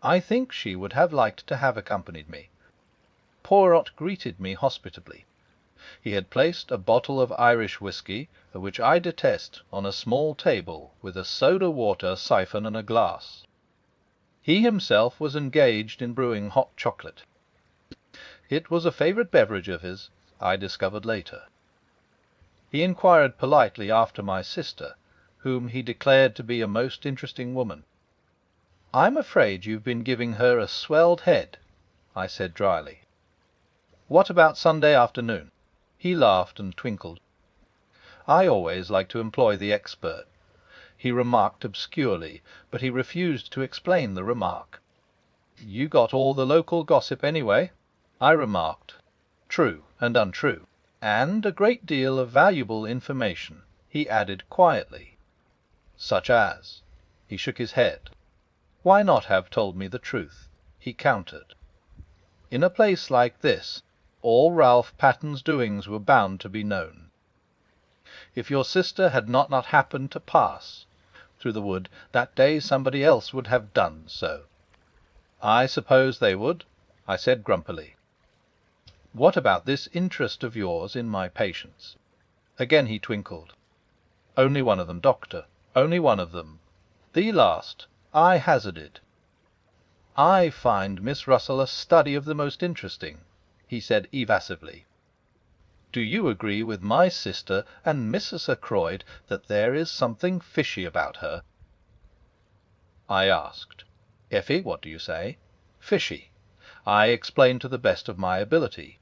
I think she would have liked to have accompanied me. Poirot greeted me hospitably. He had placed a bottle of Irish whisky, which I detest, on a small table, with a soda-water siphon and a glass. He himself was engaged in brewing hot chocolate. It was a favourite beverage of his, I discovered later. He inquired politely after my sister, whom he declared to be a most interesting woman. "I'm afraid you've been giving her a swelled head," I said dryly. "What about Sunday afternoon?" He laughed and twinkled. I always like to employ the expert. He remarked obscurely, but he refused to explain the remark. "You got all the local gossip anyway," I remarked. "True and untrue. And a great deal of valuable information," he added quietly. "Such as?" He shook his head. "Why not have told me the truth?" he countered. "In a place like this, all Ralph Patton's doings were bound to be known. If your sister had not happened to pass through the wood that day, somebody else would have done so." "I suppose they would," I said grumpily. "What about this interest of yours in my patients?" Again he twinkled. "Only one of them, Doctor, only one of them. The last," I hazarded. "I find Miss Russell a study of the most interesting," he said evasively. "Do you agree with my sister and Mrs. Ackroyd that there is something fishy about her?" I asked. "Effie, what do you say?" "Fishy," I explained to the best of my ability.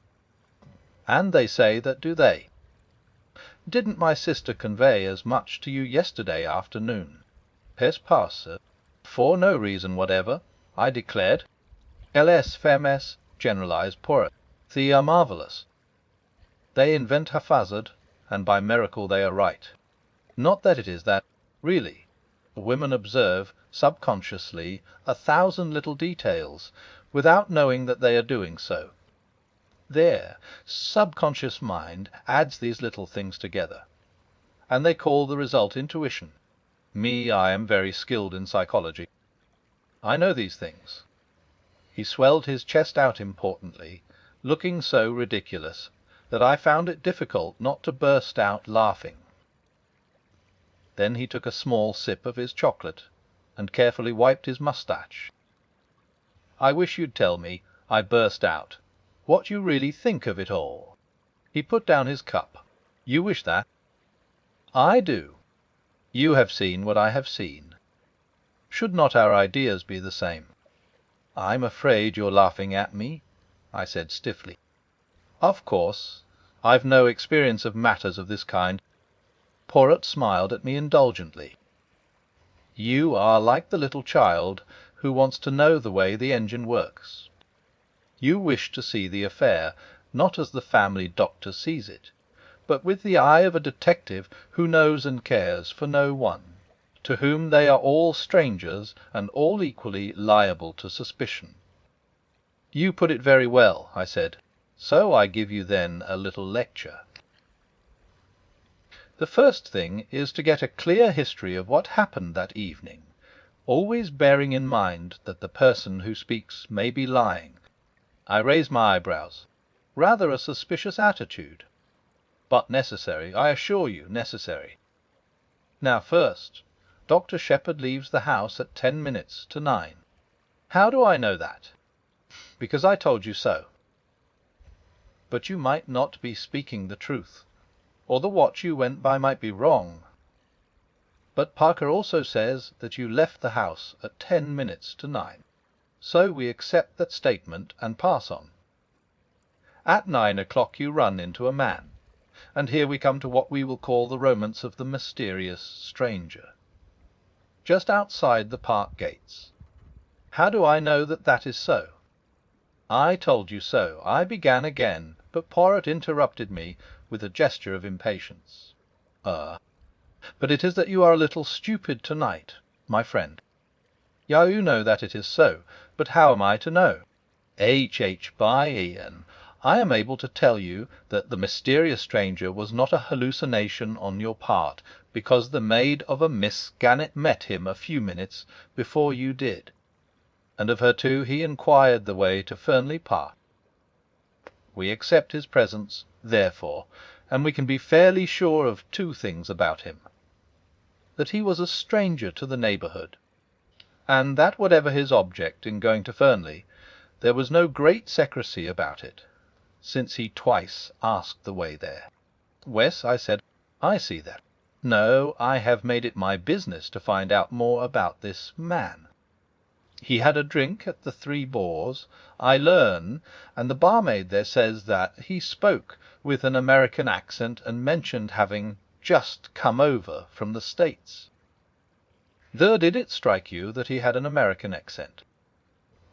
"And they say that, do they? Didn't my sister convey as much to you yesterday afternoon?" "Pes pas, sir. For no reason whatever," I declared. "Elles femmes," generalized Poirot, "they are marvellous. They invent haphazard, and by miracle they are right. Not that it is that. Really, women observe, subconsciously, 1,000 little details, without knowing that they are doing so. Their subconscious mind adds these little things together, and they call the result intuition. Me, I am very skilled in psychology. I know these things." He swelled his chest out importantly, looking so ridiculous that I found it difficult not to burst out laughing. Then he took a small sip of his chocolate, and carefully wiped his moustache. "I wish you'd tell me," I burst out, "what you really think of it all." He put down his cup. "You wish that?" "I do. You have seen what I have seen. Should not our ideas be the same?" "I'm afraid you're laughing at me," I said stiffly. "Of course. I've no experience of matters of this kind." Poirot smiled at me indulgently. "You are like the little child who wants to know the way the engine works. You wish to see the affair, not as the family doctor sees it, but with the eye of a detective who knows and cares for no one, to whom they are all strangers and all equally liable to suspicion." "You put it very well," I said. "So I give you then a little lecture. The first thing is to get a clear history of what happened that evening, always bearing in mind that the person who speaks may be lying." I raised my eyebrows. Rather a suspicious attitude, but necessary, I assure you, necessary. "Now, first, Dr. Shepherd leaves the house at 10 minutes to 9. How do I know that? Because I told you so. But you might not be speaking the truth, or the watch you went by might be wrong. But Parker also says that you left the house at 10 minutes to 9. So we accept that statement and pass on. At 9 o'clock you run into a man, and here we come to what we will call the romance of the mysterious stranger. Just outside the park gates. How do I know that that is so? I told you so. I began again, but Poirot interrupted me with a gesture of impatience. But it is that you are a little stupid tonight, my friend. Yeah, you know that it is so, but how am I to know? by Ian, I am able to tell you that the mysterious stranger was not a hallucination on your part, because the maid of a Miss Gannett met him a few minutes before you did, and of her too he inquired the way to Fernley Park. We accept his presence, therefore, and we can be fairly sure of two things about him: that he was a stranger to the neighbourhood, and that whatever his object in going to Fernley, there was no great secrecy about it, since he twice asked the way there. Wes, I said, I see that. No, I have made it my business to find out more about this man. He had a drink at the Three Boars, I learn, and the barmaid there says that he spoke with an American accent and mentioned having just come over from the States. There, did it strike you that he had an American accent?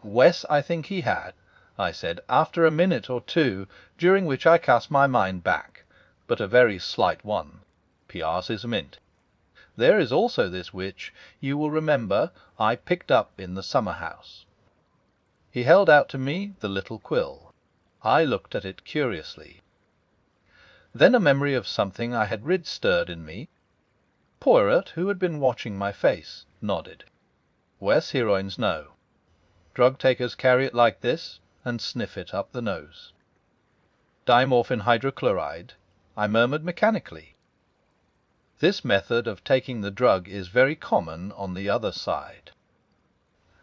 Wes, I think he had, I said, after a minute or two, during which I cast my mind back, but a very slight one. P.R. is a mint. There is also this which, you will remember, I picked up in the summer-house. He held out to me the little quill. I looked at it curiously. Then a memory of something I had read stirred in me. Poirot, who had been watching my face, nodded. Wes heroines know. Drug-takers carry it like this, and sniff it up the nose. Dimorphin hydrochloride, I murmured mechanically. This method of taking the drug is very common on the other side.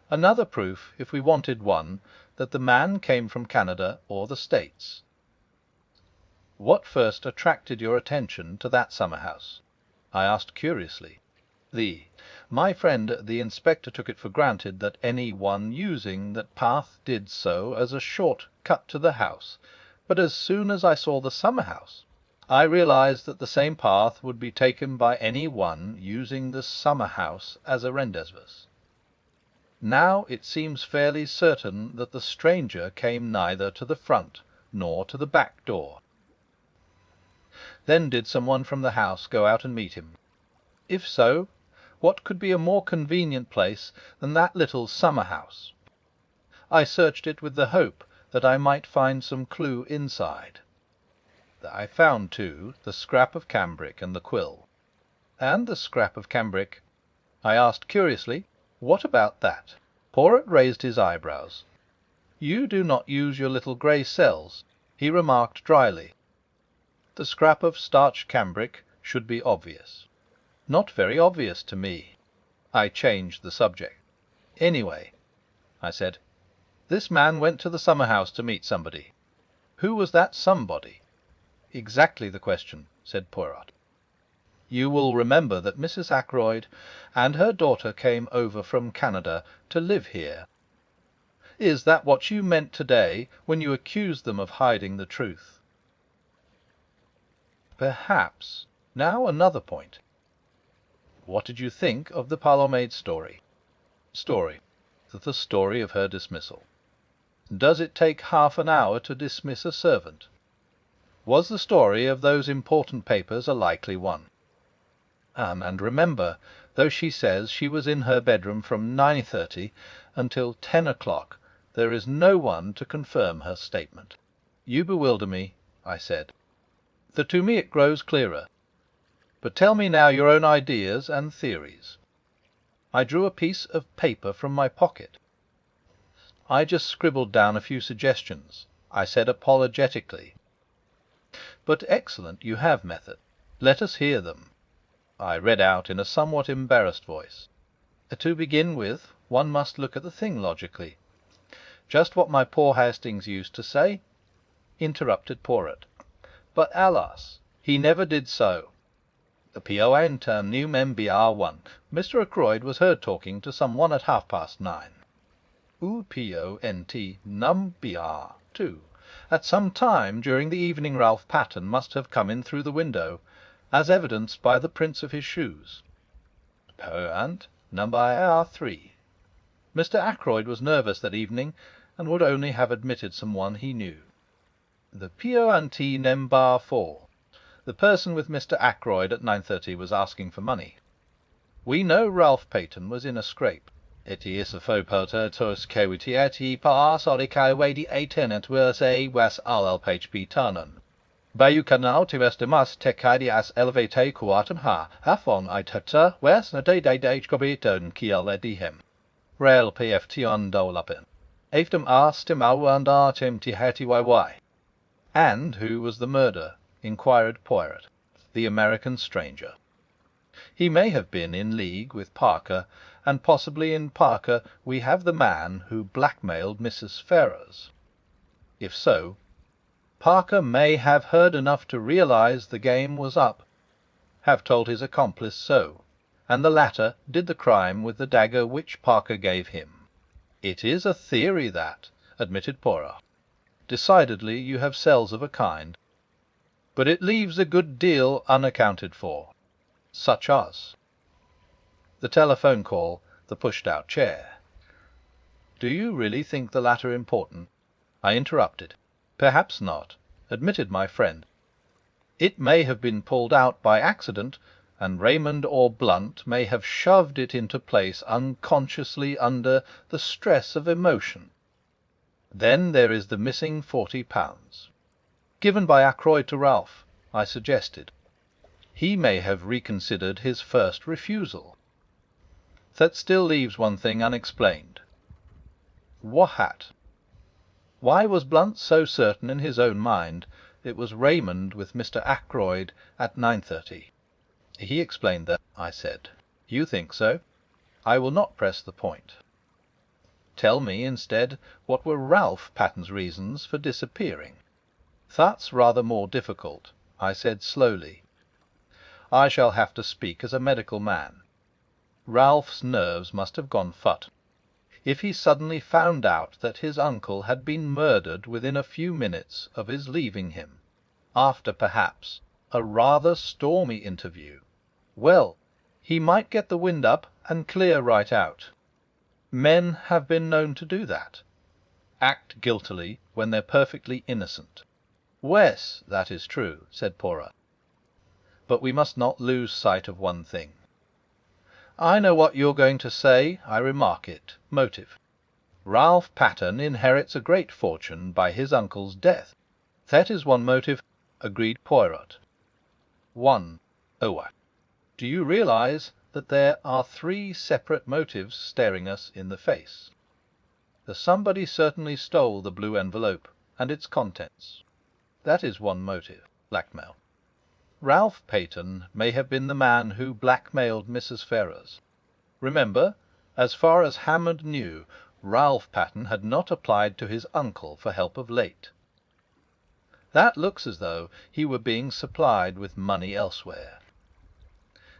Another proof, if we wanted one, that the man came from Canada or the States. What first attracted your attention to that summer-house? I asked curiously. My friend the inspector took it for granted that any one using that path did so as a short cut to the house, but as soon as I saw the summer-house, I realized that the same path would be taken by any one using the summer-house as a rendezvous. Now it seems fairly certain that the stranger came neither to the front nor to the back door. Then did someone from the house go out and meet him? If so, what could be a more convenient place than that little summer-house? I searched it with the hope that I might find some clue inside. I found, too, the scrap of cambric and the quill. And the scrap of cambric, I asked curiously, what about that? Poirot raised his eyebrows. You do not use your little grey cells, he remarked dryly. The scrap of starched cambric should be obvious. Not very obvious to me. I changed the subject. Anyway, I said, this man went to the summer-house to meet somebody. Who was that somebody? Exactly the question, said Poirot. You will remember that Mrs. Ackroyd and her daughter came over from Canada to live here. Is that what you meant today when you accused them of hiding the truth? Perhaps. Now another point. What did you think of the parlour-maid's story? The story of her dismissal. Does it take half an hour to dismiss a servant? Was the story of those important papers a likely one? And remember, though she says she was in her bedroom from 9:30 until 10 o'clock, there is no one to confirm her statement. You bewilder me, I said. To me it grows clearer. But tell me now your own ideas and theories. I drew a piece of paper from my pocket. I just scribbled down a few suggestions. I said apologetically, but excellent, you have method. Let us hear them. I read out in a somewhat embarrassed voice. To begin with, one must look at the thing logically. Just what my poor Hastings used to say, interrupted Poirot. But alas, he never did so. The PON term new mem BR1. Mr. Ackroyd was heard talking to some one at 9:30. UPONT num BR 2. At some time during the evening Ralph Pattern must have come in through the window, as evidenced by the prints of his shoes. POANT number R3. Mr. Ackroyd was nervous that evening, and would only have admitted some one he knew. The PONT number 4. The person with Mr. Ackroyd at 9:30 was asking for money. We know Ralph Paton was in a scrape. It is a faux porter tos cavity pass orica wedi atenet was a was RLPHP turnen. Bayu canal to estimas tekadi as elevate kuatum ha afon itata wes na day cobiton kiel edihem. Rail PFT on dolapin. Aftem astim awand artim tihati yy. And who was the murderer? Inquired Poirot. The American stranger. He may have been in league with Parker, and possibly in Parker we have the man who blackmailed Mrs. Ferrars. If so, Parker may have heard enough to realize the game was up, have told his accomplice so, and the latter did the crime with the dagger which Parker gave him. It is a theory that, admitted Poirot. Decidedly you have cells of a kind. But it leaves a good deal unaccounted for. Such as the telephone call, the pushed-out chair. Do you really think the latter important? I interrupted. Perhaps not, admitted my friend. It may have been pulled out by accident, and Raymond or Blunt may have shoved it into place unconsciously under the stress of emotion. Then there is the missing £40. Given by Ackroyd to Ralph, I suggested. He may have reconsidered his first refusal. That still leaves one thing unexplained. What? Why was Blunt so certain in his own mind it was Raymond with Mr. Ackroyd at 9:30? He explained that, I said. You think so? I will not press the point. Tell me, instead, what were Ralph Patton's reasons for disappearing? That's rather more difficult, I said slowly. I shall have to speak as a medical man. Ralph's nerves must have gone phut. If he suddenly found out that his uncle had been murdered within a few minutes of his leaving him, after perhaps a rather stormy interview, well, he might get the wind up and clear right out. Men have been known to do that. Act guiltily when they're perfectly innocent. Wes, that is true, said Poirot. But we must not lose sight of one thing. I know what you're going to say, I remark it. Motive. Ralph Pattern inherits a great fortune by his uncle's death. That is one motive, agreed Poirot. One. Oh, do you realize that there are three separate motives staring us in the face? The somebody certainly stole the blue envelope and its contents. That is one motive, blackmail. Ralph Paton may have been the man who blackmailed Mrs. Ferrars. Remember, as far as Hammond knew, Ralph Paton had not applied to his uncle for help of late. That looks as though he were being supplied with money elsewhere.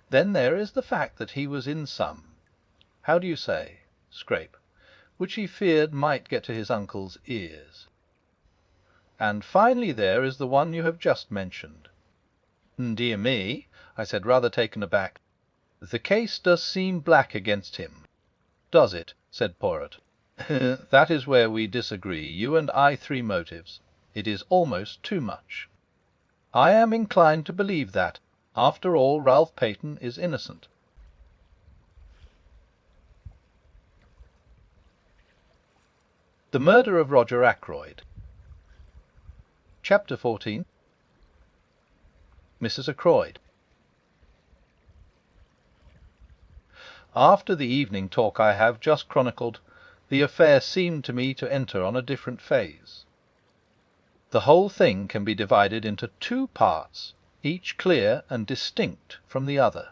Then there is the fact that he was in some, how do you say, scrape, which he feared might get to his uncle's ears. And finally there is the one you have just mentioned. Dear me, I said, rather taken aback. The case does seem black against him. Does it? Said Poirot. That is where we disagree, you and I. Three motives. It is almost too much. I am inclined to believe that, after all, Ralph Paton is innocent. The Murder of Roger Ackroyd. Chapter 14. Mrs. Ackroyd. After the evening talk I have just chronicled, the affair seemed to me to enter on a different phase. The whole thing can be divided into two parts, each clear and distinct from the other.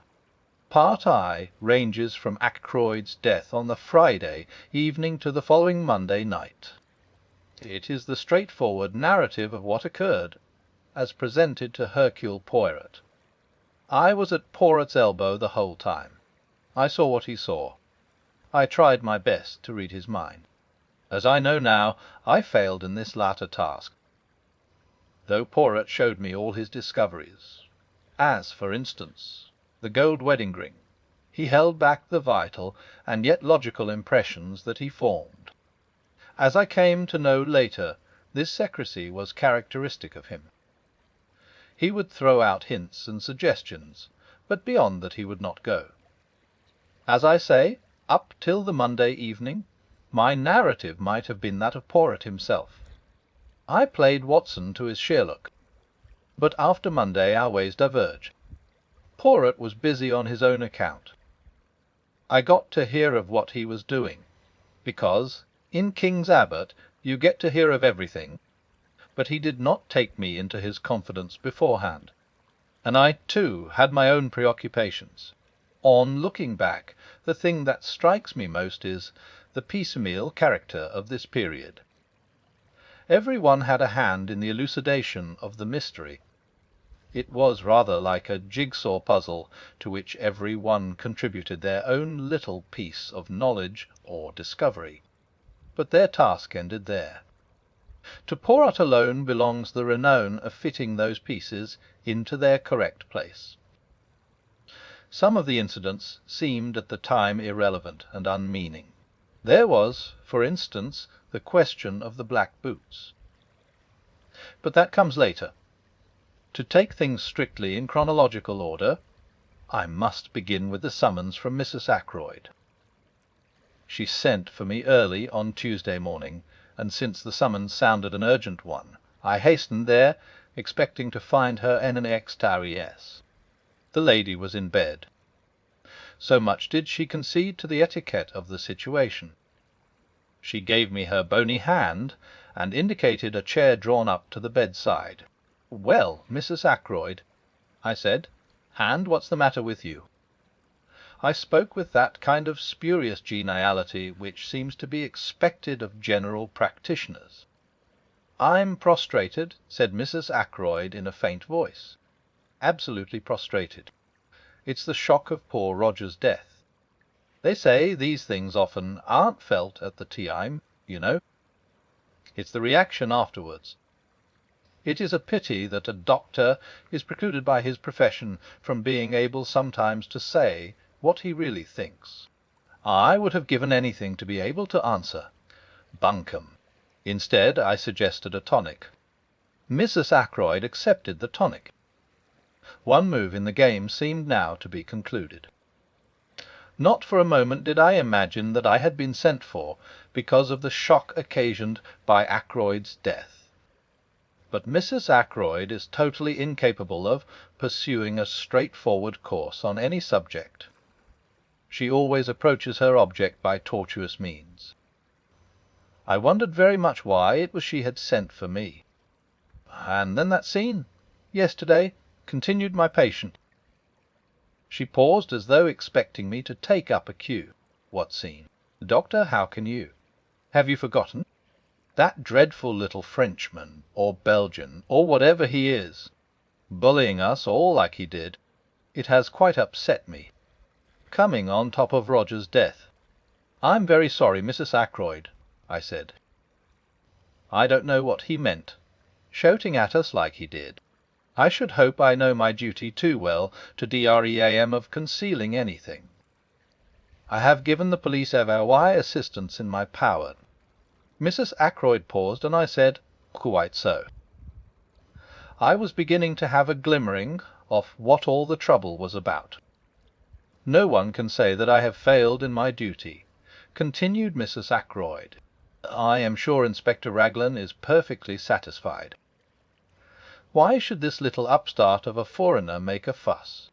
Part I ranges from Ackroyd's death on the Friday evening to the following Monday night. It is the straightforward narrative of what occurred, as presented to Hercule Poirot. I was at Poirot's elbow the whole time. I saw what he saw. I tried my best to read his mind. As I know now, I failed in this latter task, though Poirot showed me all his discoveries. As, for instance, the gold wedding ring, he held back the vital and yet logical impressions that he formed. As I came to know later, this secrecy was characteristic of him. He would throw out hints and suggestions, but beyond that he would not go. As I say, up till the Monday evening, my narrative might have been that of Poirot himself. I played Watson to his Sherlock, but after Monday our ways diverged. Poirot was busy on his own account. I got to hear of what he was doing, because in King's Abbott you get to hear of everything, but he did not take me into his confidence beforehand, and I too had my own preoccupations. On looking back, the thing that strikes me most is the piecemeal character of this period. Every one had a hand in the elucidation of the mystery. It was rather like a jigsaw puzzle to which every one contributed their own little piece of knowledge or discovery. But their task ended there. To Poirot alone belongs the renown of fitting those pieces into their correct place. Some of the incidents seemed at the time irrelevant and unmeaning. There was, for instance, the question of the black boots. But that comes later. To take things strictly in chronological order, I must begin with the summons from Mrs. Ackroyd. She sent for me early on Tuesday morning, and since the summons sounded an urgent one, I hastened there, expecting to find her in an extariés. The lady was in bed. So much did she concede to the etiquette of the situation. She gave me her bony hand, and indicated a chair drawn up to the bedside. "Well, Mrs. Ackroyd," I said, "and what's the matter with you?" I spoke with that kind of spurious geniality which seems to be expected of general practitioners. "I'm prostrated," said Mrs. Ackroyd in a faint voice. "Absolutely prostrated. It's the shock of poor Roger's death. They say these things often aren't felt at the time, you know. It's the reaction afterwards. It is a pity that a doctor is precluded by his profession from being able sometimes to say what he really thinks. I would have given anything to be able to answer, 'Bunkum.' Instead, I suggested a tonic. Mrs. Ackroyd accepted the tonic. One move in the game seemed now to be concluded. Not for a moment did I imagine that I had been sent for because of the shock occasioned by Ackroyd's death. But Mrs. Ackroyd is totally incapable of pursuing a straightforward course on any subject. She always approaches her object by tortuous means. I wondered very much why it was she had sent for me. And then that scene, yesterday, continued my patient. She paused as though expecting me to take up a cue. What scene? Doctor, how can you? Have you forgotten? That dreadful little Frenchman, or Belgian, or whatever he is, bullying us all like he did. It has quite upset me. Coming on top of Roger's death. "I'm very sorry, Mrs. Ackroyd," I said. I don't know what he meant, shouting at us like he did. I should hope I know my duty too well to dream of concealing anything. I have given the police every assistance in my power. Mrs. Ackroyd paused, and I said, "Quite so." I was beginning to have a glimmering of what all the trouble was about. "No one can say that I have failed in my duty," continued Mrs. Ackroyd. "I am sure Inspector Raglan is perfectly satisfied. Why should this little upstart of a foreigner make a fuss?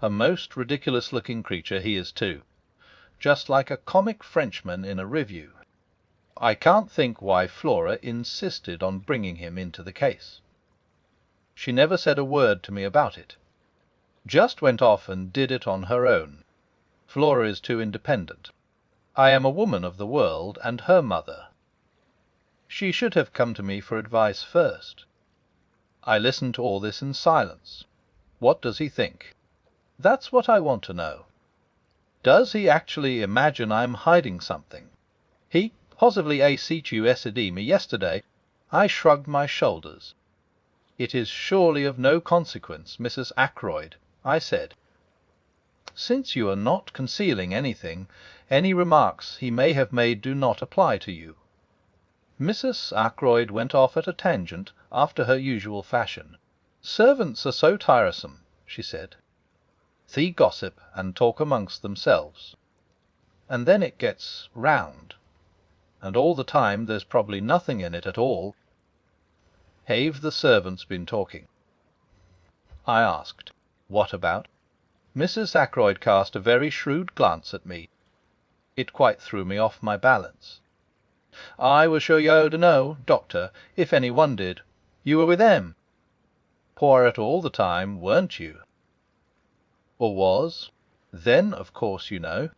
A most ridiculous-looking creature he is too, just like a comic Frenchman in a review. I can't think why Flora insisted on bringing him into the case. She never said a word to me about it. Just went off and did it on her own. Flora is too independent. I am a woman of the world, and her mother. She should have come to me for advice first. I listened to all this in silence. What does he think? That's what I want to know. Does he actually imagine I'm hiding something? He positively actu me yesterday. I shrugged my shoulders. "It is surely of no consequence, Mrs. Ackroyd," I said. "Since you are not concealing anything, any remarks he may have made do not apply to you." Mrs. Ackroyd went off at a tangent after her usual fashion. "Servants are so tiresome," she said. "They gossip and talk amongst themselves. And then it gets round. And all the time there's probably nothing in it at all." "Have the servants been talking?" I asked. "What about?" Mrs. Ackroyd cast a very shrewd glance at me. It quite threw me off my balance. "I was sure you ought to know, Doctor, if any one did. You were with them. Poirot all the time, weren't you?" "Or was? Then, of course, you know.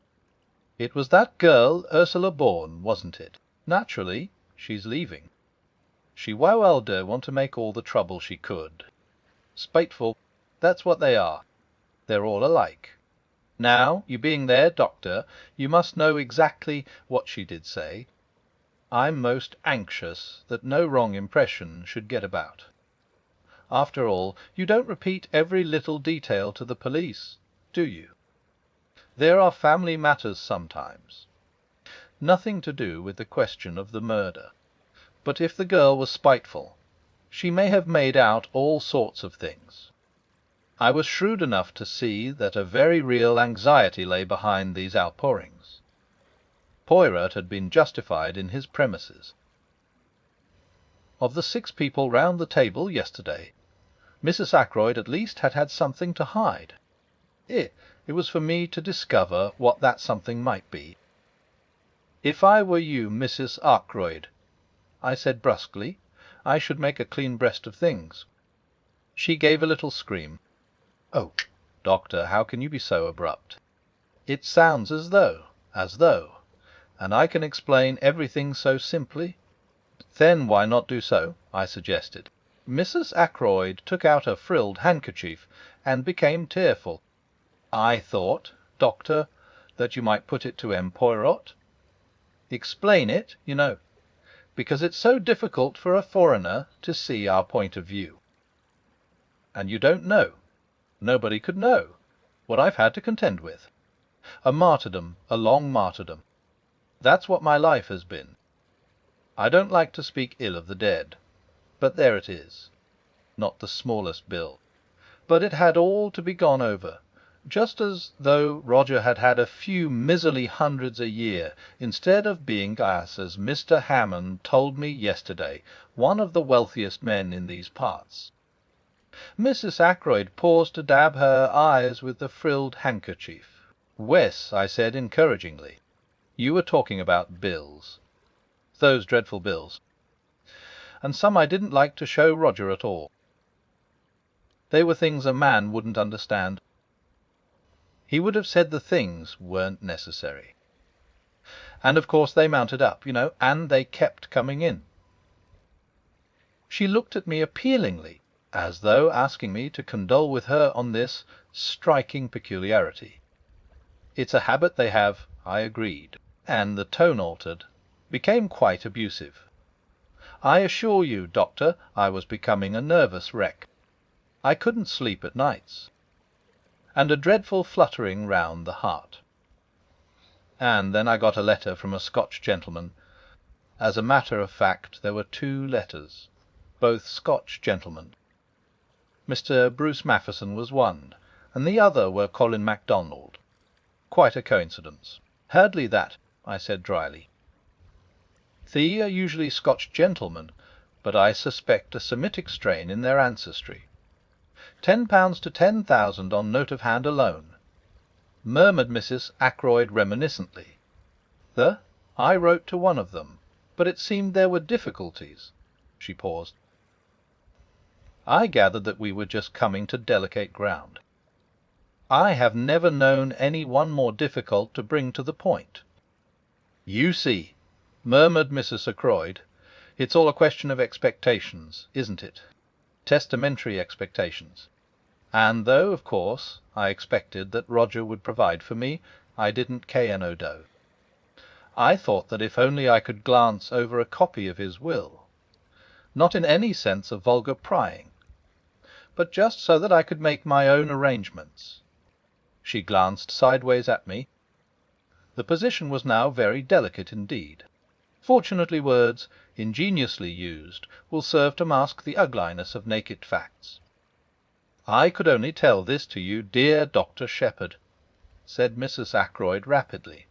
It was that girl, Ursula Bourne, wasn't it? Naturally. She's leaving. She wowelder want to make all the trouble she could. Spiteful, that's what they are. They're all alike. Now, you being there, Doctor, you must know exactly what she did say. I'm most anxious that no wrong impression should get about. After all, you don't repeat every little detail to the police, do you? There are family matters sometimes. Nothing to do with the question of the murder. But if the girl was spiteful, she may have made out all sorts of things. I was shrewd enough to see that a very real anxiety lay behind these outpourings. Poirot had been justified in his premises. Of the 6 people round the table yesterday, Mrs. Ackroyd at least had had something to hide. It was for me to discover what that something might be. "If I were you, Mrs. Ackroyd," I said brusquely, "I should make a clean breast of things." She gave a little scream. "Oh, Doctor, how can you be so abrupt? It sounds as though, and I can explain everything so simply." "Then why not do so?" I suggested. Mrs. Ackroyd took out a frilled handkerchief and became tearful. "I thought, Doctor, that you might put it to M. Poirot. Explain it, you know, because it's so difficult for a foreigner to see our point of view. And you don't know, nobody could know, what I've had to contend with. A martyrdom, a long martyrdom. That's what my life has been. I don't like to speak ill of the dead, but there it is. Not the smallest bill. But it had all to be gone over, just as though Roger had had a few miserly hundreds a year, instead of being, as Mr. Hammond told me yesterday, one of the wealthiest men in these parts." Mrs. Ackroyd paused to dab her eyes with the frilled handkerchief. "Wes," I said encouragingly, "you were talking about bills. Those dreadful bills. And some I didn't like to show Roger at all. They were things a man wouldn't understand. He would have said the things weren't necessary. And of course they mounted up, you know, and they kept coming in." She looked at me appealingly, as though asking me to condole with her on this striking peculiarity. "It's a habit they have," I agreed, and the tone altered, became quite abusive. "I assure you, Doctor, I was becoming a nervous wreck. I couldn't sleep at nights. And a dreadful fluttering round the heart. And then I got a letter from a Scotch gentleman. As a matter of fact, there were 2 letters, both Scotch gentlemen. Mr. Bruce Matheson was one, and the other were Colin MacDonald. Quite a coincidence." "Hardly that," I said dryly. "They are usually Scotch gentlemen, but I suspect a Semitic strain in their ancestry. £10 to 10,000 on note of hand alone," murmured Mrs. Ackroyd reminiscently. "I wrote to one of them, but it seemed there were difficulties." She paused. I gathered that we were just coming to delicate ground. I have never known any one more difficult to bring to the point. "You see," murmured Mrs. Ackroyd, "it's all a question of expectations, isn't it? Testamentary expectations. And though, of course, I expected that Roger would provide for me, I didn't K.N.O. I thought that if only I could glance over a copy of his will, not in any sense of vulgar prying, but just so that I could make my own arrangements." She glanced sideways at me. The position was now very delicate indeed. Fortunately, words, ingeniously used, will serve to mask the ugliness of naked facts. "I could only tell this to you, dear Dr. Shepherd," said Mrs. Ackroyd rapidly.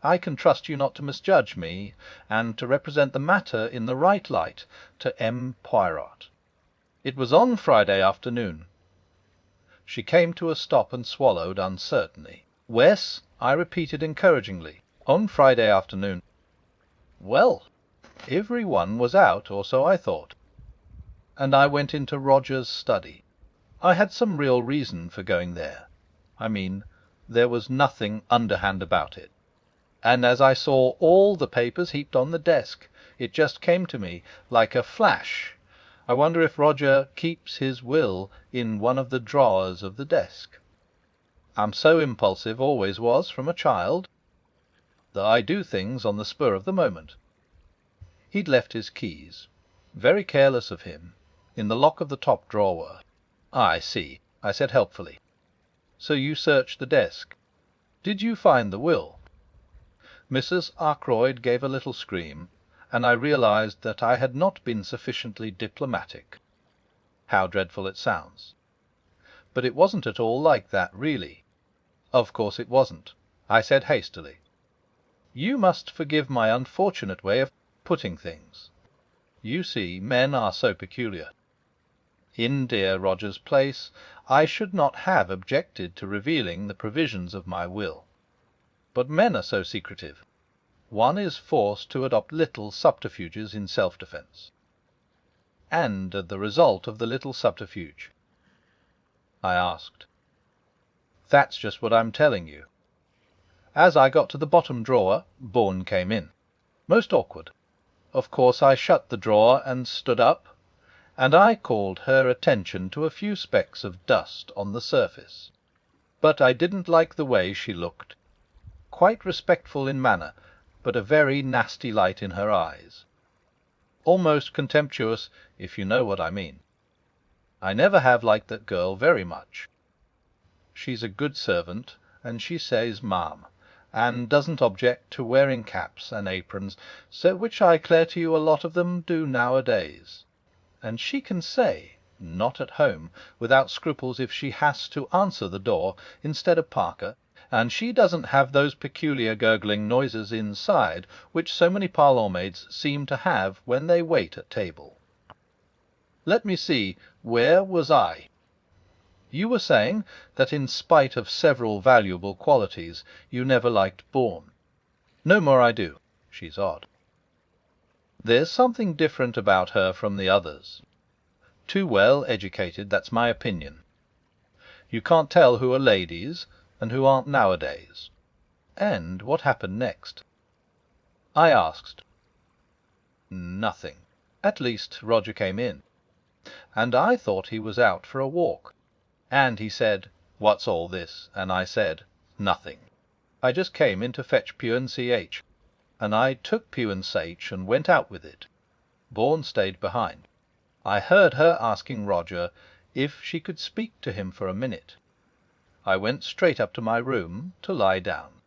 "I can trust you not to misjudge me, and to represent the matter in the right light to M. Poirot. It was on Friday afternoon." She came to a stop and swallowed uncertainly. "Wes," I repeated encouragingly, "on Friday afternoon." Well, every one was out, or so I thought, and I went into Roger's study. I had some real reason for going there. I mean, there was nothing underhand about it. And as I saw all the papers heaped on the desk, it just came to me like a flash. I wonder if Roger keeps his will in one of the drawers of the desk. I'm so impulsive, always was, from a child, that I do things on the spur of the moment. He'd left his keys, very careless of him, in the lock of the top drawer. "I see," I said helpfully. "So you searched the desk. Did you find the will?" Mrs. Ackroyd gave a little scream, and I realized that I had not been sufficiently diplomatic. How dreadful it sounds! But it wasn't at all like that, really. Of course it wasn't. I said hastily, "You must forgive my unfortunate way of putting things. You see, men are so peculiar. In dear Roger's place, I should not have objected to revealing the provisions of my will. But men are so secretive. One is forced to adopt little subterfuges in self-defence." "And the result of the little subterfuge?" I asked. "That's just what I'm telling you. As I got to the bottom drawer, Bourne came in. Most awkward. Of course I shut the drawer and stood up, and I called her attention to a few specks of dust on the surface. But I didn't like the way she looked. Quite respectful in manner, but a very nasty light in her eyes. Almost contemptuous, if you know what I mean. I never have liked that girl very much. She's a good servant, and she says ma'am, and doesn't object to wearing caps and aprons, which I declare to you a lot of them do nowadays. And she can say 'not at home' without scruples if she has to answer the door instead of Parker, and she doesn't have those peculiar gurgling noises inside which so many parlour maids seem to have when they wait at table. Let me see, where was I? You were saying that in spite of several valuable qualities you never liked Bourne. No more I do. She's odd. There's something different about her from the others. Too well educated, that's my opinion. You can't tell who are ladies and who aren't nowadays. And what happened next?" I asked. "Nothing. At least, Roger came in, and I thought he was out for a walk. And he said, 'What's all this?' and I said, 'Nothing. I just came in to fetch P&CH.' And I took P&CH and went out with it. Bourne stayed behind. I heard her asking Roger if she could speak to him for a minute. I went straight up to my room to lie down.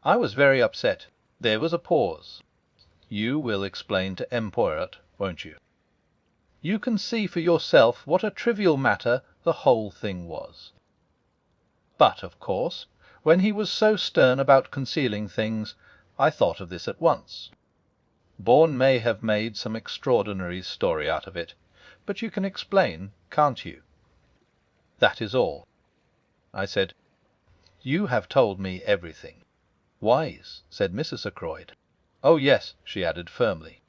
I was very upset. There was a pause. You will explain to M. Poirot, won't you? You can see for yourself what a trivial matter the whole thing was. But, of course, when he was so stern about concealing things, I thought of this at once. Bourne may have made some extraordinary story out of it, but you can explain, can't you? That is all." I said, "You have told me everything." "Wise," said Mrs. Ackroyd. "Oh yes," she added firmly.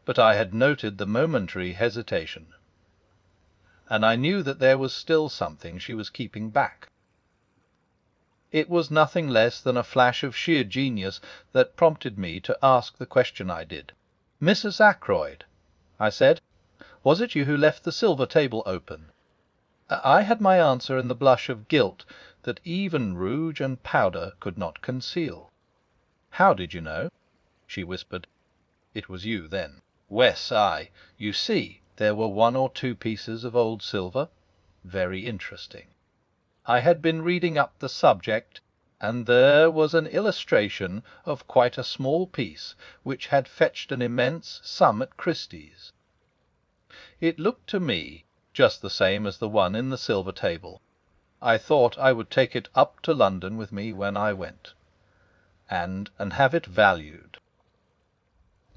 But I had noted the momentary hesitation. and I knew that there was still something she was keeping back. It was nothing less than a flash of sheer genius that prompted me to ask the question I did. "Mrs. Ackroyd," I said, "was it you who left the silver table open?" I had my answer in the blush of guilt that even rouge and powder could not conceal. "How did you know?" she whispered. "It was you, then." "Wes, you see, there were one or two pieces of old silver. Very interesting. I had been reading up the subject, and there was an illustration of quite a small piece which had fetched an immense sum at Christie's. It looked to me just the same as the one in the silver table. I thought I would take it up to London with me when I went, and have it valued.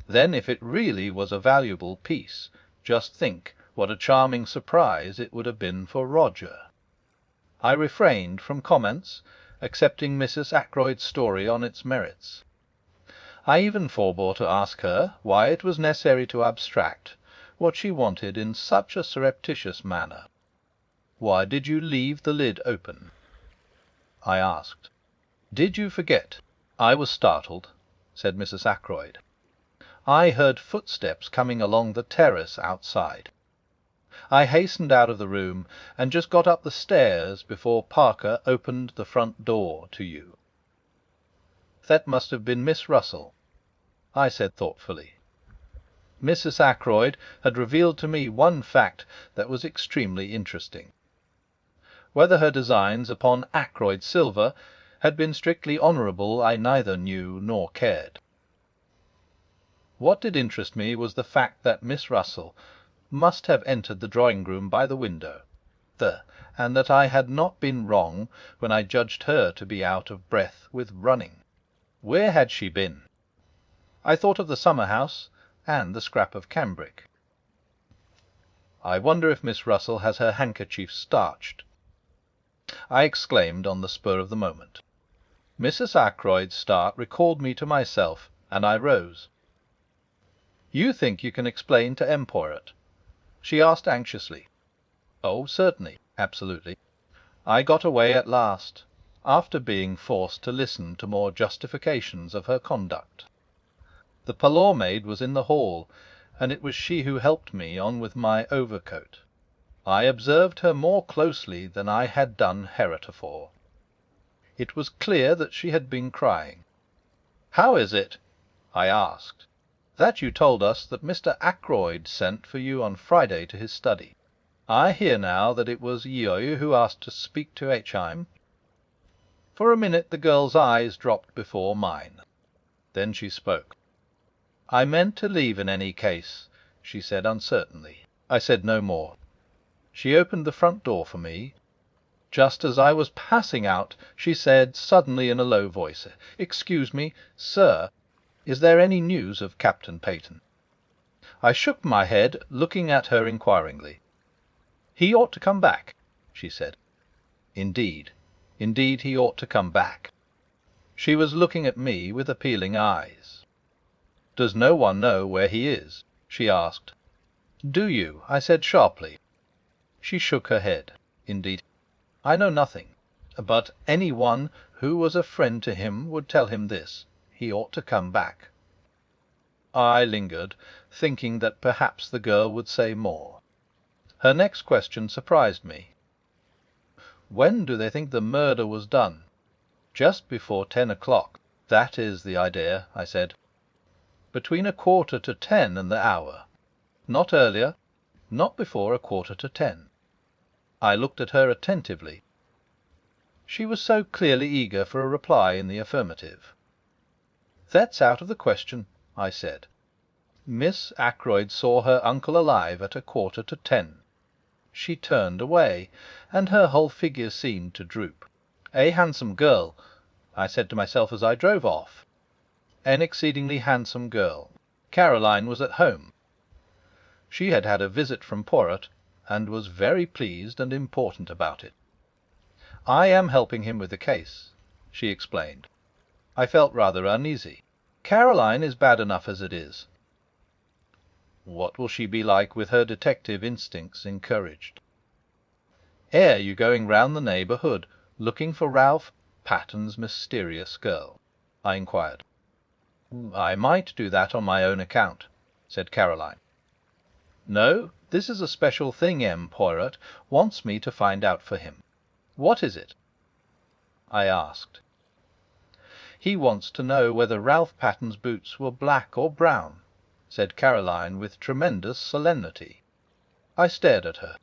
Then, if it really was a valuable piece, just think what a charming surprise it would have been for Roger." I refrained from comments, accepting Mrs. Ackroyd's story on its merits. I even forbore to ask her why it was necessary to abstract what she wanted in such a surreptitious manner. "Why did you leave the lid open?" I asked. "Did you forget?" "I was startled," said Mrs. Ackroyd. "I heard footsteps coming along the terrace outside. I hastened out of the room, and just got up the stairs before Parker opened the front door to you." "That must have been Miss Russell," I said thoughtfully. Mrs. Ackroyd had revealed to me one fact that was extremely interesting. Whether her designs upon Ackroyd silver had been strictly honourable I neither knew nor cared. What did interest me was the fact that Miss Russell must have entered the drawing-room by the window, and that I had not been wrong when I judged her to be out of breath with running. Where had she been? I thought of the summer-house and the scrap of cambric. "I wonder if Miss Russell has her handkerchief starched," I exclaimed on the spur of the moment. Mrs. Ackroyd's start recalled me to myself, and I rose. "You think you can explain to M. Poirot?" she asked anxiously. "Oh, certainly, absolutely. I got away at last, after being forced to listen to more justifications of her conduct. The parlour maid was in the hall, and it was she who helped me on with my overcoat. I observed her more closely than I had done heretofore. It was clear that she had been crying. 'How is it,' I asked, 'that you told us that Mr. Ackroyd sent for you on Friday to his study? I hear now that it was you who asked to speak to H. For a minute the girl's eyes dropped before mine. Then she spoke. "I meant to leave in any case," she said uncertainly. I said no more. She opened the front door for me. Just as I was passing out, she said suddenly in a low voice, "Excuse me, sir, is there any news of Captain Peyton?" I shook my head, looking at her inquiringly. "He ought to come back," she said. Indeed he ought to come back." She was looking at me with appealing eyes. "Does no one know where he is?" she asked. "Do you?" I said sharply. She shook her head. "Indeed, I know nothing. But any one who was a friend to him would tell him this: he ought to come back." I lingered, thinking that perhaps the girl would say more. Her next question surprised me. "When do they think the murder was done?" "Just before 10 o'clock. That is the idea," I said. "Between 9:45 and the hour. Not earlier, not before 9:45. I looked at her attentively. She was so clearly eager for a reply in the affirmative. "That's out of the question," I said. "Miss Ackroyd saw her uncle alive at 9:45. She turned away, and her whole figure seemed to droop. A handsome girl, I said to myself as I drove off. An exceedingly handsome girl. Caroline was at home. She had had a visit from Poirot, and was very pleased and important about it. I am helping him with the case," she explained. I felt rather uneasy. "Caroline is bad enough as it is." What will she be like with her detective instincts encouraged? "Ere you going round the neighbourhood, looking for Ralph Patton's mysterious girl?" I inquired. "I might do that on my own account," said Caroline. "No, this is a special thing M. Poirot wants me to find out for him. What is it?" I asked. "He wants to know whether Ralph Patton's boots were black or brown," said Caroline with tremendous solemnity. I stared at her.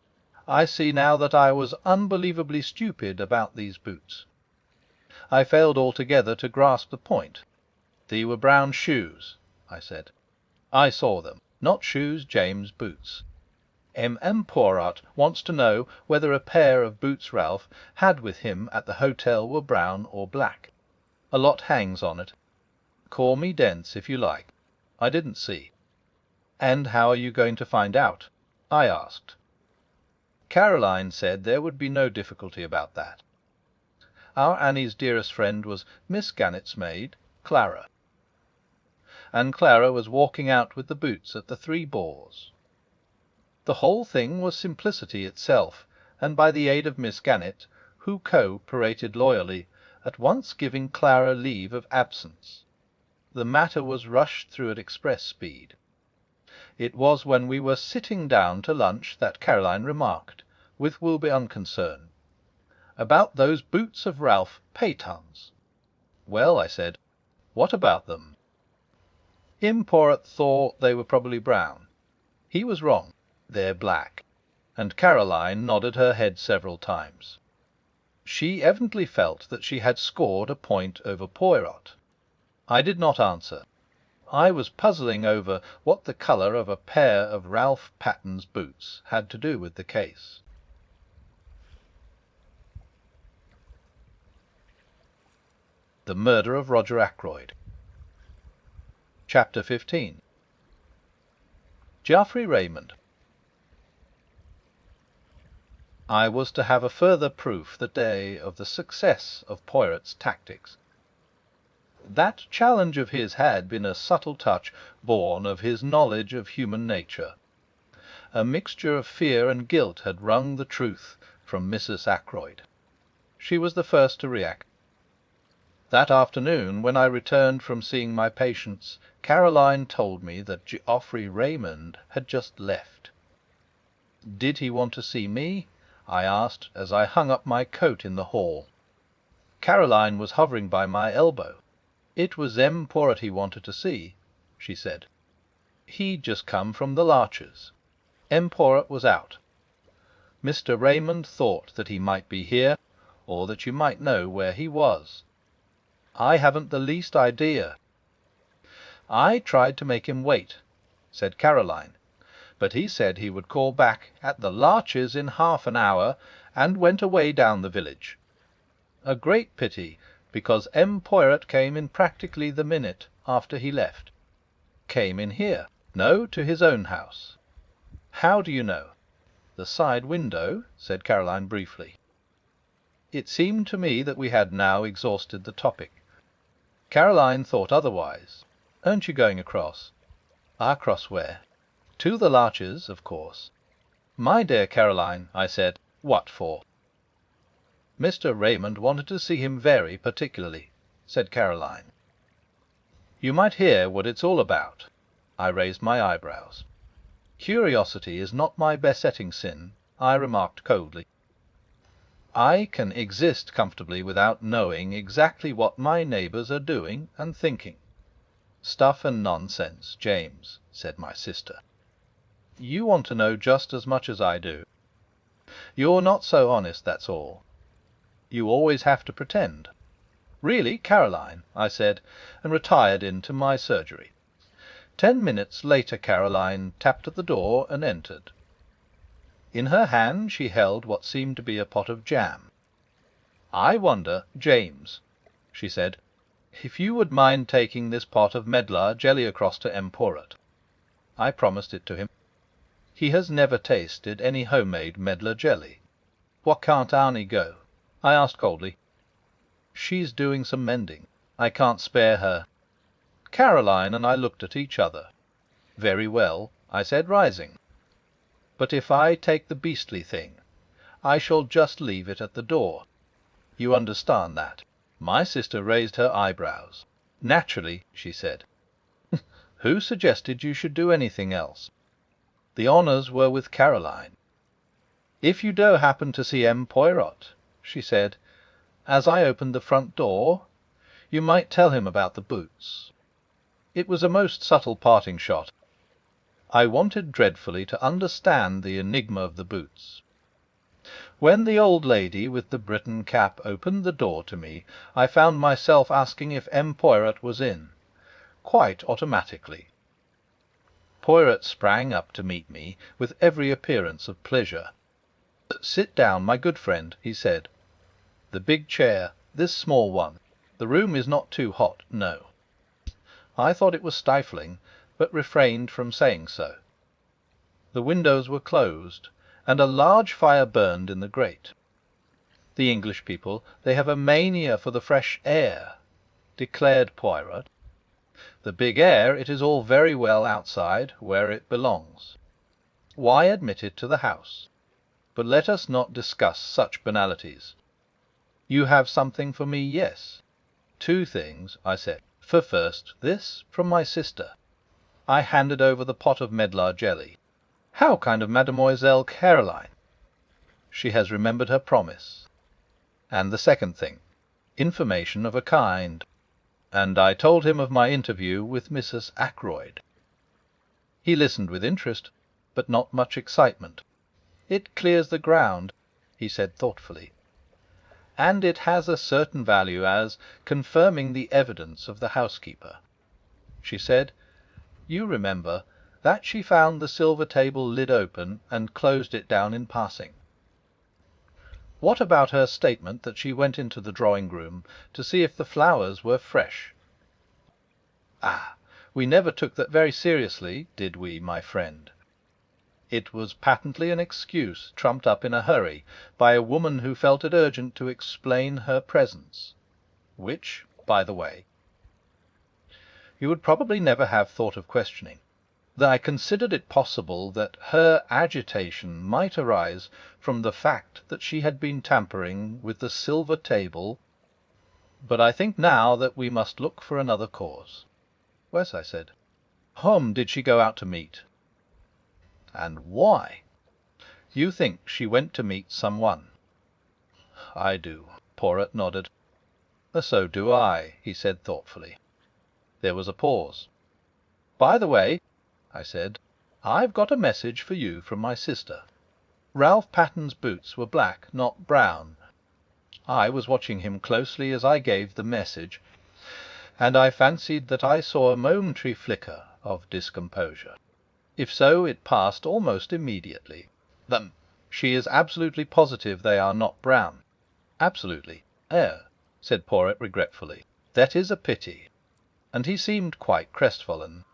I see now that I was unbelievably stupid about these boots. I failed altogether to grasp the point. "They were brown shoes," I said. "I saw them. Not shoes, James, boots. M. Poirot wants to know whether a pair of boots Ralph had with him at the hotel were brown or black. A lot hangs on it. Call me dense if you like. I didn't see." "And how are you going to find out?" I asked. Caroline said there would be no difficulty about that. Our Annie's dearest friend was Miss Gannet's maid, Clara, and Clara was walking out with the boots at the Three Boars. The whole thing was simplicity itself, and by the aid of Miss Gannet, who co-operated loyally, at once giving Clara leave of absence, the matter was rushed through at express speed. It was when we were sitting down to lunch that Caroline remarked, with will be unconcern, "About those boots of Ralph Patton's." "Well," I said, "what about them?" M. Poirot thought they were probably brown. He was wrong. They're black. And Caroline nodded her head several times. She evidently felt that she had scored a point over Poirot. I did not answer. I was puzzling over what the colour of a pair of Ralph Patton's boots had to do with the case. The Murder of Roger Ackroyd. Chapter 15. Geoffrey Raymond. I was to have a further proof that day of the success of Poirot's tactics. That challenge of his had been a subtle touch born of his knowledge of human nature. A mixture of fear and guilt had wrung the truth from Mrs. Ackroyd. She was the first to react. That afternoon, when I returned from seeing my patients, Caroline told me that Geoffrey Raymond had just left. "Did he want to see me?" I asked, as I hung up my coat in the hall. Caroline was hovering by my elbow. "It was M. Poirot he wanted to see," she said. "He'd just come from the Larches. M. Poirot was out. Mr. Raymond thought that he might be here, or that you might know where he was. I haven't the least idea." "I tried to make him wait," said Caroline, "but he said he would call back at the Larches in half an hour, and went away down the village. A great pity, because M. Poirot came in practically the minute after he left. Came in here. No, to his own house." "How do you know?" "The side window," said Caroline briefly. It seemed to me that we had now exhausted the topic. Caroline thought otherwise. "Aren't you going across?" "Across where?" "To the Larches, of course." "My dear Caroline," I said, "what for?" "Mr. Raymond wanted to see him very particularly," said Caroline. "You might hear what it's all about." I raised my eyebrows. "Curiosity is not my besetting sin," I remarked coldly. "I can exist comfortably without knowing exactly what my neighbours are doing and thinking." "Stuff and nonsense, James," said my sister. "You want to know just as much as I do. You're not so honest, that's all. You always have to pretend." "Really, Caroline," I said, and retired into my surgery. 10 minutes later Caroline tapped at the door and entered. In her hand she held what seemed to be a pot of jam. "I wonder, James," she said, "if you would mind taking this pot of medlar jelly across to M. Poirot." I promised it to him. He has never tasted any homemade medlar jelly. "What can't Annie go?" I asked coldly. "She's doing some mending. I can't spare her." Caroline and I looked at each other. "Very well," I said, rising. "But if I take the beastly thing, I shall just leave it at the door. You understand that?" My sister raised her eyebrows. "Naturally," she said. "Who suggested you should do anything else? The honours were with Caroline. If you do happen to see M. Poirot," she said, "as I opened the front door, you might tell him about the boots." It was a most subtle parting shot. I wanted dreadfully to understand the enigma of the boots. When the old lady with the Briton cap opened the door to me, I found myself asking if M. Poirot was in, quite automatically. Poirot sprang up to meet me with every appearance of pleasure. "Sit down, my good friend," he said. "The big chair, this small one. The room is not too hot, no." I thought it was stifling, but refrained from saying so. The windows were closed, and a large fire burned in the grate. "The English people, they have a mania for the fresh air," declared Poirot. "The big air, it is all very well outside, where it belongs. Why admit it to the house? But let us not discuss such banalities. You have something for me, yes?" "Two things," I said. "For first, this from my sister." I handed over the pot of medlar jelly. "How kind of Mademoiselle Caroline! She has remembered her promise. And the second thing, information of a kind." And I told him of my interview with Mrs. Ackroyd. He listened with interest, but not much excitement. "It clears the ground," he said thoughtfully. "And it has a certain value as confirming the evidence of the housekeeper. She said, you remember, that she found the silver table lid open and closed it down in passing. What about her statement that she went into the drawing-room to see if the flowers were fresh? Ah, we never took that very seriously, did we, my friend? It was patently an excuse trumped up in a hurry by a woman who felt it urgent to explain her presence, which, by the way, you would probably never have thought of questioning. I considered it possible that her agitation might arise from the fact that she had been tampering with the silver table, but I think now that we must look for another cause." "Yes," I said. "Whom did she go out to meet? And why?" "You think she went to meet someone?" "I do." Poirot nodded. "So do I," he said thoughtfully. There was a pause. "By the way," I said, "I've got a message for you from my sister. Ralph Patton's boots were black, not brown." I was watching him closely as I gave the message, and I fancied that I saw a momentary flicker of discomposure. If so, it passed almost immediately. "She is absolutely positive they are not brown?" "Absolutely." "Oh," said Poirot regretfully, "that is a pity." And he seemed quite crestfallen.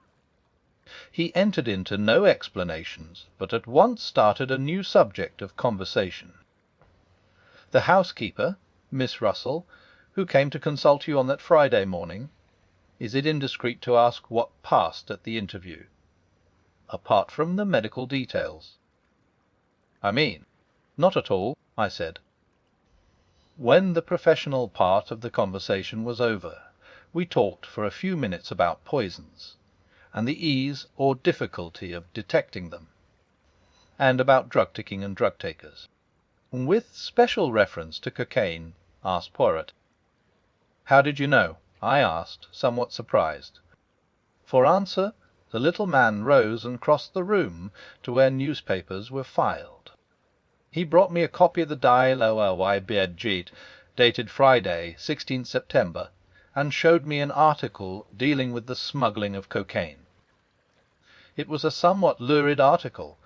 He entered into no explanations, but at once started a new subject of conversation. "The housekeeper, Miss Russell, who came to consult you on that Friday morning. Is it indiscreet to ask what passed at the interview? Apart from the medical details." "I mean?" "Not at all," I said. When the professional part of the conversation was over, we talked for a few minutes about poisons, and the ease or difficulty of detecting them, and about drug-taking and drug-takers. "With special reference to cocaine?" asked Poirot. "How did you know?" I asked, somewhat surprised. For answer, the little man rose and crossed the room to where newspapers were filed. He brought me a copy of the YBG, dated Friday, 16th September, and showed me an article dealing with the smuggling of cocaine. It was a somewhat lurid article,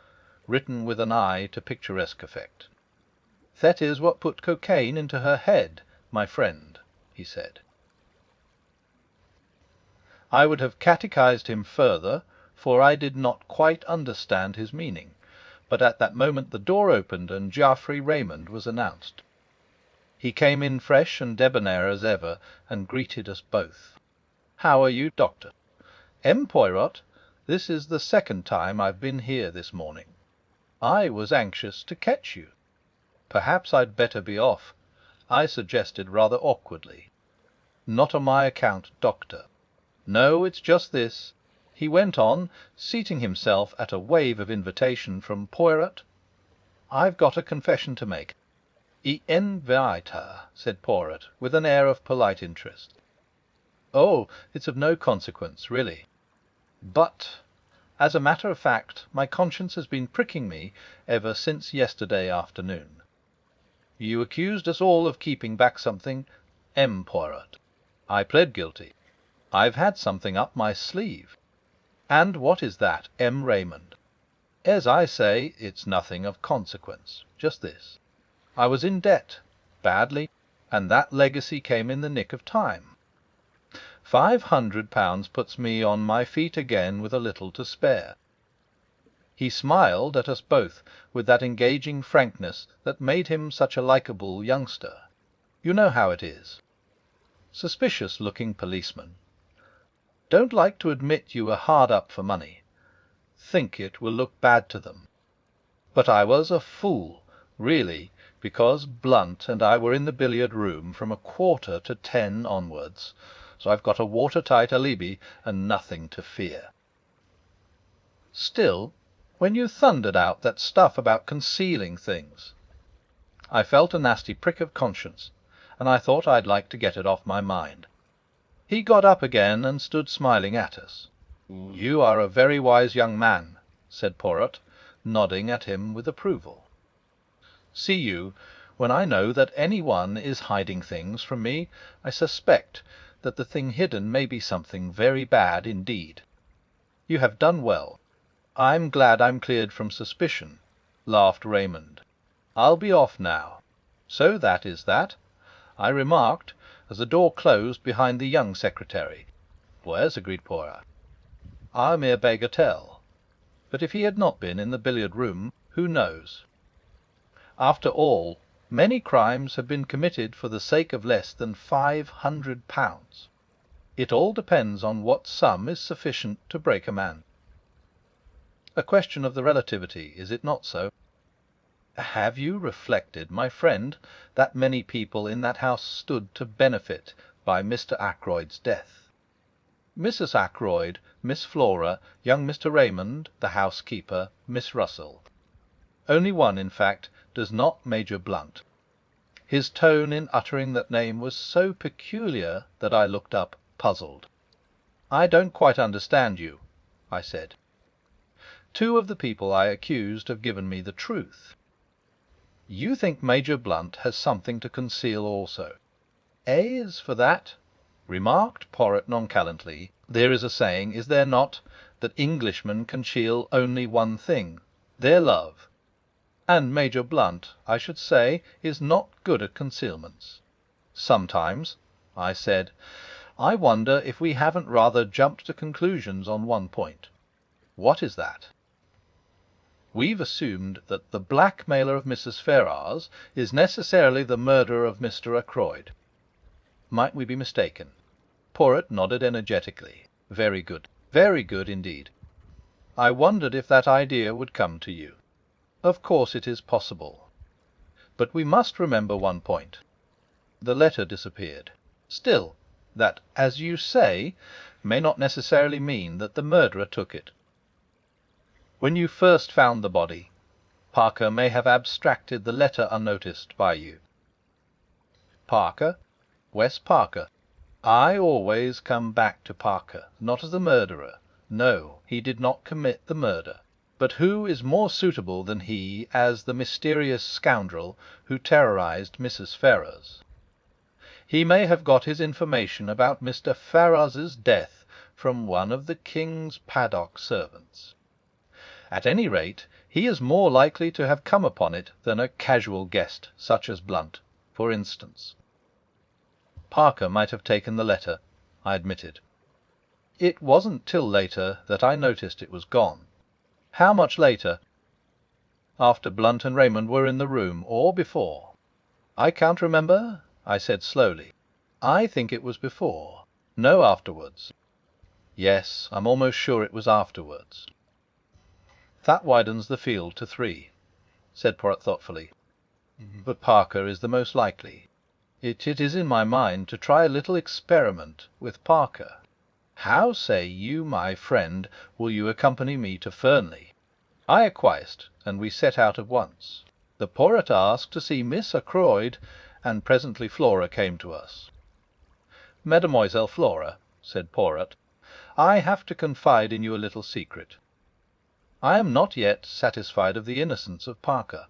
written with an eye to picturesque effect. "That is what put cocaine into her head, my friend," he said. I would have catechized him further, for I did not quite understand his meaning, but at that moment the door opened and Geoffrey Raymond was announced. He came in fresh and debonair as ever, and greeted us both. "How are you, Doctor?" "M. Poirot, this is the second time I've been here this morning. I was anxious to catch you." Perhaps I'd better be off, I suggested rather awkwardly. Not on my account, Doctor. No, it's just this, he went on, seating himself at a wave of invitation from Poirot. I've got a confession to make. I invite her, said Poirot, with an air of polite interest. Oh, it's of no consequence, really. But, as a matter of fact, my conscience has been pricking me ever since yesterday afternoon. You accused us all of keeping back something, M. Poirot. I pled guilty. I've had something up my sleeve. And what is that, M. Raymond? As I say, it's nothing of consequence. Just this. I was in debt, badly, and that legacy came in the nick of time. £500 puts me on my feet again with a little to spare. He smiled at us both with that engaging frankness that made him such a likeable youngster. You know how it is. Suspicious-looking policeman. Don't like to admit you were hard up for money. Think it will look bad to them. But I was a fool, really, because Blunt and I were in the billiard-room from 9:45 onwards, so I've got a watertight alibi and nothing to fear. Still, when you thundered out that stuff about concealing things, I felt a nasty prick of conscience, and I thought I'd like to get it off my mind. He got up again and stood smiling at us. You are a very wise young man, said Poirot, nodding at him with approval. See you, when I know that any one is hiding things from me, I suspect that the thing hidden may be something very bad indeed. You have done well. I'm glad I'm cleared from suspicion, laughed Raymond. I'll be off now. So that is that, I remarked, as the door closed behind the young secretary. Pues, agreed Poirot. A mere bagatelle. But if he had not been in the billiard-room, who knows? After all, many crimes have been committed for the sake of less than £500. It all depends on what sum is sufficient to break a man. A question of the relativity, is it not so? Have you reflected, my friend, that many people in that house stood to benefit by Mr. Ackroyd's death? Mrs. Ackroyd, Miss Flora, young Mr. Raymond, the housekeeper, Miss Russell. Only one, in fact, does not Major Blunt. His tone in uttering that name was so peculiar that I looked up, puzzled. I don't quite understand you, I said. Two of the people I accused have given me the truth. You think Major Blunt has something to conceal also. As for that, remarked Poirot nonchalantly, there is a saying, is there not, that Englishmen conceal only one thing, their love. And Major Blunt, I should say, is not good at concealments. Sometimes, I said, I wonder if we haven't rather jumped to conclusions on one point. What is that? We've assumed that the blackmailer of Mrs. Ferrars is necessarily the murderer of Mr. Ackroyd. Might we be mistaken? Poirot nodded energetically. Very good indeed. I wondered if that idea would come to you. Of course it is possible. But we must remember one point. The letter disappeared. Still, that, as you say, may not necessarily mean that the murderer took it. When you first found the body, Parker may have abstracted the letter unnoticed by you. Parker? Wes Parker. I always come back to Parker, not as the murderer. No, he did not commit the murder. But who is more suitable than he as the mysterious scoundrel who terrorized Mrs. Ferrars? He may have got his information about Mr. Ferrars's death from one of the King's paddock servants. At any rate, he is more likely to have come upon it than a casual guest, such as Blunt, for instance. Parker might have taken the letter, I admitted. It wasn't till later that I noticed it was gone. How much later? After Blunt and Raymond were in the room, or before? I can't remember, I said slowly. I think it was before. No, afterwards. Yes, I'm almost sure it was afterwards. That widens the field to 3, said Poirot thoughtfully. But Parker is the most likely. It is in my mind to try a little experiment with Parker. How say you, my friend, will you accompany me to Fernley? I acquiesced, and we set out at once. The Poirot asked to see Miss Ackroyd, and presently Flora came to us. "Mademoiselle Flora," said Poirot, "I have to confide in you a little secret. I am not yet satisfied of the innocence of Parker.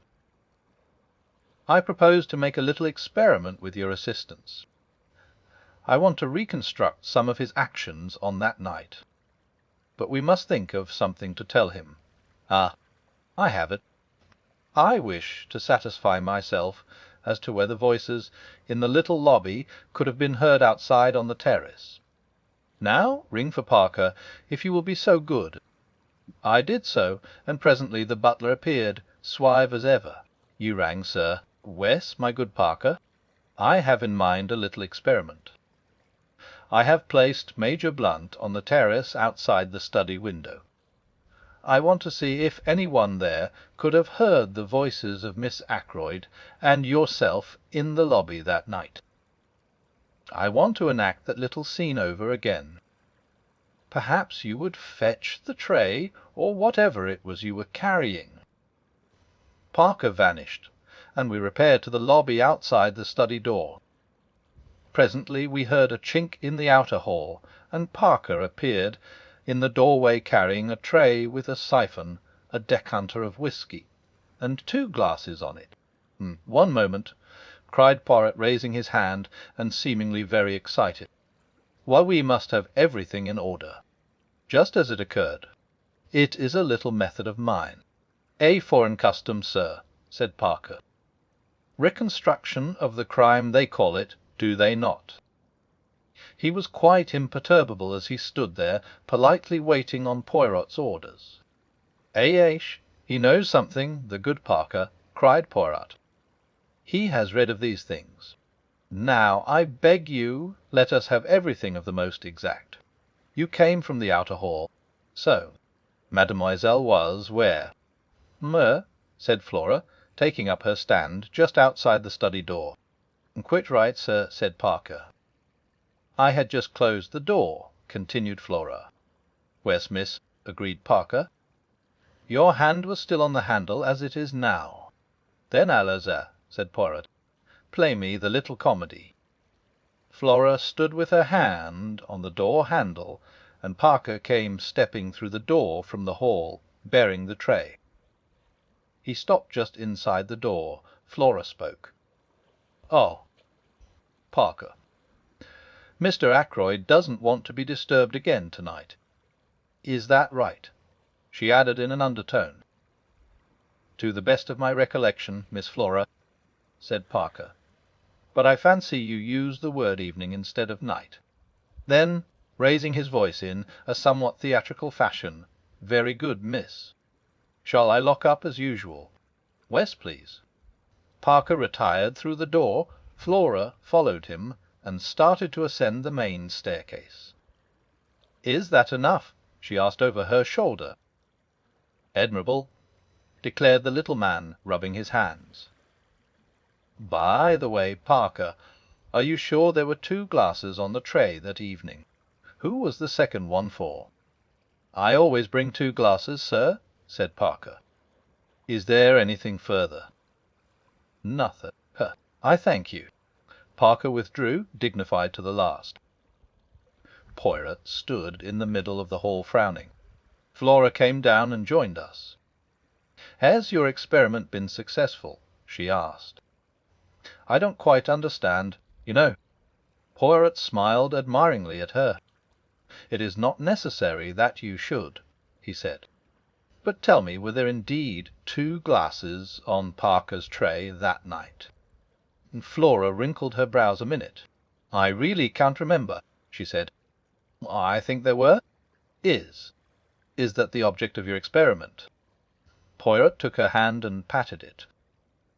I propose to make a little experiment with your assistance. I want to reconstruct some of his actions on that night. But we must think of something to tell him. Ah, I have it. I wish to satisfy myself as to whether voices in the little lobby could have been heard outside on the terrace. Now ring for Parker, if you will be so good." I did so, and presently the butler appeared, suave as ever. "You rang, sir. Wes, my good Parker, I have in mind a little experiment. I have placed Major Blunt on the terrace outside the study window. I want to see if any one there could have heard the voices of Miss Ackroyd and yourself in the lobby that night. I want to enact that little scene over again. Perhaps you would fetch the tray, or whatever it was you were carrying." Parker vanished, and we repaired to the lobby outside the study door. Presently we heard a chink in the outer hall, and Parker appeared in the doorway carrying a tray with a siphon, a decanter of whisky, and 2 glasses on it. "One moment," cried Poirot, raising his hand and seemingly very excited, "while we must have everything in order. Just as it occurred. It is a little method of mine." "A foreign custom, sir," said Parker. "Reconstruction of the crime, they call it, do they not?" He was quite imperturbable as he stood there, politely waiting on Poirot's orders. "Aish, he knows something, the good Parker," cried Poirot. "He has read of these things. Now, I beg you, let us have everything of the most exact. You came from the outer hall. So. Mademoiselle was where?" "Mer," said Flora, taking up her stand just outside the study door. "Quite right, sir," said Parker. "I had just closed the door," continued Flora. "Wes, miss," agreed Parker. "Your hand was still on the handle, as it is now." "Then allons-y," said Poirot. "Play me the little comedy." Flora stood with her hand on the door handle, and Parker came stepping through the door from the hall, bearing the tray. He stopped just inside the door. Flora spoke. "Oh, Parker, Mr. Ackroyd doesn't want to be disturbed again tonight. Is that right?" She added in an undertone, "To the best of my recollection, Miss Flora," said Parker. "But I fancy you used the word evening instead of night." Then, raising his voice in a somewhat theatrical fashion, "Very good, miss. Shall I lock up as usual? Wes, please." Parker retired through the door. Flora followed him, and started to ascend the main staircase. "Is that enough?" she asked over her shoulder. "Admirable," declared the little man, rubbing his hands. "By the way, Parker, are you sure there were 2 glasses on the tray that evening? Who was the second one for?" "I always bring 2 glasses, sir," said Parker. "Is there anything further?" "Nothing. I thank you." Parker withdrew, dignified to the last. Poirot stood in the middle of the hall, frowning. Flora came down and joined us. "Has your experiment been successful?" she asked. "I don't quite understand, you know." Poirot smiled admiringly at her. "It is not necessary that you should," he said. "But tell me, were there indeed 2 glasses on Parker's tray that night?" Flora wrinkled her brows a minute. "I really can't remember," she said. "I think there were." "Is that the object of your experiment?" Poirot took her hand and patted it.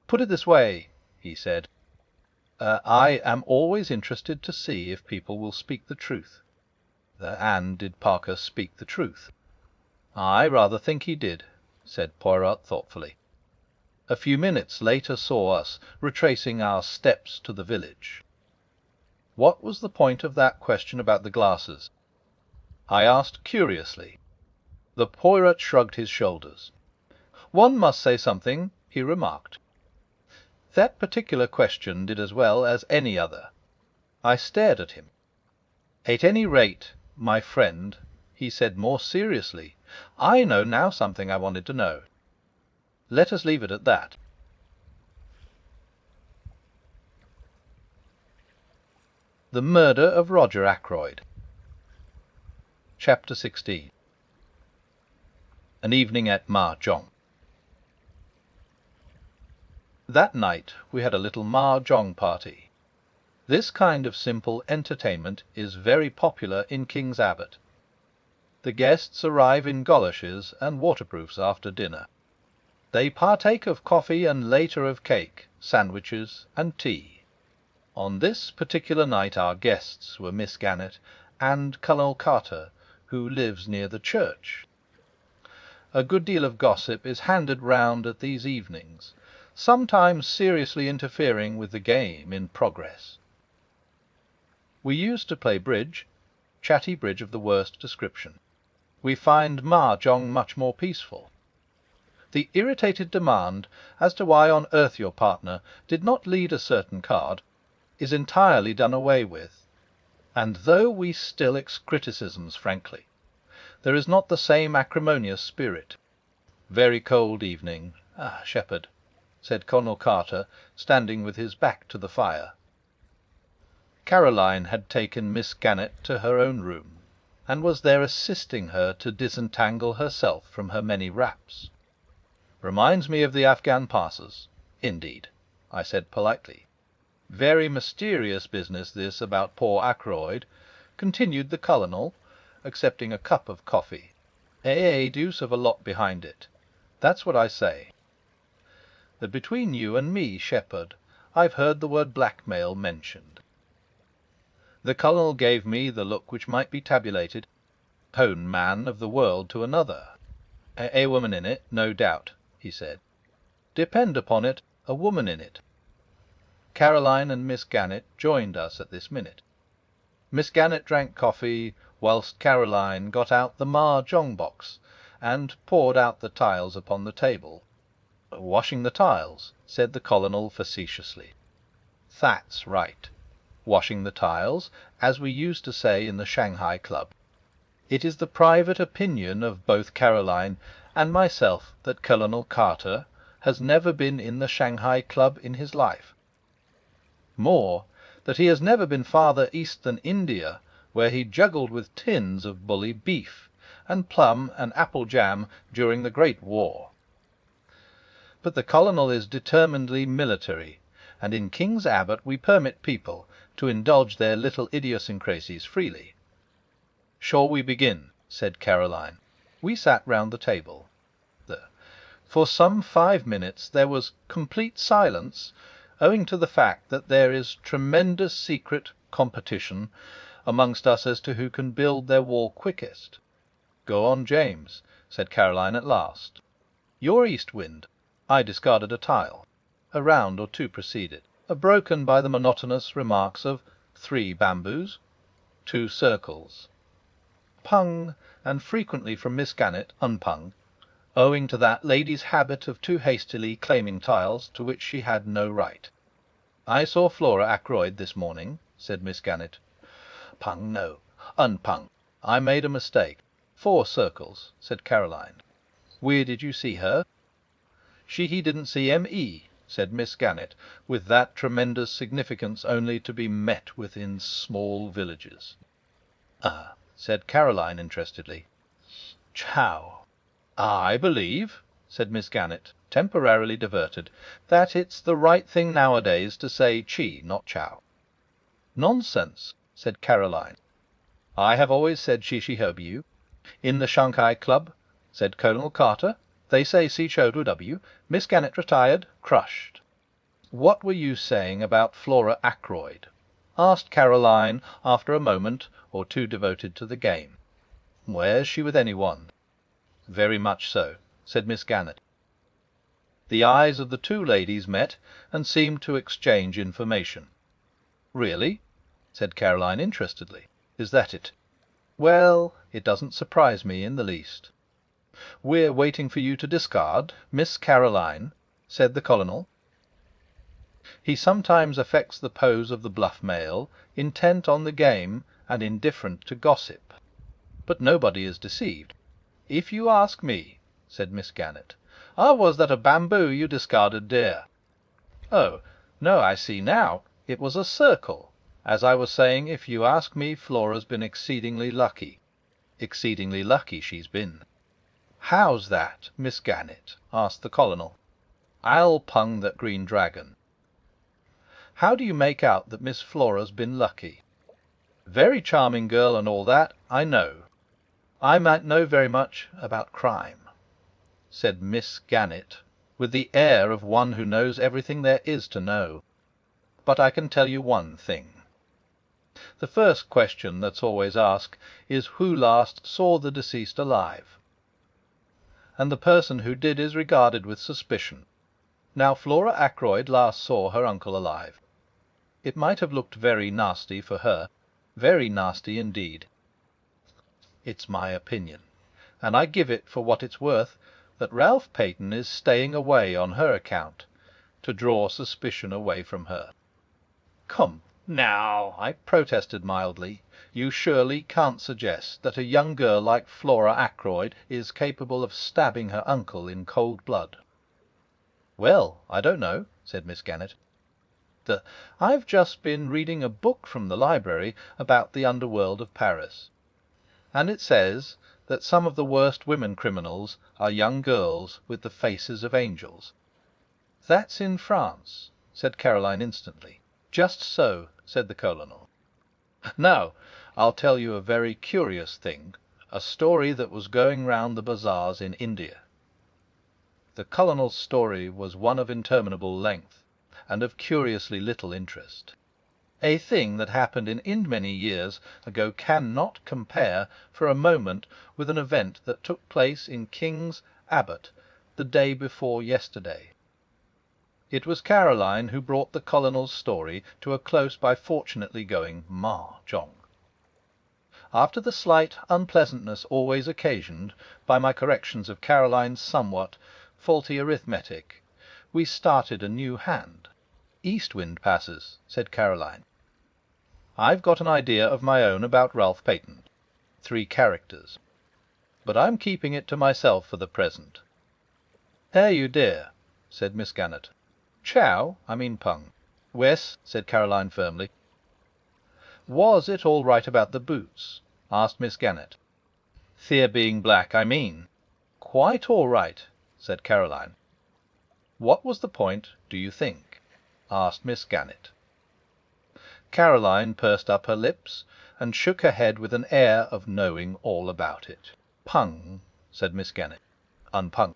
"Put it this way," he said. "I am always interested to see if people will speak the truth." "And did Parker speak the truth?" "I rather think he did," said Poirot thoughtfully. a few minutes later saw us retracing our steps to the village. What was the point of that question about the glasses? I asked curiously. The Poirot shrugged his shoulders. One must say something, he remarked. That particular question did as well as any other. I stared at him. At any rate, my friend, he said more seriously, I know now something I wanted to know. Let us leave it at that. The Murder of Roger Ackroyd. Chapter 16. An evening at Mahjong. That night we had a little Mahjong party. This kind of simple entertainment is very popular in King's Abbott. The guests arrive in goloshes and waterproofs after dinner. They partake of coffee and later of cake, sandwiches, and tea. On this particular night our guests were Miss Gannet and Colonel Carter, who lives near the church. A good deal of gossip is handed round at these evenings, sometimes seriously interfering with the game in progress. We used to play bridge, chatty bridge of the worst description. We find Mahjong much more peaceful. The irritated demand as to why on earth your partner did not lead a certain card is entirely done away with, and though we still criticisms frankly, there is not the same acrimonious spirit. Very cold evening. Shepherd, said Colonel Carter, standing with his back to the fire. Caroline had taken Miss Gannet to her own room, and was there assisting her to disentangle herself from her many wraps. Reminds me of the Afghan passes. Indeed, I said politely. Very mysterious business this about poor Ackroyd, continued the Colonel, accepting a cup of coffee. A deuce of a lot behind it. That's what I say. That between you and me, Shepherd, I've heard the word blackmail mentioned. The Colonel gave me the look which might be tabulated, "Hone man of the world to another." A woman in it, no doubt, he said. Depend upon it, a woman in it. Caroline and Miss Gannet joined us at this minute. Miss Gannet drank coffee, whilst Caroline got out the Mahjong box and poured out the tiles upon the table. Washing the tiles, said the Colonel facetiously. That's right. Washing the tiles, as we used to say in the Shanghai Club. It is the private opinion of both Caroline and myself that Colonel Carter has never been in the Shanghai Club in his life. More, that he has never been farther east than India, where he juggled with tins of bully beef and plum and apple jam during the Great War. But the Colonel is determinedly military, and in King's Abbott we permit people to indulge their little idiosyncrasies freely. Shall we begin? Said Caroline. We sat round the table. For some 5 minutes there was complete silence, owing to the fact that there is tremendous secret competition amongst us as to who can build their wall quickest. Go on, James, said Caroline at last. Your east wind. I discarded a tile. A round or two proceeded, broken by the monotonous remarks of 3 bamboos, 2 circles. Pung, and frequently from Miss Gannet, unpung, owing to that lady's habit of too hastily claiming tiles to which she had no right. I saw Flora Ackroyd this morning, said Miss Gannet. Pung, no, unpung. I made a mistake. 4 circles, said Caroline. Where did you see her? She didn't see M.E., said Miss Gannet, with that tremendous significance only to be met with in small villages. Said Caroline interestedly. Chow. I believe, said Miss Gannet, temporarily diverted, that it's the right thing nowadays to say chi, not chow. Nonsense, said Caroline. I have always said Shishihobiu. In the Shanghai Club, said Colonel Carter, they say C-W. Miss Gannet retired, crushed. What were you saying about Flora Ackroyd? Asked Caroline, after a moment or two devoted to the game. Where's she with anyone? Very much so, said Miss Gannet. The eyes of the two ladies met and seemed to exchange information. "Really?" said Caroline interestedly. "Is that it?" "Well, it doesn't surprise me in the least." "We're waiting for you to discard, Miss Caroline," said the Colonel. He sometimes affects the pose of the bluff male, intent on the game and indifferent to gossip. But nobody is deceived. "If you ask me," said Miss Gannet. "Ah, was that a bamboo you discarded, dear?" "Oh, no, I see now. It was a circle. As I was saying, if you ask me, Flora's been exceedingly lucky. Exceedingly lucky she's been." "How's that, Miss Gannet?" asked the Colonel. "I'll pung that green dragon." "How do you make out that Miss Flora's been lucky?" "Very charming girl and all that, I know. I might know very much about crime," said Miss Gannet, with the air of one who knows everything there is to know. "But I can tell you one thing. The first question that's always asked is who last saw the deceased alive. And the person who did is regarded with suspicion. Now, Flora Ackroyd last saw her uncle alive. It might have looked very nasty for her, very nasty indeed. It's my opinion, and I give it for what it's worth, that Ralph Peyton is staying away on her account, to draw suspicion away from her." "Come now," I protested mildly, "you surely can't suggest that a young girl like Flora Ackroyd is capable of stabbing her uncle in cold blood?" "Well, I don't know," said Miss Gannet. I've just been reading a book from the library about the underworld of Paris, and it says that some of the worst women criminals are young girls with the faces of angels." "That's in France," said Caroline instantly. "Just so," said the Colonel. "Now, I'll tell you a very curious thing, a story that was going round the bazaars in India." The Colonel's story was one of interminable length, and of curiously little interest. A thing that happened in many years ago cannot compare for a moment with an event that took place in King's Abbott the day before yesterday. It was Caroline who brought the Colonel's story to a close by fortunately going mahjong. After the slight unpleasantness always occasioned by my corrections of Caroline's somewhat faulty arithmetic, we started a new hand. "East wind passes," said Caroline. "I've got an idea of my own about Ralph Peyton. 3 characters. But I'm keeping it to myself for the present." "You dear," said Miss Gannet. "Chow, I mean pung." "Wes," said Caroline firmly. "Was it all right about the boots?" asked Miss Gannet. "Thea being black, I mean." "Quite all right," said Caroline. "What was the point, do you think?" asked Miss Gannet. Caroline pursed up her lips and shook her head with an air of knowing all about it. "Pung," said Miss Gannet. "Unpung."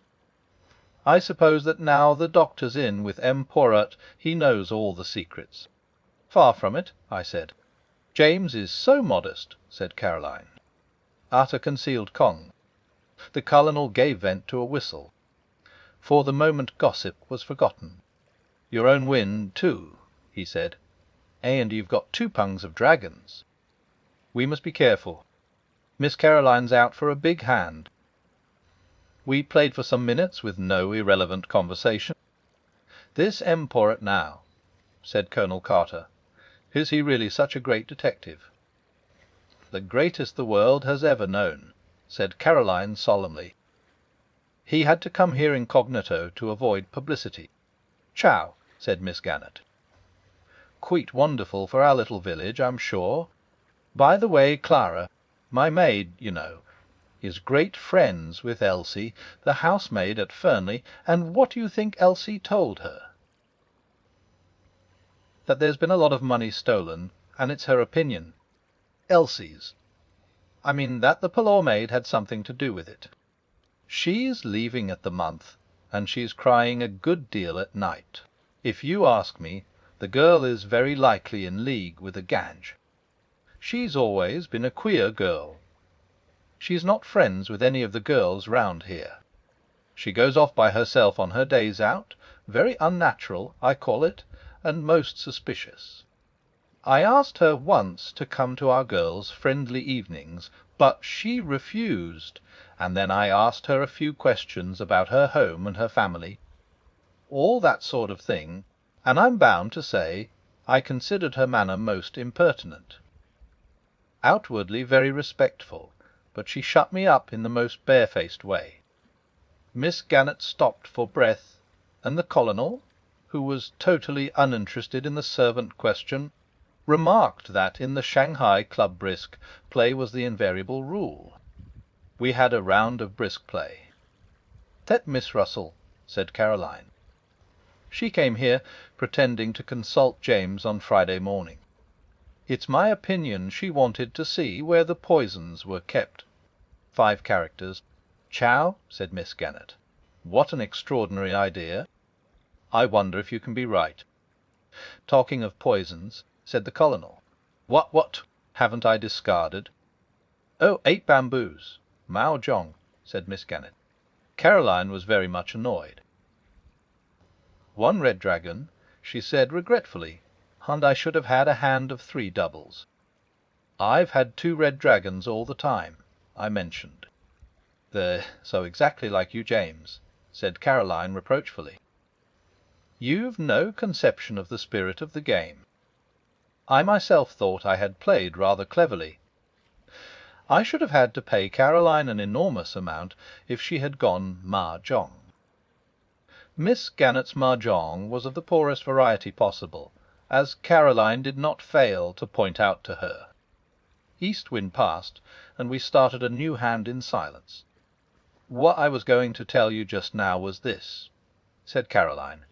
"I suppose that now the doctor's in with M. Poirot he knows all the secrets." "Far from it," I said. "James is so modest," said Caroline. Utter concealed Kong. The Colonel gave vent to a whistle. For the moment gossip was forgotten. "Your own wind, too," he said. "And you've got 2 pungs of dragons. We must be careful. Miss Caroline's out for a big hand." We played for some minutes with no irrelevant conversation. "This M. Poirot now," said Colonel Carter. "Is he really such a great detective?" "The greatest the world has ever known," said Caroline solemnly. "He had to come here incognito to avoid publicity." "Chow," said Miss Gannet. "Quite wonderful for our little village, I'm sure. By the way, Clara, my maid, you know, is great friends with Elsie, the housemaid at Fernley, and what do you think Elsie told her?" "That there's been a lot of money stolen, and it's her opinion, Elsie's, I mean, that the parlour maid had something to do with it. She's leaving at the month, and she's crying a good deal at night. If you ask me, the girl is very likely in league with a Gange. She's always been a queer girl. She's not friends with any of the girls round here." She goes off by herself on her days out, very unnatural, I call it, and most suspicious. I asked her once to come to our girls' friendly evenings, but she refused, and then I asked her a few questions about her home and her family, all that sort of thing, and I'm bound to say I considered her manner most impertinent. Outwardly very respectful, but she shut me up in the most barefaced way. Miss Gannett stopped for breath, and the Colonel, who was totally uninterested in the servant question, remarked that in the Shanghai club brisk play was the invariable rule. We had a round of brisk play. "Let Miss Russell," said Caroline. She came here pretending to consult James on Friday morning. It's my opinion she wanted to see where the poisons were kept. 5 characters. "Chow," said Miss Gannett. "What an extraordinary idea! I wonder if you can be right." "Talking of poisons," said the Colonel. What haven't I discarded?" "Oh, 8 bamboos. Mao Jong," said Miss Gannett. Caroline was very much annoyed. "1 red dragon," she said regretfully, "and I should have had a hand of 3 doubles." "I've had 2 red dragons all the time," I mentioned. "They're so exactly like you, James," said Caroline reproachfully. "You've no conception of the spirit of the game. I myself thought I had played rather cleverly. I should have had to pay Caroline an enormous amount if she had gone Mahjong." Miss Gannett's Mahjong was of the poorest variety possible, as Caroline did not fail to point out to her. East wind passed, and we started a new hand in silence. "What I was going to tell you just now was this," said Caroline.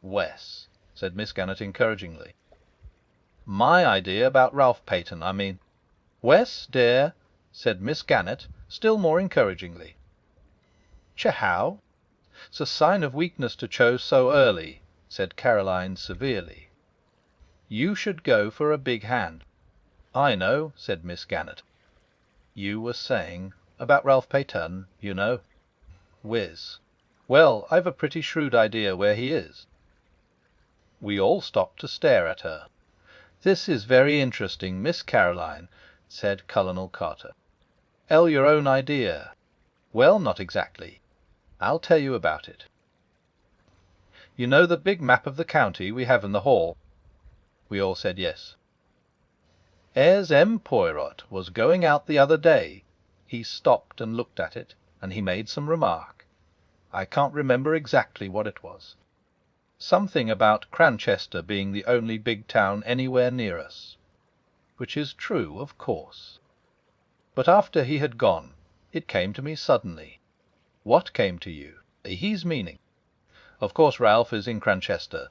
"Wes," said Miss Gannett encouragingly. "My idea about Ralph Peyton, I mean." "Wes, dear," said Miss Gannett, still more encouragingly. "How? It's a sign of weakness to choose so early," said Caroline severely. "You should go for a big hand." "I know," said Miss Gannett. "You were saying about Ralph Peyton, you know." "Whiz. Well, I've a pretty shrewd idea where he is." We all stopped to stare at her. "This is very interesting, Miss Caroline," said Colonel Carter. "Your own idea. Well, not exactly. I'll tell you about it. You know the big map of the county we have in the hall?" We all said yes. "As M. Poirot was going out the other day, he stopped and looked at it, and he made some remark. I can't remember exactly what it was. Something about Cranchester being the only big town anywhere near us. Which is true, of course. But after he had gone, it came to me suddenly." "What came to you?" "His meaning. Of course Ralph is in Cranchester."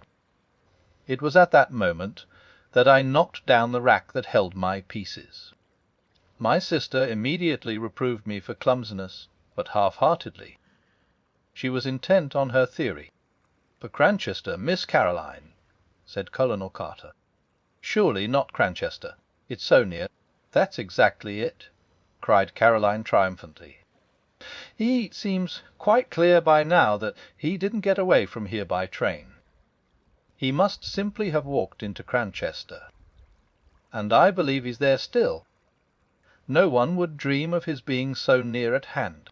It was at that moment that I knocked down the rack that held my pieces. My sister immediately reproved me for clumsiness, but half-heartedly. She was intent on her theory. "For Cranchester, Miss Caroline," said Colonel Carter. "Surely not Cranchester. It's so near." "That's exactly it," cried Caroline triumphantly. "It seems quite clear by now that he didn't get away from here by train. He must simply have walked into Cranchester. And I believe he's there still. No one would dream of his being so near at hand.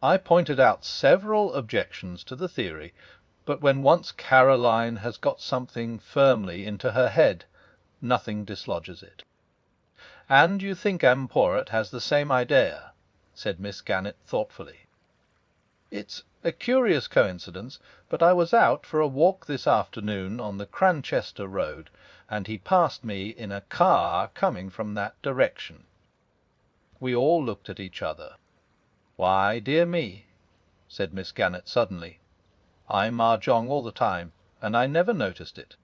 I pointed out several objections to the theory, but when once Caroline has got something firmly into her head, nothing dislodges it." "And you think M. Poirot has the same idea?" said Miss Gannett thoughtfully. "It's a curious coincidence, but I was out for a walk this afternoon on the Cranchester road, and he passed me in a car coming from that direction." We all looked at each other. "Why, dear me," said Miss Gannett suddenly, "I mahjong all the time, and I never noticed it."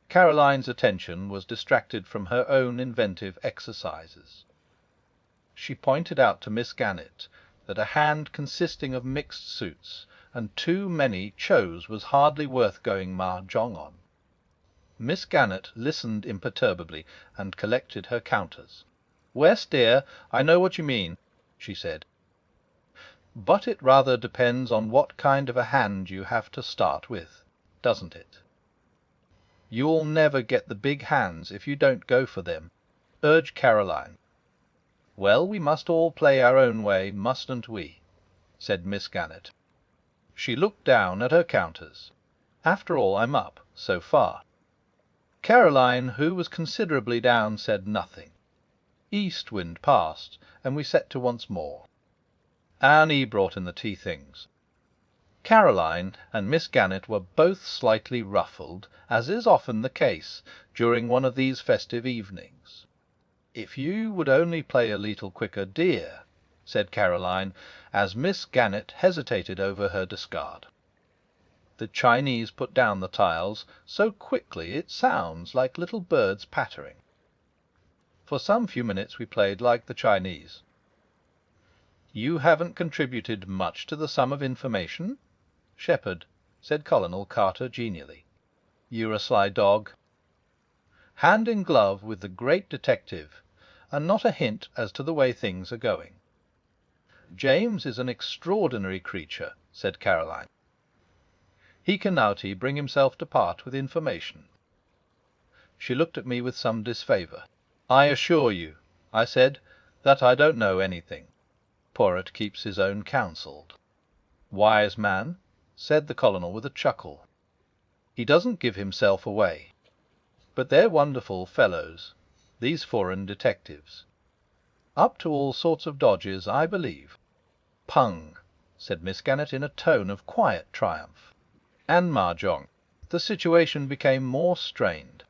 Caroline's attention was distracted from her own inventive exercises. She pointed out to Miss Gannett that a hand consisting of mixed suits and too many chose was hardly worth going mahjong on. Miss Gannett listened imperturbably and collected her counters. "Wes, dear, I know what you mean," she said. But it rather depends on what kind of a hand you have to start with, doesn't it? You'll never get the big hands if you don't go for them," urged Caroline. "Well, we must all play our own way, mustn't we?" said Miss Gannett. She looked down at her counters. "After all, I'm up, so far." Caroline, who was considerably down, said nothing. East wind passed, and we set to once more. Annie brought in the tea things. Caroline and Miss Gannett were both slightly ruffled, as is often the case during one of these festive evenings. "If you would only play a little quicker, dear," said Caroline, as Miss Gannett hesitated over her discard. The Chinese put down the tiles so quickly it sounds like little birds pattering. For some few minutes we played like the Chinese. "You haven't contributed much to the sum of information, Shepherd," said Colonel Carter genially. "You're a sly dog." Hand in glove with the great detective, and not a hint as to the way things are going. "James is an extraordinary creature," said Caroline. "He can naughty bring himself to part with information." She looked at me with some disfavour. "I assure you," I said, "that I don't know anything. Poirot keeps his own counsel." "Wise man," said the Colonel with a chuckle. "He doesn't give himself away. But they're wonderful fellows, these foreign detectives. Up to all sorts of dodges, I believe." "Pung," said Miss Gannett in a tone of quiet triumph. "And Mahjong." The situation became more strained.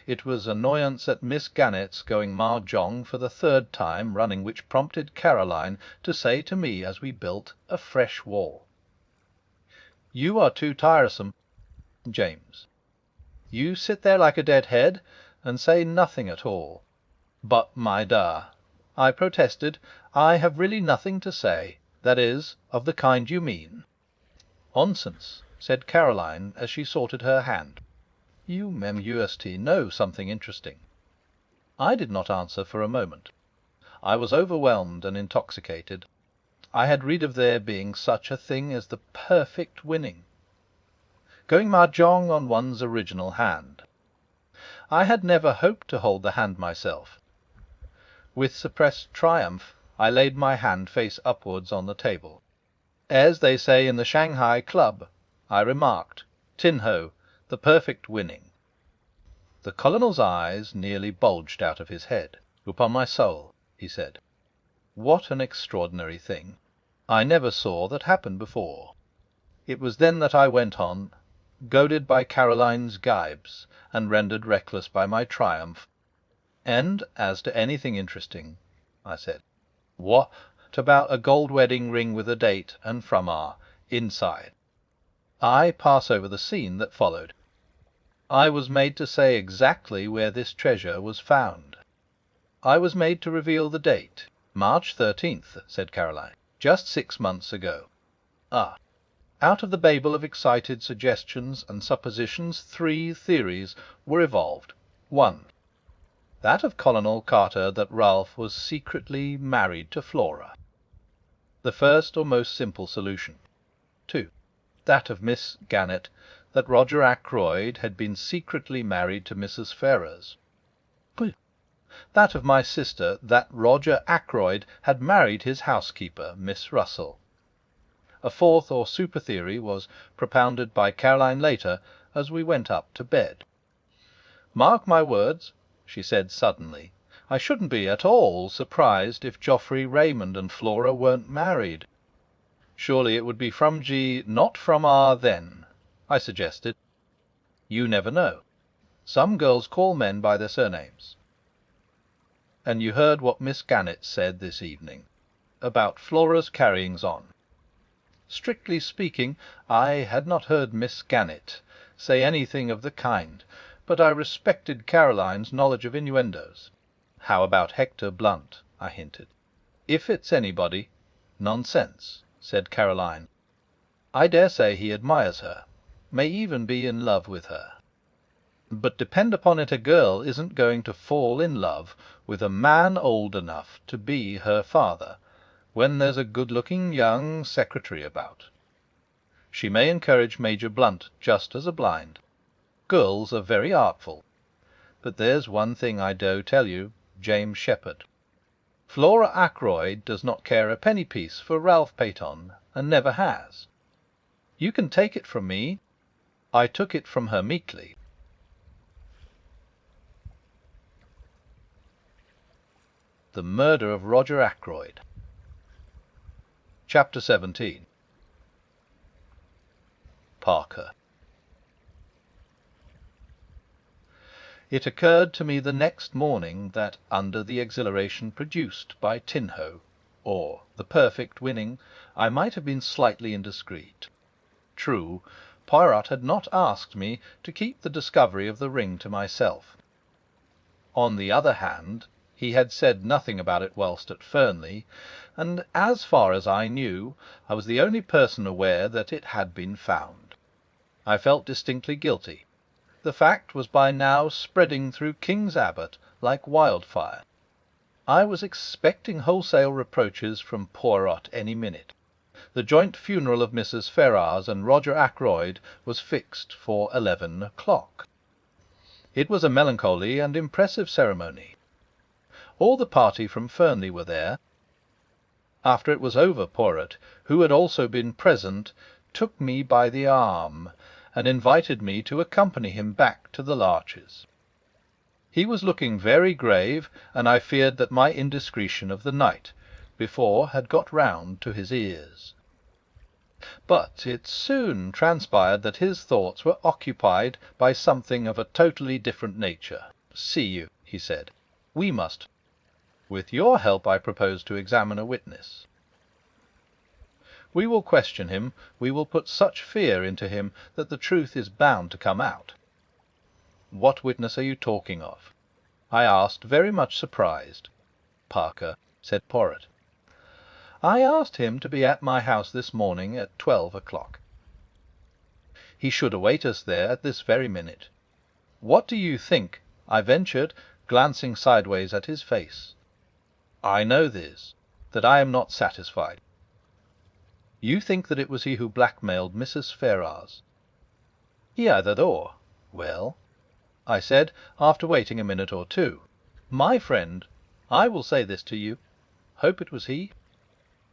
It was annoyance at Miss Gannett's going Mahjong for the third time running which prompted Caroline to say to me as we built a fresh wall: "You are too tiresome, James. You sit there like a dead head, and say nothing at all." "But, my dear," I protested, "I have really nothing to say, that is, of the kind you mean." "Nonsense," said Caroline as she sorted her hand. "You, Memuesti, know something interesting." I did not answer for a moment. I was overwhelmed and intoxicated. I had read of there being such a thing as the perfect winning, going Mahjong on one's original hand. I had never hoped to hold the hand myself. With suppressed triumph, I laid my hand face upwards on the table. "As they say in the Shanghai Club," I remarked, "Tin Ho, the perfect winning." The Colonel's eyes nearly bulged out of his head. "Upon my soul," he said, "what an extraordinary thing! I never saw that happen before." It was then that I went on, goaded by Caroline's gibes, and rendered reckless by my triumph. "And as to anything interesting," I said. "What about a gold wedding ring with a date and frumar inside?" I pass over the scene that followed. I was made to say exactly where this treasure was found. I was made to reveal the date. "March 13th," said Caroline. "Just 6 months ago." Ah! Out of the babel of excited suggestions and suppositions 3 theories were evolved. 1. That of Colonel Carter that Ralph was secretly married to Flora. The first or most simple solution. 2. That of Miss Gannett that Roger Ackroyd had been secretly married to Mrs. Ferrars. That of my sister that Roger Ackroyd had married his housekeeper, Miss Russell. A fourth or super theory was propounded by Caroline later as we went up to bed. "Mark my words," she said suddenly, "I shouldn't be at all surprised if Geoffrey Raymond and Flora weren't married." "Surely it would be from G, not from R, then," I suggested. "You never know. Some girls call men by their surnames." "And you heard what Miss Gannett said this evening about Flora's carryings on?" Strictly speaking, I had not heard Miss Gannett say anything of the kind, but I respected Caroline's knowledge of innuendos. "How about Hector Blunt?" I hinted. "If it's anybody, nonsense," said Caroline. "I dare say he admires her, may even be in love with her. But depend upon it, a girl isn't going to fall in love with a man old enough to be her father, when there's a good-looking young secretary about. She may encourage Major Blunt just as a blind. Girls are very artful. But there's one thing I do tell you, James Shepherd. Flora Ackroyd does not care a penny piece for Ralph Peyton, and never has. You can take it from me. I took it from her meekly. The Murder of Roger Ackroyd. Chapter 17. Parker. It occurred to me the next morning that, under the exhilaration produced by Tinho, or the perfect winning, I might have been slightly indiscreet. True, Poirot had not asked me to keep the discovery of the ring to myself. On the other hand, he had said nothing about it whilst at Fernley, and, as far as I knew, I was the only person aware that it had been found. I felt distinctly guilty. The fact was by now spreading through King's Abbott like wildfire. I was expecting wholesale reproaches from Poirot any minute. The joint funeral of Mrs. Ferrars and Roger Ackroyd was fixed for 11 o'clock. It was a melancholy and impressive ceremony. All the party from Fernley were there. After it was over, Poirot, who had also been present, took me by the arm and invited me to accompany him back to the Larches. He was looking very grave, and I feared that my indiscretion of the night before had got round to his ears. But it soon transpired that his thoughts were occupied by something of a totally different nature. "See you," he said, "we must. With your help I propose to examine a witness. We will question him, we will put such fear into him that the truth is bound to come out." "What witness are you talking of?" I asked, very much surprised. "Parker," said Poirot. "I asked him to be at my house this morning at 12 o'clock. He should await us there at this very minute. What do you think?" I ventured, glancing sideways at his face. "I know this, that I am not satisfied. You think that it was he who blackmailed Mrs. Ferrars?" "Either or." "Well," I said, after waiting a minute or two, "my friend, I will say this to you: hope it was he."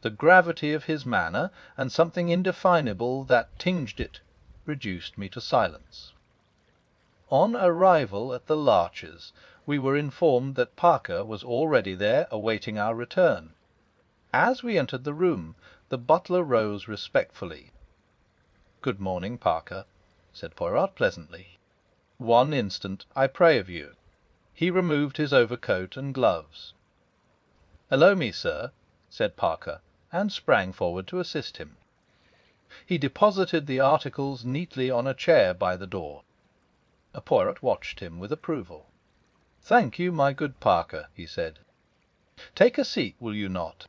The gravity of his manner, and something indefinable that tinged it, reduced me to silence. On arrival at the Larches, we were informed that Parker was already there awaiting our return. As we entered the room, the butler rose respectfully. "Good morning, Parker," said Poirot pleasantly. "One instant, I pray of you." He removed his overcoat and gloves. "Allow me, sir," said Parker, and sprang forward to assist him. He deposited the articles neatly on a chair by the door. Poirot watched him with approval. "Thank you, my good Parker," he said. "Take a seat, will you not?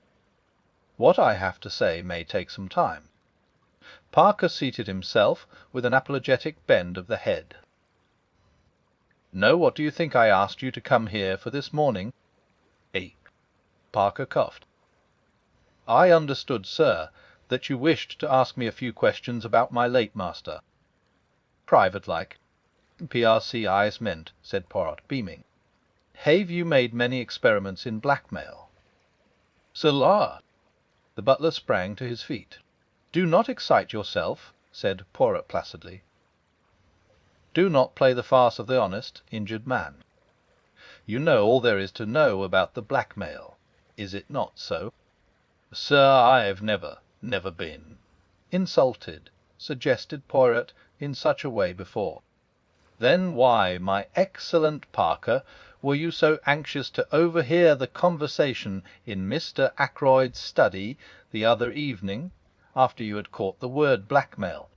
What I have to say may take some time." Parker seated himself with an apologetic bend of the head. "Now, what do you think I asked you to come here for this morning?" Parker coughed. "I understood, sir, that you wished to ask me a few questions about my late master. Private like." "PRC eyes meant," said Poirot, beaming. "Have you made many experiments in blackmail?" "Cela." The butler sprang to his feet. "Do not excite yourself," said Poirot placidly. "Do not play the farce of the honest, injured man. You know all there is to know about the blackmail. Is it not so?" "Sir, I have never been insulted," suggested Poirot in such a way before. "Then why, my excellent Parker, were you so anxious to overhear the conversation in Mr. Ackroyd's study the other evening, after you had caught the word blackmail?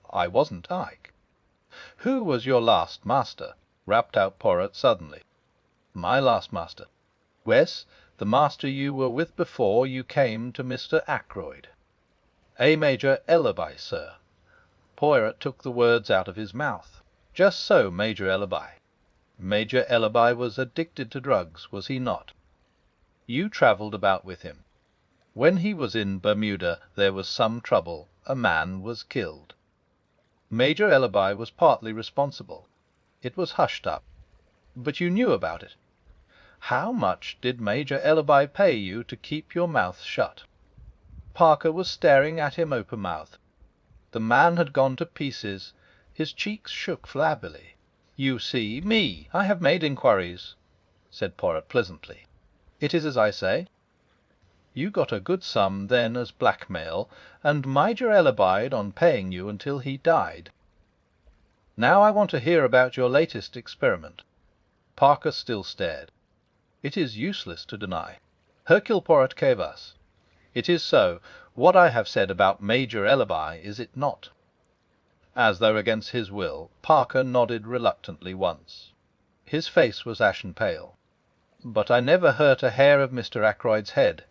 I wasn't Ike." "Who was your last master?" rapped out Poirot suddenly. "My last master?" "Yes, the master you were with before you came to Mr. Ackroyd." "A Major Ellerby, sir." Poirot took the words out of his mouth. "Just so, Major Ellerby. Major Ellerby was addicted to drugs, was he not? You travelled about with him. When he was in Bermuda there was some trouble. A man was killed. Major Ellerby was partly responsible. It was hushed up. But you knew about it. How much did Major Ellerby pay you to keep your mouth shut?" Parker was staring at him open-mouthed. The man had gone to pieces. His cheeks shook flabbily. "You see me. I have made inquiries," said Poirot pleasantly. "It is as I say. You got a good sum then as blackmail, and Major Ellerby'd on paying you until he died. Now I want to hear about your latest experiment." Parker still stared. "It is useless to deny. Hercule Poirot gave us. It is so. What I have said about Major Ellerby, is it not?" As though against his will, Parker nodded reluctantly once. His face was ashen pale. "But I never hurt a hair of Mr. Ackroyd's head,"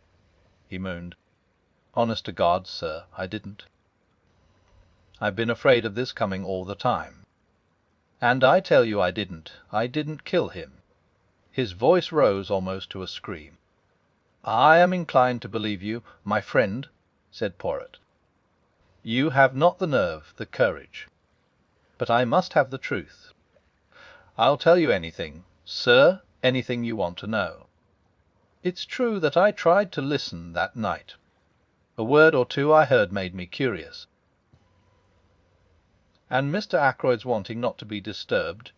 he moaned. "Honest to God, sir, I didn't. I've been afraid of this coming all the time. And I tell you I didn't. I didn't kill him." His voice rose almost to a scream. "I am inclined to believe you, my friend," said Poirot. "You have not the nerve, the courage. But I must have the truth. I'll tell you anything, sir, anything you want to know. It's true that I tried to listen that night. A word or two I heard made me curious. And Mr. Ackroyd's wanting not to be disturbed,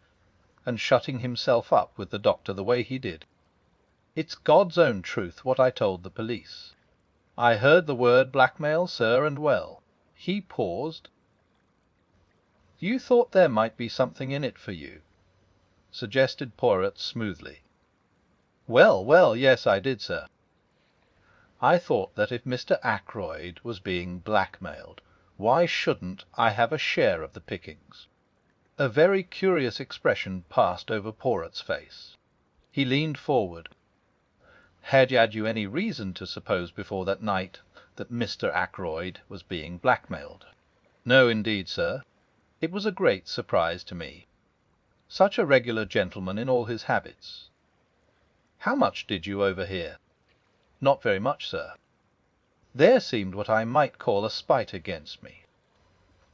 and shutting himself up with the doctor the way he did. It's God's own truth what I told the police. I heard the word blackmail, sir, and well." He paused. "You thought there might be something in it for you," suggested Poirot smoothly. "Well, well, yes, I did, sir. I thought that if Mr. Ackroyd was being blackmailed, why shouldn't I have a share of the pickings?" A very curious expression passed over Poirot's face. He leaned forward. "Had you any reason to suppose before that night that Mr. Ackroyd was being blackmailed?" "No, indeed, sir. It was a great surprise to me. Such a regular gentleman in all his habits." "How much did you overhear?" "Not very much, sir. There seemed what I might call a spite against me.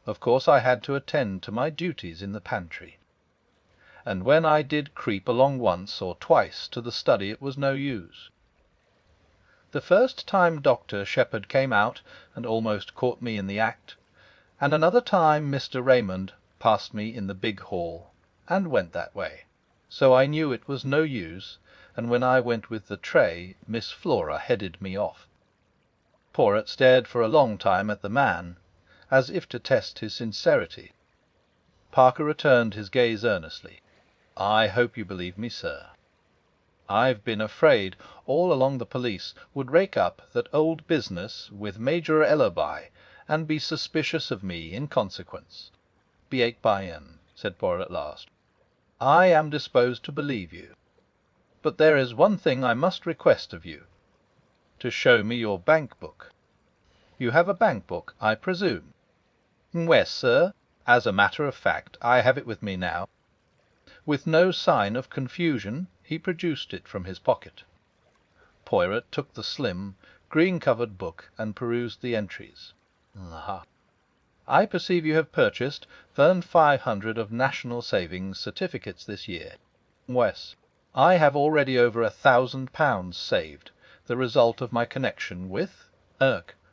Of course I had to attend to my duties in the pantry. And when I did creep along once or twice to the study it was no use. The first time Dr. Shepherd came out and almost caught me in the act, and another time Mr. Raymond passed me in the big hall, and went that way. So I knew it was no use, and when I went with the tray, Miss Flora headed me off." Poirot stared for a long time at the man, as if to test his sincerity. Parker returned his gaze earnestly. "I hope you believe me, sir. I've been afraid all along the police would rake up that old business with Major Ellerby, and be suspicious of me in consequence." "Bien, bien," said Poirot at last. "I am disposed to believe you. But there is one thing I must request of you: to show me your bank book. You have a bank book, I presume?" "Wes, sir. As a matter of fact, I have it with me now." With no sign of confusion, he produced it from his pocket. Poirot took the slim, green-covered book and perused the entries. "Aha! I perceive you have purchased 500 of National Savings certificates this year. Wes, I have already over £1,000 saved, the result of my connection with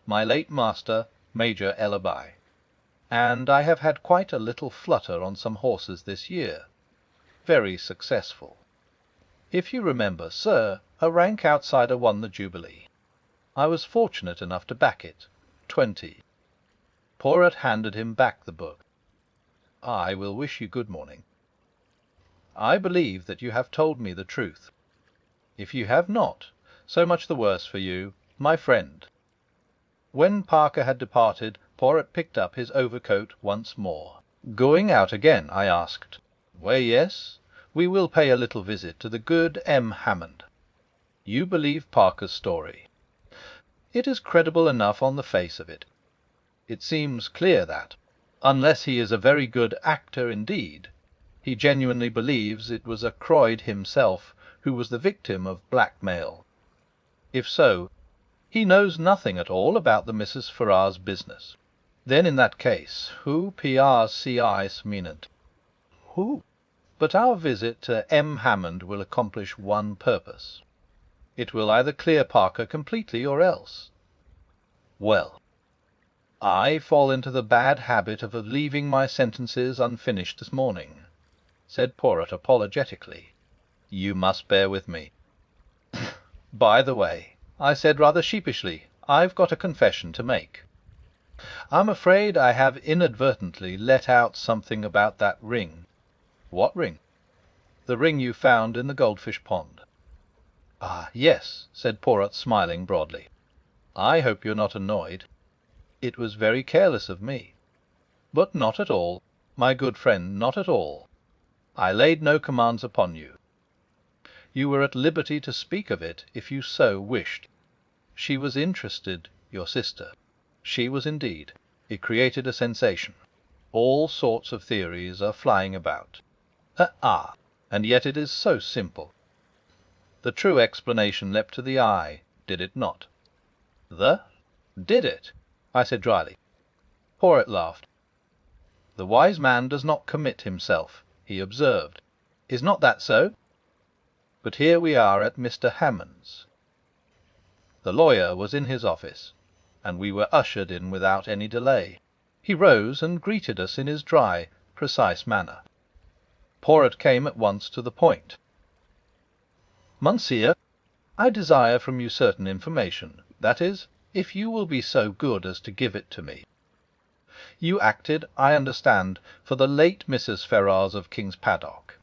my late master, Major Ellerby. And I have had quite a little flutter on some horses this year. Very successful. If you remember, sir, a rank outsider won the Jubilee. I was fortunate enough to back it. 20. Poirot handed him back the book. "I will wish you good morning. I believe that you have told me the truth. If you have not, so much the worse for you, my friend." When Parker had departed, Poirot picked up his overcoat once more. "Going out again?" I asked. "Why, yes. We will pay a little visit to the good M. Hammond. You believe Parker's story. It is credible enough on the face of it. It seems clear that, unless he is a very good actor indeed, he genuinely believes it was Ackroyd himself who was the victim of blackmail. If so, He knows nothing at all about the Mrs. Ferrars business. Then in that case, who PRCIs minent? Who? But our visit to M. Hammond will accomplish one purpose. It will either clear Parker completely or else. Well, I fall into the bad habit of leaving my sentences unfinished this morning, said Poirot apologetically. You must bear with me. By the way, I said rather sheepishly, I've got a confession to make. I'm afraid I have inadvertently let out something about that ring. What ring? The ring you found in the goldfish pond. Ah, yes, said Poirot, smiling broadly. I hope you're not annoyed. It was very careless of me. But not at all, my good friend, not at all. I laid no commands upon you. You were at liberty to speak of it if you so wished. She was interested, your sister. She was indeed. It created a sensation. All sorts of theories are flying about. And yet it is so simple. The true explanation leapt to the eye, did it not? Did it? I said dryly. Poirot laughed. The wise man does not commit himself, he observed. Is not that so? But here we are at Mr. Hammond's. The lawyer was in his office, and we were ushered in without any delay. He rose and greeted us in his dry, precise manner. Poirot came at once to the point. Monsieur, I desire from you certain information, that is, if you will be so good as to give it to me. You acted, I understand, for the late Mrs. Ferrars of King's Paddock.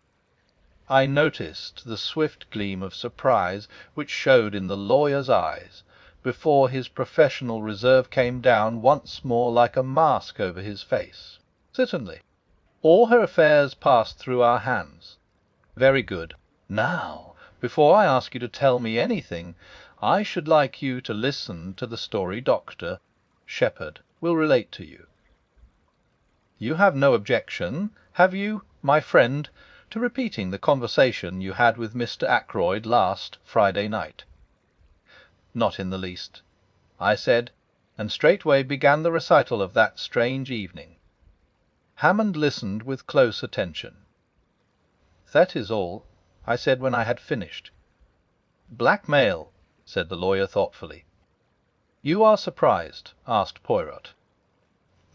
I noticed the swift gleam of surprise which showed in the lawyer's eyes before his professional reserve came down once more like a mask over his face. Certainly. All her affairs passed through our hands. Very good. Now, before I ask you to tell me anything, I should like you to listen to the story Dr. Shepherd will relate to you. You have no objection, have you, my friend, to repeating the conversation you had with Mr. Ackroyd last Friday night? Not in the least, I said, and straightway began the recital of that strange evening. Hammond listened with close attention. That is all, I said when I had finished. Blackmail, said the lawyer thoughtfully. You are surprised? Asked Poirot.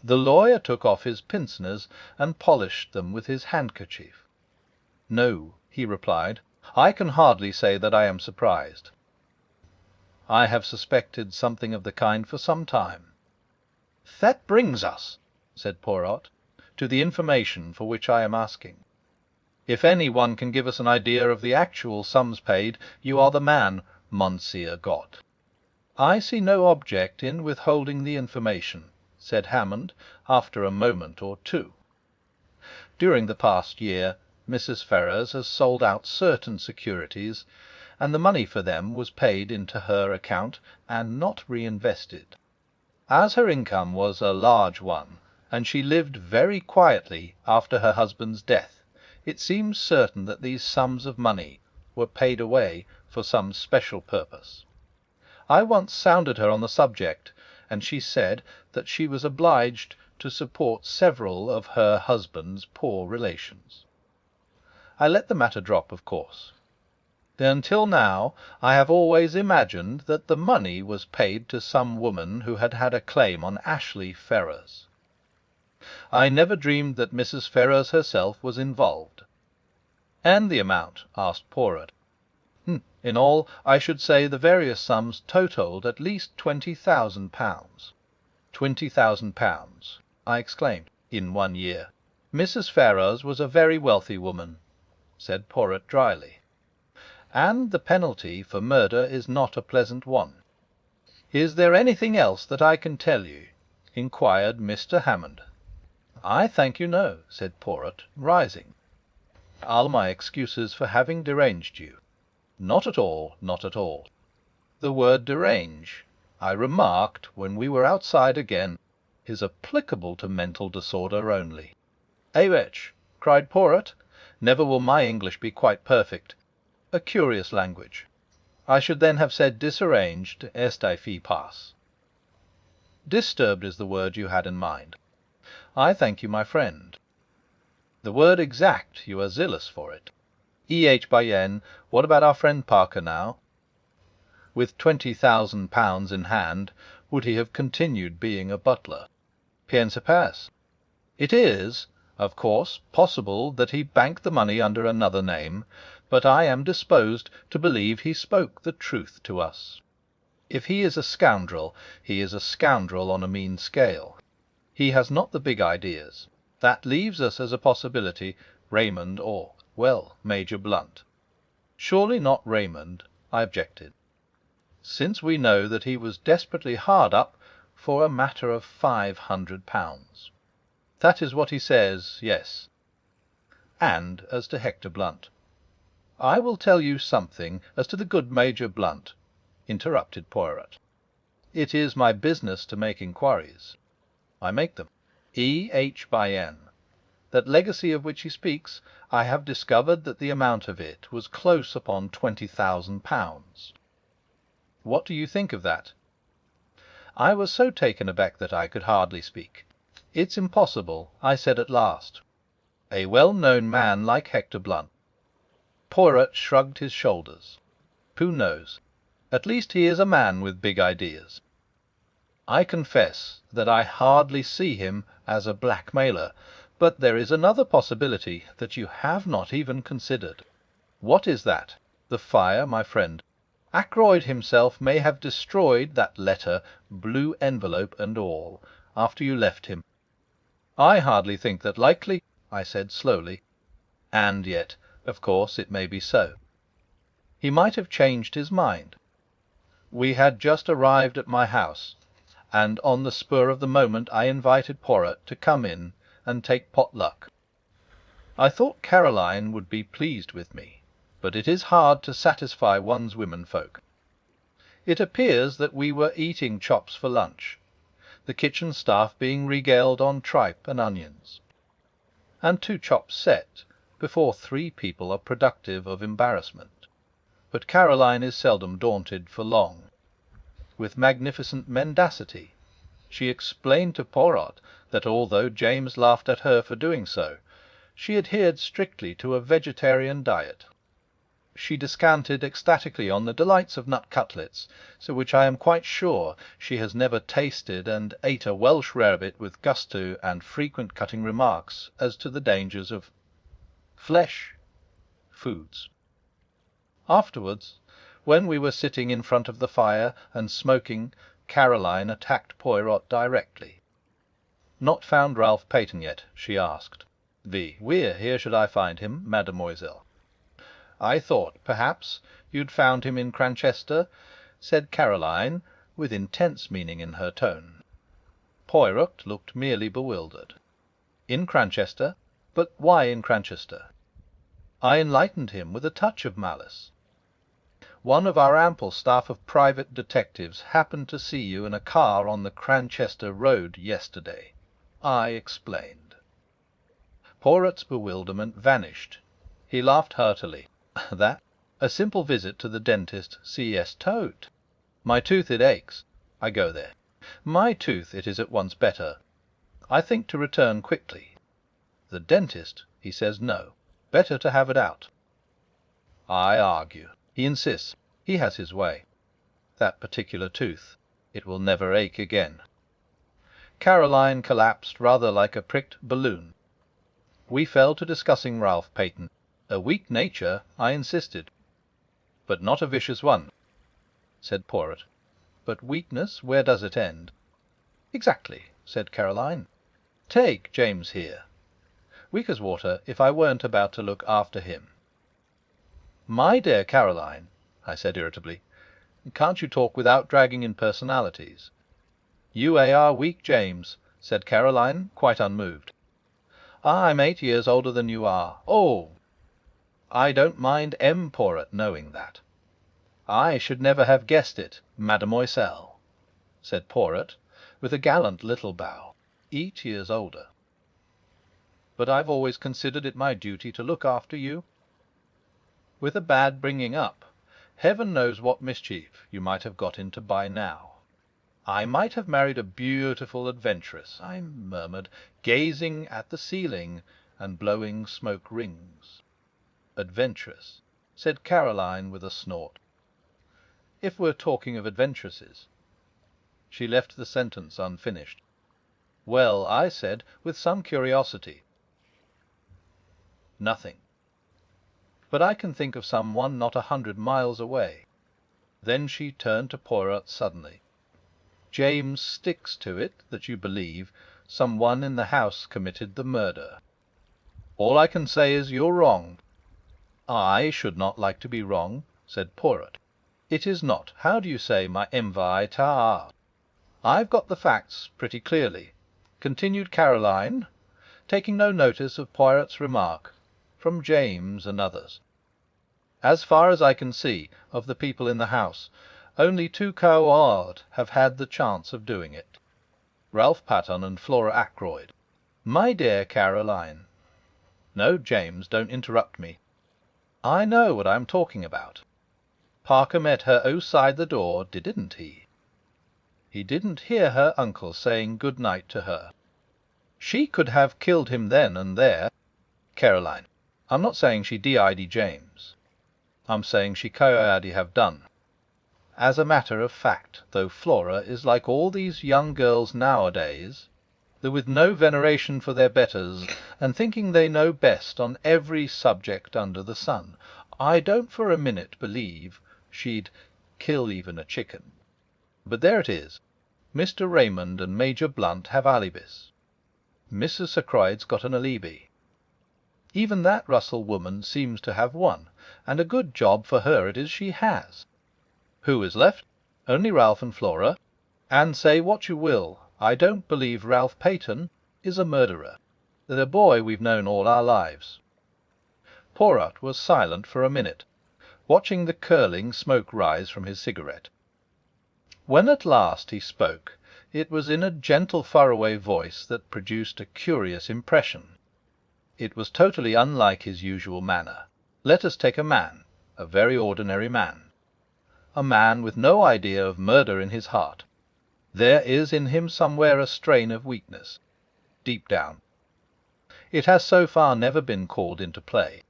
The lawyer took off his pince-nez and polished them with his handkerchief. No, he replied, I can hardly say that I am surprised. I have suspected something of the kind for some time. That brings us, said Poirot, to the information for which I am asking. If any one can give us an idea of the actual sums paid, you are the man, Monsieur God. I see no object in withholding the information, said Hammond, after a moment or two. During the past year, Mrs. Ferrars has sold out certain securities, and the money for them was paid into her account and not reinvested. As her income was a large one, and she lived very quietly after her husband's death, it seems certain that these sums of money were paid away for some special purpose. I once sounded her on the subject, and she said that she was obliged to support several of her husband's poor relations. I let the matter drop, of course. Until now I have always imagined that the money was paid to some woman who had had a claim on Ashley Ferrars. I never dreamed that Mrs. Ferrars herself was involved. And the amount? Asked Poirot. In all, I should say the various sums totalled at least £20,000. £20,000, I exclaimed, in 1 year. Mrs. Ferrars was a very wealthy woman, said Poirot dryly. And the penalty for murder is not a pleasant one. Is there anything else that I can tell you? Inquired Mr. Hammond. I thank you, no, said Poirot, rising. All my excuses for having deranged you. Not at all, not at all. The word derange, I remarked when we were outside again, is applicable to mental disorder only. "Wretch!" cried Poirot. "Never will my English be quite perfect. A curious language." I should then have said disarranged est I fis pas. Disturbed is the word you had in mind. I thank you, my friend. The word exact, you are zealous for it. E.H. by N, what about our friend Parker now? With £20,000 in hand, would he have continued being a butler? Bien se passe. It is, of course, possible that he banked the money under another name, but I am disposed to believe he spoke the truth to us. If he is a scoundrel, he is a scoundrel on a mean scale. He has not the big ideas. That leaves us as a possibility Raymond or, well, Major Blunt. Surely not Raymond, I objected, since we know that he was desperately hard up for a matter of £500. That is what he says, yes. And as to Hector Blunt. I will tell you something as to the good Major Blunt, interrupted Poirot. It is my business to make inquiries. I make them. E.H. by N. That legacy of which he speaks, I have discovered that the amount of it was close upon £20,000. What do you think of that? I was so taken aback that I could hardly speak. It's impossible, I said at last. A well-known man like Hector Blunt. Poirot shrugged his shoulders. Who knows? At least he is a man with big ideas. I confess that I hardly see him as a blackmailer, but there is another possibility that you have not even considered. What is that? The fire, my friend. Ackroyd himself may have destroyed that letter, blue envelope and all, after you left him. I hardly think that likely, I said slowly, and yet, of course, it may be so. He might have changed his mind. We had just arrived at my house, and on the spur of the moment I invited Poirot to come in and take pot luck. I thought Caroline would be pleased with me, but it is hard to satisfy one's womenfolk. It appears that we were eating chops for lunch, the kitchen staff being regaled on tripe and onions. And 2 chops set before 3 people are productive of embarrassment. But Caroline is seldom daunted for long. With magnificent mendacity, she explained to Poirot that although James laughed at her for doing so, she adhered strictly to a vegetarian diet. She descanted ecstatically on the delights of nut cutlets, so which I am quite sure she has never tasted, and ate a Welsh rarebit with gusto and frequent cutting remarks as to the dangers of flesh foods. Afterwards, when we were sitting in front of the fire and smoking, Caroline attacked Poirot directly. "Not found Ralph Paton yet?" she asked. "Where here should I find him, mademoiselle?" "I thought, perhaps, you'd found him in Cranchester," said Caroline, with intense meaning in her tone. Poirot looked merely bewildered. "In Cranchester? But why in Cranchester?" I enlightened him with a touch of malice. "One of our ample staff of private detectives happened to see you in a car on the Cranchester road yesterday," I explained. Poirot's bewilderment vanished. He laughed heartily. "That? A simple visit to the dentist, C.S. Toad. My tooth it aches. I go there. My tooth it is at once better. I think to return quickly. The dentist, he says no. Better to have it out. I argue. He insists. He has his way. That particular tooth, it will never ache again." Caroline collapsed rather like a pricked balloon. We fell to discussing Ralph Paton. A weak nature, I insisted. "But not a vicious one," said Poirot. "But weakness, where does it end?" "Exactly," said Caroline. "Take James here. Weak as water, if I weren't about to look after him." "My dear Caroline," I said irritably, "can't you talk without dragging in personalities?" "You are weak, James," said Caroline, quite unmoved. "I'm 8 years older than you are. Oh! I don't mind M. Poirot knowing that." "I should never have guessed it, mademoiselle," said Poirot, with a gallant little bow. 8 years older. "But I've always considered it my duty to look after you." "With a bad bringing up. Heaven knows what mischief you might have got into by now. I might have married a beautiful adventuress, I murmured, gazing at the ceiling and blowing smoke rings. Adventuress, said Caroline with a snort. If we're talking of adventuresses. She left the sentence unfinished. Well, I said, with some curiosity. Nothing. But I can think of some one not 100 miles away. Then she turned to Poirot suddenly. James sticks to it that you believe some one in the house committed the murder. All I can say is you're wrong. I should not like to be wrong, said Poirot. It is not, how do you say, my envy ta? I've got the facts pretty clearly, continued Caroline, taking no notice of Poirot's remark, from James and others. As far as I can see, of the people in the house, only 2 cowards have had the chance of doing it. Ralph Paton and Flora Ackroyd. My dear Caroline. No, James, don't interrupt me. I know what I'm talking about. Parker met her outside the door, didn't he? He didn't hear her uncle saying good night to her. She could have killed him then and there. Caroline, I'm not saying she D.I.D. James. I'm saying she could have done. As a matter of fact, though Flora is like all these young girls nowadays, they're with no veneration for their betters, and thinking they know best on every subject under the sun, I don't for a minute believe she'd kill even a chicken. But there it is. Mr. Raymond and Major Blunt have alibis. Mrs. Ackroyd's got an alibi. Even that Russell woman seems to have one, and a good job for her it is she has. Who is left? Only Ralph and Flora. And say what you will, I don't believe Ralph Paton is a murderer. The boy we've known all our lives. Poirot was silent for a minute, watching the curling smoke rise from his cigarette. When at last he spoke, it was in a gentle faraway voice that produced a curious impression. It was totally unlike his usual manner. Let us take a man, a very ordinary man. A man with no idea of murder in his heart. There is in him somewhere a strain of weakness, deep down. It has so far never been called into play.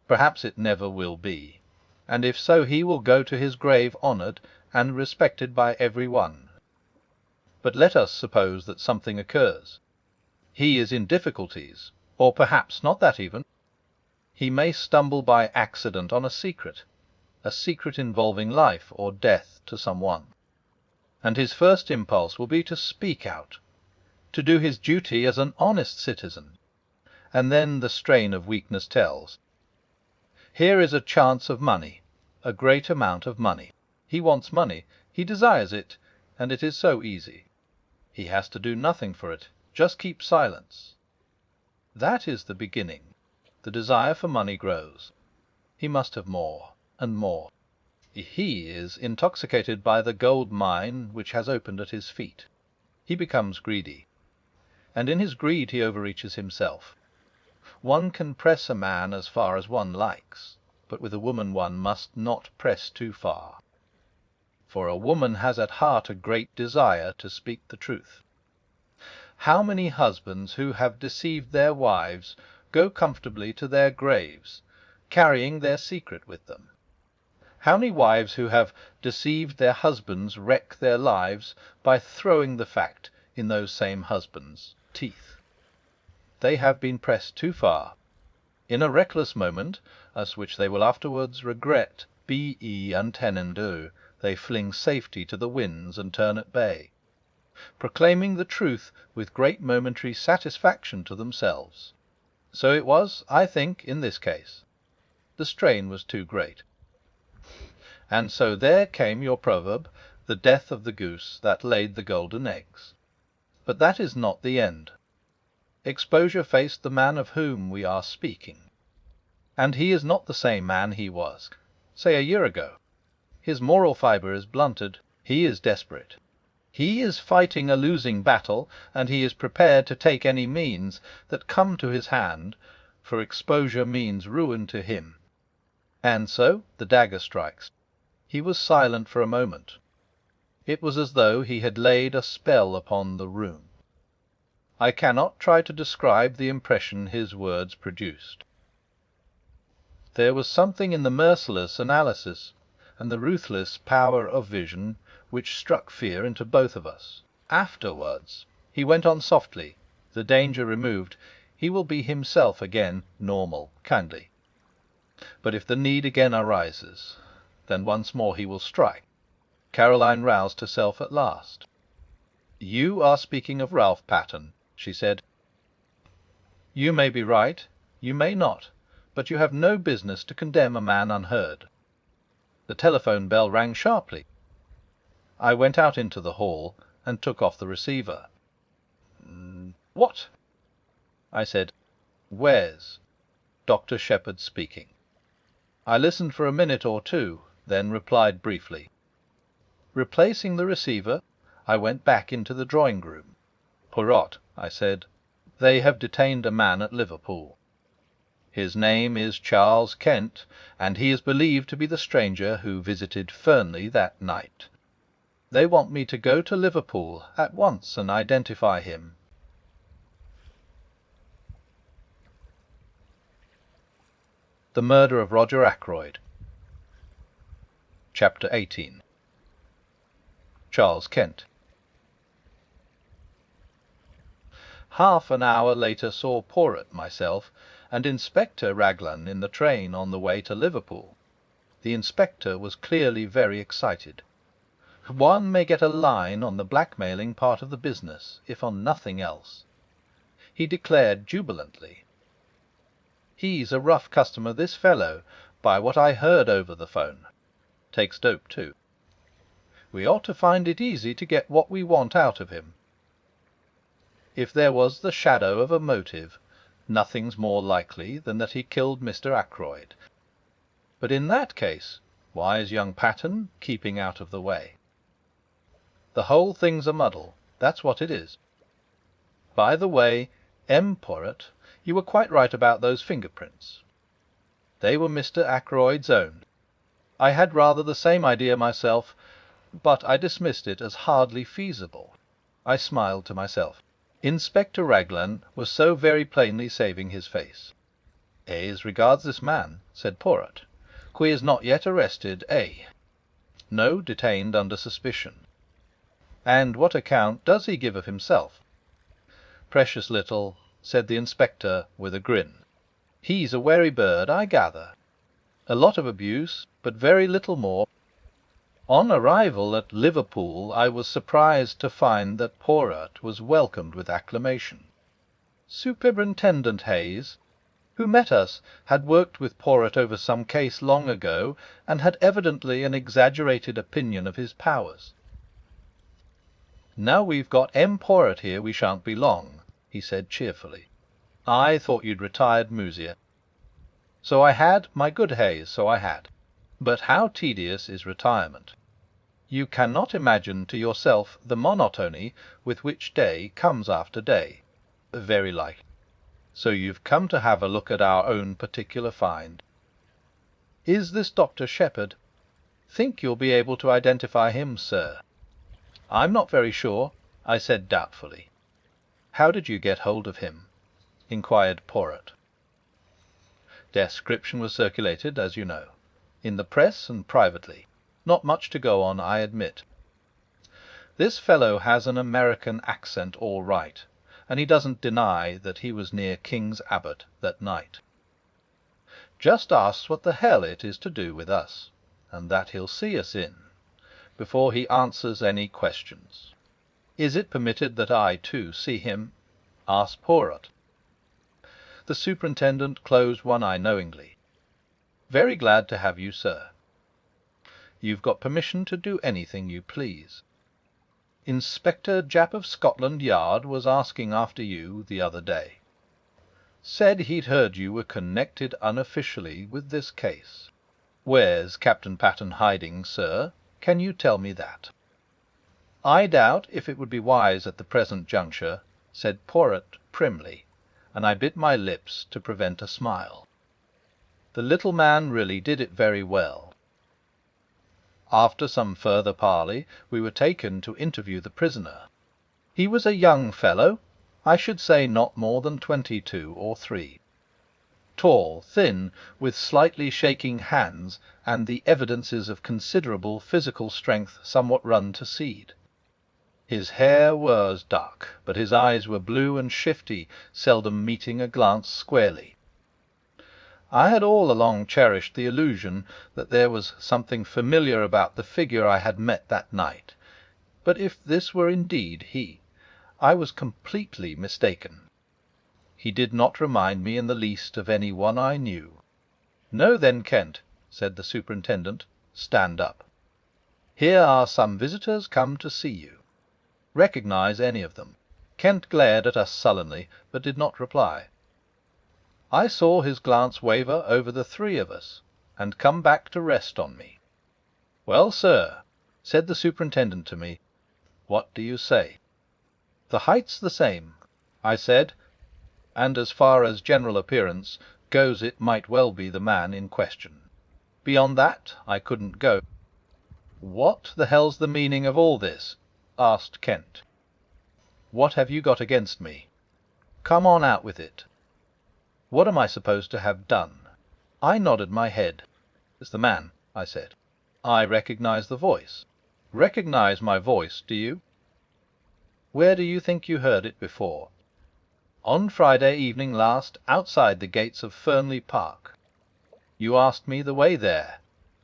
Perhaps it never will be, and if so he will go to his grave honoured and respected by every one. But let us suppose that something occurs. He is in difficulties, or perhaps not that even. He may stumble by accident on a secret involving life or death to some one. And his first impulse will be to speak out, to do his duty as an honest citizen. And then the strain of weakness tells. Here is a chance of money, a great amount of money. He wants money, he desires it, and it is so easy. He has to do nothing for it, just keep silence. That is the beginning. The desire for money grows. He must have more and more. He is intoxicated by the gold mine which has opened at his feet. He becomes greedy, and in his greed he overreaches himself. One can press a man as far as one likes, but with a woman one must not press too far. For a woman has at heart a great desire to speak the truth. How many husbands who have deceived their wives go comfortably to their graves, carrying their secret with them? How many wives who have deceived their husbands wreck their lives by throwing the fact in those same husbands' teeth? They have been pressed too far. In a reckless moment, as which they will afterwards regret, be untenendu, they fling safety to the winds and turn at bay, proclaiming the truth with great momentary satisfaction to themselves. So it was, I think, in this case. The strain was too great. And so there came your proverb, the death of the goose that laid the golden eggs. But that is not the end. Exposure faced the man of whom we are speaking. And he is not the same man he was, say, a year ago. His moral fibre is blunted. He is desperate. He is fighting a losing battle, and he is prepared to take any means that come to his hand, for exposure means ruin to him. And so the dagger strikes. He was silent for a moment. It was as though he had laid a spell upon the room. I cannot try to describe the impression his words produced. There was something in the merciless analysis and the ruthless power of vision which struck fear into both of us. Afterwards, he went on softly, the danger removed, he will be himself again, normal, kindly. But if the need again arises, then once more he will strike. Caroline roused herself at last. "You are speaking of Ralph Patterne," she said. "You may be right, you may not, but you have no business to condemn a man unheard." The telephone bell rang sharply. I went out into the hall and took off the receiver. "What?" I said. "Where's Dr. Shepherd speaking." I listened for a minute or two, then replied briefly. Replacing the receiver, I went back into the drawing-room. "Poirot," I said, "they have detained a man at Liverpool. His name is Charles Kent, and he is believed to be the stranger who visited Fernley that night. They want me to go to Liverpool at once and identify him." The Murder of Roger Ackroyd. Chapter 18. Charles Kent. Half an hour later saw Poirot, myself, and Inspector Raglan in the train on the way to Liverpool. The inspector was clearly very excited. One may get a line on the blackmailing part of the business, if on nothing else. He declared jubilantly, "He's a rough customer, this fellow, by what I heard over the phone. Takes dope, too. We ought to find it easy to get what we want out of him. If there was the shadow of a motive, nothing's more likely than that he killed Mr. Ackroyd. But in that case, why is young Patterne keeping out of the way? The whole thing's a muddle, that's what it is. By the way, Poirot, you were quite right about those fingerprints. They were Mr. Ackroyd's own. I had rather the same idea myself, but I dismissed it as hardly feasible." I smiled to myself. Inspector Raglan was so very plainly saving his face. "As regards this man," said Poirot, "qui is not yet arrested, no, detained under suspicion. And what account does he give of himself?" "Precious little," said the inspector with a grin. "He's a wary bird, I gather. A lot of abuse, but very little more. On arrival at Liverpool, I was surprised to find that Poirot was welcomed with acclamation. Superintendent Hayes, who met us, had worked with Poirot over some case long ago, and had evidently an exaggerated opinion of his powers. "Now we've got Poirot here, we shan't be long," he said cheerfully. "I thought you'd retired, Musier." "So I had, my good Hayes, so I had. But how tedious is retirement! You cannot imagine to yourself the monotony with which day comes after day. Very likely. So you've come to have a look at our own particular find. Is this Dr. Shepherd? Think you'll be able to identify him, sir?" "I'm not very sure," I said doubtfully. "How did you get hold of him?" inquired Poirot. Description was circulated, as you know, in the press and privately. Not much to go on, I admit. This fellow has an American accent all right, and he doesn't deny that he was near King's Abbott that night. Just asks what the hell it is to do with us, and that he'll see us in, before he answers any questions. "Is it permitted that I, too, see him?" asked Poirot. The superintendent closed one eye knowingly. "Very glad to have you, sir. You've got permission to do anything you please. Inspector Japp of Scotland Yard was asking after you the other day. Said he'd heard you were connected unofficially with this case. Where's Captain Patterne hiding, sir? Can you tell me that?" "I doubt if it would be wise at the present juncture," said Poirot primly, and I bit my lips to prevent a smile. The little man really did it very well. After some further parley, we were taken to interview the prisoner. He was a young fellow, I should say not more than 22 or 3. Tall, thin, with slightly shaking hands, and the evidences of considerable physical strength somewhat run to seed. His hair was dark, but his eyes were blue and shifty, seldom meeting a glance squarely. I had all along cherished the illusion that there was something familiar about the figure I had met that night, but if this were indeed he, I was completely mistaken. He did not remind me in the least of any one I knew. "Now then, Kent," said the superintendent, "stand up. Here are some visitors come to see you. Recognize any of them." Kent glared at us sullenly, but did not reply. I saw his glance waver over the 3 of us, and come back to rest on me. "Well, sir," said the superintendent to me, "what do you say?" "The height's the same," I said, "and as far as general appearance goes it might well be the man in question. Beyond that I couldn't go." "What the hell's the meaning of all this?" asked Kent. "What have you got against me? Come on out with it. What am I supposed to have done?" I nodded my head. "It's the man," I said. "I recognize the voice." "Recognize my voice, do you? Where do you think you heard it before?" "On Friday evening last, outside the gates of Fernley Park." "You asked me the way there."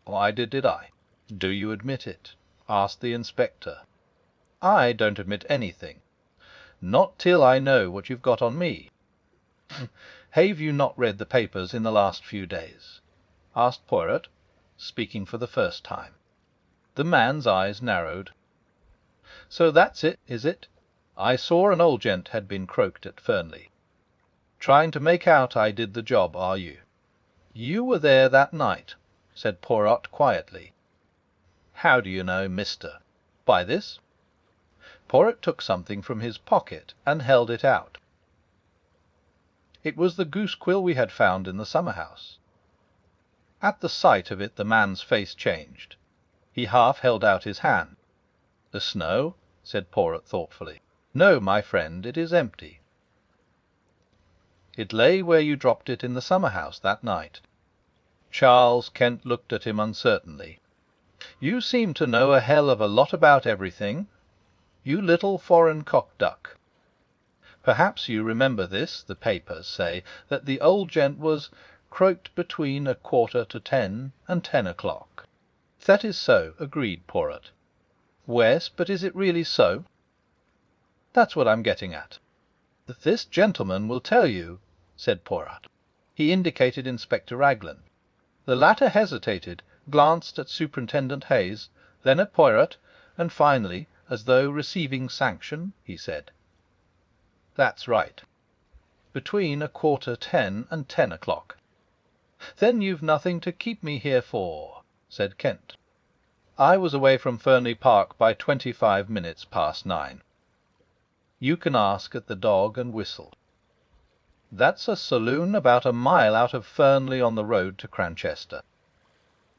"I did I?" "Do you admit it?" asked the inspector. "I don't admit anything." "Not till I know what you've got on me." "Have you not read the papers in the last few days?" asked Poirot, speaking for the first time. The man's eyes narrowed. "So that's it, is it? I saw an old gent had been croaked at Fernley. Trying to make out I did the job, are you?" "You were there that night," said Poirot quietly. "How do you know, mister?" "By this." Poirot took something from his pocket and held it out. It was the goose quill we had found in the summer-house. At the sight of it the man's face changed. He half held out his hand. "The snow?" said Poirot thoughtfully. "No, my friend, it is empty. It lay where you dropped it in the summer-house that night." Charles Kent looked at him uncertainly. "You seem to know a hell of a lot about everything, you little foreign cock-duck. Perhaps you remember this: the papers say that the old gent was croaked between 9:45 and 10 o'clock. That is so, agreed Poirot. "Wes, but is it really so?" "That's what I'm getting at." "This gentleman will tell you," said Poirot. He indicated Inspector Raglan. The latter hesitated, glanced at Superintendent Hayes, then at Poirot, and finally, as though receiving sanction, he said, "That's right. Between 9:45 and 10 o'clock." "Then you've nothing to keep me here for," said Kent. "I was away from Fernley Park by 25 minutes past 9. You can ask at the Dog and Whistle. That's a saloon about a mile out of Fernley on the road to Cranchester.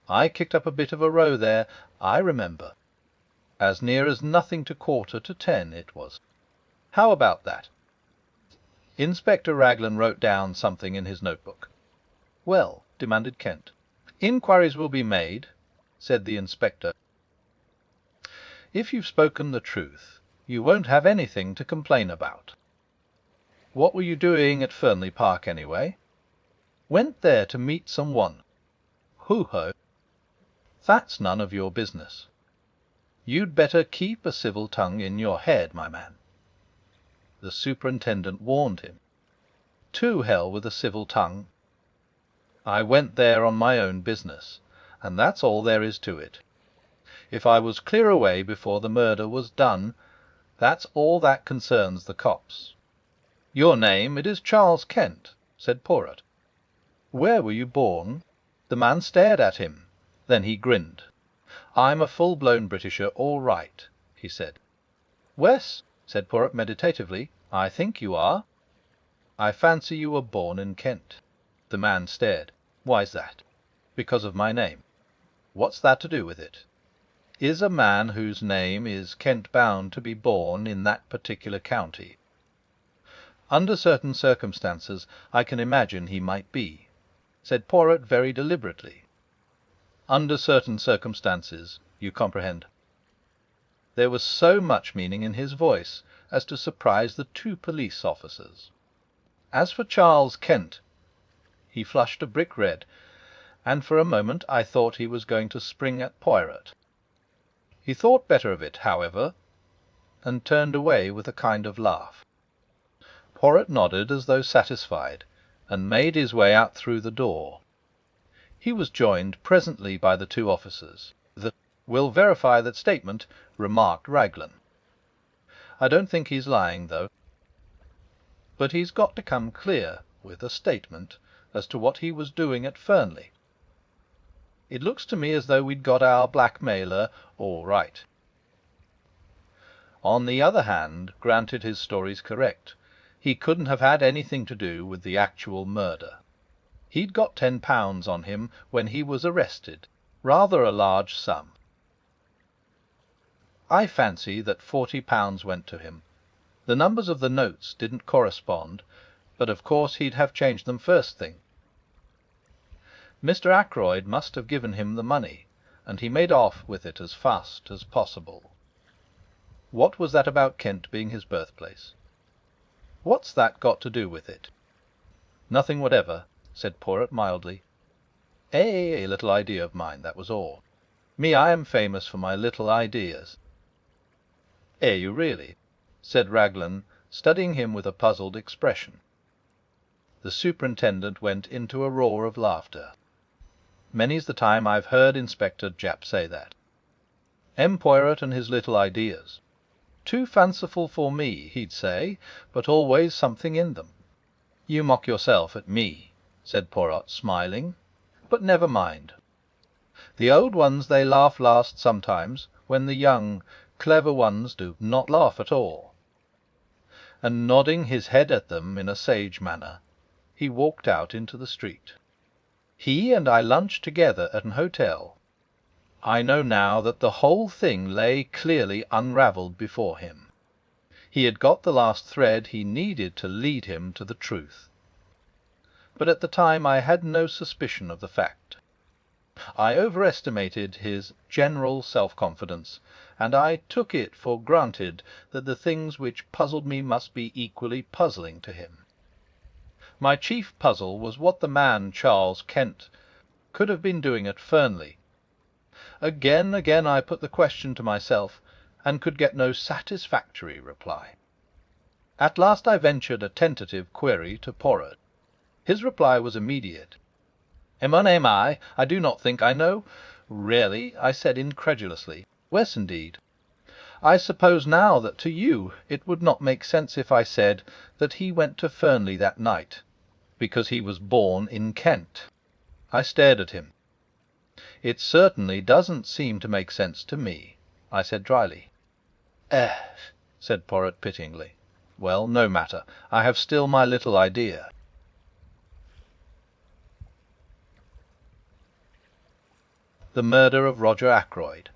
I kicked up a bit of a row there, I remember. As near as nothing to 9:45 it was. How about that?" Inspector Raglan wrote down something in his notebook. "Well?" demanded Kent. "Inquiries will be made," said the inspector. "If you've spoken the truth, you won't have anything to complain about. What were you doing at Fernley Park, anyway?" "Went there to meet some one." "Hoo-ho!" "That's none of your business. You'd better keep a civil tongue in your head, my man." The superintendent warned him. "To hell with a civil tongue. I went there on my own business, and that's all there is to it. If I was clear away before the murder was done, that's all that concerns the cops." "Your name, it is Charles Kent," said Poirot. "Where were you born?" The man stared at him. Then he grinned. "I'm a full-blown Britisher, all right," he said. "Wes," said Poirot meditatively, "I think you are." "I fancy you were born in Kent." The man stared. "Why's that?" "Because of my name." "What's that to do with it?" is a man whose name is Kent bound to be born in that particular county? Under certain circumstances I can imagine he might be, said Poirot very deliberately. Under certain circumstances, you comprehend. There was so much meaning in his voice as to surprise the two police officers. As for Charles Kent, he flushed a brick red, and for a moment I thought he was going to spring at Poirot. He thought better of it, however, and turned away with a kind of laugh. Poirot nodded as though satisfied, and made his way out through the door. He was joined presently by the two officers. "Will verify that statement," remarked Raglan. "I don't think he's lying, though. But he's got to come clear with a statement as to what he was doing at Fernley. It looks to me as though we'd got our blackmailer all right. On the other hand, granted his story's correct, he couldn't have had anything to do with the actual murder. He'd got £10 on him when he was arrested, rather a large sum. I fancy that £40 went to him. The numbers of the notes didn't correspond, but of course he'd have changed them first thing. Mr. Ackroyd must have given him the money, and he made off with it as fast as possible. What was that about Kent being his birthplace? What's that got to do with it?" "Nothing whatever," said Poirot mildly. "A little idea of mine, that was all. I am famous for my little ideas." "You really?" said Raglan, studying him with a puzzled expression. The superintendent went into a roar of laughter. "Many's the time I've heard Inspector Japp say that. M. Poirot and his little ideas. Too fanciful for me, he'd say, but always something in them." "You mock yourself at me," said Poirot, smiling. "But never mind. The old ones they laugh last sometimes, when the young, clever ones do not laugh at all." And nodding his head at them in a sage manner, he walked out into the street. He and I lunched together at an hotel. I know now that the whole thing lay clearly unravelled before him. He had got the last thread he needed to lead him to the truth. But at the time I had no suspicion of the fact. I overestimated his general self-confidence, and I took it for granted that the things which puzzled me must be equally puzzling to him. My chief puzzle was what the man Charles Kent could have been doing at Fernley. Again I put the question to myself, and could get no satisfactory reply. At last I ventured a tentative query to Poirot. His reply was immediate. "Mon ami, I do not think I know." "Really?" I said incredulously. "Yes, indeed. I suppose now that to you it would not make sense if I said that he went to Fernley that night because he was born in Kent." I stared at him. "It certainly doesn't seem to make sense to me," I said dryly. Said Poirot pityingly. "Well, no matter. I have still my little idea." The Murder of Roger Ackroyd.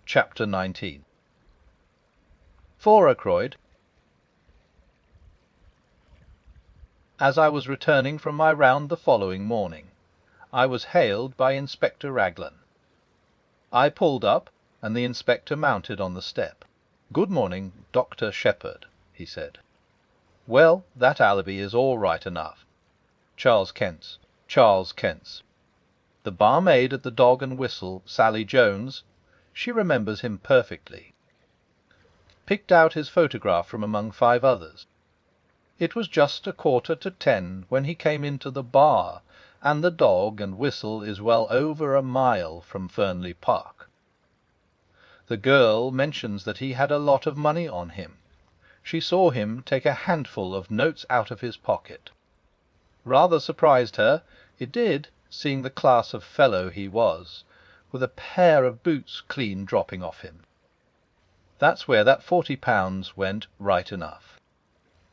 Chapter 19. For Ackroyd. As I was returning from my round the following morning, I was hailed by Inspector Raglan. I pulled up, and the inspector mounted on the step. "Good morning, Dr. Shepherd," he said. "Well, that alibi is all right enough. Charles Kent's. The barmaid at the Dog and Whistle, Sally Jones, she remembers him perfectly. Picked out his photograph from among 5 others. It was just 9:45 when he came into the bar, and the Dog and Whistle is well over a mile from Fernley Park. The girl mentions that he had a lot of money on him. She saw him take a handful of notes out of his pocket. Rather surprised her, it did, seeing the class of fellow he was, with a pair of boots clean dropping off him. That's where that £40 went right enough.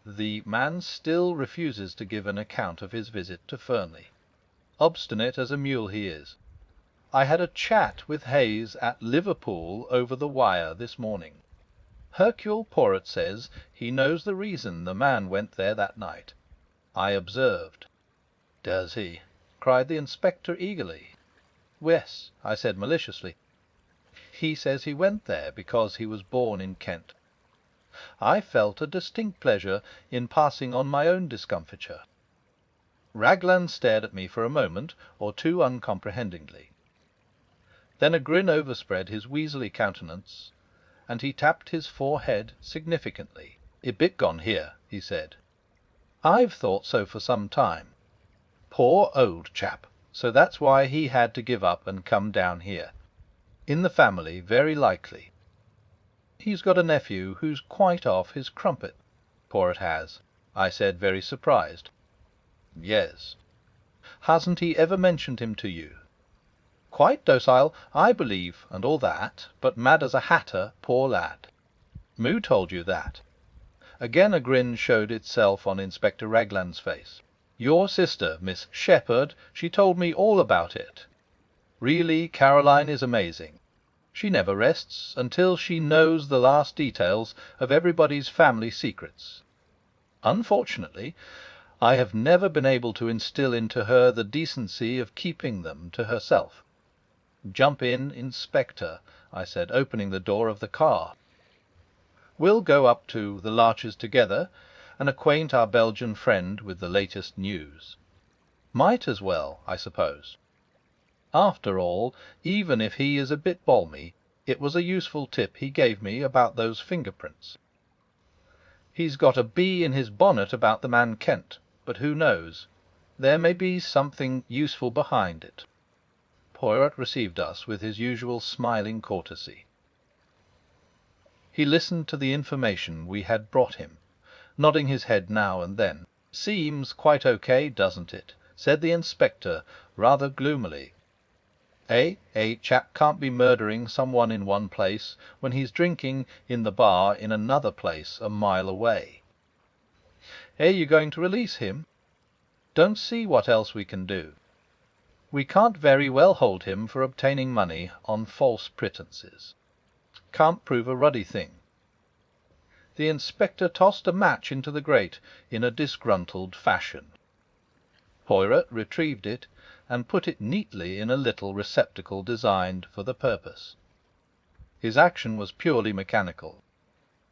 The man still refuses to give an account of his visit to Fernley. Obstinate as a mule he is. I had a chat with Hayes at Liverpool over the wire this morning. Hercule Poirot says he knows the reason the man went there that night. I observed." "Does he?" cried the inspector eagerly. "Yes," I said maliciously. "He says he went there because he was born in Kent." I felt a distinct pleasure in passing on my own discomfiture. Raglan stared at me for a moment or two uncomprehendingly. Then a grin overspread his weaselly countenance, and he tapped his forehead significantly. "A bit gone here," he said. "I've thought so for some time. Poor old chap! So that's why he had to give up and come down here. In the family, very likely. He's got a nephew who's quite off his crumpet." "Poirot has?" I said, very surprised. "Yes." "Hasn't he ever mentioned him to you?" "Quite docile, I believe, and all that, but mad as a hatter, poor lad." "Who told you that?" Again a grin showed itself on Inspector Raglan's face. "Your sister, Miss Shepherd. She told me all about it. Really, Caroline is amazing. She never rests until she knows the last details of everybody's family secrets. Unfortunately, I have never been able to instill into her the decency of keeping them to herself. Jump in, Inspector," I said, opening the door of the car. "We'll go up to the Larches together and acquaint our Belgian friend with the latest news. Might as well, I suppose. After all, even if he is a bit balmy, it was a useful tip he gave me about those fingerprints. He's got a bee in his bonnet about the man Kent, but who knows? There may be something useful behind it." Poirot received us with his usual smiling courtesy. He listened to the information we had brought him, nodding his head now and then. "Seems quite O.K., doesn't it?" said the inspector, rather gloomily. A chap can't be murdering someone in one place when he's drinking in the bar in another place a mile away. You going to release him?" "Don't see what else we can do. We can't very well hold him for obtaining money on false pretences. Can't prove a ruddy thing." The inspector tossed a match into the grate in a disgruntled fashion. Poirot retrieved it and put it neatly in a little receptacle designed for the purpose. His action was purely mechanical.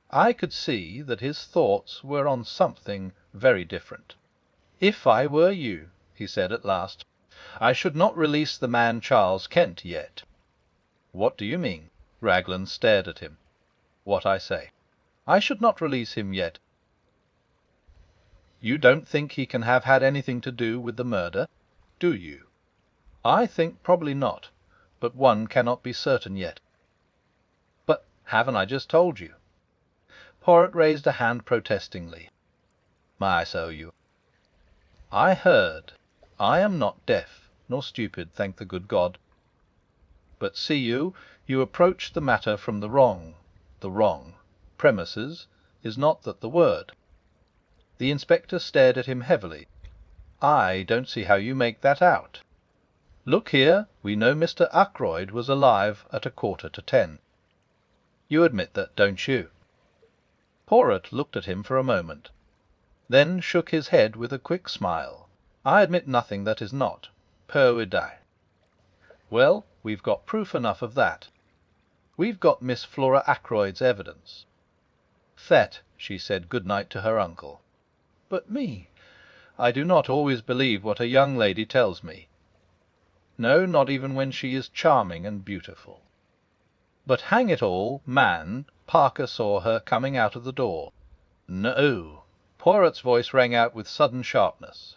I could see that his thoughts were on something very different. "If I were you," he said at last, "I should not release the man Charles Kent yet." "What do you mean?" Raglan stared at him. "What I say. I should not release him yet." "You don't think he can have had anything to do with the murder, do you?" "I think probably not, but one cannot be certain yet." "But haven't I just told you?" Poirot raised a hand protestingly. "My, so you—" "I heard. I am not deaf nor stupid, thank the good God. But see you approach the matter from the wrong premises is not that the word." The inspector stared at him heavily. "I don't see how you make that out. Look here, we know Mr. Ackroyd was alive at 9:45. You admit that, don't you?" Poirot looked at him for a moment, then shook his head with a quick smile. "I admit nothing that is not. Whodunit. Well, we've got proof enough of that. We've got Miss Flora Ackroyd's evidence. That she said good night to her uncle. But me, I do not always believe what a young lady tells me. No, not even when she is charming and beautiful. But hang it all, man, Parker saw her coming out of the door." "No." Poirot's voice rang out with sudden sharpness.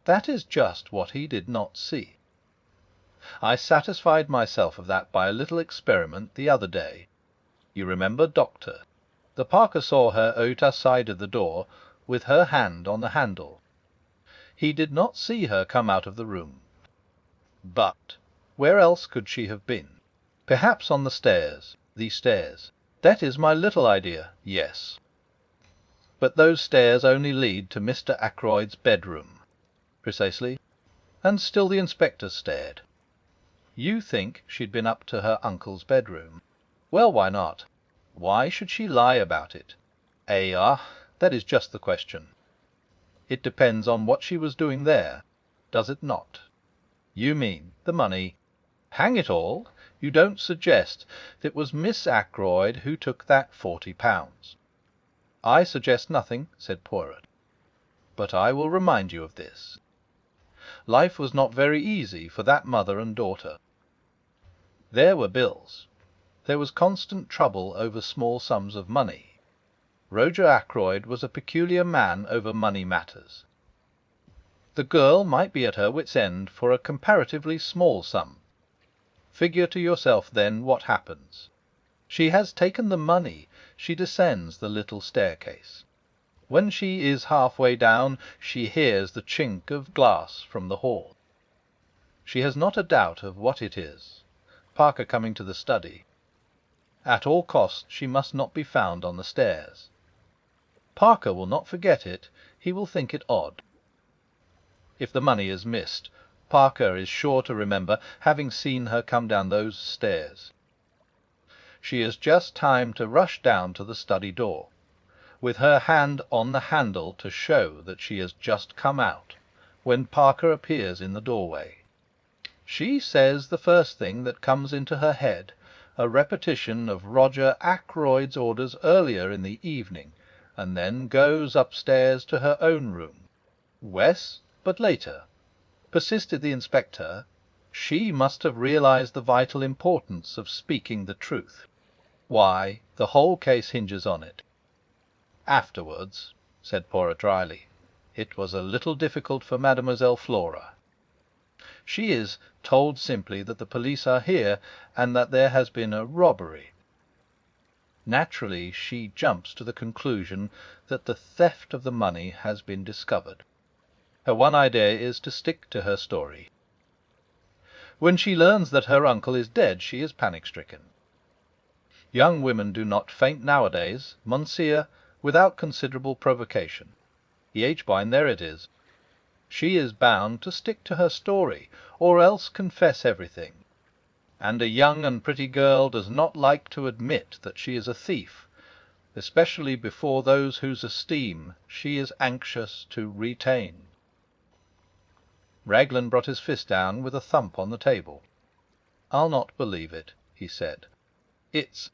"That is just what he did not see. I satisfied myself of that by a little experiment the other day. You remember, Doctor? The Parker saw her outside of the door with her hand on the handle. He did not see her come out of the room. But where else could she have been? Perhaps on the stairs. The stairs. That is my little idea. Yes. But those stairs only lead to Mr. Ackroyd's bedroom." "Precisely." And still the inspector stared. You think she'd been up to her uncle's bedroom. Well, why not? Why should she lie about it? That is just the question. It depends on what she was doing there, does it not? You mean the money. Hang it all, you don't suggest that it was Miss Ackroyd who took that £40. I suggest nothing, said Poirot. But I will remind you of this. Life was not very easy for that mother and daughter. There were bills. There was constant trouble over small sums of money. Roger Ackroyd was a peculiar man over money matters. The girl might be at her wit's end for a comparatively small sum. Figure to yourself, then, what happens. She has taken the money. She descends the little staircase. When she is half-way down, she hears the chink of glass from the hall. She has not a doubt of what it is. Parker coming to the study. At all costs she must not be found on the stairs. Parker will not forget it. He will think it odd. If the money is missed, Parker is sure to remember having seen her come down those stairs. She has just time to rush down to the study door, with her hand on the handle to show that she has just come out, when Parker appears in the doorway. She says the first thing that comes into her head, a repetition of Roger Ackroyd's orders earlier in the evening, and then goes upstairs to her own room. Wes, but later, persisted the inspector. She must have realized the vital importance of speaking the truth. Why, the whole case hinges on it. Afterwards, said Poirot dryly, it was a little difficult for Mademoiselle Flora. She is told simply that the police are here, and that there has been a robbery. Naturally, she jumps to the conclusion that the theft of the money has been discovered. Her one idea is to stick to her story. When she learns that her uncle is dead, she is panic-stricken. Young women do not faint nowadays, Monsieur, without considerable provocation. H. there it is. She is bound to stick to her story, or else confess everything. And a young and pretty girl does not like to admit that she is a thief, especially before those whose esteem she is anxious to retain. Raglan brought his fist down with a thump on the table. I'll not believe it, he said. It's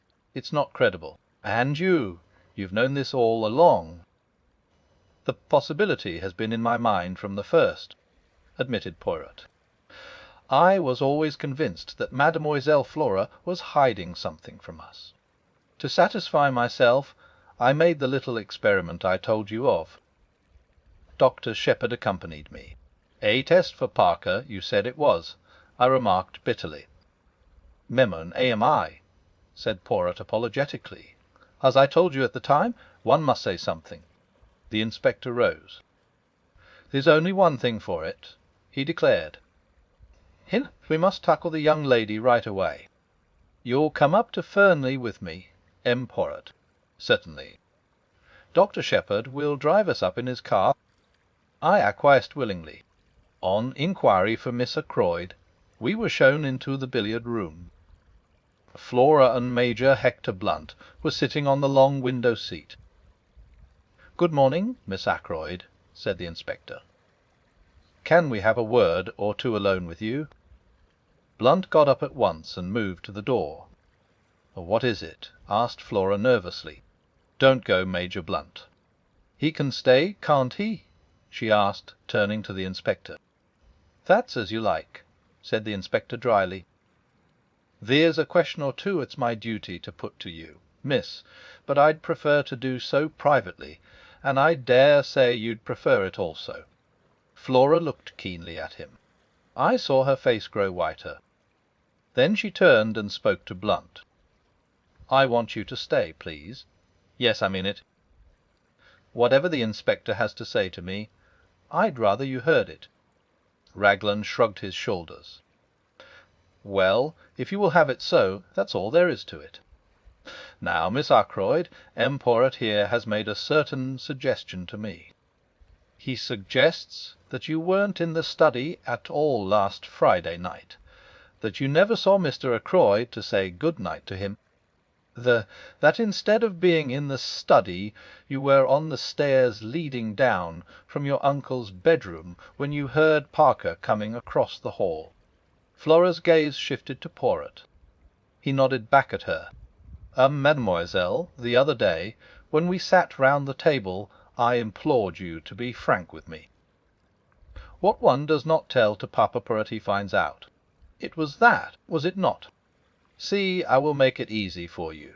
not credible. And you've known this all along. The possibility has been in my mind from the first, admitted Poirot. I was always convinced that Mademoiselle Flora was hiding something from us. To satisfy myself, I made the little experiment I told you of. Dr. Shepherd accompanied me. A test for Parker, you said it was, I remarked bitterly. Memon AMI, said Poirot apologetically. As I told you at the time, one must say something. The inspector rose. There's only one thing for it, he declared. We must tackle the young lady right away. You'll come up to Fernley with me, M. Poirot. Certainly. Dr. Shepherd will drive us up in his car. I acquiesced willingly. On inquiry for Miss Ackroyd, we were shown into the billiard-room. Flora and Major Hector Blunt were sitting on the long window-seat. "Good morning, Miss Ackroyd," said the inspector. "Can we have a word or two alone with you?" Blunt got up at once and moved to the door. "What is it?" asked Flora nervously. "Don't go, Major Blunt." "He can stay, can't he?" she asked, turning to the inspector. "That's as you like," said the inspector dryly. "There's a question or two it's my duty to put to you, miss, but I'd prefer to do so privately, and I dare say you'd prefer it also." Flora looked keenly at him. I saw her face grow whiter. Then she turned and spoke to Blunt. "I want you to stay, please. Yes, I mean it. Whatever the inspector has to say to me, I'd rather you heard it." Raglan shrugged his shoulders. "Well, if you will have it so, that's all there is to it. Now, Miss Ackroyd, M. Poirot here has made a certain suggestion to me. He suggests that you weren't in the study at all last Friday night, that you never saw Mr. Ackroyd to say good night to him, that instead of being in the study you were on the stairs leading down from your uncle's bedroom when you heard Parker coming across the hall." Flora's gaze shifted to Poirot. He nodded back at her. "Mademoiselle, the other day, when we sat round the table, I implored you to be frank with me. What one does not tell to Papa Poirot finds out. It was that, was it not? See, I will make it easy for you.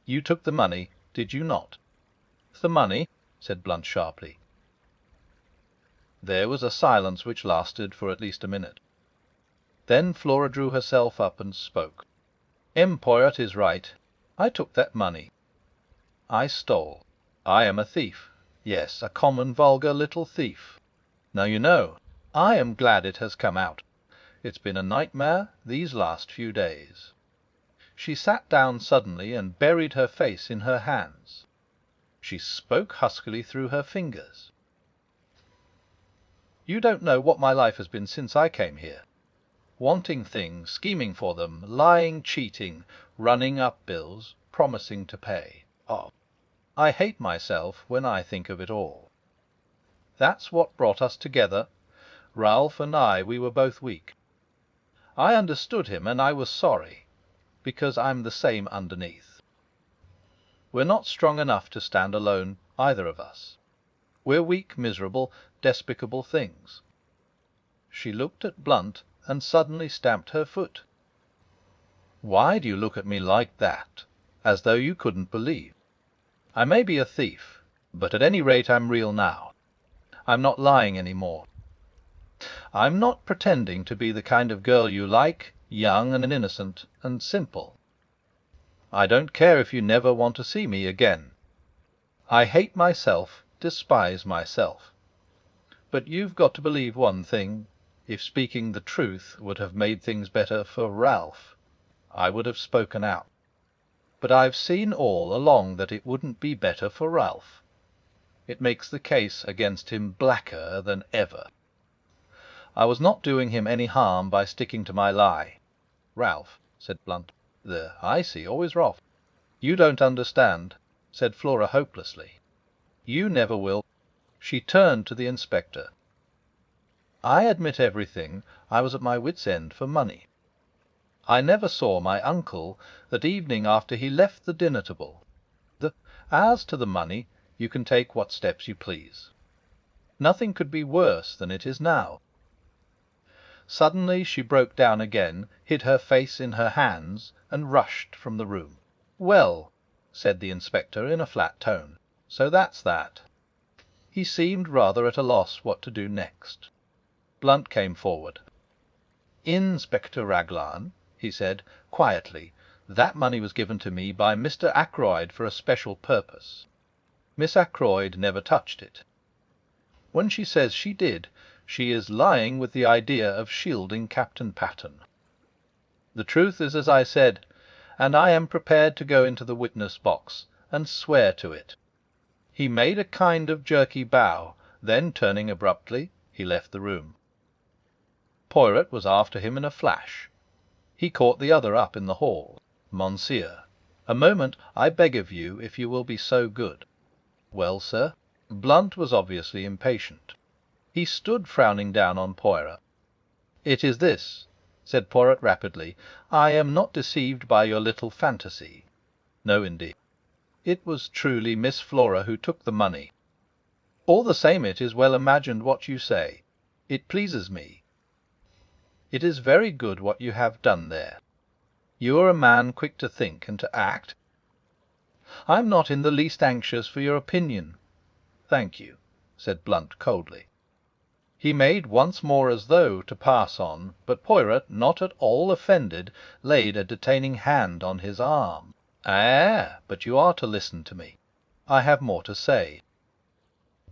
You took the money, did you not?" "The money?" said Blunt sharply. There was a silence which lasted for at least a minute. Then Flora drew herself up and spoke. "Poirot is right. I took that money. I stole. I am a thief. Yes, a common, vulgar little thief. Now you know, I am glad it has come out. It's been a nightmare these last few days." She sat down suddenly and buried her face in her hands. She spoke huskily through her fingers. "You don't know what my life has been since I came here. Wanting things, scheming for them, lying, cheating, running up bills, promising to pay. Oh, I hate myself when I think of it all. That's what brought us together. Ralph and I, we were both weak. I understood him, and I was sorry, because I'm the same underneath. We're not strong enough to stand alone, either of us. We're weak, miserable, despicable things." She looked at Blunt and suddenly stamped her foot. "Why do you look at me like that, as though you couldn't believe? I may be a thief, but at any rate I'm real now. I'm not lying any more. I'm not pretending to be the kind of girl you like, young and innocent and simple. I don't care if you never want to see me again. I hate myself, despise myself. But you've got to believe one thing. If speaking the truth would have made things better for Ralph, I would have spoken out. But I've seen all along that it wouldn't be better for Ralph. It makes the case against him blacker than ever. I was not doing him any harm by sticking to my lie." "Ralph," said Blunt. "There, I see, always Ralph." "You don't understand," said Flora hopelessly. "You never will." She turned to the inspector. "I admit everything. I was at my wits' end for money. I never saw my uncle that evening after he left the dinner table. As to the money, you can take what steps you please. Nothing could be worse than it is now." Suddenly she broke down again, hid her face in her hands, and rushed from the room. "Well," said the inspector in a flat tone, "so that's that." He seemed rather at a loss what to do next. Blunt came forward. "Inspector Raglan," he said, quietly, "that money was given to me by Mr. Ackroyd for a special purpose. Miss Ackroyd never touched it. When she says she did, she is lying with the idea of shielding Captain Patterne. The truth is as I said, and I am prepared to go into the witness box and swear to it." He made a kind of jerky bow, then, turning abruptly, he left the room. Poirot was after him in a flash. He caught the other up in the hall. "Monsieur, a moment, I beg of you, if you will be so good." "Well, sir?" Blunt was obviously impatient. He stood frowning down on Poirot. "It is this," said Poirot rapidly. "I am not deceived by your little fantasy. No, indeed. It was truly Miss Flora who took the money. All the same, it is well imagined what you say. It pleases me. It is very good what you have done there. You are a man quick to think and to act. I am not in the least anxious for your opinion." "Thank you," said Blunt coldly. He made once more as though to pass on, but Poirot, not at all offended, laid a detaining hand on his arm. "Ah, but you are to listen to me. I have more to say.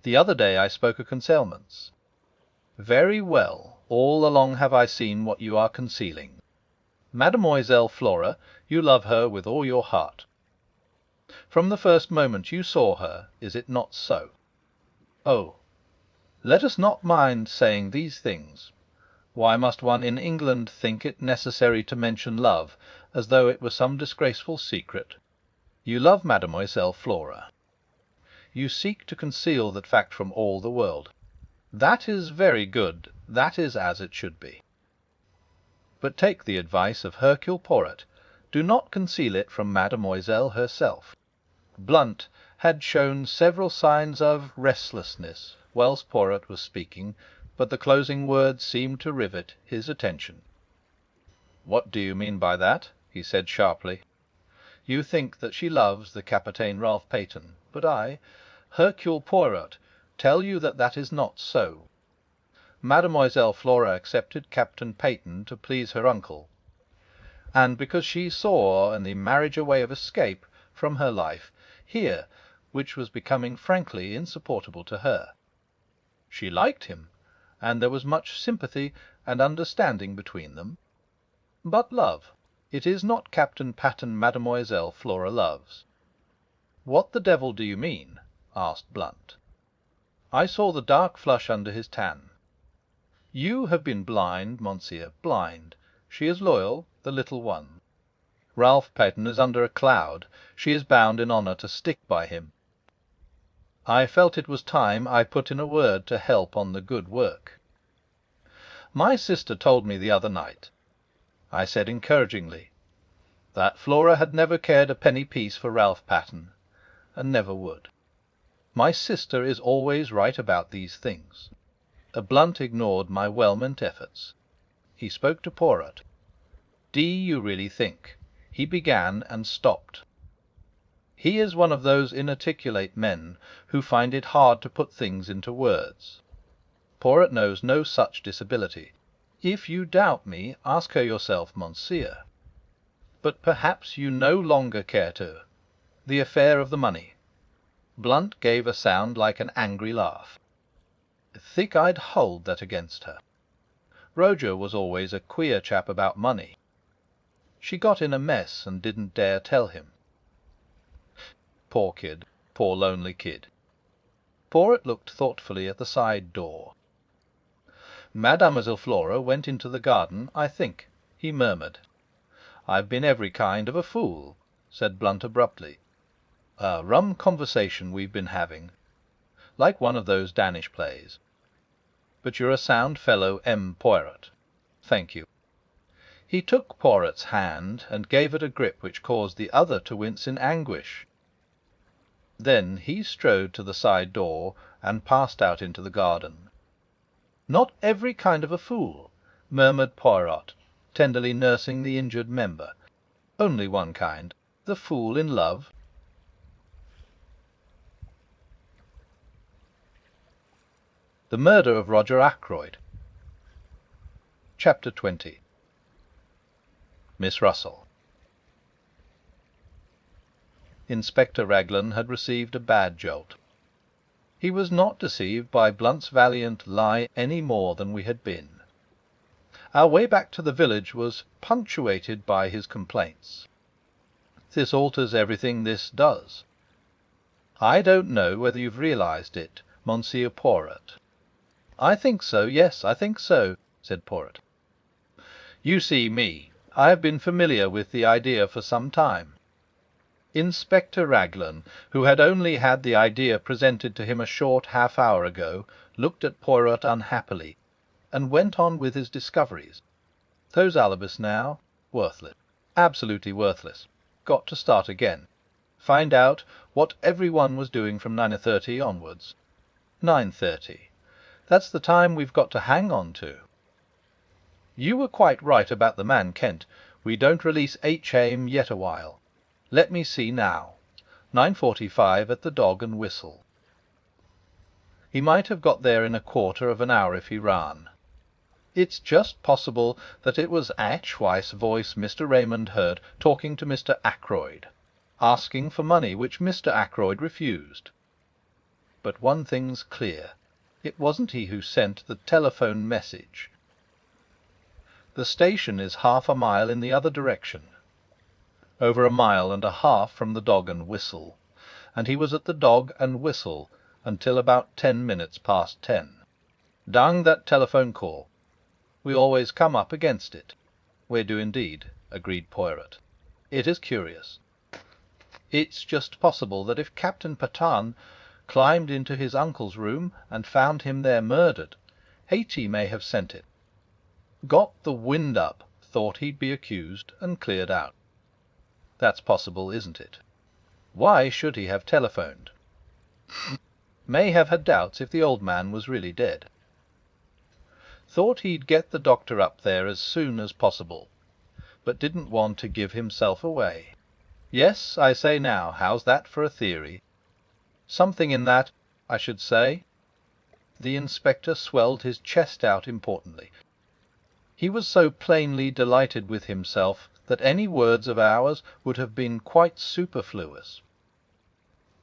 The other day I spoke of concealments. Very well, all along have I seen what you are concealing. Mademoiselle Flora, you love her with all your heart. From the first moment you saw her, is it not so? Oh, let us not mind saying these things. Why must one in England think it necessary to mention love, as though it were some disgraceful secret? You love Mademoiselle Flora. You seek to conceal that fact from all the world. That is very good. That is as it should be. But take the advice of Hercule Poirot. Do not conceal it from Mademoiselle herself. Blunt had shown several signs of restlessness whilst Poirot was speaking, but the closing words seemed to rivet his attention. "What do you mean by that?" he said sharply. "You think that she loves the Capitaine Ralph Peyton, but I, Hercule Poirot, tell you that that is not so. Mademoiselle Flora accepted Captain Peyton to please her uncle, and because she saw in the marriage a way of escape from her life here, which was becoming frankly insupportable to her. She liked him, and there was much sympathy and understanding between them. But love, it is not Captain Patten Mademoiselle Flora loves." "What the devil do you mean?" asked Blunt. I saw the dark flush under his tan. "You have been blind, Monsieur, blind. She is loyal, the little one. Ralph Peyton is under a cloud. She is bound in honour to stick by him. I felt it was time I put in a word to help on the good work. My sister told me the other night," I said encouragingly, "that Flora had never cared a penny piece for Ralph Patten, and never would. My sister is always right about these things." Blunt ignored my well-meant efforts. He spoke to Poirot. "Do you really think?" He began and stopped. He is one of those inarticulate men who find it hard to put things into words. Poirot knows no such disability. If you doubt me, ask her yourself, Monsieur. But perhaps you no longer care to. The affair of the money." Blunt gave a sound like an angry laugh. "Think I'd hold that against her? Roger was always a queer chap about money. She got in a mess and didn't dare tell him. Poor kid, poor lonely kid." Poirot looked thoughtfully at the side door. "Mademoiselle Flora went into the garden, I think," he murmured. "I've been every kind of a fool," said Blunt abruptly. "A rum conversation we've been having, like one of those Danish plays. But you're a sound fellow, M. Poirot. Thank you." He took Poirot's hand and gave it a grip which caused the other to wince in anguish. Then he strode to the side door and passed out into the garden. "Not every kind of a fool," murmured Poirot, tenderly nursing the injured member. "Only one kind, the fool in love." The Murder of Roger Ackroyd. Chapter 20. Miss Russell. Inspector Raglan had received a bad jolt. He was not deceived by Blunt's valiant lie any more than we had been. Our way back to the village was punctuated by his complaints. "This alters everything, this does. I don't know whether you've realized it, Monsieur Poirot." "I think so, yes, I think so," said Poirot. "You see me. I have been familiar with the idea for some time." Inspector Raglan, who had only had the idea presented to him a short half-hour ago, looked at Poirot unhappily, and went on with his discoveries. Those alibis now, worthless, absolutely worthless. Got to start again. Find out what every one was doing from 9:30 onwards. 9:30. That's the time we've got to hang on to. You were quite right about the man, Kent. We don't release H. Aim yet awhile. Let me see now. 9:45 at the Dog and Whistle. He might have got there in a quarter of an hour if he ran. It's just possible that it was Ashwy's voice Mr. Raymond heard talking to Mr. Ackroyd, asking for money which Mr. Ackroyd refused. But one thing's clear. It wasn't he who sent the telephone message. The station is half a mile in the other direction. Over a mile and a half from the Dog and Whistle, and he was at the Dog and Whistle until about 10 minutes past 10. Dang that telephone call. We always come up against it." "We do indeed," agreed Poirot. "It is curious. It's just possible that if Captain Patterne climbed into his uncle's room and found him there murdered, Hatie may have sent it. Got the wind up, thought he'd be accused, and cleared out. That's possible, isn't it? Why should he have telephoned? May have had doubts if the old man was really dead. Thought he'd get the doctor up there as soon as possible, but didn't want to give himself away. Yes, I say now, how's that for a theory? Something in that, I should say." The inspector swelled his chest out importantly. He was so plainly delighted with himself that any words of ours would have been quite superfluous.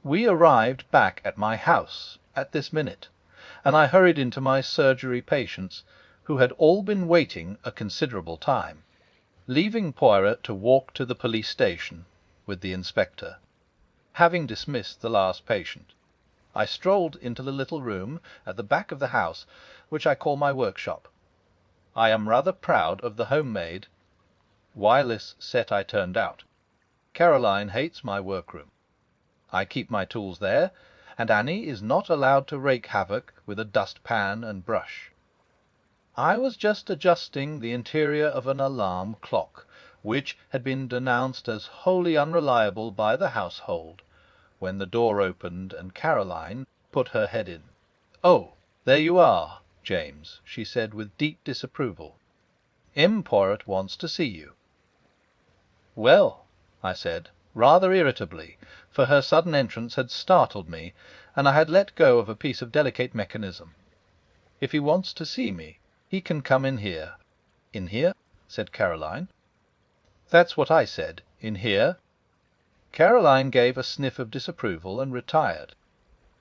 "We arrived back at my house at this minute, and I hurried into my surgery patients, who had all been waiting a considerable time, leaving Poirot to walk to the police station with the inspector. Having dismissed the last patient, I strolled into the little room at the back of the house, which I call my workshop. I am rather proud of the home-made, wireless set I turned out. Caroline hates my workroom. I keep my tools there, and Annie is not allowed to rake havoc with a dustpan and brush. I was just adjusting the interior of an alarm clock, which had been denounced as wholly unreliable by the household, when the door opened and Caroline put her head in. "Oh, there you are, James," she said with deep disapproval. "M. Poirot wants to see you." "Well," I said, rather irritably, for her sudden entrance had startled me, and I had let go of a piece of delicate mechanism. "If he wants to see me, he can come in here." "In here?" said Caroline. "That's what I said. In here." Caroline gave a sniff of disapproval and retired.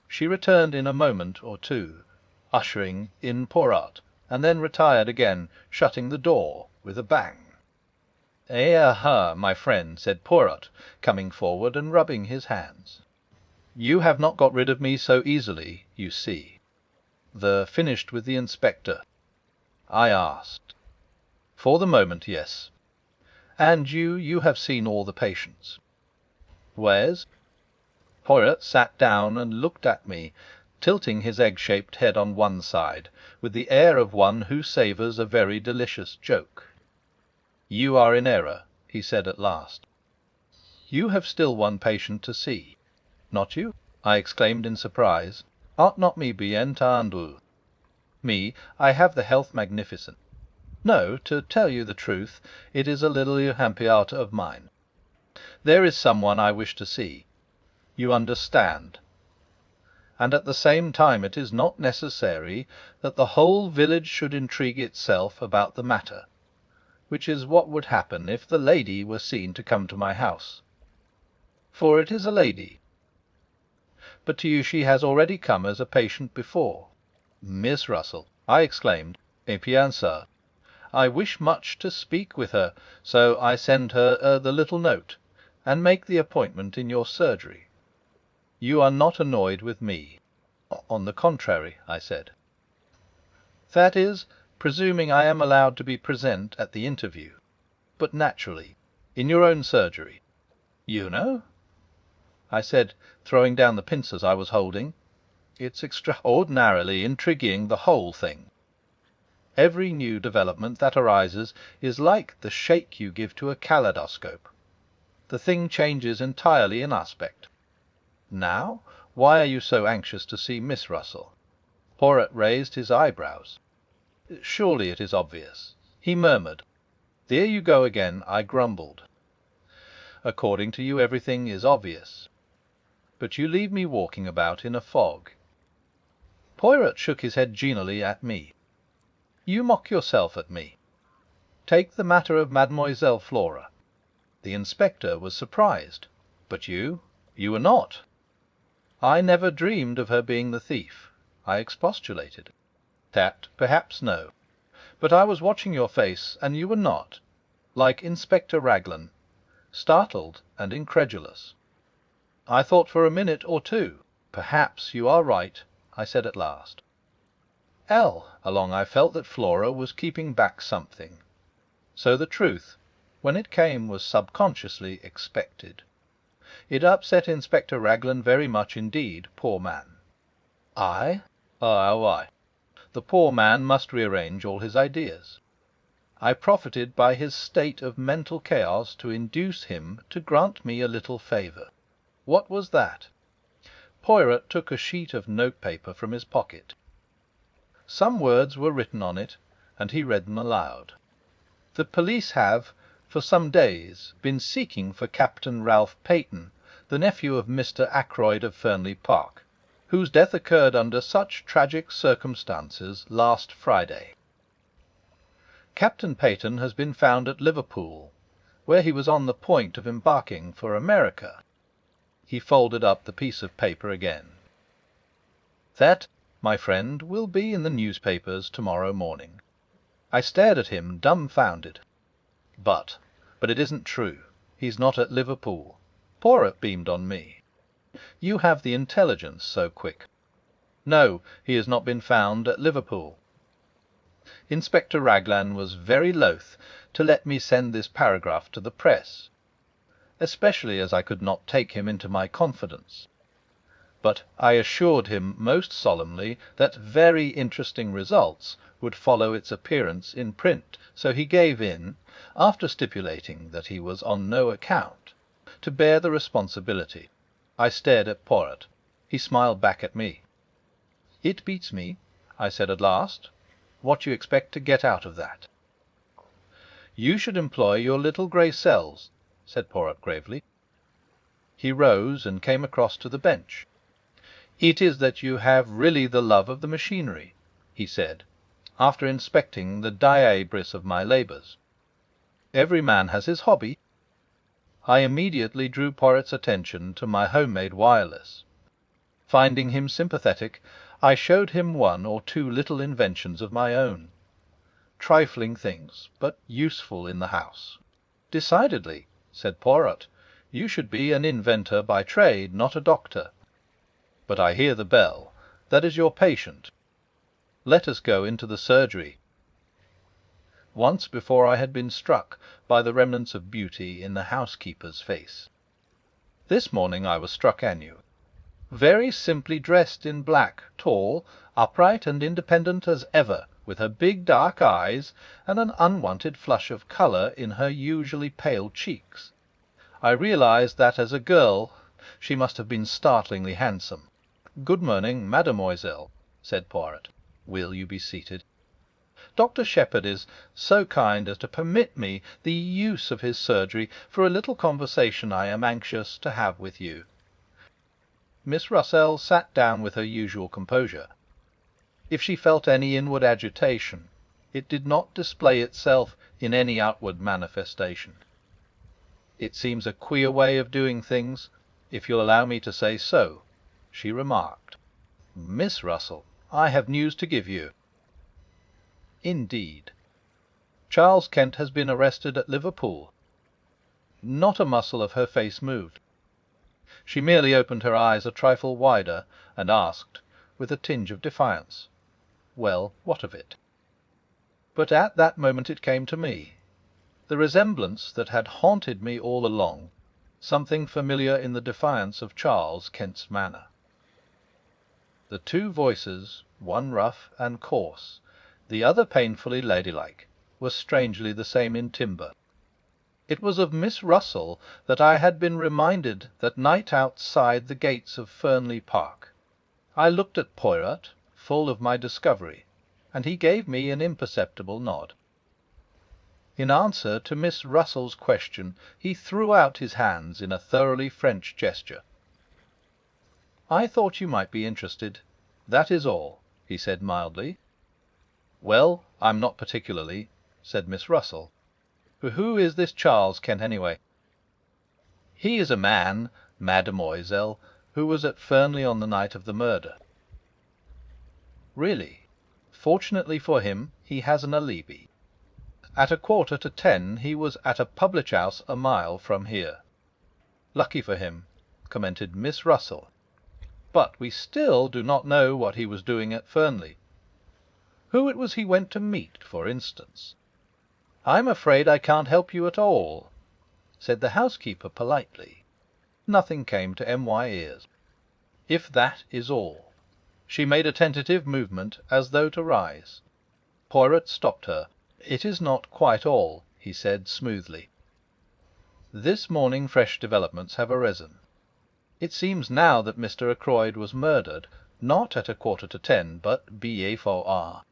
She returned in a moment or two, ushering in Poirot, and then retired again, shutting the door with a bang. "Eh, aha, my friend," said Poirot, coming forward and rubbing his hands. "You have not got rid of me so easily, you see." "The finished with the inspector?" I asked. "For the moment, yes." "And you have seen all the patients?" "Where's?" Poirot sat down and looked at me, tilting his egg-shaped head on one side, with the air of one who savours a very delicious joke. "You are in error," he said at last. "You have still one patient to see." "Not you?" I exclaimed in surprise. "Art not me bien entendu?" "Me, I have the health magnificent. No, to tell you the truth, it is a little hampiata of mine. There is someone I wish to see. You understand. And at the same time it is not necessary that the whole village should intrigue itself about the matter, which is what would happen if the lady were seen to come to my house. For it is a lady. But to you she has already come as a patient before." "Miss Russell!" I exclaimed. "Eh bien, sir. I wish much to speak with her, so I send her the little note, and make the appointment in your surgery. You are not annoyed with me?" "On the contrary," I said. "That is, presuming I am allowed to be present at the interview. But naturally, in your own surgery." "You know?" I said, throwing down the pincers I was holding. "It's extraordinarily intriguing, the whole thing. Every new development that arises is like the shake you give to a kaleidoscope. The thing changes entirely in aspect. Now, why are you so anxious to see Miss Russell?" Poirot raised his eyebrows. "Surely it is obvious," he murmured. "There you go again," I grumbled. "According to you everything is obvious. But you leave me walking about in a fog." Poirot shook his head genially at me. "You mock yourself at me. Take the matter of Mademoiselle Flora. The inspector was surprised, but you were not." "I never dreamed of her being the thief," I expostulated. "That, perhaps, no. But I was watching your face, and you were not, like Inspector Raglan, startled and incredulous. I thought for a minute or two. 'Perhaps you are right,' I said at last. along I felt that Flora was keeping back something. So the truth, when it came, was subconsciously expected. It upset Inspector Raglan very much indeed, poor man. I? Why? The poor man must rearrange all his ideas. I profited by his state of mental chaos to induce him to grant me a little favour. What was that? Poirot took a sheet of notepaper from his pocket. Some words were written on it, and he read them aloud. The police have, for some days, been seeking for Captain Ralph Peyton, the nephew of Mr. Ackroyd of Fernley Park, whose death occurred under such tragic circumstances last Friday. Captain Peyton has been found at Liverpool, where he was on the point of embarking for America. He folded up the piece of paper again. That, my friend, will be in the newspapers tomorrow morning. I stared at him, dumbfounded. But it isn't true. He's not at Liverpool. Poirot beamed on me. You have the intelligence so quick. No, he has not been found at Liverpool. Inspector Raglan was very loath to let me send this paragraph to the press, especially as I could not take him into my confidence. But I assured him most solemnly that very interesting results would follow its appearance in print, so he gave in, after stipulating that he was on no account to bear the responsibility. I stared at Poirot. He smiled back at me. "It beats me," I said at last, "what you expect to get out of that." "You should employ your little grey cells," said Poirot gravely. He rose and came across to the bench. "It is that you have really the love of the machinery," he said, after inspecting the diabris of my labours. "Every man has his hobby." I immediately drew Poirot's attention to my home-made wireless. Finding him sympathetic, I showed him one or two little inventions of my own. Trifling things, but useful in the house. "Decidedly," said Poirot, "you should be an inventor by trade, not a doctor. But I hear the bell. That is your patient. Let us go into the surgery." Once before I had been struck by the remnants of beauty in the housekeeper's face. This morning I was struck anew. Very simply dressed in black, tall, upright and independent as ever, with her big dark eyes and an unwonted flush of colour in her usually pale cheeks. I realized that as a girl she must have been startlingly handsome. "Good morning, mademoiselle," said Poirot. "Will you be seated? Dr. Shepherd is so kind as to permit me the use of his surgery for a little conversation I am anxious to have with you." Miss Russell sat down with her usual composure. If she felt any inward agitation, it did not display itself in any outward manifestation. "It seems a queer way of doing things, if you'll allow me to say so," she remarked. "Miss Russell, I have news to give you." "Indeed." "Charles Kent has been arrested at Liverpool." Not a muscle of her face moved. She merely opened her eyes a trifle wider and asked, with a tinge of defiance, "Well, what of it?" But at that moment it came to me, the resemblance that had haunted me all along, something familiar in the defiance of Charles Kent's manner. The two voices, one rough and coarse, the other painfully ladylike, were strangely the same in timbre. It was of Miss Russell that I had been reminded that night outside the gates of Fernley Park. I looked at Poirot, full of my discovery, and he gave me an imperceptible nod. In answer to Miss Russell's question, he threw out his hands in a thoroughly French gesture. "I thought you might be interested. That is all," he said mildly. "Well, I'm not particularly," said Miss Russell. "Who is this Charles Kent, anyway?" "He is a man, mademoiselle, who was at Fernley on the night of the murder." "Really? Fortunately for him, he has an alibi. At 9:45 he was at a public house a mile from here." "Lucky for him," commented Miss Russell. "But we still do not know what he was doing at Fernley." Who it was he went to meet, for instance. "I'm afraid I can't help you at all," said the housekeeper politely. Nothing came to M.Y. ears. "If that is all." She made a tentative movement as though to rise. Poirot stopped her. "It is not quite all," he said smoothly. "This morning fresh developments have arisen. It seems now that Mr. Ackroyd was murdered, not at 9:45, but billet for R.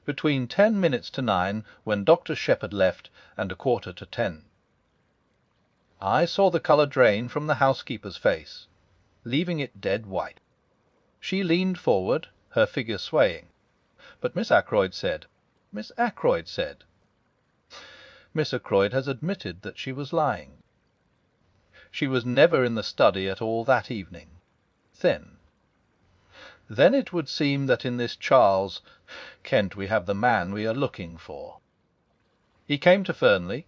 between 10 minutes to 9, when Dr. Shepherd left, and 9:45. I saw the colour drain from the housekeeper's face, leaving it dead white. She leaned forward, her figure swaying. But Miss Ackroyd said... Miss Ackroyd has admitted that she was lying. She was never in the study at all that evening. Then it would seem that in this Charles Kent we have the man we are looking for. He came to Fernley,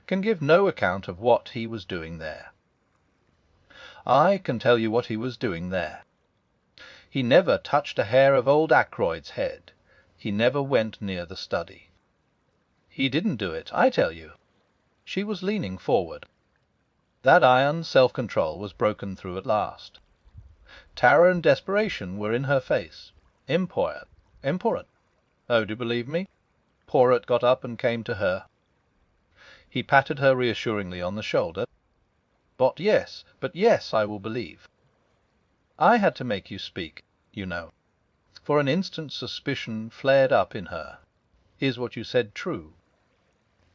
can give no account of what he was doing there. I can tell you what he was doing there. He never touched a hair of old Ackroyd's head. He never went near the study. He didn't do it, I tell you. She was leaning forward. That iron self-control was broken through at last. Terror and desperation were in her face. Impudent. Oh, do you believe me? Poirot got up and came to her. He patted her reassuringly on the shoulder. But yes, I will believe. I had to make you speak, you know. For an instant suspicion flared up in her. Is what you said true?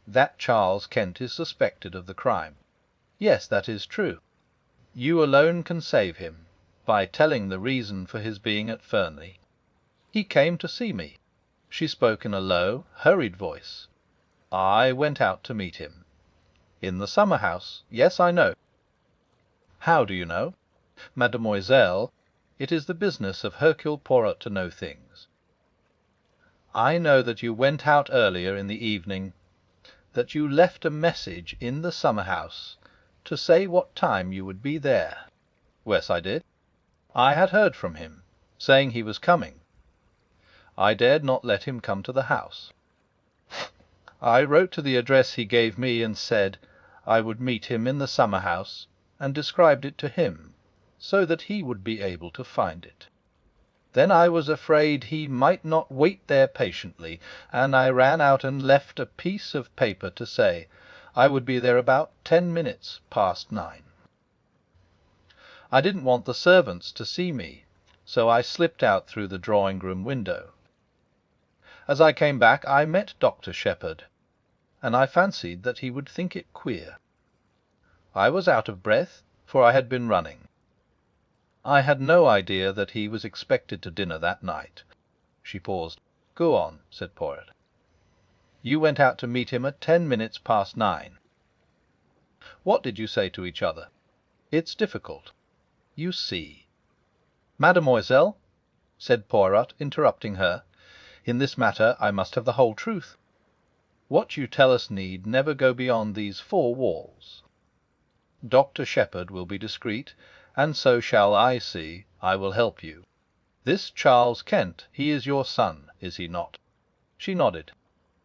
That Charles Kent is suspected of the crime. Yes, that is true. You alone can save him, by telling the reason for his being at Fernley. He came to see me. She spoke in a low, hurried voice. I went out to meet him. In the summer house. Yes, I know. How do you know? Mademoiselle, it is the business of Hercule Poirot to know things. I know that you went out earlier in the evening, that you left a message in the summer house to say what time you would be there. Yes, I did. I had heard from him, saying he was coming. I dared not let him come to the house. I wrote to the address he gave me and said I would meet him in the summer house, and described it to him, so that he would be able to find it. Then I was afraid he might not wait there patiently, and I ran out and left a piece of paper to say I would be there about 10 minutes past 9. I didn't want the servants to see me, so I slipped out through the drawing-room window. As I came back I met Dr. Shepherd, and I fancied that he would think it queer. I was out of breath, for I had been running. I had no idea that he was expected to dinner that night. She paused. Go on, said Poirot. You went out to meet him at 10 minutes past 9. What did you say to each other? It's difficult. You see. Mademoiselle, said Poirot, interrupting her, in this matter I must have the whole truth. What you tell us need never go beyond these 4 walls. Dr. Shepherd will be discreet, and so shall I see. I will help you. This Charles Kent, he is your son, is he not? She nodded.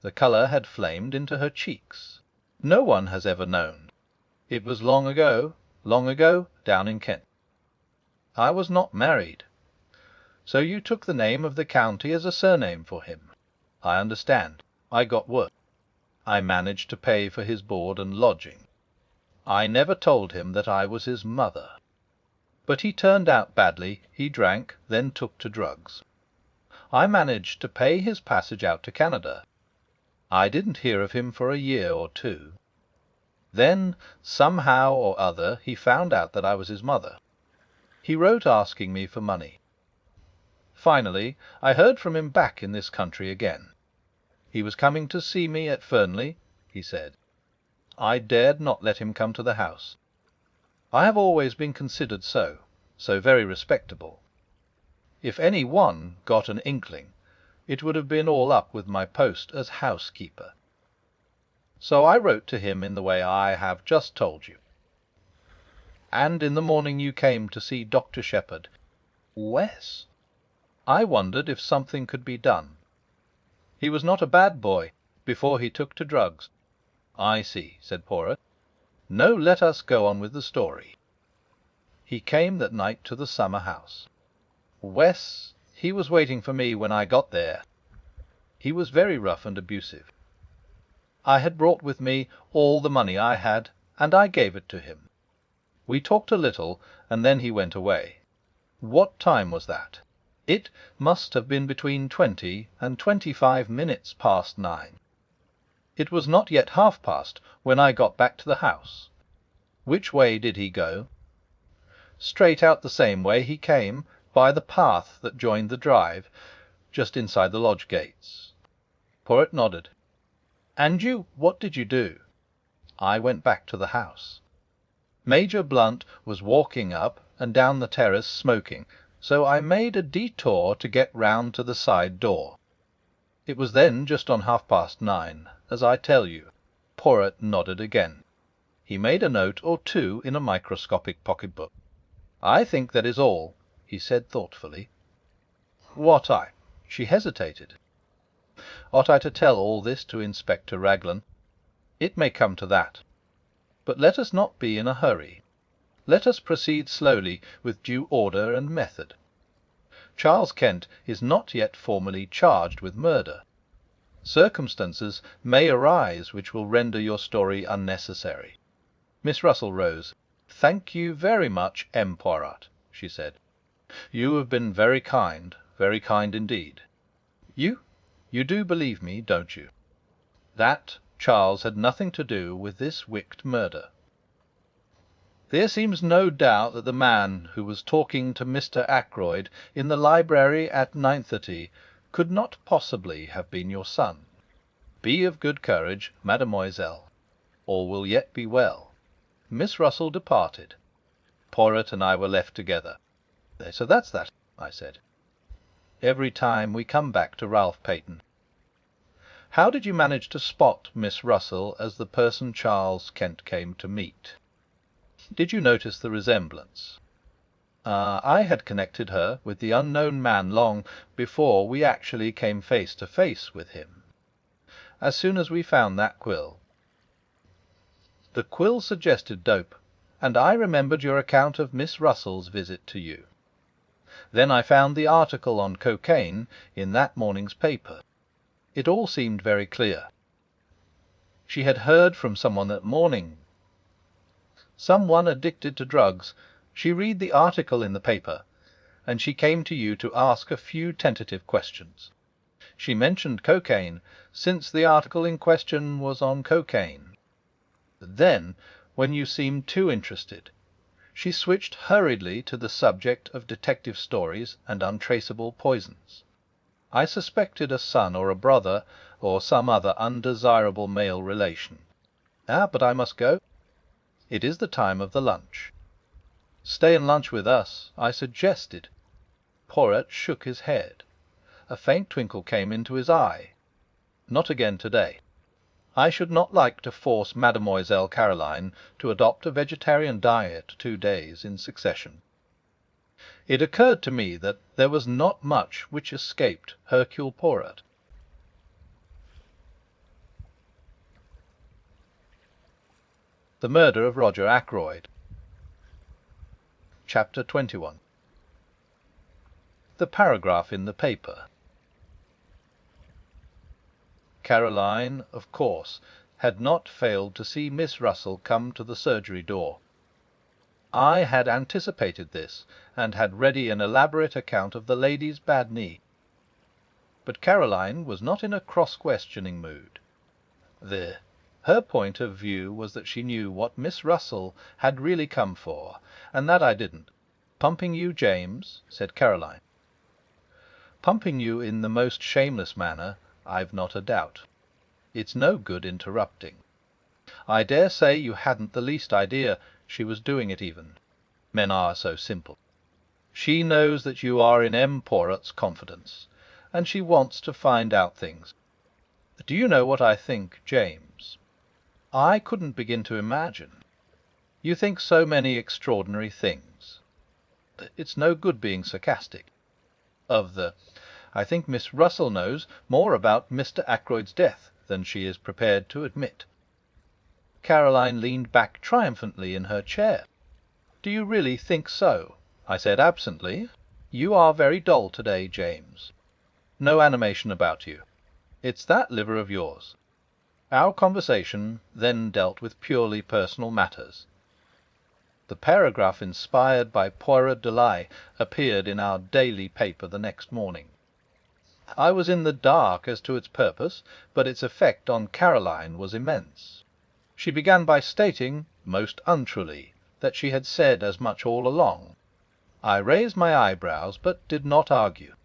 The colour had flamed into her cheeks. No one has ever known. It was long ago, down in Kent. I was not married. So you took the name of the county as a surname for him. I understand. I got work. I managed to pay for his board and lodging. I never told him that I was his mother. But he turned out badly. He drank, then took to drugs. I managed to pay his passage out to Canada. I didn't hear of him for a year or 2. Then, somehow or other, he found out that I was his mother. He wrote asking me for money. Finally, I heard from him back in this country again. He was coming to see me at Fernley, he said. I dared not let him come to the house. I have always been considered so very respectable. If any one got an inkling, it would have been all up with my post as housekeeper. So I wrote to him in the way I have just told you. And in the morning you came to see Dr. Shepherd. Wes? I wondered if something could be done. He was not a bad boy before he took to drugs. I see, said Poirot. No, let us go on with the story. He came that night to the summer house. Wes, he was waiting for me when I got there. He was very rough and abusive. I had brought with me all the money I had, and I gave it to him. We talked a little, and then he went away. What time was that? It must have been between 20 and 25 minutes past 9. It was not yet half past when I got back to the house. Which way did he go? Straight out the same way he came, by the path that joined the drive, just inside the lodge gates. Poirot nodded. And you, what did you do? I went back to the house. Major Blunt was walking up and down the terrace smoking, so I made a detour to get round to the side door. It was then just on 9:30, as I tell you. Poirot nodded again. He made a note or two in a microscopic pocket-book. I think that is all, he said thoughtfully. What I? She hesitated. Ought I to tell all this to Inspector Raglan? It may come to that. But let us not be in a hurry. Let us proceed slowly, with due order and method. Charles Kent is not yet formally charged with murder. Circumstances may arise which will render your story unnecessary. Miss Russell rose. "Thank you very much, M. Poirot," she said. "You have been very kind indeed. You do believe me, don't you? That Charles had nothing to do with this wicked murder?" "There seems no doubt that the man who was talking to Mr. Ackroyd in the library at 9:30 could not possibly have been your son. Be of good courage, mademoiselle. All will yet be well." Miss Russell departed. Poirot and I were left together. "So that's that," I said. "Every time we come back to Ralph Paton. How did you manage to spot Miss Russell as the person Charles Kent came to meet? Did you notice the resemblance?" I had connected her with the unknown man long before we actually came face to face with him. As soon as we found that quill. The quill suggested dope, and I remembered your account of Miss Russell's visit to you. Then I found the article on cocaine in that morning's paper. It all seemed very clear. She had heard from someone that morning. Someone addicted to drugs. She read the article in the paper, and she came to you to ask a few tentative questions. She mentioned cocaine, since the article in question was on cocaine. Then, when you seemed too interested, she switched hurriedly to the subject of detective stories and untraceable poisons. I suspected a son or a brother, or some other undesirable male relation. But I must go. It is the time of the lunch. Stay and lunch with us, I suggested. Poirot shook his head. A faint twinkle came into his eye. Not again today. I should not like to force Mademoiselle Caroline to adopt a vegetarian diet 2 days in succession. It occurred to me that there was not much which escaped Hercule Poirot. The Murder of Roger Ackroyd. Chapter 21. The paragraph in the paper. Caroline, of course, had not failed to see Miss Russell come to the surgery door. I had anticipated this, and had ready an elaborate account of the lady's bad knee. But Caroline was not in a cross-questioning mood. Her point of view was that she knew what Miss Russell had really come for, and that I didn't. "Pumping you, James?" said Caroline. "Pumping you in the most shameless manner, I've not a doubt. It's no good interrupting. I dare say you hadn't the least idea she was doing it even. Men are so simple. She knows that you are in M. Poirot's confidence, and she wants to find out things. Do you know what I think, James? I couldn't begin to imagine. You think so many extraordinary things. It's no good being sarcastic. of the... I think Miss Russell knows more about Mr. Ackroyd's death than she is prepared to admit." Caroline leaned back triumphantly in her chair. "Do you really think so?" I said absently. "You are very dull to-day, James. No animation about you. It's that liver of yours." Our conversation then dealt with purely personal matters. The paragraph inspired by Poirot de L'Aille appeared in our daily paper the next morning. I was in the dark as to its purpose, but its effect on Caroline was immense. She began by stating, most untruly, that she had said as much all along. I raised my eyebrows, but did not argue.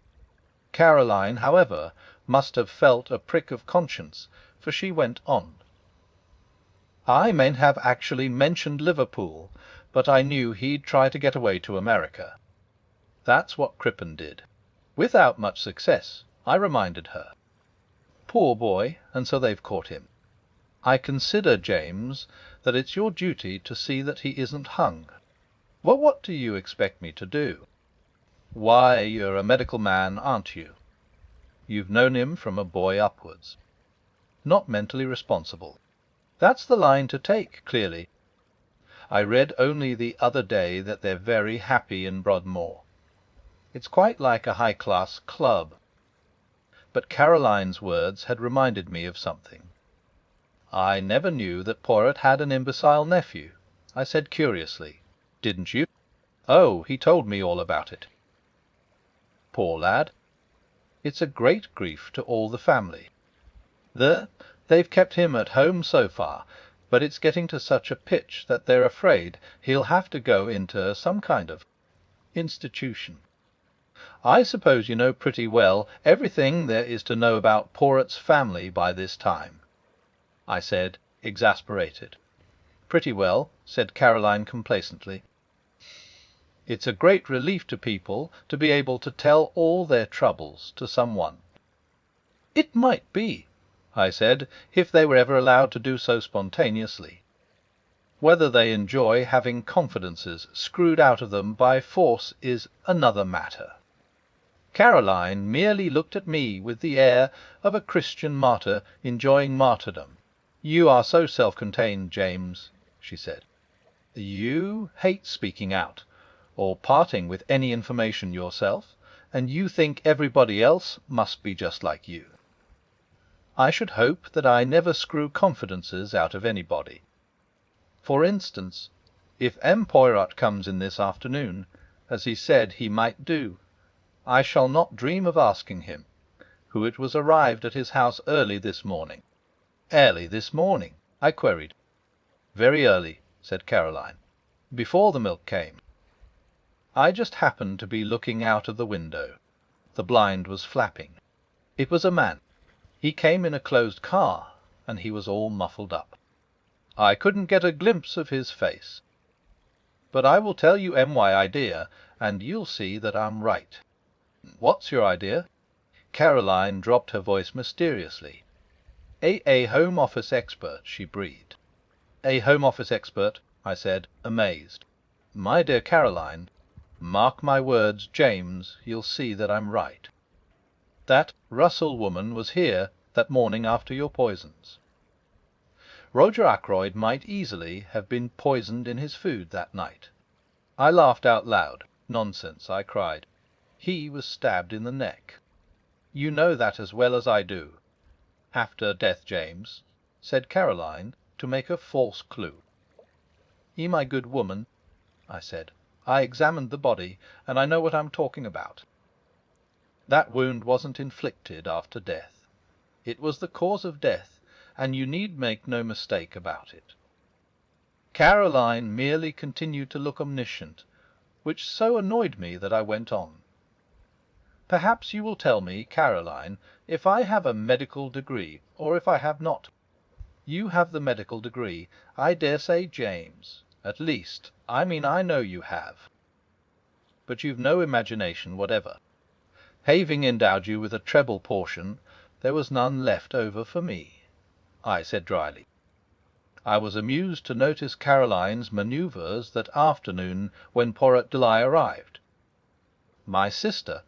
Caroline, however, must have felt a prick of conscience, for she went on. "I mayn't have actually mentioned Liverpool, but I knew he'd try to get away to America. That's what Crippen did. Without much success, I reminded her. Poor boy, and so they've caught him. I consider, James, that it's your duty to see that he isn't hung. Well, what do you expect me to do? Why, you're a medical man, aren't you? You've known him from a boy upwards. Not mentally responsible. That's the line to take, clearly. I read only the other day that they're very happy in Broadmoor. It's quite like a high-class club." But Caroline's words had reminded me of something. "I never knew that Poirot had an imbecile nephew," I said curiously. "Didn't you?" "Oh, he told me all about it." "Poor lad. It's a great grief to all the family. They've kept him at home so far, but it's getting to such a pitch that they're afraid he'll have to go into some kind of institution. I suppose you know pretty well everything there is to know about Poirot's family by this time," I said, exasperated. "Pretty well," said Caroline complacently. "It's a great relief to people to be able to tell all their troubles to someone." "It might be," I said, "if they were ever allowed to do so spontaneously. Whether they enjoy having confidences screwed out of them by force is another matter." Caroline merely looked at me with the air of a Christian martyr enjoying martyrdom. "You are so self-contained, James," she said. "You hate speaking out, or parting with any information yourself, and you think everybody else must be just like you. I should hope that I never screw confidences out of anybody. For instance, if M. Poirot comes in this afternoon, as he said he might do, I shall not dream of asking him who it was arrived at his house early this morning." "Early this morning?" I queried. "Very early," said Caroline. "Before the milk came. I just happened to be looking out of the window. The blind was flapping. It was a man. He came in a closed car, and he was all muffled up. I couldn't get a glimpse of his face. But I will tell you my idea, and you'll see that I'm right." "What's your idea?" Caroline dropped her voice mysteriously. A Home Office expert," she breathed. "A Home Office expert," I said, amazed. "My dear Caroline, mark my words, James, you'll see that I'm right. That Russell woman was here that morning after your poisons. Roger Ackroyd might easily have been poisoned in his food that night." I laughed out loud. "Nonsense," I cried. "He was stabbed in the neck. You know that as well as I do." "After death, James," said Caroline, to make a false clue. My good woman," I said, "I examined the body, and I know what I'm talking about. That wound wasn't inflicted after death. It was the cause of death, and you need make no mistake about it." Caroline merely continued to look omniscient, which so annoyed me that I went on. "Perhaps you will tell me, Caroline, if I have a medical degree, or if I have not. You have the medical degree, I dare say, James. At least, I know you have. But you've no imagination whatever. Having endowed you with a treble portion, there was none left over for me," I said dryly. I was amused to notice Caroline's manoeuvres that afternoon when Poirot de L'Aille arrived. My sister,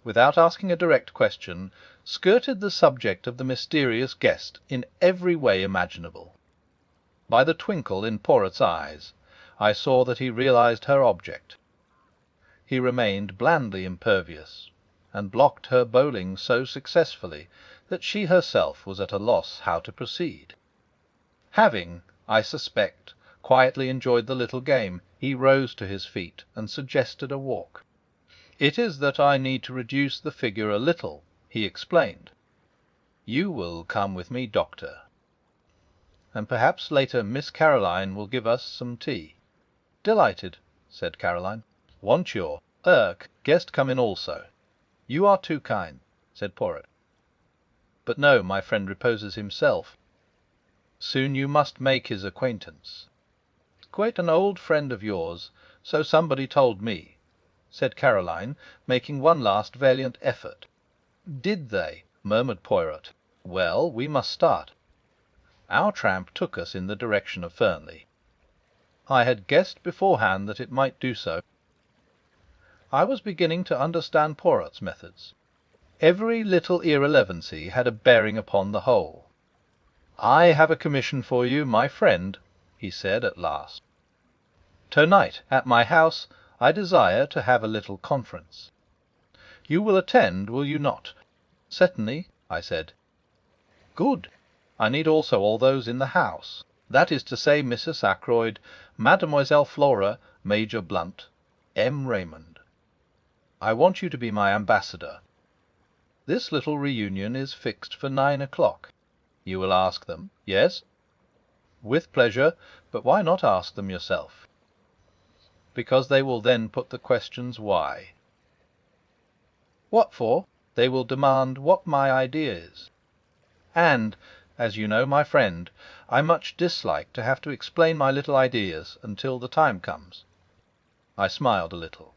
without asking a direct question, skirted the subject of the mysterious guest in every way imaginable. By the twinkle in Porrett's eyes, I saw that he realized her object. He remained blandly impervious, and blocked her bowling so successfully that she herself was at a loss how to proceed. Having, I suspect, quietly enjoyed the little game, he rose to his feet and suggested a walk. "It is that I need to reduce the figure a little," he explained. "You will come with me, Doctor. And perhaps later Miss Caroline will give us some tea." "Delighted," said Caroline. "Want your guest come in also?" "You are too kind," said Porrett. "But no, my friend reposes himself. Soon you must make his acquaintance." "Quite an old friend of yours, so somebody told me," said Caroline, making one last valiant effort. "Did they?" murmured Poirot. "Well, we must start." Our tramp took us in the direction of Fernley. I had guessed beforehand that it might do so. I was beginning to understand Porrett's methods. Every little irrelevancy had a bearing upon the whole. "I have a commission for you, my friend," he said at last. "To-night, at my house, I desire to have a little conference. You will attend, will you not?" "Certainly," I said. "Good. I need also all those in the house. That is to say, Mrs. Ackroyd, Mademoiselle Flora, Major Blunt, M. Raymond. I want you to be my ambassador. This little reunion is fixed for 9 o'clock. You will ask them, yes?" "With pleasure. But why not ask them yourself?" "Because they will then put the questions why." "What for?" "They will demand what my idea is. And, as you know, my friend, I much dislike to have to explain my little ideas until the time comes." I smiled a little.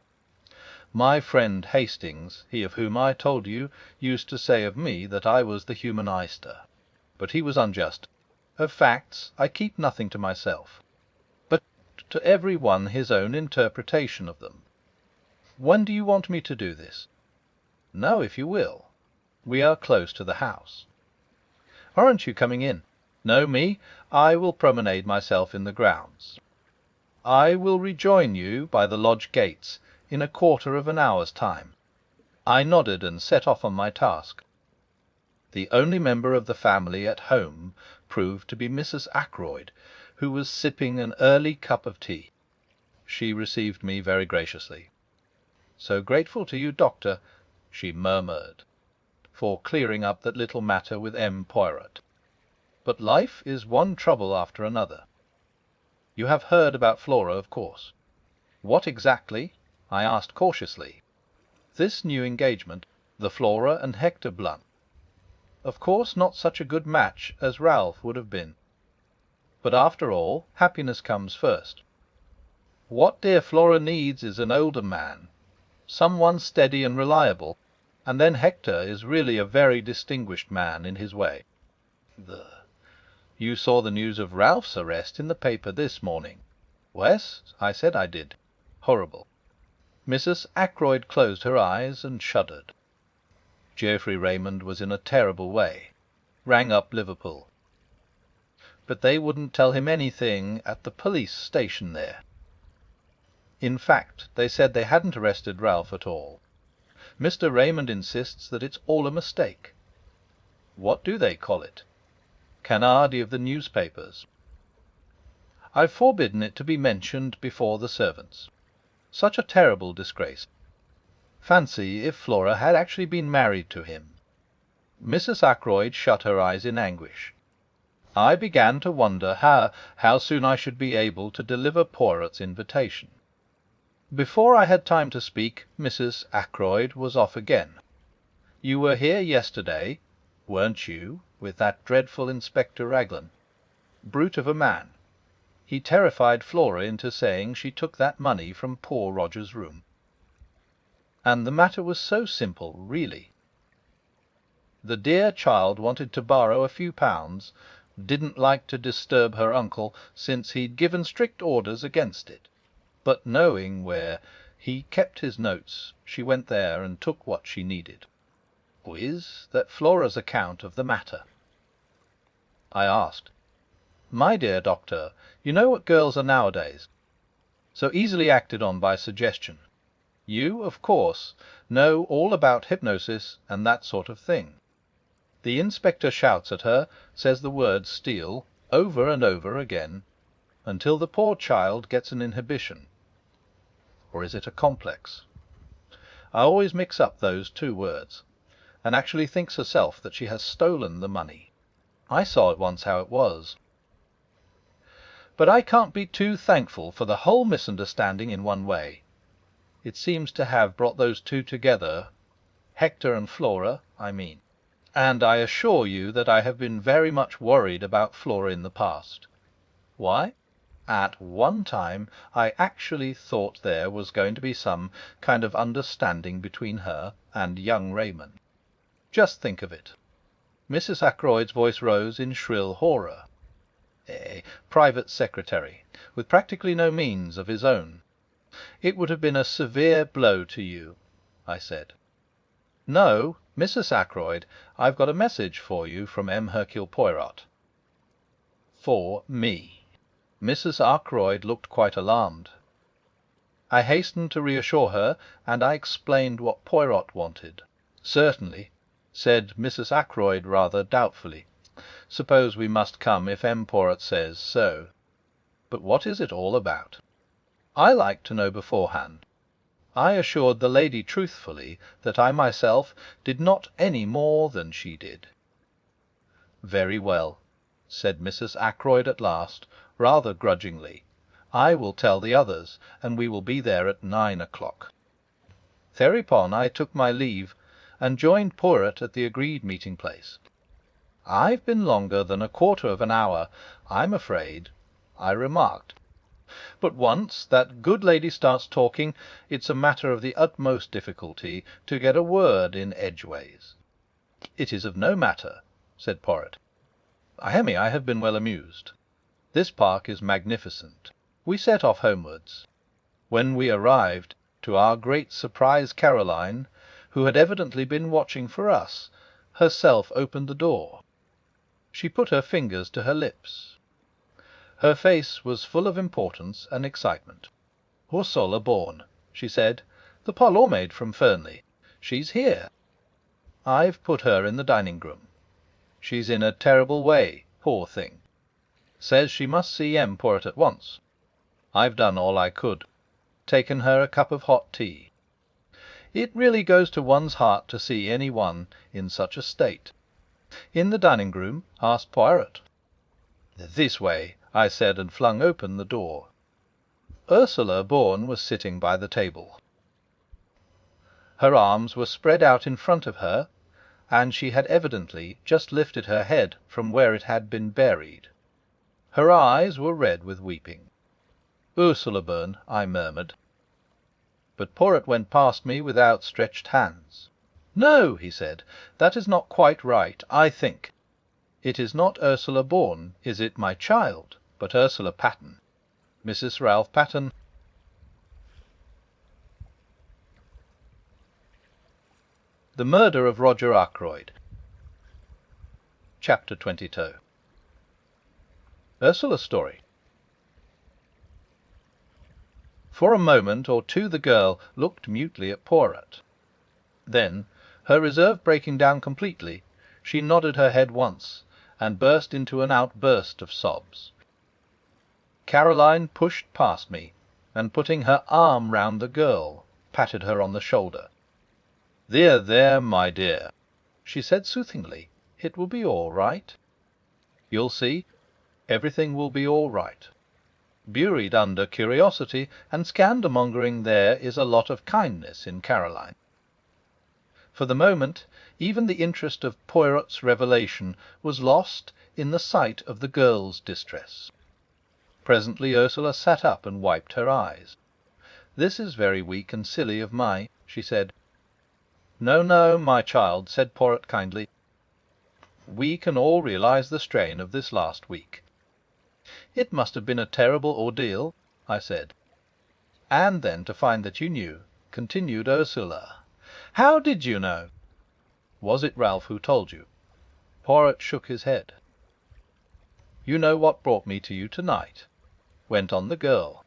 My friend Hastings, he of whom I told you, used to say of me that I was the human oyster. But he was unjust. Of facts I keep nothing to myself, but to every one his own interpretation of them. When do you want me to do this?" "Now, if you will. We are close to the house." "Aren't you coming in?" "No, me. I will promenade myself in the grounds. I will rejoin you by the lodge gates in a quarter of an hour's time." I nodded and set off on my task. The only member of the family at home proved to be Mrs. Ackroyd, who was sipping an early cup of tea. She received me very graciously. "So grateful to you, Doctor," she murmured, "for clearing up that little matter with M. Poirot. But life is one trouble after another. You have heard about Flora, of course." "What exactly?" I asked cautiously. "This new engagement, the Flora and Hector Blunt. Of course not such a good match as Ralph would have been. But after all, happiness comes first. What dear Flora needs is an older man, someone steady and reliable, and then Hector is really a very distinguished man in his way. You saw the news of Ralph's arrest in the paper this morning?" "Yes," I said I did. "Horrible." Mrs. Ackroyd closed her eyes and shuddered. Geoffrey Raymond was in a terrible way. Rang up Liverpool. But they wouldn't tell him anything at the police station there. In fact, they said they hadn't arrested Ralph at all. Mr. Raymond insists that it's all a mistake. What do they call it? Canardi of the newspapers. I've forbidden it to be mentioned before the servants. Such a terrible disgrace. Fancy if Flora had actually been married to him. Mrs. Ackroyd shut her eyes in anguish. I began to wonder how soon I should be able to deliver Poirot's invitation. Before I had time to speak, Mrs. Ackroyd was off again. "You were here yesterday, weren't you, with that dreadful Inspector Raglan? Brute of a man. He terrified Flora into saying she took that money from poor Roger's room. And the matter was so simple, really. The dear child wanted to borrow a few pounds, didn't like to disturb her uncle, since he'd given strict orders against it. But knowing where He kept his notes. She went there and took what she needed. Is that Flora's account of the matter? I asked. My dear doctor, you know what girls are nowadays. So easily acted on by suggestion. You, of course, know all about hypnosis and that sort of thing. The inspector shouts at her, says the word steal, over and over again, until the poor child gets an inhibition. Or is it a complex? I always mix up those two words, and actually thinks herself that she has stolen the money. I saw at once how it was. But I can't be too thankful for the whole misunderstanding in one way. It seems to have brought those two together, Hector and Flora, I mean. And I assure you that I have been very much worried about Flora in the past. Why? At one time I actually thought there was going to be some kind of understanding between her and young Raymond. Just think of it. Mrs. Ackroyd's voice rose in shrill horror. A private secretary, with practically no means of his own. It would have been a severe blow to you, I said. No, Mrs. Ackroyd, I've got a message for you from M. Hercule Poirot. For me. Mrs. Ackroyd looked quite alarmed. I hastened to reassure her, and I explained what Poirot wanted. Certainly, said Mrs. Ackroyd rather doubtfully. Suppose we must come if M. Poirot says so. But what is it all about? I like to know beforehand. I assured the lady truthfully that I myself did not any more than she did. Very well, said Mrs. Ackroyd at last, rather grudgingly. I will tell the others, and we will be there at 9 o'clock. Thereupon I took my leave, and joined Poirot at the agreed meeting-place. I've been longer than a quarter of an hour, I'm afraid, I remarked. But once that good lady starts talking, it's a matter of the utmost difficulty to get a word in edgeways. It is of no matter, said Poirot. I have been well amused. This park is magnificent. We set off homewards. When we arrived, to our great surprise, Caroline, who had evidently been watching for us, herself opened the door. She put her fingers to her lips. Her face was full of importance and excitement. "Ursula Bourne," she said, "the parlour maid from Fernley. She's here. I've put her in the dining-room. She's in a terrible way, poor thing. Says she must see M. Poirot at once. I've done all I could. Taken her a cup of hot tea. It really goes to one's heart to see any one in such a state. In the dining-room, asked Poirot. This way, I said, and flung open the door. Ursula Bourne was sitting by the table. Her arms were spread out in front of her, and she had evidently just lifted her head from where it had been buried. Her eyes were red with weeping. "Ursula Bourne," I murmured. But Poirot went past me with outstretched hands. "No," he said, "that is not quite right, I think. It is not Ursula Bourne, is it, my child, but Ursula Patten, Mrs. Ralph Patten." The Murder of Roger Ackroyd. Chapter 22. Ursula's story. For a moment or two the girl looked mutely at Poirot. Then, her reserve breaking down completely, she nodded her head once, and burst into an outburst of sobs. Caroline pushed past me, and putting her arm round the girl, patted her on the shoulder. "There, there, my dear," she said soothingly. "It will be all right. You'll see, everything will be all right. Buried under curiosity and scandalmongering there is a lot of kindness in Caroline." For the moment, even the interest of Poirot's revelation was lost in the sight of the girl's distress. Presently Ursula sat up and wiped her eyes. "This is very weak and silly of me," she said. "No, no, my child," said Poirot kindly. "We can all realize the strain of this last week." "It must have been a terrible ordeal," I said. And then to find that you knew," continued Ursula. "How did you know?" "Was it Ralph who told you?" Poirot shook his head. "You know what brought me to you tonight?" went on the girl.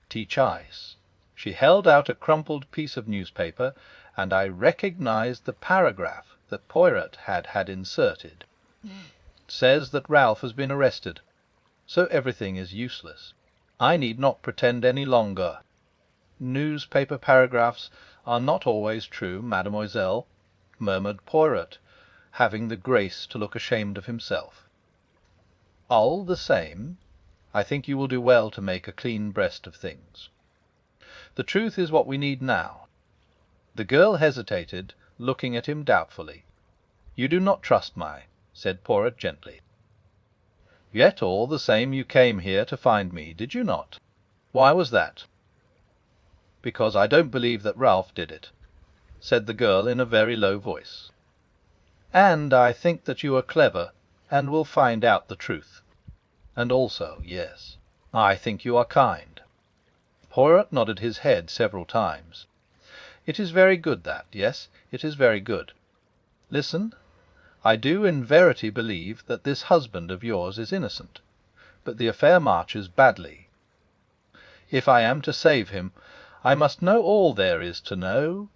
"Teach ice." She held out a crumpled piece of newspaper, and I recognized the paragraph that Poirot had inserted. "Says that Ralph has been arrested, so everything is useless. I need not pretend any longer. Newspaper paragraphs are not always true, mademoiselle," murmured Poirot, having the grace to look ashamed of himself. "All the same, I think you will do well to make a clean breast of things. The truth is what we need now." The girl hesitated, looking at him doubtfully. "You do not trust me," said Poirot gently. "Yet all the same you came here to find me, did you not? Why was that?" "Because I don't believe that Ralph did it," said the girl in a very low voice. "And I think that you are clever, and will find out the truth. And also, yes, I think you are kind." Poirot nodded his head several times. "It is very good that, yes, it is very good. Listen. I do in verity believe that this husband of yours is innocent, but the affair marches badly. If I am to save him, I must know all there is to know,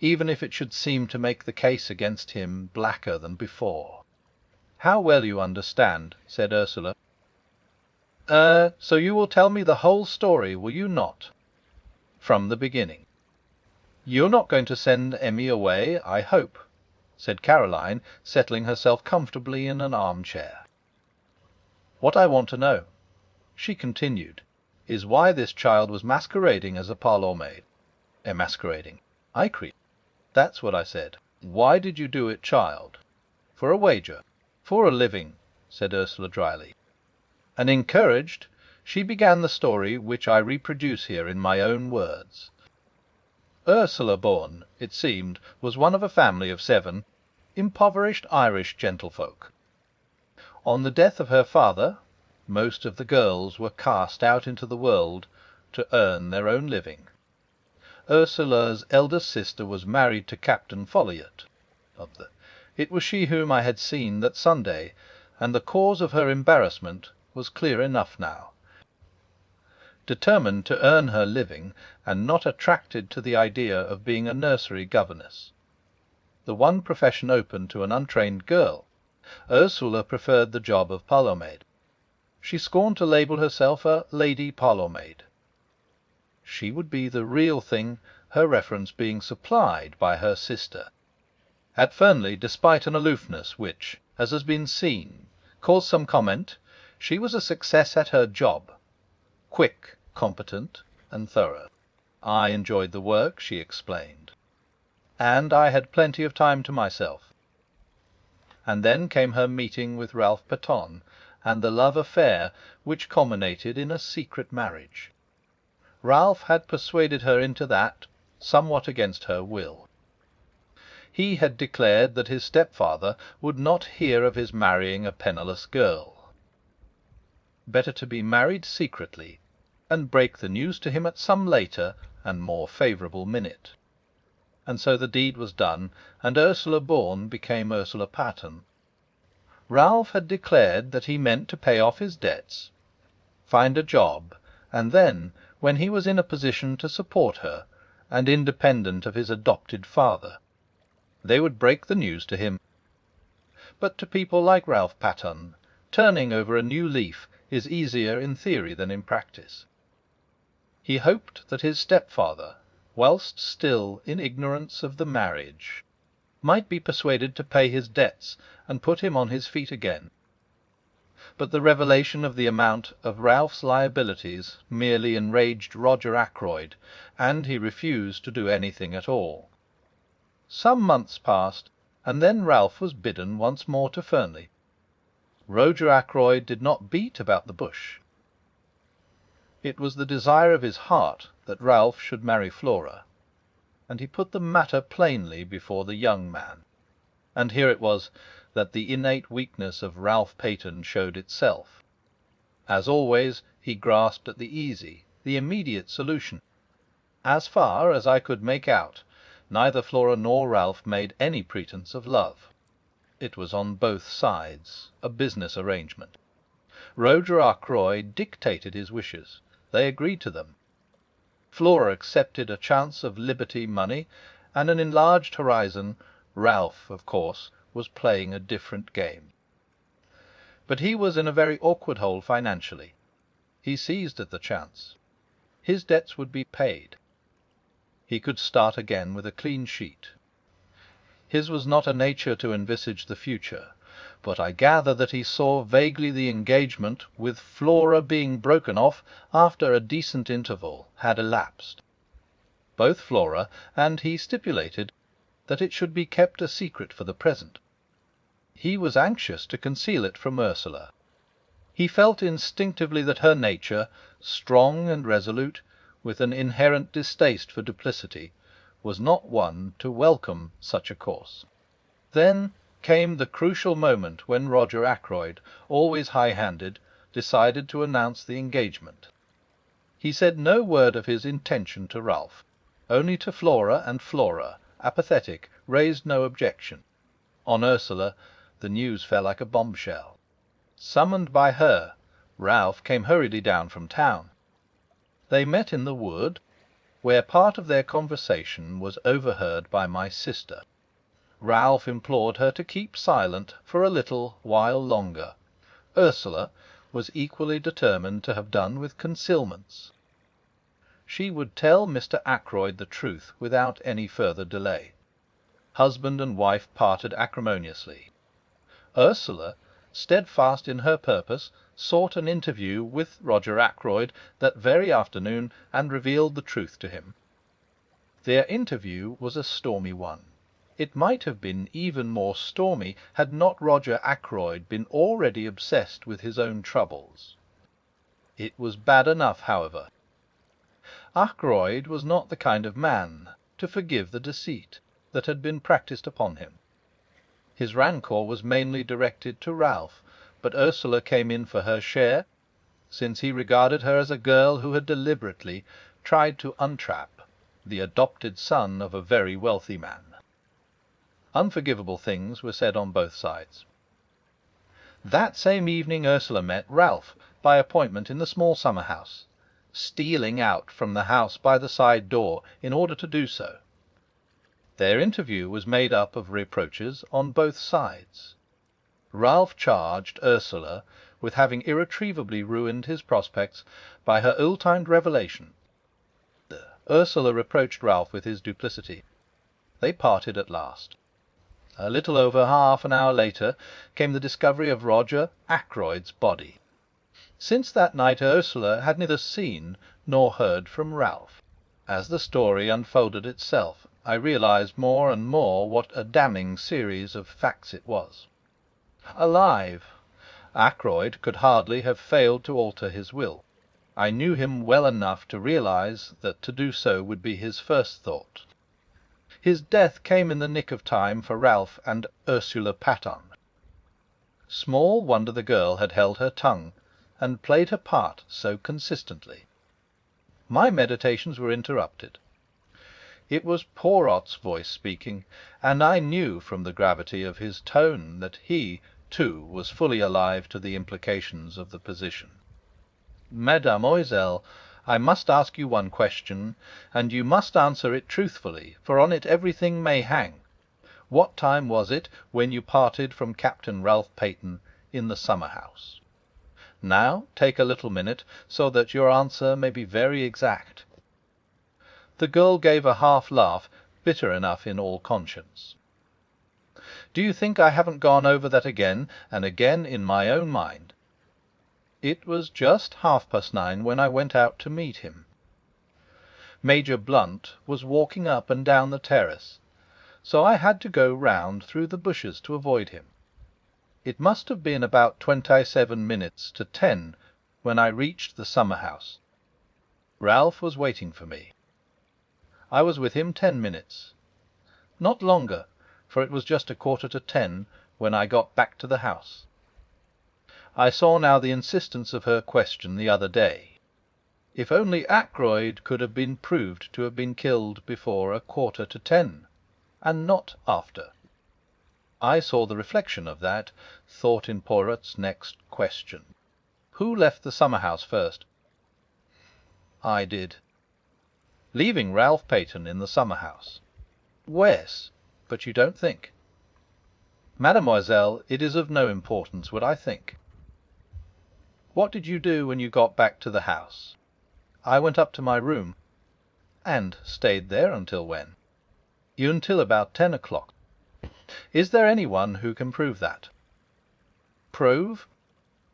even if it should seem to make the case against him blacker than before." "How well you understand," said Ursula. So you will tell me the whole story, will you not? From the beginning. You're not going to send Emmy away, I hope," said Caroline, settling herself comfortably in an armchair. "What I want to know," she continued, "is why this child was masquerading as a parlour maid. Masquerading. I creep. That's what I said. Why did you do it, child?" "For a wager." "For a living," said Ursula dryly. And encouraged, she began the story which I reproduce here in my own words. Ursula Bourne, it seemed, was one of a family of 7 impoverished Irish gentlefolk. On the death of her father, most of the girls were cast out into the world to earn their own living. Ursula's eldest sister was married to Captain Folliot. It was she whom I had seen that Sunday, and the cause of her embarrassment was clear enough now. Determined to earn her living, and not attracted to the idea of being a nursery governess, the one profession open to an untrained girl, Ursula preferred the job of parlour maid. She scorned to label herself a lady parlour maid. She would be the real thing, her reference being supplied by her sister. At Fernley, despite an aloofness which, as has been seen, caused some comment, she was a success at her job. Quick, competent, and thorough. I enjoyed the work, she explained. And I had plenty of time to myself. And then came her meeting with Ralph Paton, and the love affair which culminated in a secret marriage. Ralph had persuaded her into that, somewhat against her will. He had declared that his stepfather would not hear of his marrying a penniless girl. Better to be married secretly, and break the news to him at some later and more favourable minute. And so the deed was done, and Ursula Bourne became Ursula Paton. Ralph had declared that he meant to pay off his debts, find a job, and then, when he was in a position to support her, and independent of his adopted father, they would break the news to him. But to people like Ralph Paton, turning over a new leaf is easier in theory than in practice. He hoped that his stepfather, whilst still in ignorance of the marriage, might be persuaded to pay his debts and put him on his feet again. But the revelation of the amount of Ralph's liabilities merely enraged Roger Ackroyd, and he refused to do anything at all. Some months passed, and then Ralph was bidden once more to Fernley. Roger Ackroyd did not beat about the bush. It was the desire of his heart that Ralph should marry Flora, and he put the matter plainly before the young man. And here it was that the innate weakness of Ralph Paton showed itself. As always, he grasped at the easy, the immediate solution, As far as I could make out, neither Flora nor Ralph made any pretence of love. It was on both sides a business arrangement. Roger Ackroyd dictated his wishes; they agreed to them. Flora accepted a chance of liberty money and an enlarged horizon. Ralph, of course, was playing a different game. But he was in a very awkward hole financially. He seized at the chance. His debts would be paid. He could start again with a clean sheet. His was not a nature to envisage the future, but I gather that he saw vaguely the engagement with Flora being broken off after a decent interval had elapsed. Both Flora and he stipulated that it should be kept a secret for the present. He was anxious to conceal it from Ursula. He felt instinctively that her nature, strong and resolute, with an inherent distaste for duplicity, was not one to welcome such a course. Then came the crucial moment when Roger Ackroyd, always high-handed, decided to announce the engagement. He said no word of his intention to Ralph. Only to Flora, and Flora, apathetic, raised no objection. On Ursula the news fell like a bombshell. Summoned by her, Ralph came hurriedly down from town. They met in the wood, where part of their conversation was overheard by my sister. Ralph implored her to keep silent for a little while longer. Ursula was equally determined to have done with concealments. She would tell Mr. Ackroyd the truth without any further delay. Husband and wife parted acrimoniously. Ursula, steadfast in her purpose, sought an interview with Roger Ackroyd that very afternoon, and revealed the truth to him. Their interview was a stormy one. It might have been even more stormy had not Roger Ackroyd been already obsessed with his own troubles. It was bad enough, however. Ackroyd was not the kind of man to forgive the deceit that had been practised upon him. His rancour was mainly directed to Ralph, but Ursula came in for her share, since he regarded her as a girl who had deliberately tried to untrap the adopted son of a very wealthy man. Unforgivable things were said on both sides. That same evening Ursula met Ralph by appointment in the small summer house, stealing out from the house by the side door in order to do so. Their interview was made up of reproaches on both sides. Ralph charged Ursula with having irretrievably ruined his prospects by her ill-timed revelation. Ursula reproached Ralph with his duplicity. They parted at last. A little over half an hour later came the discovery of Roger Ackroyd's body. Since that night Ursula had neither seen nor heard from Ralph. As the story unfolded itself, I realized more and more what a damning series of facts it was. Alive! Ackroyd could hardly have failed to alter his will. I knew him well enough to realize that to do so would be his first thought. His death came in the nick of time for Ralph and Ursula Patton. Small wonder the girl had held her tongue, and played her part so consistently. My meditations were interrupted. It was Poirot's voice speaking, and I knew from the gravity of his tone that he, too, was fully alive to the implications of the position. "Mademoiselle, I must ask you one question, and you must answer it truthfully, for on it everything may hang. What time was it when you parted from Captain Ralph Paton in the summer house? Now take a little minute, so that your answer may be very exact." The girl gave a half laugh, bitter enough in all conscience. "Do you think I haven't gone over that again and again in my own mind? It was just 9:30 when I went out to meet him. Major Blunt was walking up and down the terrace, so I had to go round through the bushes to avoid him. It must have been about 27 minutes to 10 when I reached the summer house. Ralph was waiting for me. I was with him 10 minutes. Not longer, for it was just 9:45 when I got back to the house. I saw now the insistence of her question the other day. If only Ackroyd could have been proved to have been killed before 9:45, and not after. I saw the reflection of that thought in Poirot's next question. Who left the summer-house first? I did. Leaving Ralph Paton in the summer-house. Yes, but you don't think. Mademoiselle, it is of no importance what I think. What did you do when you got back to the house? I went up to my room. And stayed there until when? Until about 10 o'clock. Is there anyone who can prove that? Prove?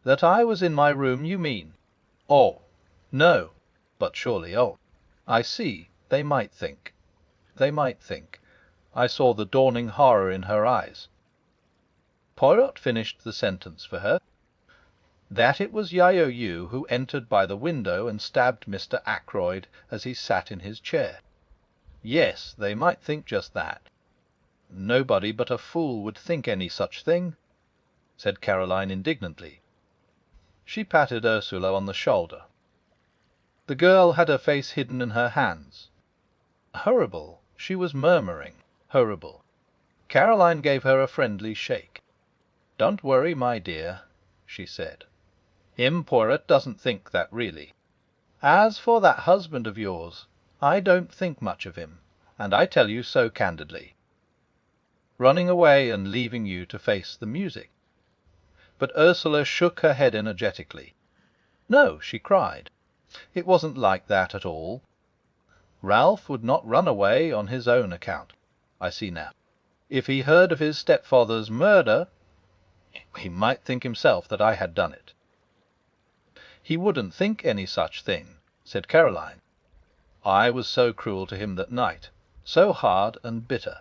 That I was in my room, you mean? Oh, no. But surely, oh, I see. They might think. They might think. I saw the dawning horror in her eyes. Poirot finished the sentence for her. That it was Yaoyu who entered by the window and stabbed Mr. Ackroyd as he sat in his chair. Yes, they might think just that. Nobody but a fool would think any such thing, said Caroline indignantly. She patted Ursula on the shoulder. The girl had her face hidden in her hands. Horrible, she was murmuring. Horrible. Caroline gave her a friendly shake. Don't worry, my dear, she said. Poirot doesn't think that really. As for that husband of yours, I don't think much of him, and I tell you so candidly. Running away and leaving you to face the music. But Ursula shook her head energetically. No, she cried. It wasn't like that at all. Ralph would not run away on his own account. I see now. If he heard of his stepfather's murder, he might think himself that I had done it. He wouldn't think any such thing, said Caroline. I was so cruel to him that night, so hard and bitter.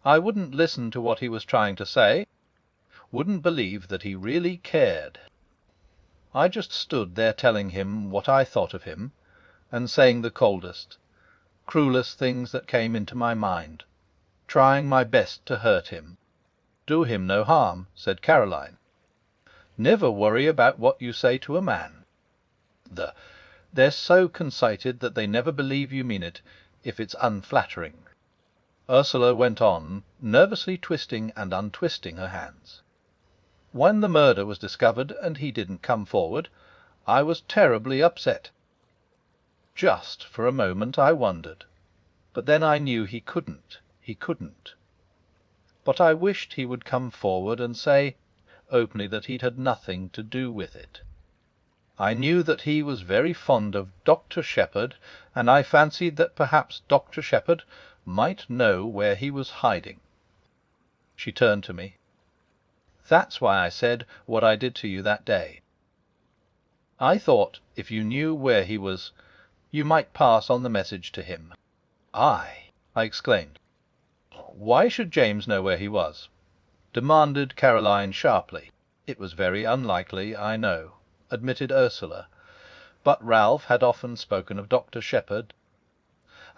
I wouldn't listen to what he was trying to say, wouldn't believe that he really cared. I just stood there telling him what I thought of him, and saying the coldest, cruelest things that came into my mind, trying my best to hurt him. Do him no harm, said Caroline. Never worry about what you say to a man. They're so conceited that they never believe you mean it, if it's unflattering. Ursula went on, nervously twisting and untwisting her hands. When the murder was discovered and he didn't come forward, I was terribly upset. Just for a moment I wondered. But then I knew he couldn't. But I wished he would come forward and say openly that he'd had nothing to do with it. I knew that he was very fond of Dr. Shepherd, and I fancied that perhaps Dr. Shepherd might know where he was hiding. She turned to me. That's why I said what I did to you that day. I thought if you knew where he was, you might pass on the message to him. I exclaimed. Why should James know where he was? Demanded Caroline sharply. It was very unlikely, I know, admitted Ursula, but Ralph had often spoken of Dr. Shepherd,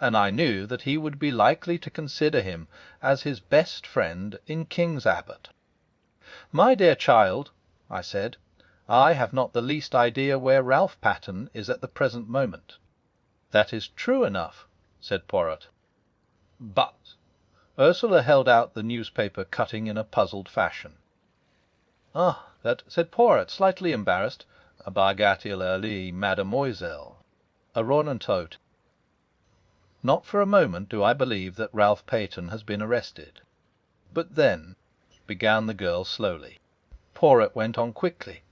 and I knew that he would be likely to consider him as his best friend in King's Abbott. My dear child, I said, I have not the least idea where Ralph Paton is at the present moment. That is true enough, said Poirot. But Ursula held out the newspaper cutting in a puzzled fashion. Ah, that, said Poirot, slightly embarrassed. Bagatelle, mademoiselle. A Ronantot. Not for a moment do I believe that Ralph Paton has been arrested. But then, began the girl slowly. Poirot went on quickly.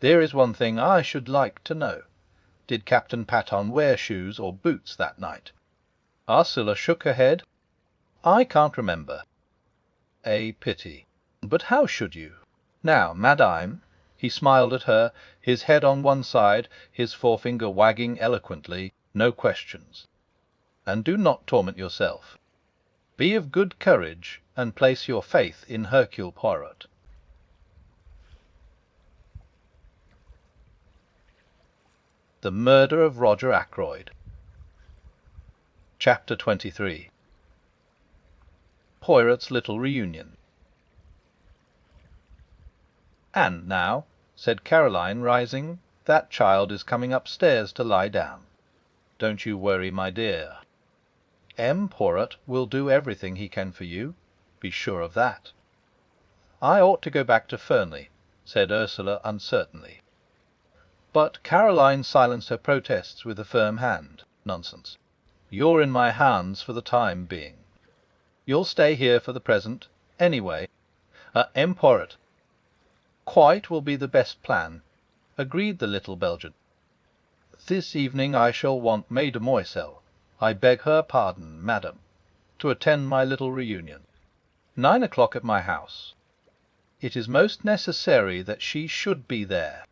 There is one thing I should like to know. Did Captain Paton wear shoes or boots that night? Ursula shook her head. I can't remember. A pity. But how should you? Now, madame, he smiled at her, his head on one side, his forefinger wagging eloquently, no questions. And do not torment yourself. Be of good courage, and place your faith in Hercule Poirot. The Murder of Roger Ackroyd. Chapter 23. Poirot's little reunion. And now, said Caroline, rising, That child is coming upstairs to lie down. Don't you worry, my dear. M. Poirot will do everything he can for you. Be sure of that." "I ought to go back to Fernley," said Ursula uncertainly. But Caroline silenced her protests with a firm hand. "Nonsense. You're in my hands for the time being. You'll stay here for the present, anyway. M. Poirot." "Quite will be the best plan," agreed the little Belgian. "This evening I shall want Mademoiselle, I beg her pardon, madam, to attend my little reunion. 9 o'clock at my house. It is most necessary that she should be there."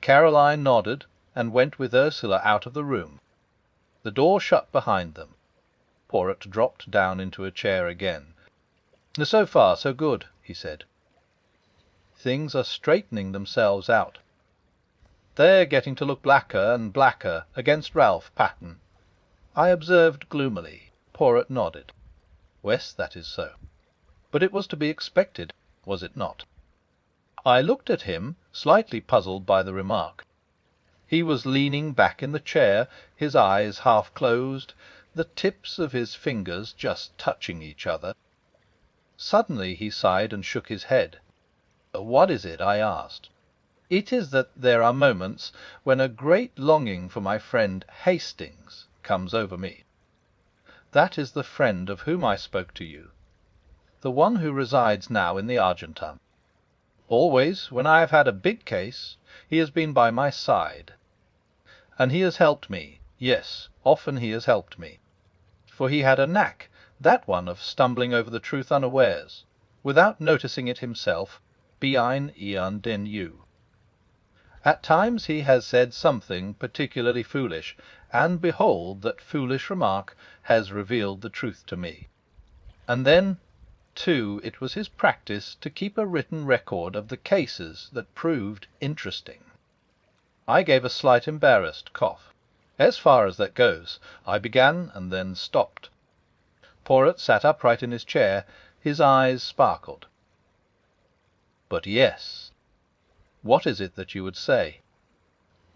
Caroline nodded, and went with Ursula out of the room. The door shut behind them. Poirot dropped down into a chair again. "So far, so good," he said. "Things are straightening themselves out. They're getting to look blacker and blacker against Ralph Patten." I observed gloomily. Poirot nodded. "Yes, that is so. But it was to be expected, was it not?" I looked at him, slightly puzzled by the remark. He was leaning back in the chair, his eyes half closed, the tips of his fingers just touching each other. Suddenly he sighed and shook his head. "What is it?" I asked. "It is that there are moments when a great longing for my friend Hastings comes over me. That is the friend of whom I spoke to you, the one who resides now in the Argentan. Always, when I have had a big case, he has been by my side. And he has helped me. Yes, often he has helped me. For he had a knack, that one of stumbling over the truth unawares, without noticing it himself, bien entendu. At times he has said something particularly foolish, and behold, that foolish remark has revealed the truth to me. And then, too, it was his practice to keep a written record of the cases that proved interesting." I gave a slight embarrassed cough. "As far as that goes," I began, and then stopped. Poirot sat upright in his chair. His eyes sparkled. "But yes. What is it that you would say?"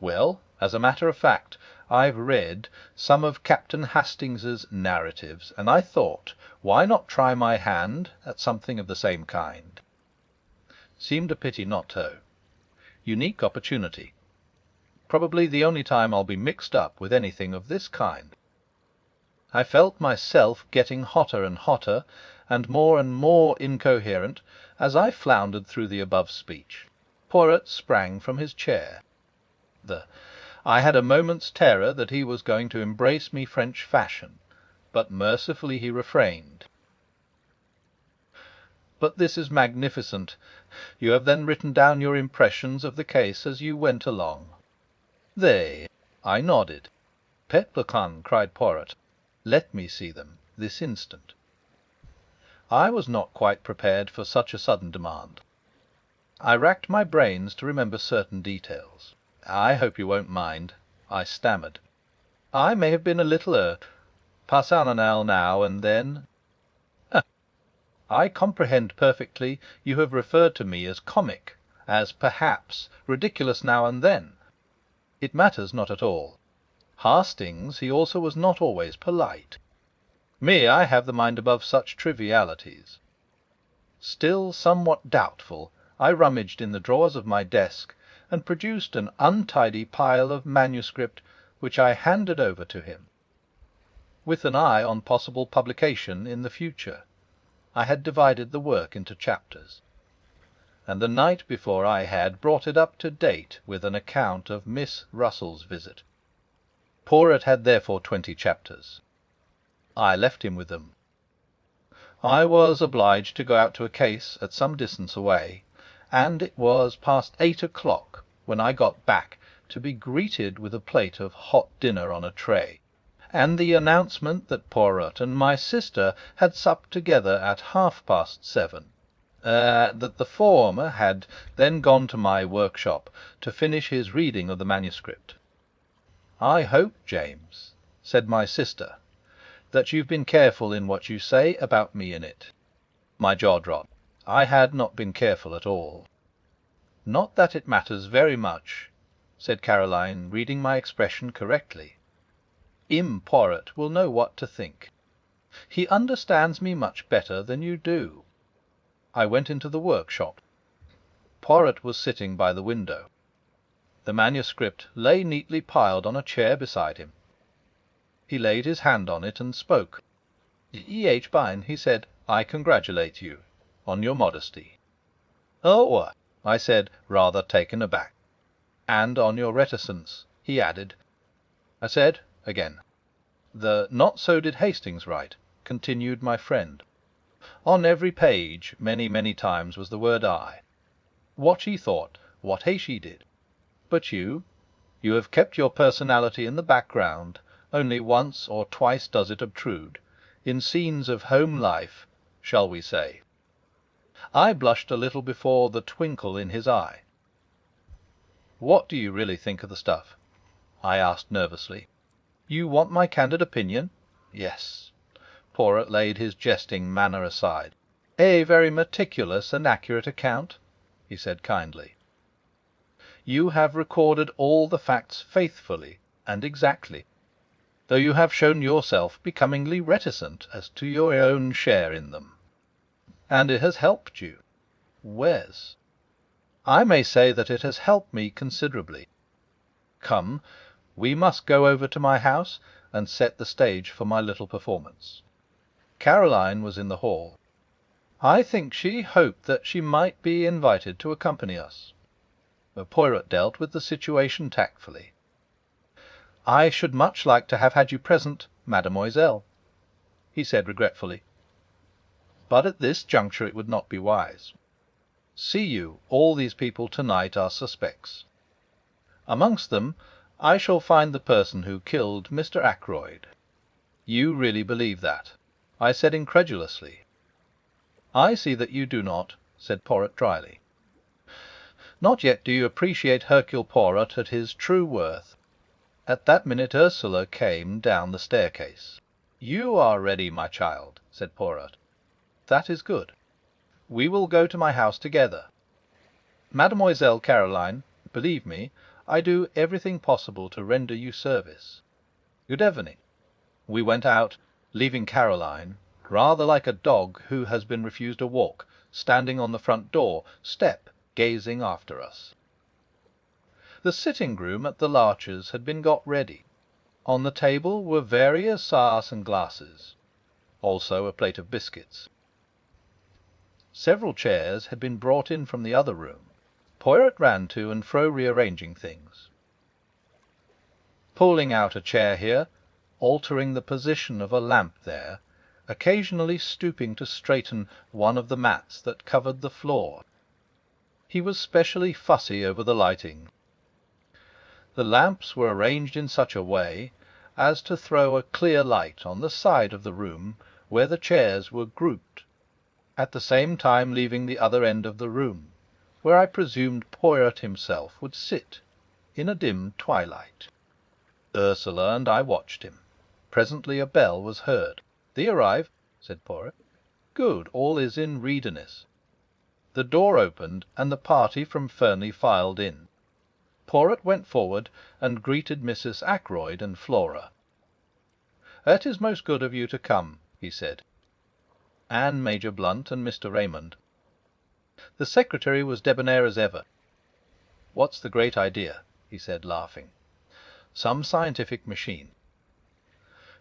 "Well, as a matter of fact, I've read some of Captain Hastings's narratives, and I thought, why not try my hand at something of the same kind? Seemed a pity not to. Unique opportunity. Probably the only time I'll be mixed up with anything of this kind." I felt myself getting hotter and hotter, and more incoherent, as I floundered through the above speech. Poirot sprang from his chair. I had a moment's terror that he was going to embrace me French fashion, but mercifully he refrained. "But this is magnificent. You have then written down your impressions of the case as you went along?" "They." I nodded. "Perplexing," cried Poirot. "Let me see them this instant." I was not quite prepared for such a sudden demand. I racked my brains to remember certain details. "I hope you won't mind," I stammered. "I may have been a little personnel now and then." "I comprehend perfectly. You have referred to me as comic, as perhaps ridiculous now and then. It matters not at all. Hastings, he also was not always polite. Me, I have the mind above such trivialities." Still somewhat doubtful, I rummaged in the drawers of my desk and produced an untidy pile of manuscript, which I handed over to him. With an eye on possible publication in the future, I had divided the work into chapters, and the night before I had brought it up to date with an account of Miss Russell's visit. Poirot had therefore 20 chapters. I left him with them. I was obliged to go out to a case at some distance away, and it was past 8 o'clock when I got back, to be greeted with a plate of hot dinner on a tray, and the announcement that Poirot and my sister had supped together at 7:30. That the former had then gone to my workshop to finish his reading of the manuscript. "I hope, James," said my sister, "that you've been careful in what you say about me in it." My jaw dropped. I had not been careful at all. "Not that it matters very much. said Caroline, reading my expression correctly. "Im Poirot will know what to think. He understands me much better than you do." I went into the workshop. Poirot was sitting by the window. The manuscript lay neatly piled on a chair beside him. He laid his hand on it and spoke. "E.H. Bine," he said, "I congratulate you on your modesty." "Oh," I said, rather taken aback. "And on your reticence," he added. I said again. "The 'not so did Hastings write,'" continued my friend. "On every page, many, many times, was the word 'I.' What she thought, what she did. But you have kept your personality in the background. Only once or twice does it obtrude, in scenes of home life, shall we say." I blushed a little before the twinkle in his eye. "What do you really think of the stuff?" I asked nervously. "You want my candid opinion?" "Yes." Poirot laid his jesting manner aside. "A very meticulous and accurate account," he said kindly. "You have recorded all the facts faithfully and exactly, though you have shown yourself becomingly reticent as to your own share in them. And it has helped you." "Wes?" "I may say that it has helped me considerably. Come, we must go over to my house and set the stage for my little performance." Caroline was in the hall. I think she hoped that she might be invited to accompany us. Poirot dealt with the situation tactfully. "I should much like to have had you present, mademoiselle," he said regretfully. "But at this juncture it would not be wise. See you, all these people tonight are suspects. Amongst them I shall find the person who killed Mr. Ackroyd." "You really believe that?" I said incredulously. "I see that you do not," said Poirot dryly. "Not yet do you appreciate Hercule Poirot at his true worth." At that minute Ursula came down the staircase. "You are ready, my child," said Poirot. "That is good. We will go to my house together. Mademoiselle Caroline, believe me, I do everything possible to render you service. Good evening." We went out, leaving Caroline, rather like a dog who has been refused a walk, standing on the front door step, gazing after us. The sitting-room at the Larches had been got ready. On the table were various sauce and glasses, also a plate of biscuits. Several chairs had been brought in from the other room. Poirot ran to and fro rearranging things, pulling out a chair here, altering the position of a lamp there, occasionally stooping to straighten one of the mats that covered the floor. He was specially fussy over the lighting. The lamps were arranged in such a way as to throw a clear light on the side of the room where the chairs were grouped, at the same time leaving the other end of the room, where I presumed Poirot himself would sit, in a dim twilight. Ursula and I watched him. Presently a bell was heard. "Thee arrive," said Poirot. "Good, all is in readiness." The door opened, and the party from Fernley filed in. Poirot went forward and greeted Mrs. Ackroyd and Flora. "It is most good of you to come," he said. "And Major Blunt and Mr. Raymond." The secretary was debonair as ever. "What's the great idea?" he said, laughing. "Some scientific machine.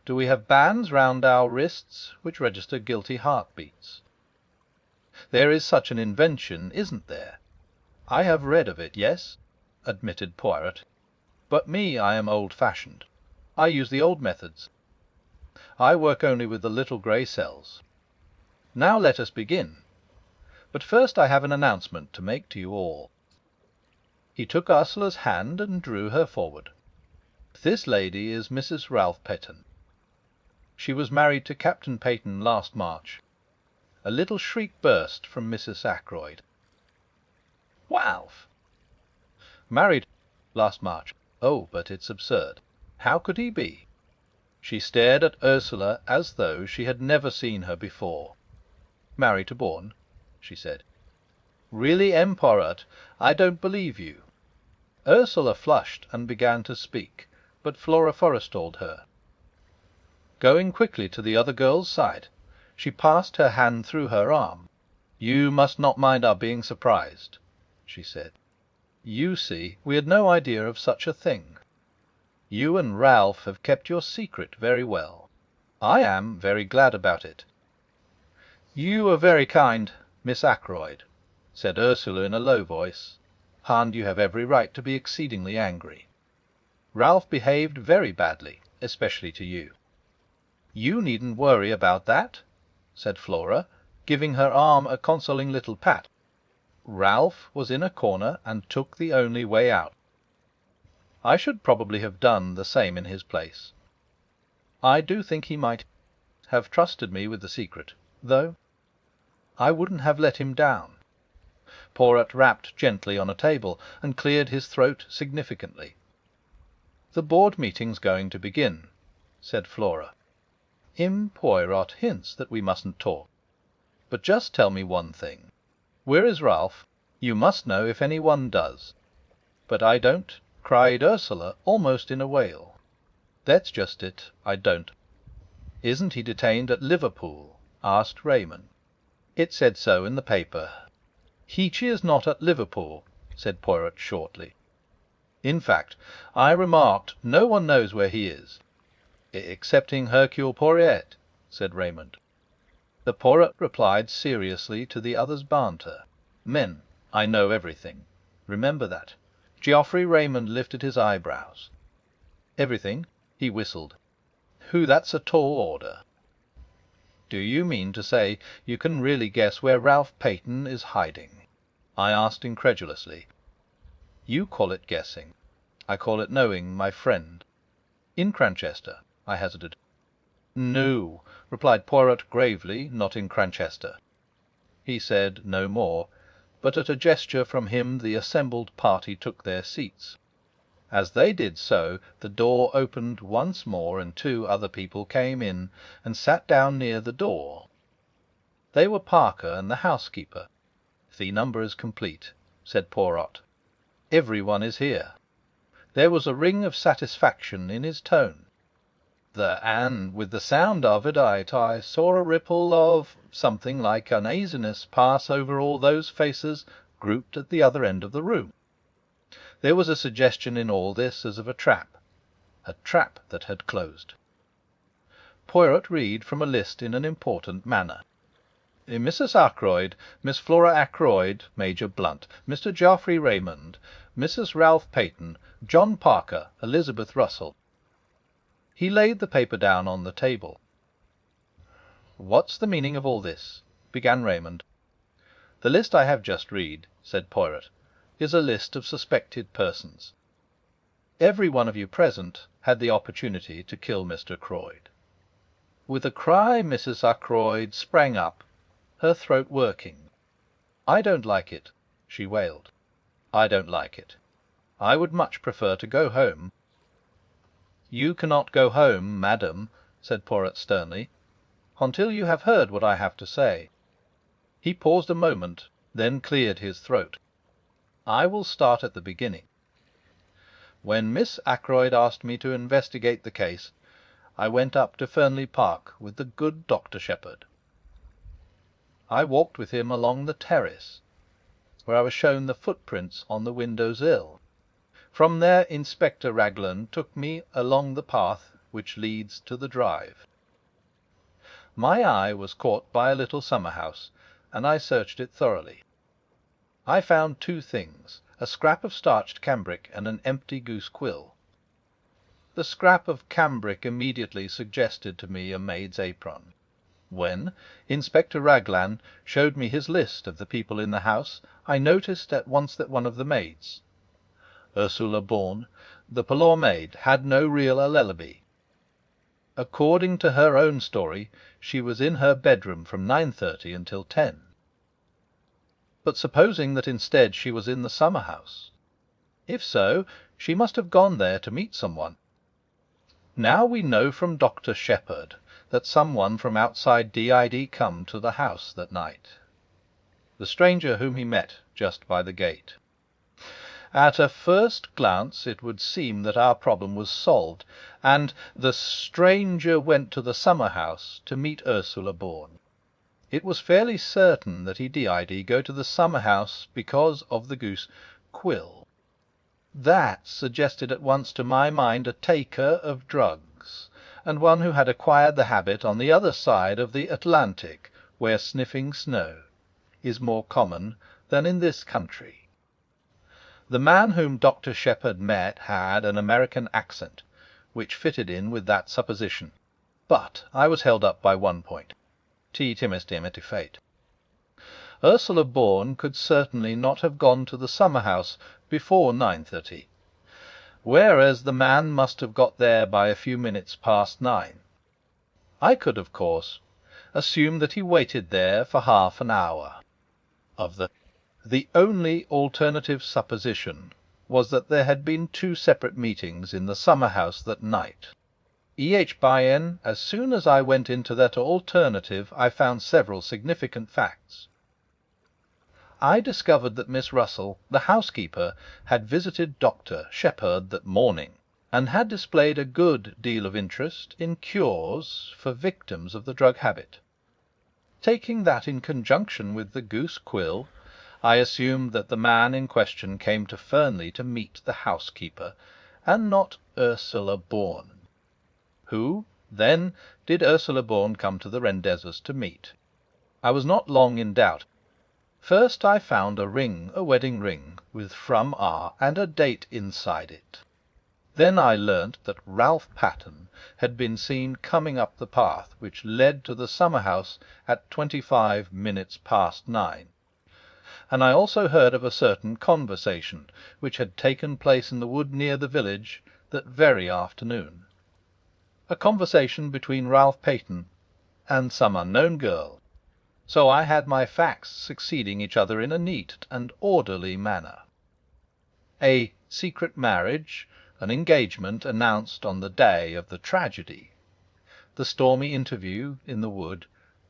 Do we have bands round our wrists which register guilty heartbeats? There is such an invention, isn't there?" "I have read of it, yes," admitted Poirot. "But I am old-fashioned. I use the old methods. I work only with the little grey cells. Now let us begin. But first I have an announcement to make to you all." He took Ursula's hand and drew her forward. "This lady is Mrs. Ralph Peyton. She was married to Captain Peyton last March." A little shriek burst from Mrs. Ackroyd. "Ralph!" "Married last March. Oh, but it's absurd. How could he be?" She stared at Ursula as though she had never seen her before. "Married to Bourne," she said. "Really, M. Poirot, I don't believe you." Ursula flushed and began to speak, but Flora forestalled her. Going quickly to the other girl's side, she passed her hand through her arm. "You must not mind our being surprised," she said. "You see, we had no idea of such a thing. You and Ralph have kept your secret very well. I am very glad about it." "You are very kind, Miss Ackroyd," said Ursula in a low voice, "and you have every right to be exceedingly angry. Ralph behaved very badly, especially to you." "You needn't worry about that," said Flora, giving her arm a consoling little pat. "Ralph was in a corner and took the only way out. I should probably have done the same in his place. I do think he might have trusted me with the secret, though I wouldn't have let him down." Poirot rapped gently on a table and cleared his throat significantly. "The board meeting's going to begin," said Flora. "Poirot hints that we mustn't talk. But just tell me one thing. Where is Ralph? You must know if any one does." "But I don't," cried Ursula, almost in a wail. "That's just it, I don't." "Isn't he detained at Liverpool?" asked Raymond. "It said so in the paper." "He is not at Liverpool," said Poirot shortly. "In fact, I remarked, no one knows where he is." "Excepting Hercule Poirot," said Raymond. The Poirot replied seriously to the other's banter. "Men, I know everything. Remember that." Geoffrey Raymond lifted his eyebrows. "Everything?" He whistled. That's a tall order." "Do you mean to say you can really guess where Ralph Peyton is hiding?" I asked incredulously. "You call it guessing. I call it knowing my friend." "In Cranchester?" I hazarded. "No," replied Poirot gravely, "not in Cranchester." He said no more, but at a gesture from him the assembled party took their seats. As they did so, the door opened once more, and two other people came in and sat down near the door. They were Parker and the housekeeper. "The number is complete," said Poirot. "Everyone is here." There was a ring of satisfaction in his tone. And with the sound of it I saw a ripple of something like uneasiness pass over all those faces grouped at the other end of the room. There was a suggestion in all this as of a trap that had closed. Poirot read from a list in an important manner. "Mrs. Ackroyd, Miss Flora Ackroyd, Major Blunt, Mr. Geoffrey Raymond, Mrs. Ralph Peyton, John Parker, Elizabeth Russell." He laid the paper down on the table. "What's the meaning of all this?" began Raymond. "The list I have just read," said Poirot, "is a list of suspected persons. Every one of you present had the opportunity to kill Mr. Ackroyd." With a cry Mrs. Ackroyd sprang up, her throat working. "I don't like it," she wailed. "I don't like it. I would much prefer to go home." "You cannot go home, madam," said Poirot sternly, "until you have heard what I have to say." He paused a moment, then cleared his throat. "I will start at the beginning. When Miss Ackroyd asked me to investigate the case, I went up to Fernley Park with the good Dr. Shepherd. I walked with him along the terrace, where I was shown the footprints on the window sill. From there Inspector Raglan took me along the path which leads to the drive. My eye was caught by a little summer house, and I searched it thoroughly. I found two things: a scrap of starched cambric and an empty goose quill. The scrap of cambric immediately suggested to me a maid's apron. When Inspector Raglan showed me his list of the people in the house, I noticed at once that one of the maids, Ursula Bourne, the parlour maid, had no real alibi. According to her own story, she was in her bedroom from 9:30 until 10. But supposing that instead she was in the summer house? If so, she must have gone there to meet someone. Now we know from Dr. Shepherd that someone from outside D.I.D. come to the house that night. The stranger whom he met just by the gate. At a first glance it would seem that our problem was solved, and the stranger went to the summer-house to meet Ursula Bourne. It was fairly certain that he did go to the summer-house because of the goose Quill. That suggested at once to my mind a taker of drugs, and one who had acquired the habit on the other side of the Atlantic, where sniffing snow is more common than in this country. The man whom Dr. Shepherd met had an American accent, which fitted in with that supposition. But I was held up by one point. Ti timis dimity fate. Ursula Bourne could certainly not have gone to the summer-house before 9:30, whereas the man must have got there by a few minutes past 9. I could, of course, assume that he waited there for half an hour. The only alternative supposition was that there had been two separate meetings in the summer-house that night. E.H. As soon as I went into that alternative, I found several significant facts. I discovered that Miss Russell, the housekeeper, had visited Dr. Shepherd that morning, and had displayed a good deal of interest in cures for victims of the drug habit. Taking that in conjunction with the goose Quill, I assumed that the man in question came to Fernley to meet the housekeeper, and not Ursula Bourne. Who, then, did Ursula Bourne come to the Rendezvous to meet? I was not long in doubt. First I found a ring, a wedding ring, with from R and a date inside it. Then I learnt that Ralph Patten had been seen coming up the path which led to the summer-house at 25 minutes past 9. And I also heard of a certain conversation which had taken place in the wood near the village that very afternoon. A conversation between Ralph Patten and some unknown girl. So I had my facts succeeding each other in a neat and orderly manner. A secret marriage, an engagement announced on the day of the tragedy, the stormy interview in the wood,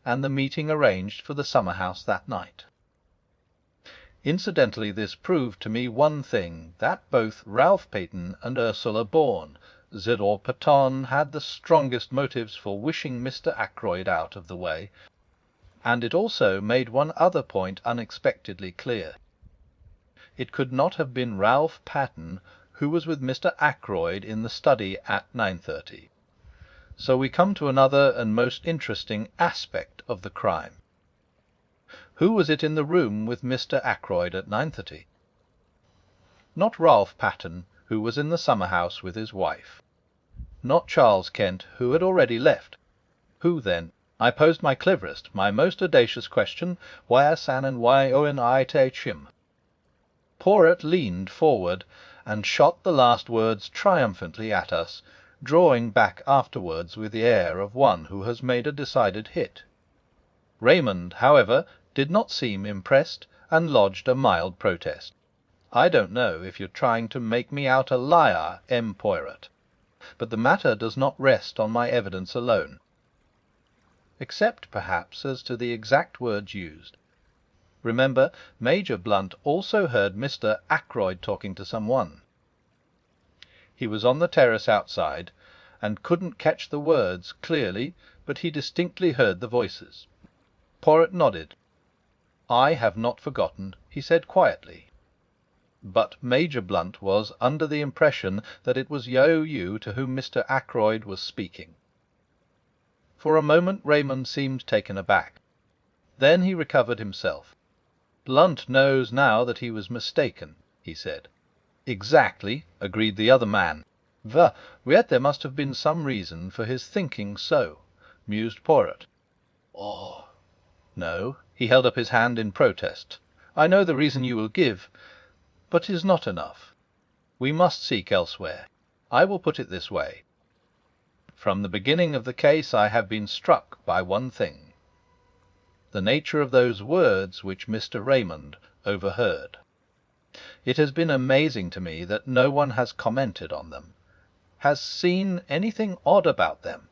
and the meeting arranged for the summer-house that night. Incidentally, this proved to me one thing, that both Ralph Patten and Ursula Bourne, Zidore Patton, had the strongest motives for wishing Mr. Ackroyd out of the way, and it also made one other point unexpectedly clear. It could not have been Ralph Patten who was with Mr. Ackroyd in the study at 9:30. So we come to another and most interesting aspect of the crime. Who was it in the room with Mr. Ackroyd at 9:30? Not Ralph Patten, who was in the summer-house with his wife. Not Charles Kent, who had already left. Who then? I posed my cleverest, my most audacious question, where san and why owen I te chim. Poirot leaned forward and shot the last words triumphantly at us, drawing back afterwards with the air of one who has made a decided hit. Raymond, however, did not seem impressed, and lodged a mild protest. I don't know if you're trying to make me out a liar, M. Poirot, but the matter does not rest on my evidence alone. Except, perhaps, as to the exact words used. Remember, Major Blunt also heard Mr. Ackroyd talking to someone. He was on the terrace outside, and couldn't catch the words clearly, but he distinctly heard the voices. Poirot nodded. "I have not forgotten," he said quietly. But Major Blunt was under the impression that it was Yo-Yu to whom Mr. Ackroyd was speaking. For a moment Raymond seemed taken aback. Then he recovered himself. "Blunt knows now that he was mistaken," he said. "Exactly," agreed the other man. Yet there must have been some reason for his thinking so," mused Poirot. "Oh, no." He held up his hand in protest. "I know the reason you will give, but 'tis not enough. We must seek elsewhere. I will put it this way. From the beginning of the case I have been struck by one thing: the nature of those words which Mr. Raymond overheard. It has been amazing to me that no one has commented on them, has seen anything odd about them.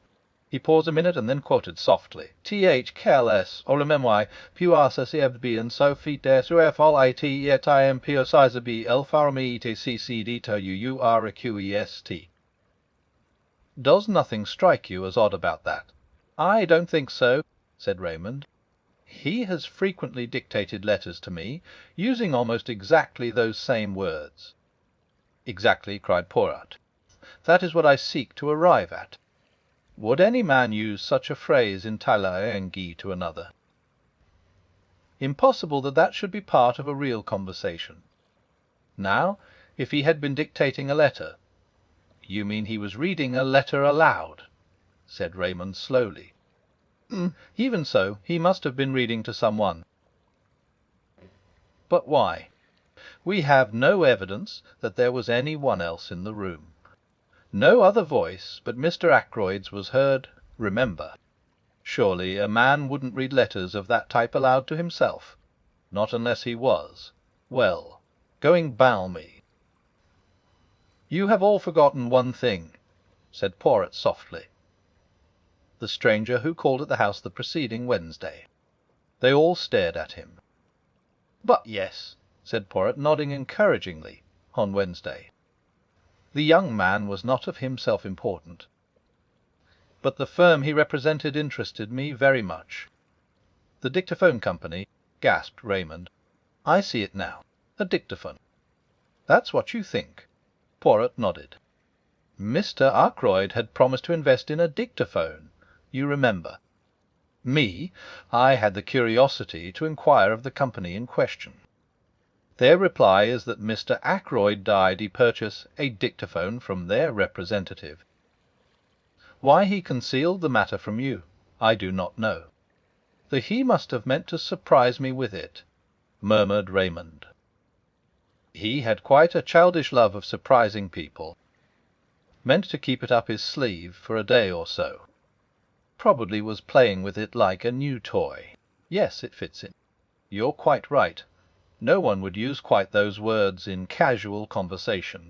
He paused a minute and then quoted softly. "Th careless, or remember, purscb and so feet there through FLIT yet I am PSIZB L CCD to URQEST. Does nothing strike you as odd about that?" "I don't think so," said Raymond. "He has frequently dictated letters to me, using almost exactly those same words." "Exactly," cried Poirot. "That is what I seek to arrive at. Would any man use such a phrase in Taillarenghi to another?" Impossible that that should be part of a real conversation. Now, if he had been dictating a letter— "You mean he was reading a letter aloud?" said Raymond slowly. "Even so, he must have been reading to someone." "But why? We have no evidence that there was any one else in the room. No other voice but Mr. Ackroyd's was heard, remember. Surely a man wouldn't read letters of that type aloud to himself, not unless he was, well, going balmy." "You have all forgotten one thing," said Poirot softly. "The stranger who called at the house the preceding Wednesday." They all stared at him. "But yes," said Poirot, nodding encouragingly, "on Wednesday. The young man was not of himself important, but the firm he represented interested me very much." "The dictaphone company?" gasped Raymond. "I see it now. A dictaphone. That's what you think." Poirot nodded. "Mr. Ackroyd had promised to invest in a dictaphone, you remember. Me, I had the curiosity to inquire of the company in question. Their reply is that Mr. Ackroyd died he purchase a dictaphone from their representative. Why he concealed the matter from you, I do not know. The he must have meant to surprise me with it," murmured Raymond. "He had quite a childish love of surprising people. Meant to keep it up his sleeve for a day or so. Probably was playing with it like a new toy. Yes, it fits in. You're quite right. No one would use quite those words in casual conversation."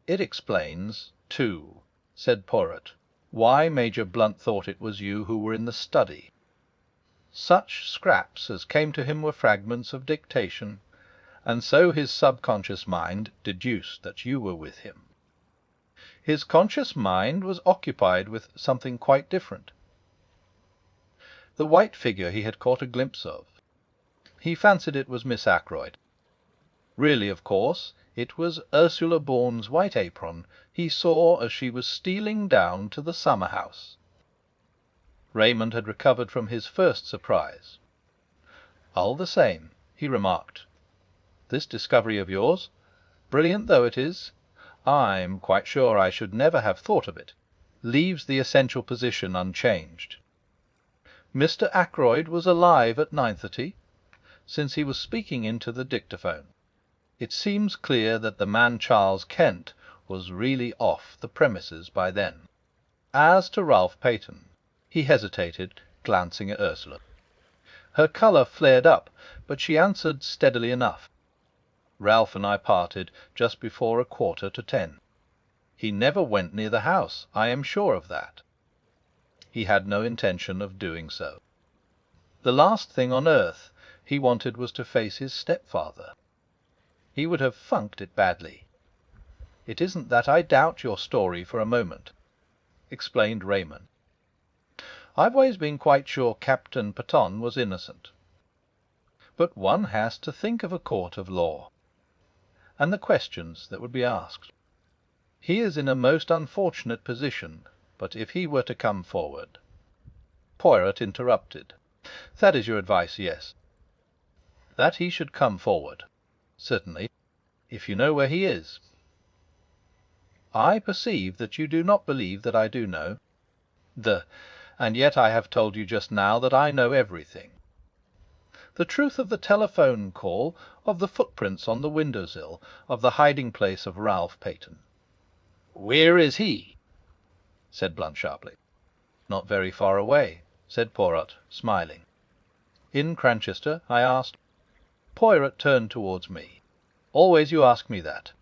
"It explains, too," said Poirot, "why Major Blunt thought it was you who were in the study. Such scraps as came to him were fragments of dictation, and so his subconscious mind deduced that you were with him. His conscious mind was occupied with something quite different. The white figure he had caught a glimpse of. He fancied it was Miss Ackroyd. Really, of course, it was Ursula Bourne's white apron he saw as she was stealing down to the summer house." Raymond had recovered from his first surprise. "All the same," he remarked, "this discovery of yours, brilliant though it is, I'm quite sure I should never have thought of it, leaves the essential position unchanged. Mr. Ackroyd was alive at 9:30, since he was speaking into the dictaphone. It seems clear that the man Charles Kent was really off the premises by then. As to Ralph Peyton—" He hesitated, glancing at Ursula. Her colour flared up, but she answered steadily enough. "Ralph and I parted just before 9:45. He never went near the house, I am sure of that. He had no intention of doing so. The last thing on earth he wanted was to face his stepfather. He would have funked it badly. It isn't that I doubt your story for a moment," explained Raymond. "I've always been quite sure Captain Paton was innocent. But one has to think of a court of law, and the questions that would be asked. He is in a most unfortunate position, but if he were to come forward—" Poirot interrupted. "That is your advice, yes?" "That he should come forward. Certainly, if you know where he is." "I perceive that you do not believe that I do know. And yet I have told you just now that I know everything. The truth of the telephone call, of the footprints on the window sill, of the hiding place of Ralph Peyton." "Where is he?" said Blunt sharply. "Not very far away," said Poirot, smiling. "In Cranchester, I asked." Poirot turned towards me. "Always you ask me that.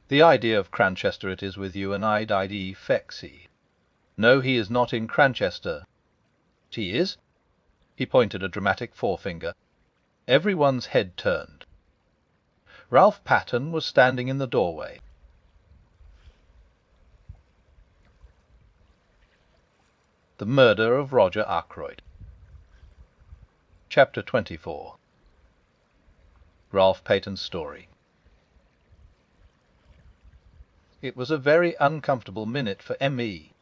The idea of Cranchester it is with you, and I'd fexy." No, he is not in Cranchester. He is?" He pointed a dramatic forefinger. Everyone's head turned. Ralph Patten was standing in the doorway. The Murder of Roger Ackroyd. Chapter 24. Ralph Paton's Story. It was a very uncomfortable minute for M.E.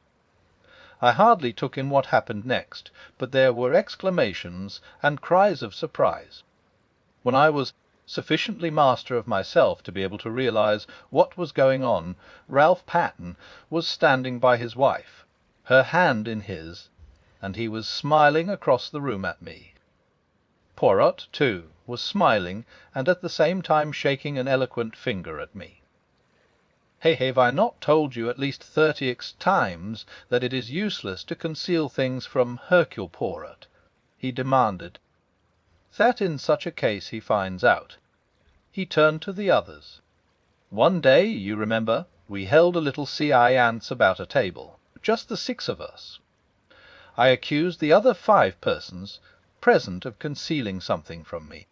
I hardly took in what happened next, but there were exclamations and cries of surprise. When I was sufficiently master of myself to be able to realize what was going on, Ralph Patten was standing by his wife, her hand in his, and he was smiling across the room at me. Poirot, too, was smiling, and at the same time shaking an eloquent finger at me. "Hey, have I not told you at least 30x times that it is useless to conceal things from Hercule Poirot?" he demanded. "That in such a case he finds out." He turned to the others. "One day, you remember, we held a little seance about a table, just the 6 of us. I accused the other 5 persons present of concealing something from me.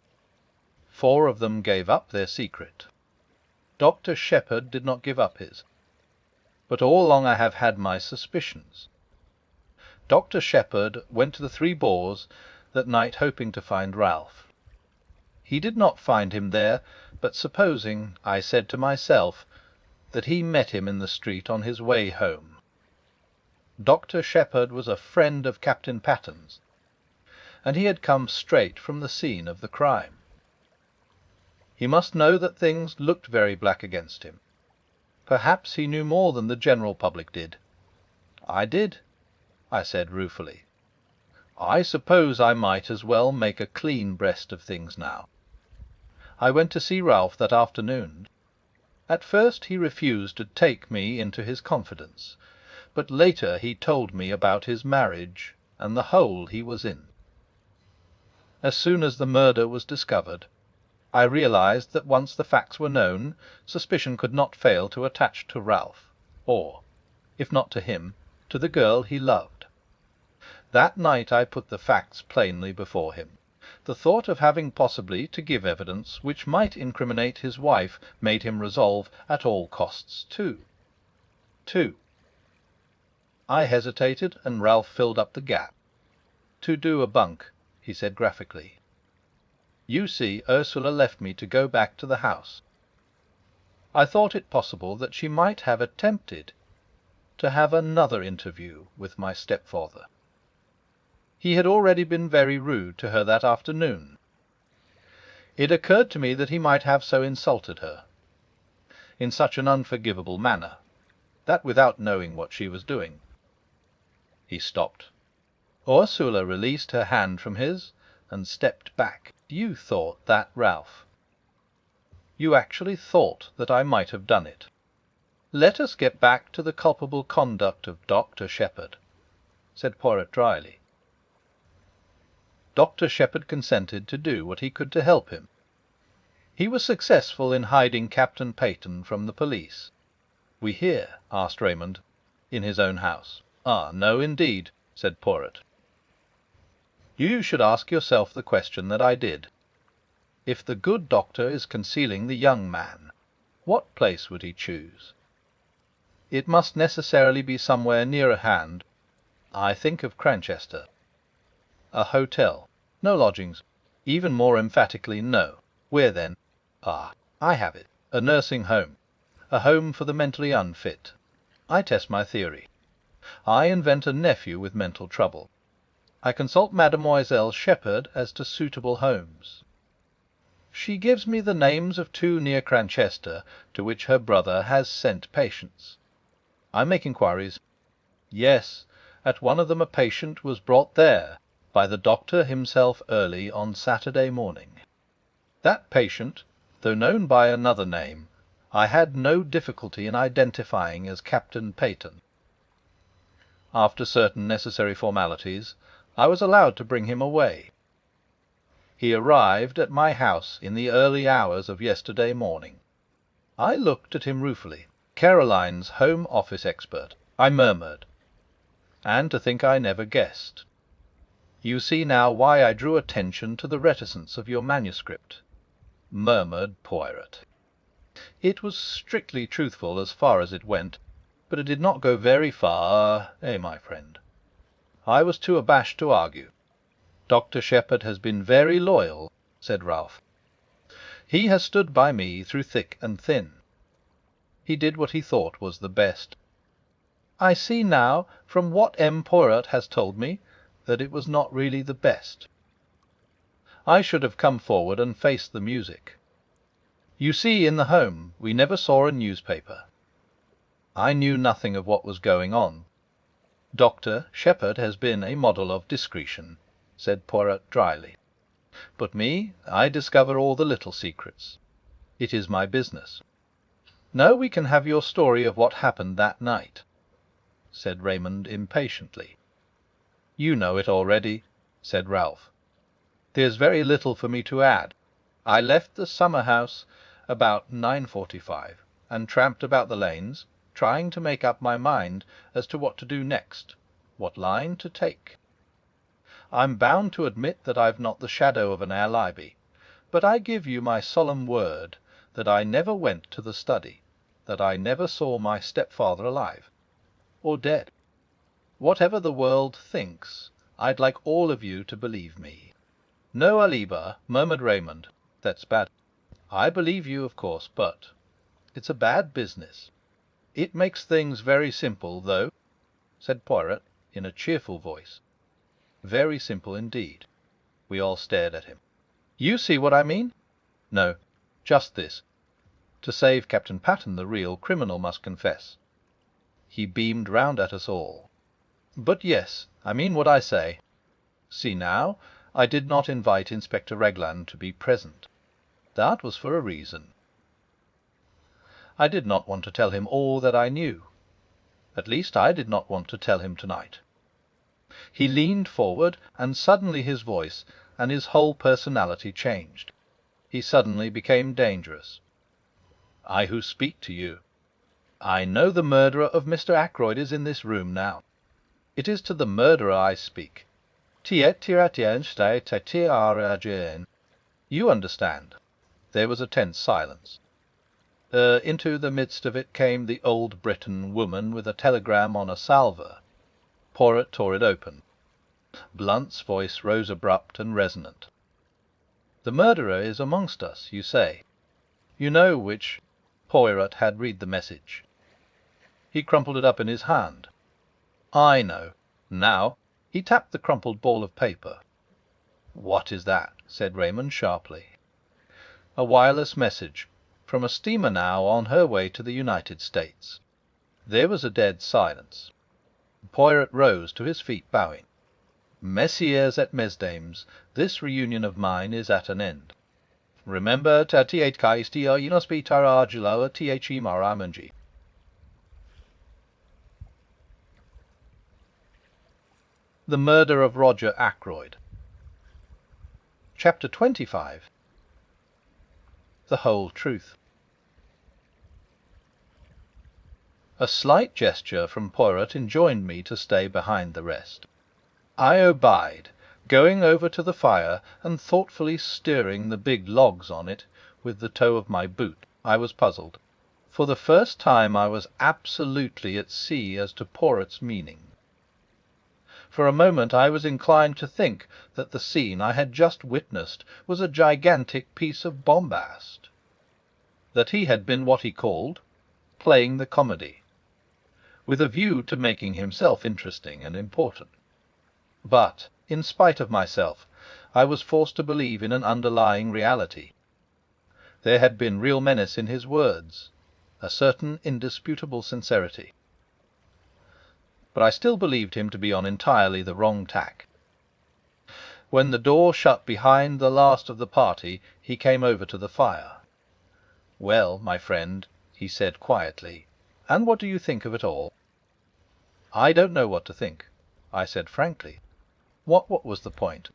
4 of them gave up their secret. Dr. Shepherd did not give up his. But all along I have had my suspicions. Dr. Shepherd went to the Three Boars that night hoping to find Ralph. He did not find him there, but supposing, I said to myself, that he met him in the street on his way home. Dr. Shepherd was a friend of Captain Patten's, and he had come straight from the scene of the crime. He must know that things looked very black against him. Perhaps he knew more than the general public did. I did, I said ruefully. I suppose I might as well make a clean breast of things now. I went to see Ralph that afternoon. At first he refused to take me into his confidence, but later he told me about his marriage and the hole he was in. As soon as the murder was discovered, I realized that once the facts were known, suspicion could not fail to attach to Ralph, or, if not to him, to the girl he loved. That night I put the facts plainly before him. The thought of having possibly to give evidence which might incriminate his wife made him resolve at all costs to. I hesitated, and Ralph filled up the gap. "To do a bunk," he said graphically. "You see, Ursula left me to go back to the house. I thought it possible that she might have attempted to have another interview with my stepfather. He had already been very rude to her that afternoon. It occurred to me that he might have so insulted her, in such an unforgivable manner, that without knowing what she was doing." He stopped. Ursula released her hand from his and stepped back. "You thought that, Ralph? You actually thought that I might have done it? Let us get back to the culpable conduct of Dr. Shepherd," said Poirot dryly. Dr. Shepherd consented to do what he could to help him. He was successful in hiding Captain Paton from the police. "We hear?" asked Raymond, "in his own house." "Ah, no, indeed," said Poirot. "You should ask yourself the question that I did. If the good doctor is concealing the young man, what place would he choose? It must necessarily be somewhere nearer hand. I think of Cranchester. A hotel. No lodgings. Even more emphatically, no. Where then? Ah, I have it. A nursing home. A home for the mentally unfit. I test my theory. I invent a nephew with mental trouble. I consult Mademoiselle Shepherd as to suitable homes. She gives me the names of 2 near Cranchester, to which her brother has sent patients. I make inquiries. Yes, at one of them a patient was brought there by the doctor himself early on Saturday morning. That patient, though known by another name, I had no difficulty in identifying as Captain Paton. After certain necessary formalities, I was allowed to bring him away. He arrived at my house in the early hours of yesterday morning. I looked at him ruefully. "Caroline's Home Office expert," I murmured. And to think I never guessed. You see now why I drew attention to the reticence of your manuscript," murmured Poirot. "It was strictly truthful as far as it went, but it did not go very far, my friend? I was too abashed to argue." "Dr. Shepherd has been very loyal," said Ralph. "He has stood by me through thick and thin. He did what he thought was the best. I see now, from what M. Poirot has told me, that it was not really the best. I should have come forward and faced the music. You see, in the home we never saw a newspaper. I knew nothing of what was going on. Dr. Shepherd has been a model of discretion," said Poirot dryly. "But me, I discover all the little secrets. It is my business." "No, we can have your story of what happened that night," said Raymond impatiently. "You know it already," said Ralph. "There's very little for me to add. I left the summer house about 9:45, and tramped about the lanes, trying to make up my mind as to what to do next, what line to take. I'm bound to admit that I've not the shadow of an alibi, but I give you my solemn word that I never went to the study, that I never saw my stepfather alive or dead. Whatever the world thinks, I'd like all of you to believe me." "No alibi," murmured Raymond. "That's bad. I believe you, of course, but it's a bad business." "It makes things very simple, though," said Poirot in a cheerful voice. "Very simple indeed." We all stared at him. "You see what I mean?" "No, just this. To save Captain Patterne, the real criminal must confess." He beamed round at us all. "But yes, I mean what I say. See now, I did not invite Inspector Ragland to be present. That was for a reason. I did not want to tell him all that I knew. At least I did not want to tell him tonight." He leaned forward, and suddenly his voice and his whole personality changed. He suddenly became dangerous. "I who speak to you. I know the murderer of Mr. Ackroyd is in this room now. It is to the murderer I speak. You understand." There was a tense silence. Into the midst of it came the old Breton woman with a telegram on a salver. Poirot tore it open. Blunt's voice rose abrupt and resonant. "The murderer is amongst us, you say. You know which—" Poirot had read the message. He crumpled it up in his hand. "I know. Now." He tapped the crumpled ball of paper. "What is that?" said Raymond sharply. "A wireless message. From a steamer now on her way to the United States." There was a dead silence. Poirot rose to his feet, bowing. "Messieurs et mesdames, this reunion of mine is at an end. Remember tatiet kaistia inospi tarajula thi maramanji." The Murder of Roger Ackroyd. Chapter 25. The Whole Truth. A slight gesture from Poirot enjoined me to stay behind the rest. I obeyed, going over to the fire and thoughtfully stirring the big logs on it with the toe of my boot. I was puzzled. For the first time I was absolutely at sea as to Poirot's meaning. For a moment I was inclined to think that the scene I had just witnessed was a gigantic piece of bombast, that he had been what he called playing the comedy, with a view to making himself interesting and important. But, in spite of myself, I was forced to believe in an underlying reality. There had been real menace in his words, a certain indisputable sincerity. But I still believed him to be on entirely the wrong tack. When the door shut behind the last of the party, he came over to the fire. "Well, my friend," he said quietly, "and what do you think of it all?" "I don't know what to think," I said frankly. What was the point?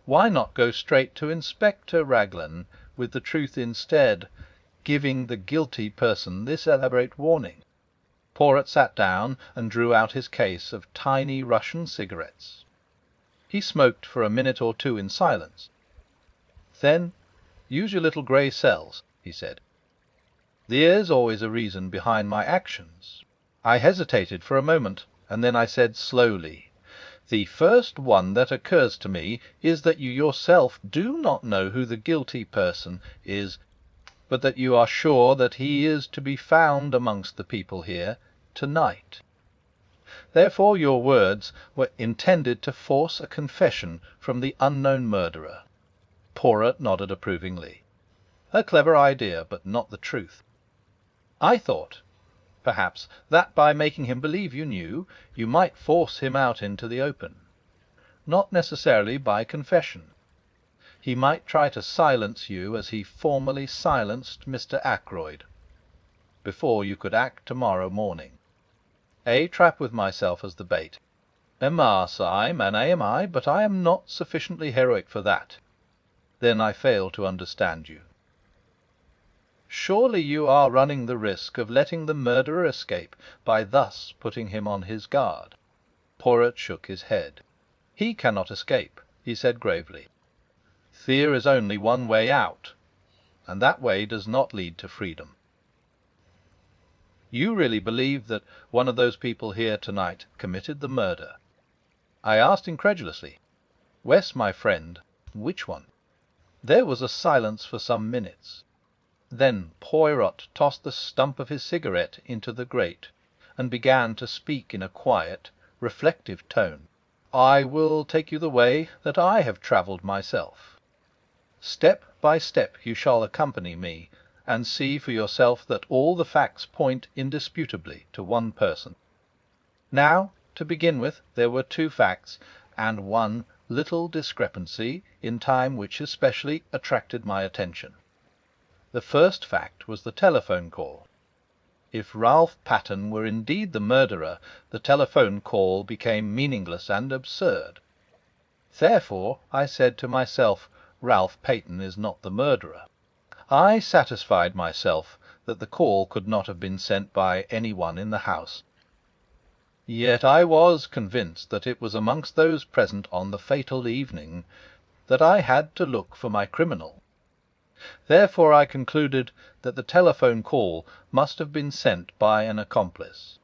Why not go straight to Inspector Ragland with the truth instead, giving the guilty person this elaborate warning? Poirot sat down and drew out his case of tiny Russian cigarettes. He smoked for a minute or two in silence. Then, "Use your little grey cells," he said. "There's always a reason behind my actions." I hesitated for a moment, and then I said slowly, "The first one that occurs to me is that you yourself do not know who the guilty person is, but that you are sure that he is to be found amongst the people here tonight. Therefore your words were intended to force a confession from the unknown murderer." Poirot nodded approvingly. "A clever idea, but not the truth. I thought, perhaps, that by making him believe you knew, you might force him out into the open. Not necessarily by confession. He might try to silence you as he formerly silenced Mr. Ackroyd, before you could act tomorrow morning. A trap with myself as the bait. Emas I, mane am I, but I am not sufficiently heroic for that. Then I fail to understand you. Surely you are running the risk of letting the murderer escape by thus putting him on his guard." Poirot shook his head. "He cannot escape," he said gravely. "There is only one way out, and that way does not lead to freedom." "You really believe that one of those people here tonight committed the murder?" I asked incredulously. "Wes, my friend, which one?" There was a silence for some minutes. Then Poirot tossed the stump of his cigarette into the grate, and began to speak in a quiet, reflective tone. "I will take you the way that I have travelled myself. Step by step you shall accompany me, and see for yourself that all the facts point indisputably to one person. Now, to begin with, there were two facts, and one little discrepancy in time which especially attracted my attention. The first fact was the telephone call. If Ralph Patten were indeed the murderer, the telephone call became meaningless and absurd. Therefore, I said to myself, Ralph Patten is not the murderer. I satisfied myself that the call could not have been sent by any one in the house. Yet I was convinced that it was amongst those present on the fatal evening that I had to look for my criminal. Therefore I concluded that the telephone call must have been sent by an accomplice.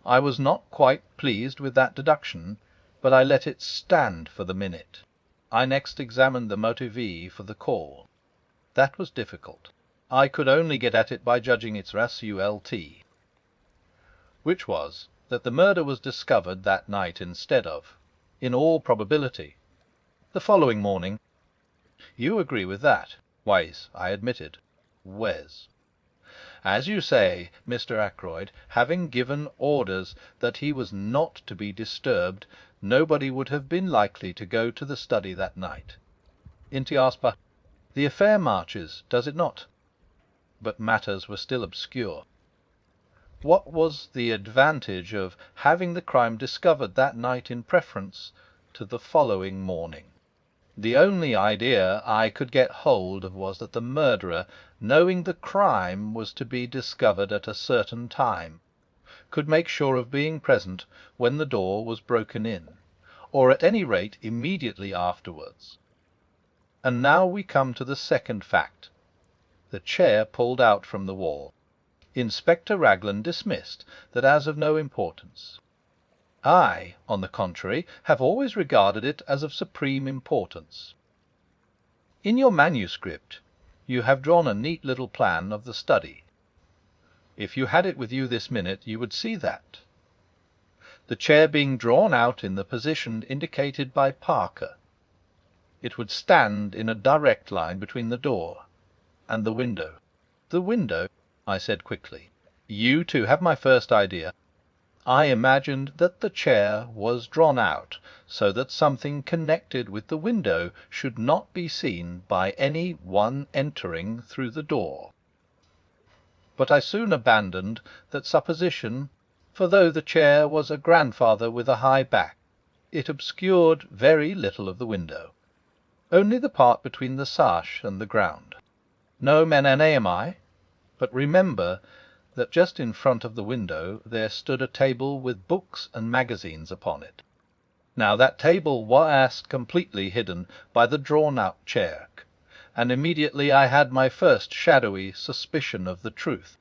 I was not quite pleased with that deduction, but I let it stand for the minute. I next examined the motivee for the call. That was difficult. I could only get at it by judging its result, which was that the murder was discovered that night instead of, in all probability, the following morning. You agree with that? Wes, I admitted. Wes. As you say, Mr. Ackroyd, having given orders that he was not to be disturbed, nobody would have been likely to go to the study that night. Inti aspa. The affair marches, does it not? But matters were still obscure. What was the advantage of having the crime discovered that night in preference to the following morning? The only idea I could get hold of was that the murderer, knowing the crime was to be discovered at a certain time, could make sure of being present when the door was broken in, or at any rate immediately afterwards. And now we come to the second fact: the chair pulled out from the wall. Inspector Raglan dismissed that as of no importance. I, on the contrary, have always regarded it as of supreme importance. In your manuscript you have drawn a neat little plan of the study. If you had it with you this minute, you would see that. The chair being drawn out in the position indicated by Parker, it would stand in a direct line between the door and the window. The window, I said quickly. You too have my first idea. I imagined that the chair was drawn out so that something connected with the window should not be seen by any one entering through the door. But I soon abandoned that supposition, for though the chair was a grandfather with a high back, it obscured very little of the window, only the part between the sash and the ground. No, men, am I? But remember that just in front of the window there stood a table with books and magazines upon it. Now that table was completely hidden by the drawn-out chair, and immediately I had my first shadowy suspicion of the truth,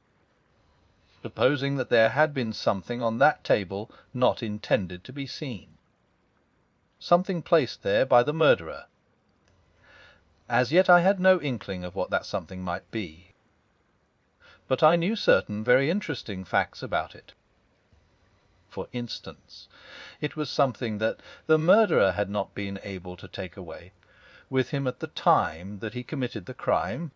supposing that there had been something on that table not intended to be seen. Something placed there by the murderer. As yet I had no inkling of what that something might be, but I knew certain very interesting facts about it. For instance, it was something that the murderer had not been able to take away with him at the time that he committed the crime.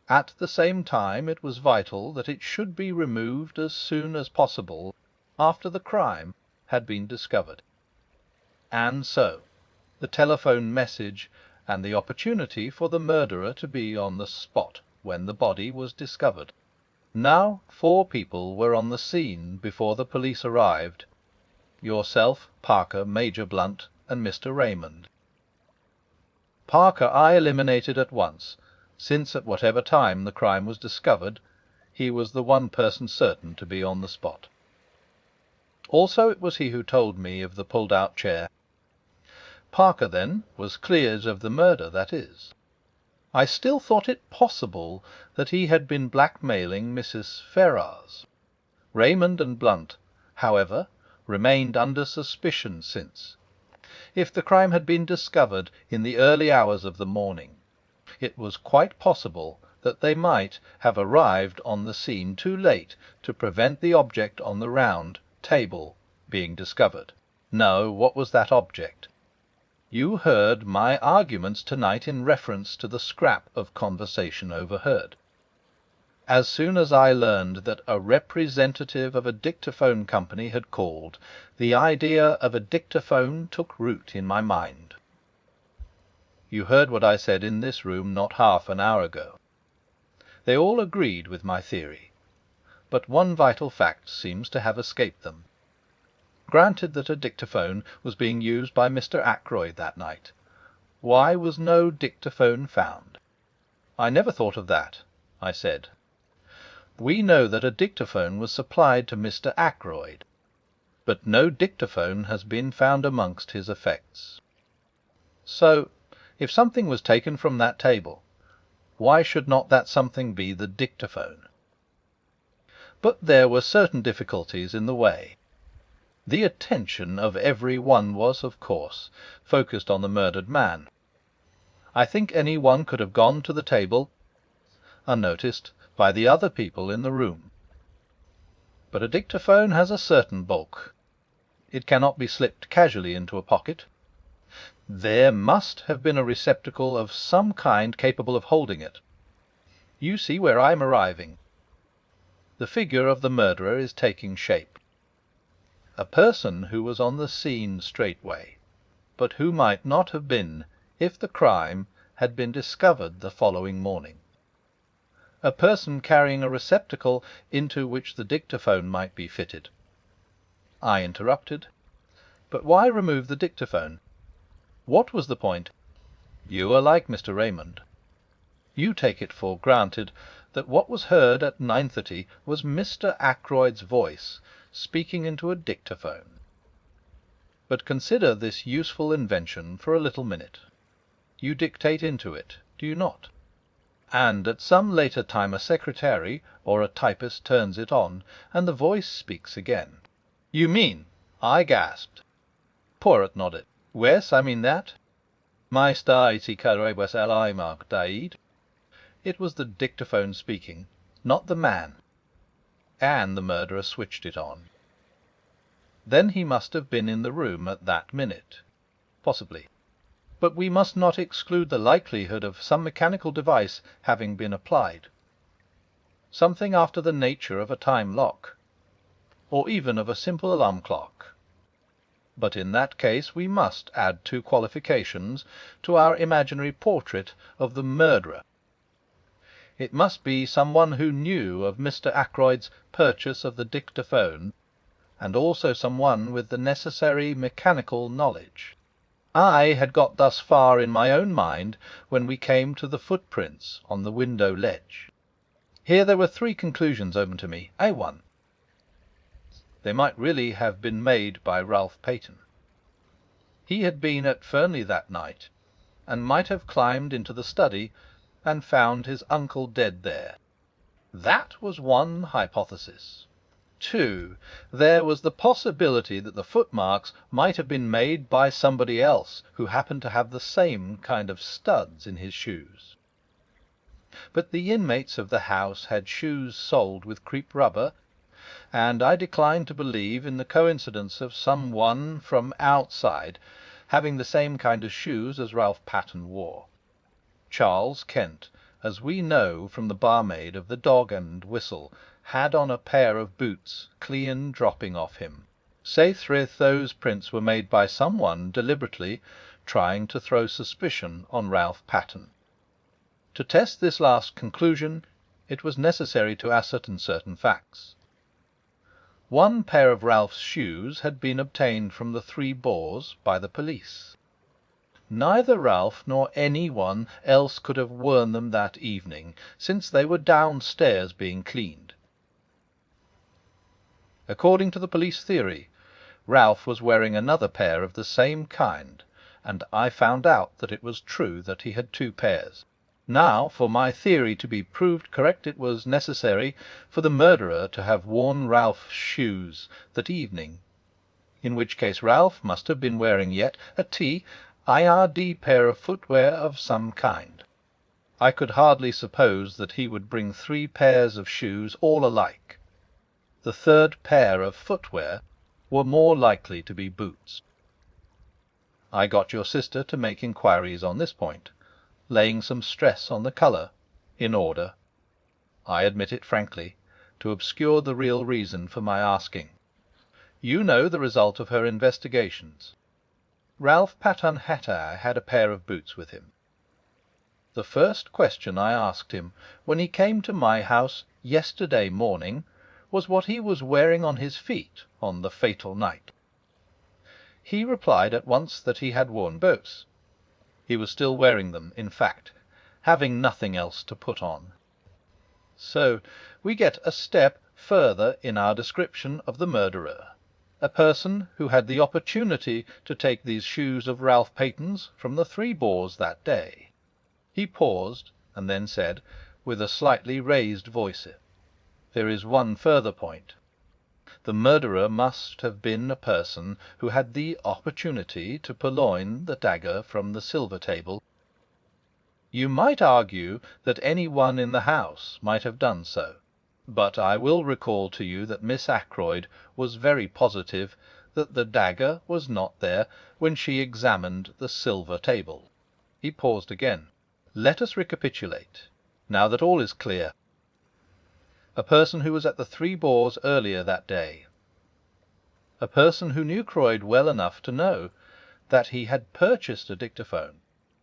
At the same time, it was vital that it should be removed as soon as possible after the crime had been discovered. And so, the telephone message and the opportunity for the murderer to be on the spot when the body was discovered. Now 4 people were on the scene before the police arrived: yourself, Parker, Major Blunt, and Mr. Raymond. Parker I eliminated at once, since at whatever time the crime was discovered, he was the one person certain to be on the spot. Also it was he who told me of the pulled-out chair. Parker, then, was cleared of the murder, that is. I still thought it possible that he had been blackmailing Mrs. Ferrars. Raymond and Blunt, however, remained under suspicion since, if the crime had been discovered in the early hours of the morning, it was quite possible that they might have arrived on the scene too late to prevent the object on the round table being discovered. No, what was that object? You heard my arguments tonight in reference to the scrap of conversation overheard. As soon as I learned that a representative of a dictaphone company had called, the idea of a dictaphone took root in my mind. You heard what I said in this room not half an hour ago. They all agreed with my theory, but one vital fact seems to have escaped them. Granted that a dictaphone was being used by Mr. Ackroyd that night, why was no dictaphone found? I never thought of that, I said. We know that a dictaphone was supplied to Mr. Ackroyd, but no dictaphone has been found amongst his effects. So, if something was taken from that table, why should not that something be the dictaphone? But there were certain difficulties in the way. The attention of every one was, of course, focused on the murdered man. I think any one could have gone to the table unnoticed by the other people in the room. But a dictaphone has a certain bulk. It cannot be slipped casually into a pocket. There must have been a receptacle of some kind capable of holding it. You see where I am arriving. The figure of the murderer is taking shape. A person who was on the scene straightway, but who might not have been if the crime had been discovered the following morning. A person carrying a receptacle into which the dictaphone might be fitted. I interrupted. But why remove the dictaphone? What was the point? You are like Mr. Raymond. You take it for granted that what was heard at 9:30 was Mr. Ackroyd's voice speaking into a dictaphone. But consider this useful invention for a little minute. You dictate into it, do you not? And at some later time a secretary or a typist turns it on, and the voice speaks again. You mean? I gasped. Poirot nodded. Wes, I mean that. Maesta iti carebus alaimag daid. It was the dictaphone speaking, not the man. And the murderer switched it on. Then he must have been in the room at that minute. Possibly. But we must not exclude the likelihood of some mechanical device having been applied. Something after the nature of a time lock, or even of a simple alarm clock. But in that case we must add 2 qualifications to our imaginary portrait of the murderer. It must be someone who knew of Mr. Ackroyd's purchase of the dictaphone, and also someone with the necessary mechanical knowledge. I had got thus far in my own mind when we came to the footprints on the window ledge. Here there were three conclusions open to me. A1. They might really have been made by Ralph Paton. He had been at Fernley that night, and might have climbed into the study and found his uncle dead there. That was one hypothesis. 2. There was the possibility that the footmarks might have been made by somebody else who happened to have the same kind of studs in his shoes. But the inmates of the house had shoes soled with crepe rubber, and I decline to believe in the coincidence of some one from outside having the same kind of shoes as Ralph Paton wore. Charles Kent, as we know from the barmaid of the Dog and Whistle, had on a pair of boots clean dropping off him. Saithryth those prints were made by someone deliberately trying to throw suspicion on Ralph Paton. To test this last conclusion, it was necessary to ascertain certain facts. One pair of Ralph's shoes had been obtained from the Three Boars by the police. Neither Ralph nor any one else could have worn them that evening, since they were downstairs being cleaned. According to the police theory, Ralph was wearing another pair of the same kind, and I found out that it was true that he had two pairs. Now, for my theory to be proved correct, it was necessary for the murderer to have worn Ralph's shoes that evening, in which case Ralph must have been wearing yet a TIRD pair of footwear of some kind. I could hardly suppose that he would bring three pairs of shoes all alike. The third pair of footwear were more likely to be boots. I got your sister to make inquiries on this point, laying some stress on the colour, in order, I admit it frankly, to obscure the real reason for my asking. You know the result of her investigations. Ralph Paton Hatter had a pair of boots with him. The first question I asked him when he came to my house yesterday morning was what he was wearing on his feet on the fatal night. He replied at once that he had worn both. He was still wearing them, in fact, having nothing else to put on. So we get a step further in our description of the murderer, a person who had the opportunity to take these shoes of Ralph Paton's from the Three Boars that day. He paused, and then said, with a slightly raised voice, "There is one further point. The murderer must have been a person who had the opportunity to purloin the dagger from the silver table. You might argue that any one in the house might have done so, but I will recall to you that Miss Ackroyd was very positive that the dagger was not there when she examined the silver table." He paused again. "Let us recapitulate, now that all is clear. A person who was at the Three Boars earlier that day. A person who knew Croyd well enough to know that he had purchased a dictaphone.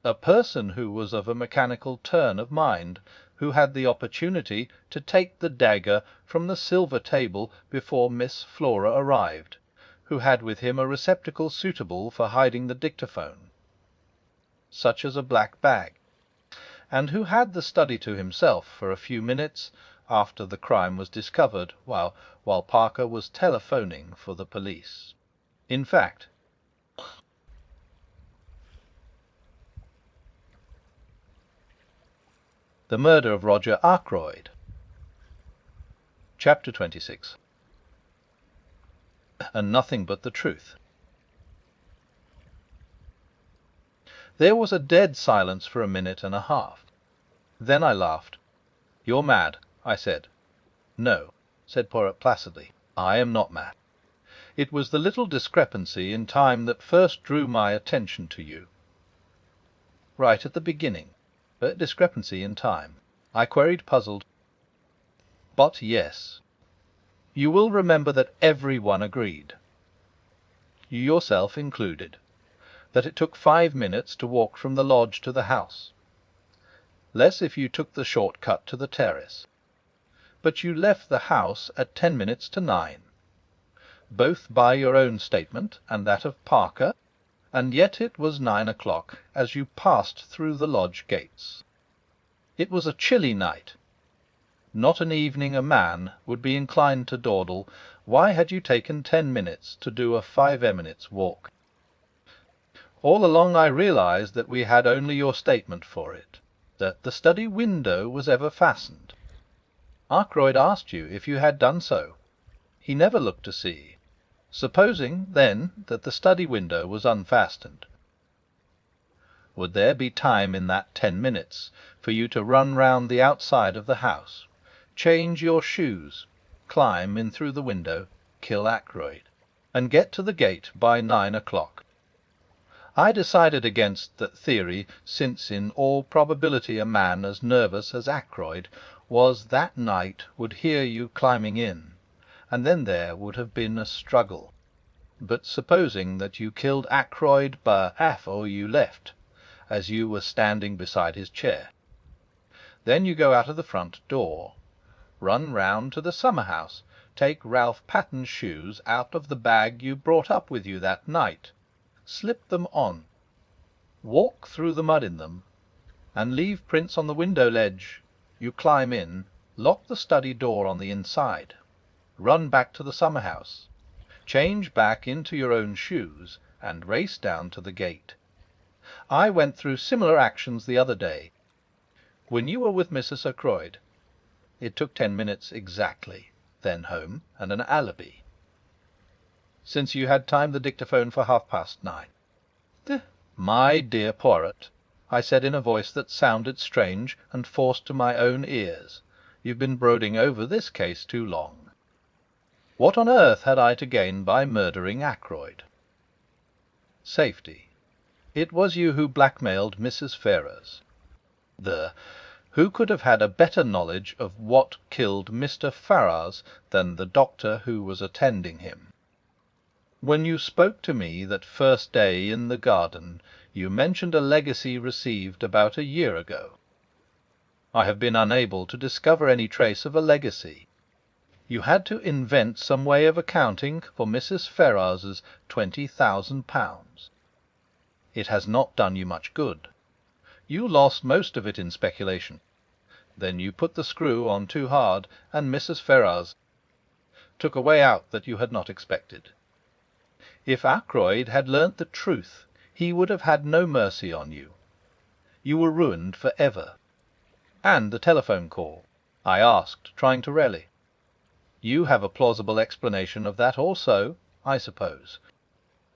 A person who was of a mechanical turn of mind, who had the opportunity to take the dagger from the silver table before Miss Flora arrived, who had with him a receptacle suitable for hiding the dictaphone, such as a black bag, and who had the study to himself for a few minutes after the crime was discovered, while Parker was telephoning for the police. In fact, The Murder of Roger Ackroyd. Chapter 26. And nothing but the truth. There was a dead silence for a minute and a half. Then I laughed. "You're mad," I said. "No," said Poirot placidly, "I am not mad. It was the little discrepancy in time that first drew my attention to you." "Right at the beginning. A discrepancy in time?" I queried, puzzled. "But yes. You will remember that everyone agreed, you yourself included, that it took 5 minutes to walk from the lodge to the house. Less if you took the short cut to the terrace. But you left the house at 10 minutes to 9, both by your own statement and that of Parker, and yet it was 9 o'clock as you passed through the lodge gates. It was a chilly night. not an evening a man would be inclined to dawdle, why had you taken 10 minutes to do a 5 minutes walk? All along I realized that we had only your statement for it, that the study window was ever fastened. Ackroyd asked you if you had done so. He never looked to see. Supposing, then, that the study window was unfastened, would there be time in that 10 minutes for you to run round the outside of the house, change your shoes, climb in through the window, kill Ackroyd, and get to the gate by 9 o'clock? I decided against that theory, since in all probability a man as nervous as Ackroyd was that night would hear you climbing in, and then there would have been a struggle. But supposing that you killed Ackroyd afore you left, as you were standing beside his chair. Then you go out of the front door, run round to the summer-house, take Ralph Patton's shoes out of the bag you brought up with you that night, slip them on, walk through the mud in them, and leave prints on the window ledge. You climb in, lock the study door on the inside, run back to the summer-house, change back into your own shoes, and race down to the gate. I went through similar actions the other day, when you were with Mrs. Ackroyd. It took 10 minutes exactly, then home and an alibi. Since you had timed the dictaphone for 9:30. My dear Poirot, I said in a voice that sounded strange and forced to my own ears, you've been brooding over this case too long. What on earth had I to gain by murdering Ackroyd? Safety. It was you who blackmailed Mrs. Ferrars. Who could have had a better knowledge of what killed Mr. Ferrars than the doctor who was attending him? When you spoke to me that first day in the garden, you mentioned a legacy received about a year ago. I have been unable to discover any trace of a legacy. You had to invent some way of accounting for Mrs. Ferrars's £20,000. It has not done you much good. You lost most of it in speculation. Then you put the screw on too hard, and Mrs. Ferrars took a way out that you had not expected. If Ackroyd had learnt the truth, he would have had no mercy on you. You were ruined for ever. And the telephone call, I asked, trying to rally. You have a plausible explanation of that also, I suppose.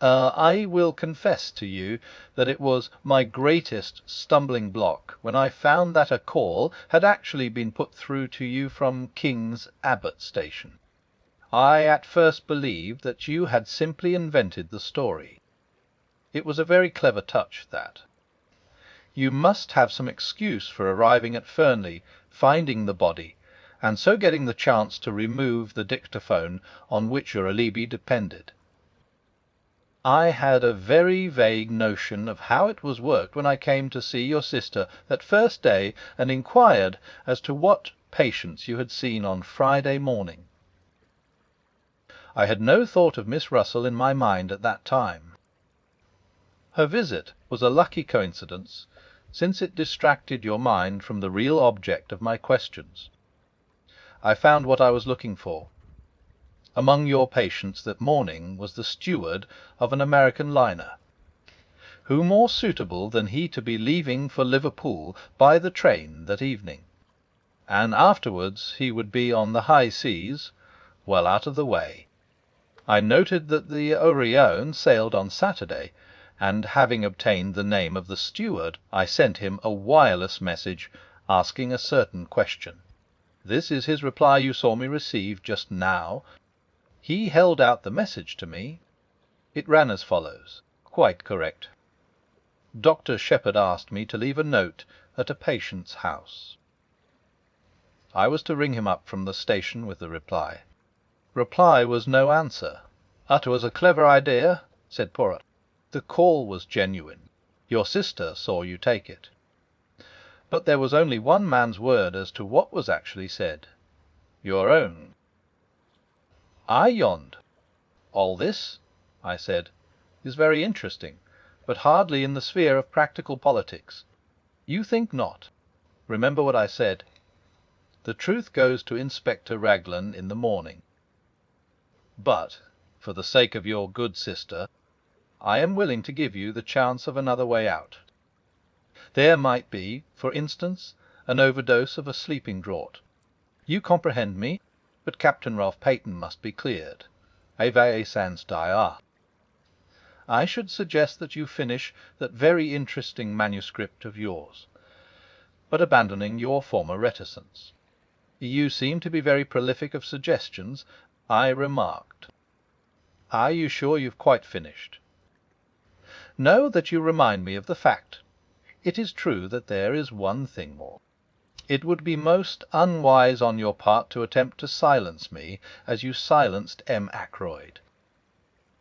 I will confess to you that it was my greatest stumbling block when I found that a call had actually been put through to you from King's Abbott station. I at first believed that you had simply invented the story. It was a very clever touch, that. You must have some excuse for arriving at Fernley, finding the body, and so getting the chance to remove the dictaphone on which your alibi depended. I had a very vague notion of how it was worked when I came to see your sister that first day and inquired as to what patients you had seen on Friday morning. I had no thought of Miss Russell in my mind at that time. Her visit was a lucky coincidence, since it distracted your mind from the real object of my questions. I found what I was looking for. Among your patients that morning was the steward of an American liner. Who more suitable than he to be leaving for Liverpool by the train that evening? And afterwards he would be on the high seas, well out of the way. I noted that the Orion sailed on Saturday, and having obtained the name of the steward, I sent him a wireless message asking a certain question. This is his reply you saw me receive just now. He held out the message to me. It ran as follows. Quite correct. Dr. Shepherd asked me to leave a note at a patient's house. I was to ring him up from the station with the reply. Reply was no answer. It was a clever idea, said Poirot. The call was genuine. Your sister saw you take it. But there was only one man's word as to what was actually said. Your own. I yawned. All this, I said, is very interesting, but hardly in the sphere of practical politics. You think not? Remember what I said. The truth goes to Inspector Raglan in the morning. But, for the sake of your good sister, I am willing to give you the chance of another way out. There might be, for instance, an overdose of a sleeping draught. You comprehend me, but Captain Ralph Peyton must be cleared. Ave sans dia. I should suggest that you finish that very interesting manuscript of yours, but abandoning your former reticence. You seem to be very prolific of suggestions, I remarked. Are you sure you've quite finished? Know that you remind me of the fact. It is true that there is one thing more. It would be most unwise on your part to attempt to silence me as you silenced M. Ackroyd.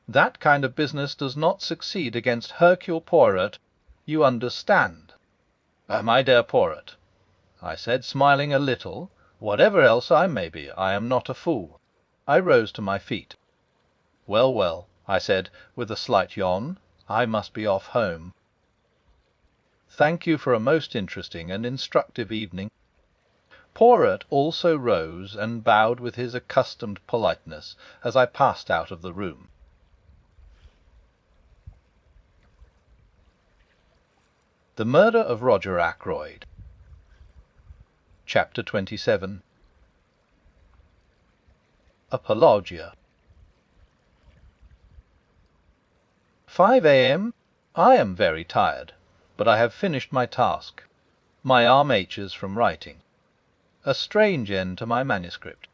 That kind of business does not succeed against Hercule Poirot. You understand. My dear Poirot, I said, smiling a little, whatever else I may be, I am not a fool. I rose to my feet. Well, well, I said, with a slight yawn, I must be off home. Thank you for a most interesting and instructive evening. Poirot also rose and bowed with his accustomed politeness as I passed out of the room. The Murder of Roger Ackroyd. Chapter 27. Apologia. 5 a.m. I am very tired, but I have finished my task. My arm aches from writing. A strange end to my manuscript.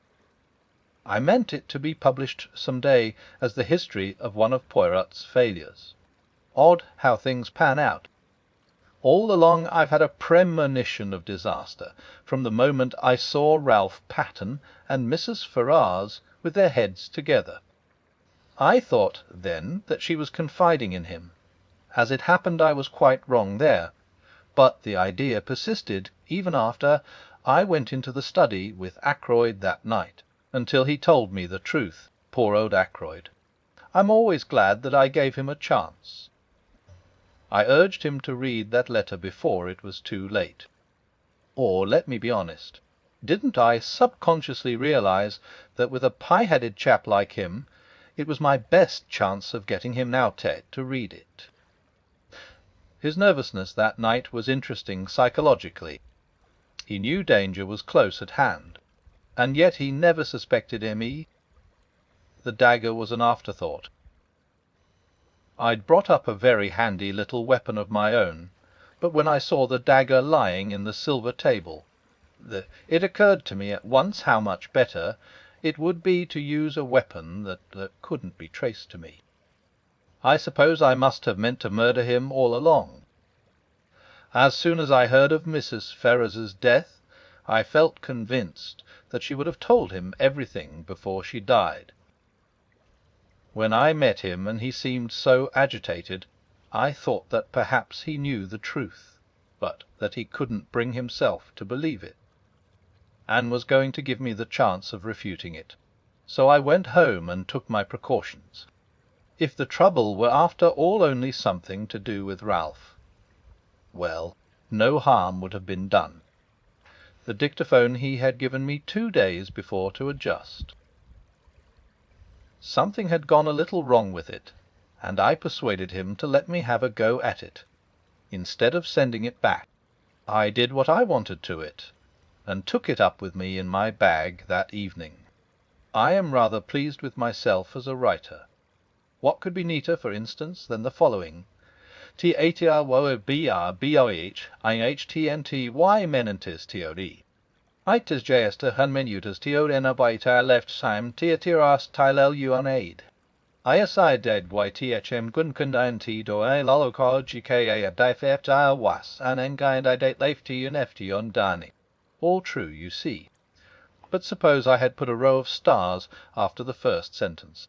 I meant it to be published some day as the history of one of Poirot's failures. Odd how things pan out. All along I've had a premonition of disaster, from the moment I saw Ralph Patten and Mrs. Ferrars with their heads together. I thought then that she was confiding in him. As it happened, I was quite wrong there, but the idea persisted even after I went into the study with Ackroyd that night, until he told me the truth, poor old Ackroyd. I'm always glad that I gave him a chance. I urged him to read that letter before it was too late. Or, let me be honest, didn't I subconsciously realize that with a pie-headed chap like him, it was my best chance of getting him outed to read it? His nervousness that night was interesting psychologically. He knew danger was close at hand, and yet he never suspected me. The dagger was an afterthought. I'd brought up a very handy little weapon of my own, but when I saw the dagger lying in the silver table, it occurred to me at once how much better it would be to use a weapon that couldn't be traced to me. I suppose I must have meant to murder him all along. As soon as I heard of Mrs. Ferrars's death, I felt convinced that she would have told him everything before she died. When I met him and he seemed so agitated, I thought that perhaps he knew the truth, but that he couldn't bring himself to believe it, and was going to give me the chance of refuting it. So I went home and took my precautions. If the trouble were after all only something to do with Ralph, well, no harm would have been done. The dictaphone he had given me 2 days before to adjust. Something had gone a little wrong with it, and I persuaded him to let me have a go at it. Instead of sending it back, I did what I wanted to it, and took it up with me in my bag that evening. I am rather pleased with myself as a writer. What could be neater, for instance, than the following? T-A-T-R-W-B-R-B-O-H I-H-T-N-T-Y menentis T-O-D. Itis Jester Hunmenutas Teodena left Sim Tiatiras Tilel Uanaid. Iaside dead YTHM Gunkundanti do a lolokar GKA difefta was an engind I date lefty unefty on Dani. All true, you see. But suppose I had put a row of stars after the first sentence.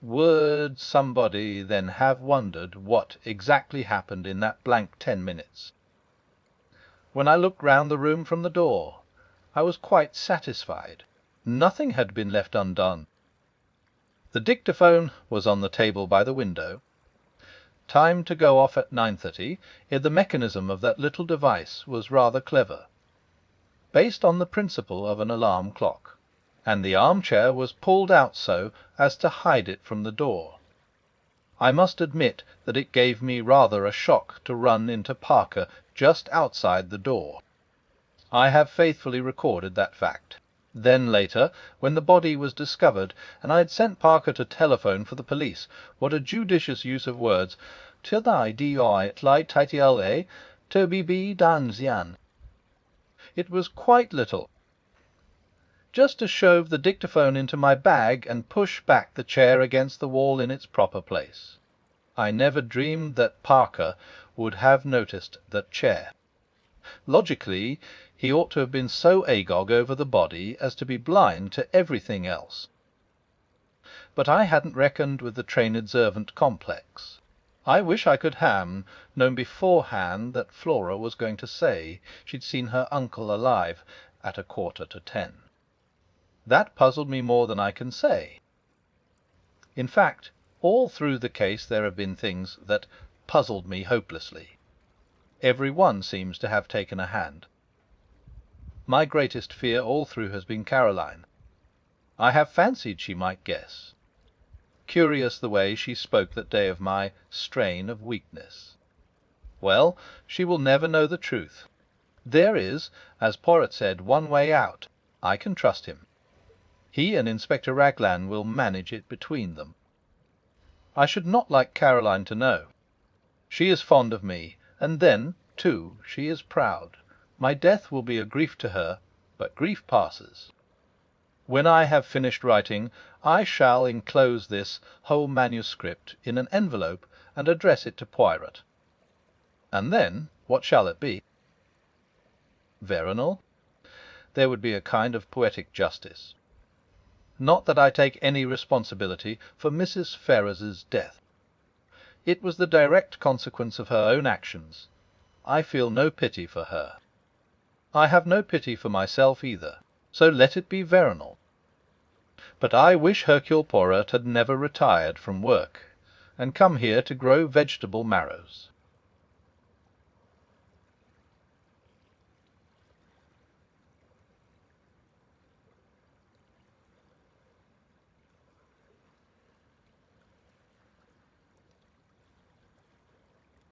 Would somebody then have wondered what exactly happened in that blank 10 minutes? When I looked round the room from the door, I was quite satisfied. Nothing had been left undone. The dictaphone was on the table by the window. Time to go off at 9:30. The mechanism of that little device was rather clever. based on the principle of an alarm clock, and the armchair was pulled out so as to hide it from the door. I must admit that it gave me rather a shock to run into Parker just outside the door. I have faithfully recorded that fact. Then later, when the body was discovered, and I had sent Parker to telephone for the police, what a judicious use of words! Tydai di tlai titial toby b dan zian. It was quite little. Just to shove the dictaphone into my bag and push back the chair against the wall in its proper place. I never dreamed that Parker would have noticed that chair. Logically, he ought to have been so agog over the body as to be blind to everything else. But I hadn't reckoned with the trained servant complex. I wish I could have known beforehand that Flora was going to say she'd seen her uncle alive at 9:45. That puzzled me more than I can say. In fact, all through the case there have been things that puzzled me hopelessly. Every one seems to have taken a hand. My greatest fear all through has been Caroline. I have fancied she might guess. Curious the way she spoke that day of my strain of weakness. Well, she will never know the truth. There is, as Poirot said, one way out. I can trust him. He and Inspector Raglan will manage it between them. I should not like Caroline to know. She is fond of me, and then, too, she is proud. My death will be a grief to her, but grief passes. When I have finished writing, I shall enclose this whole manuscript in an envelope and address it to Poirot. And then, what shall it be? Veronal? There would be a kind of poetic justice. Not that I take any responsibility for Mrs. Ferrars's death. It was the direct consequence of her own actions. I feel no pity for her. I have no pity for myself either, so let it be Veronal. But I wish Hercule Poirot had never retired from work, and come here to grow vegetable marrows.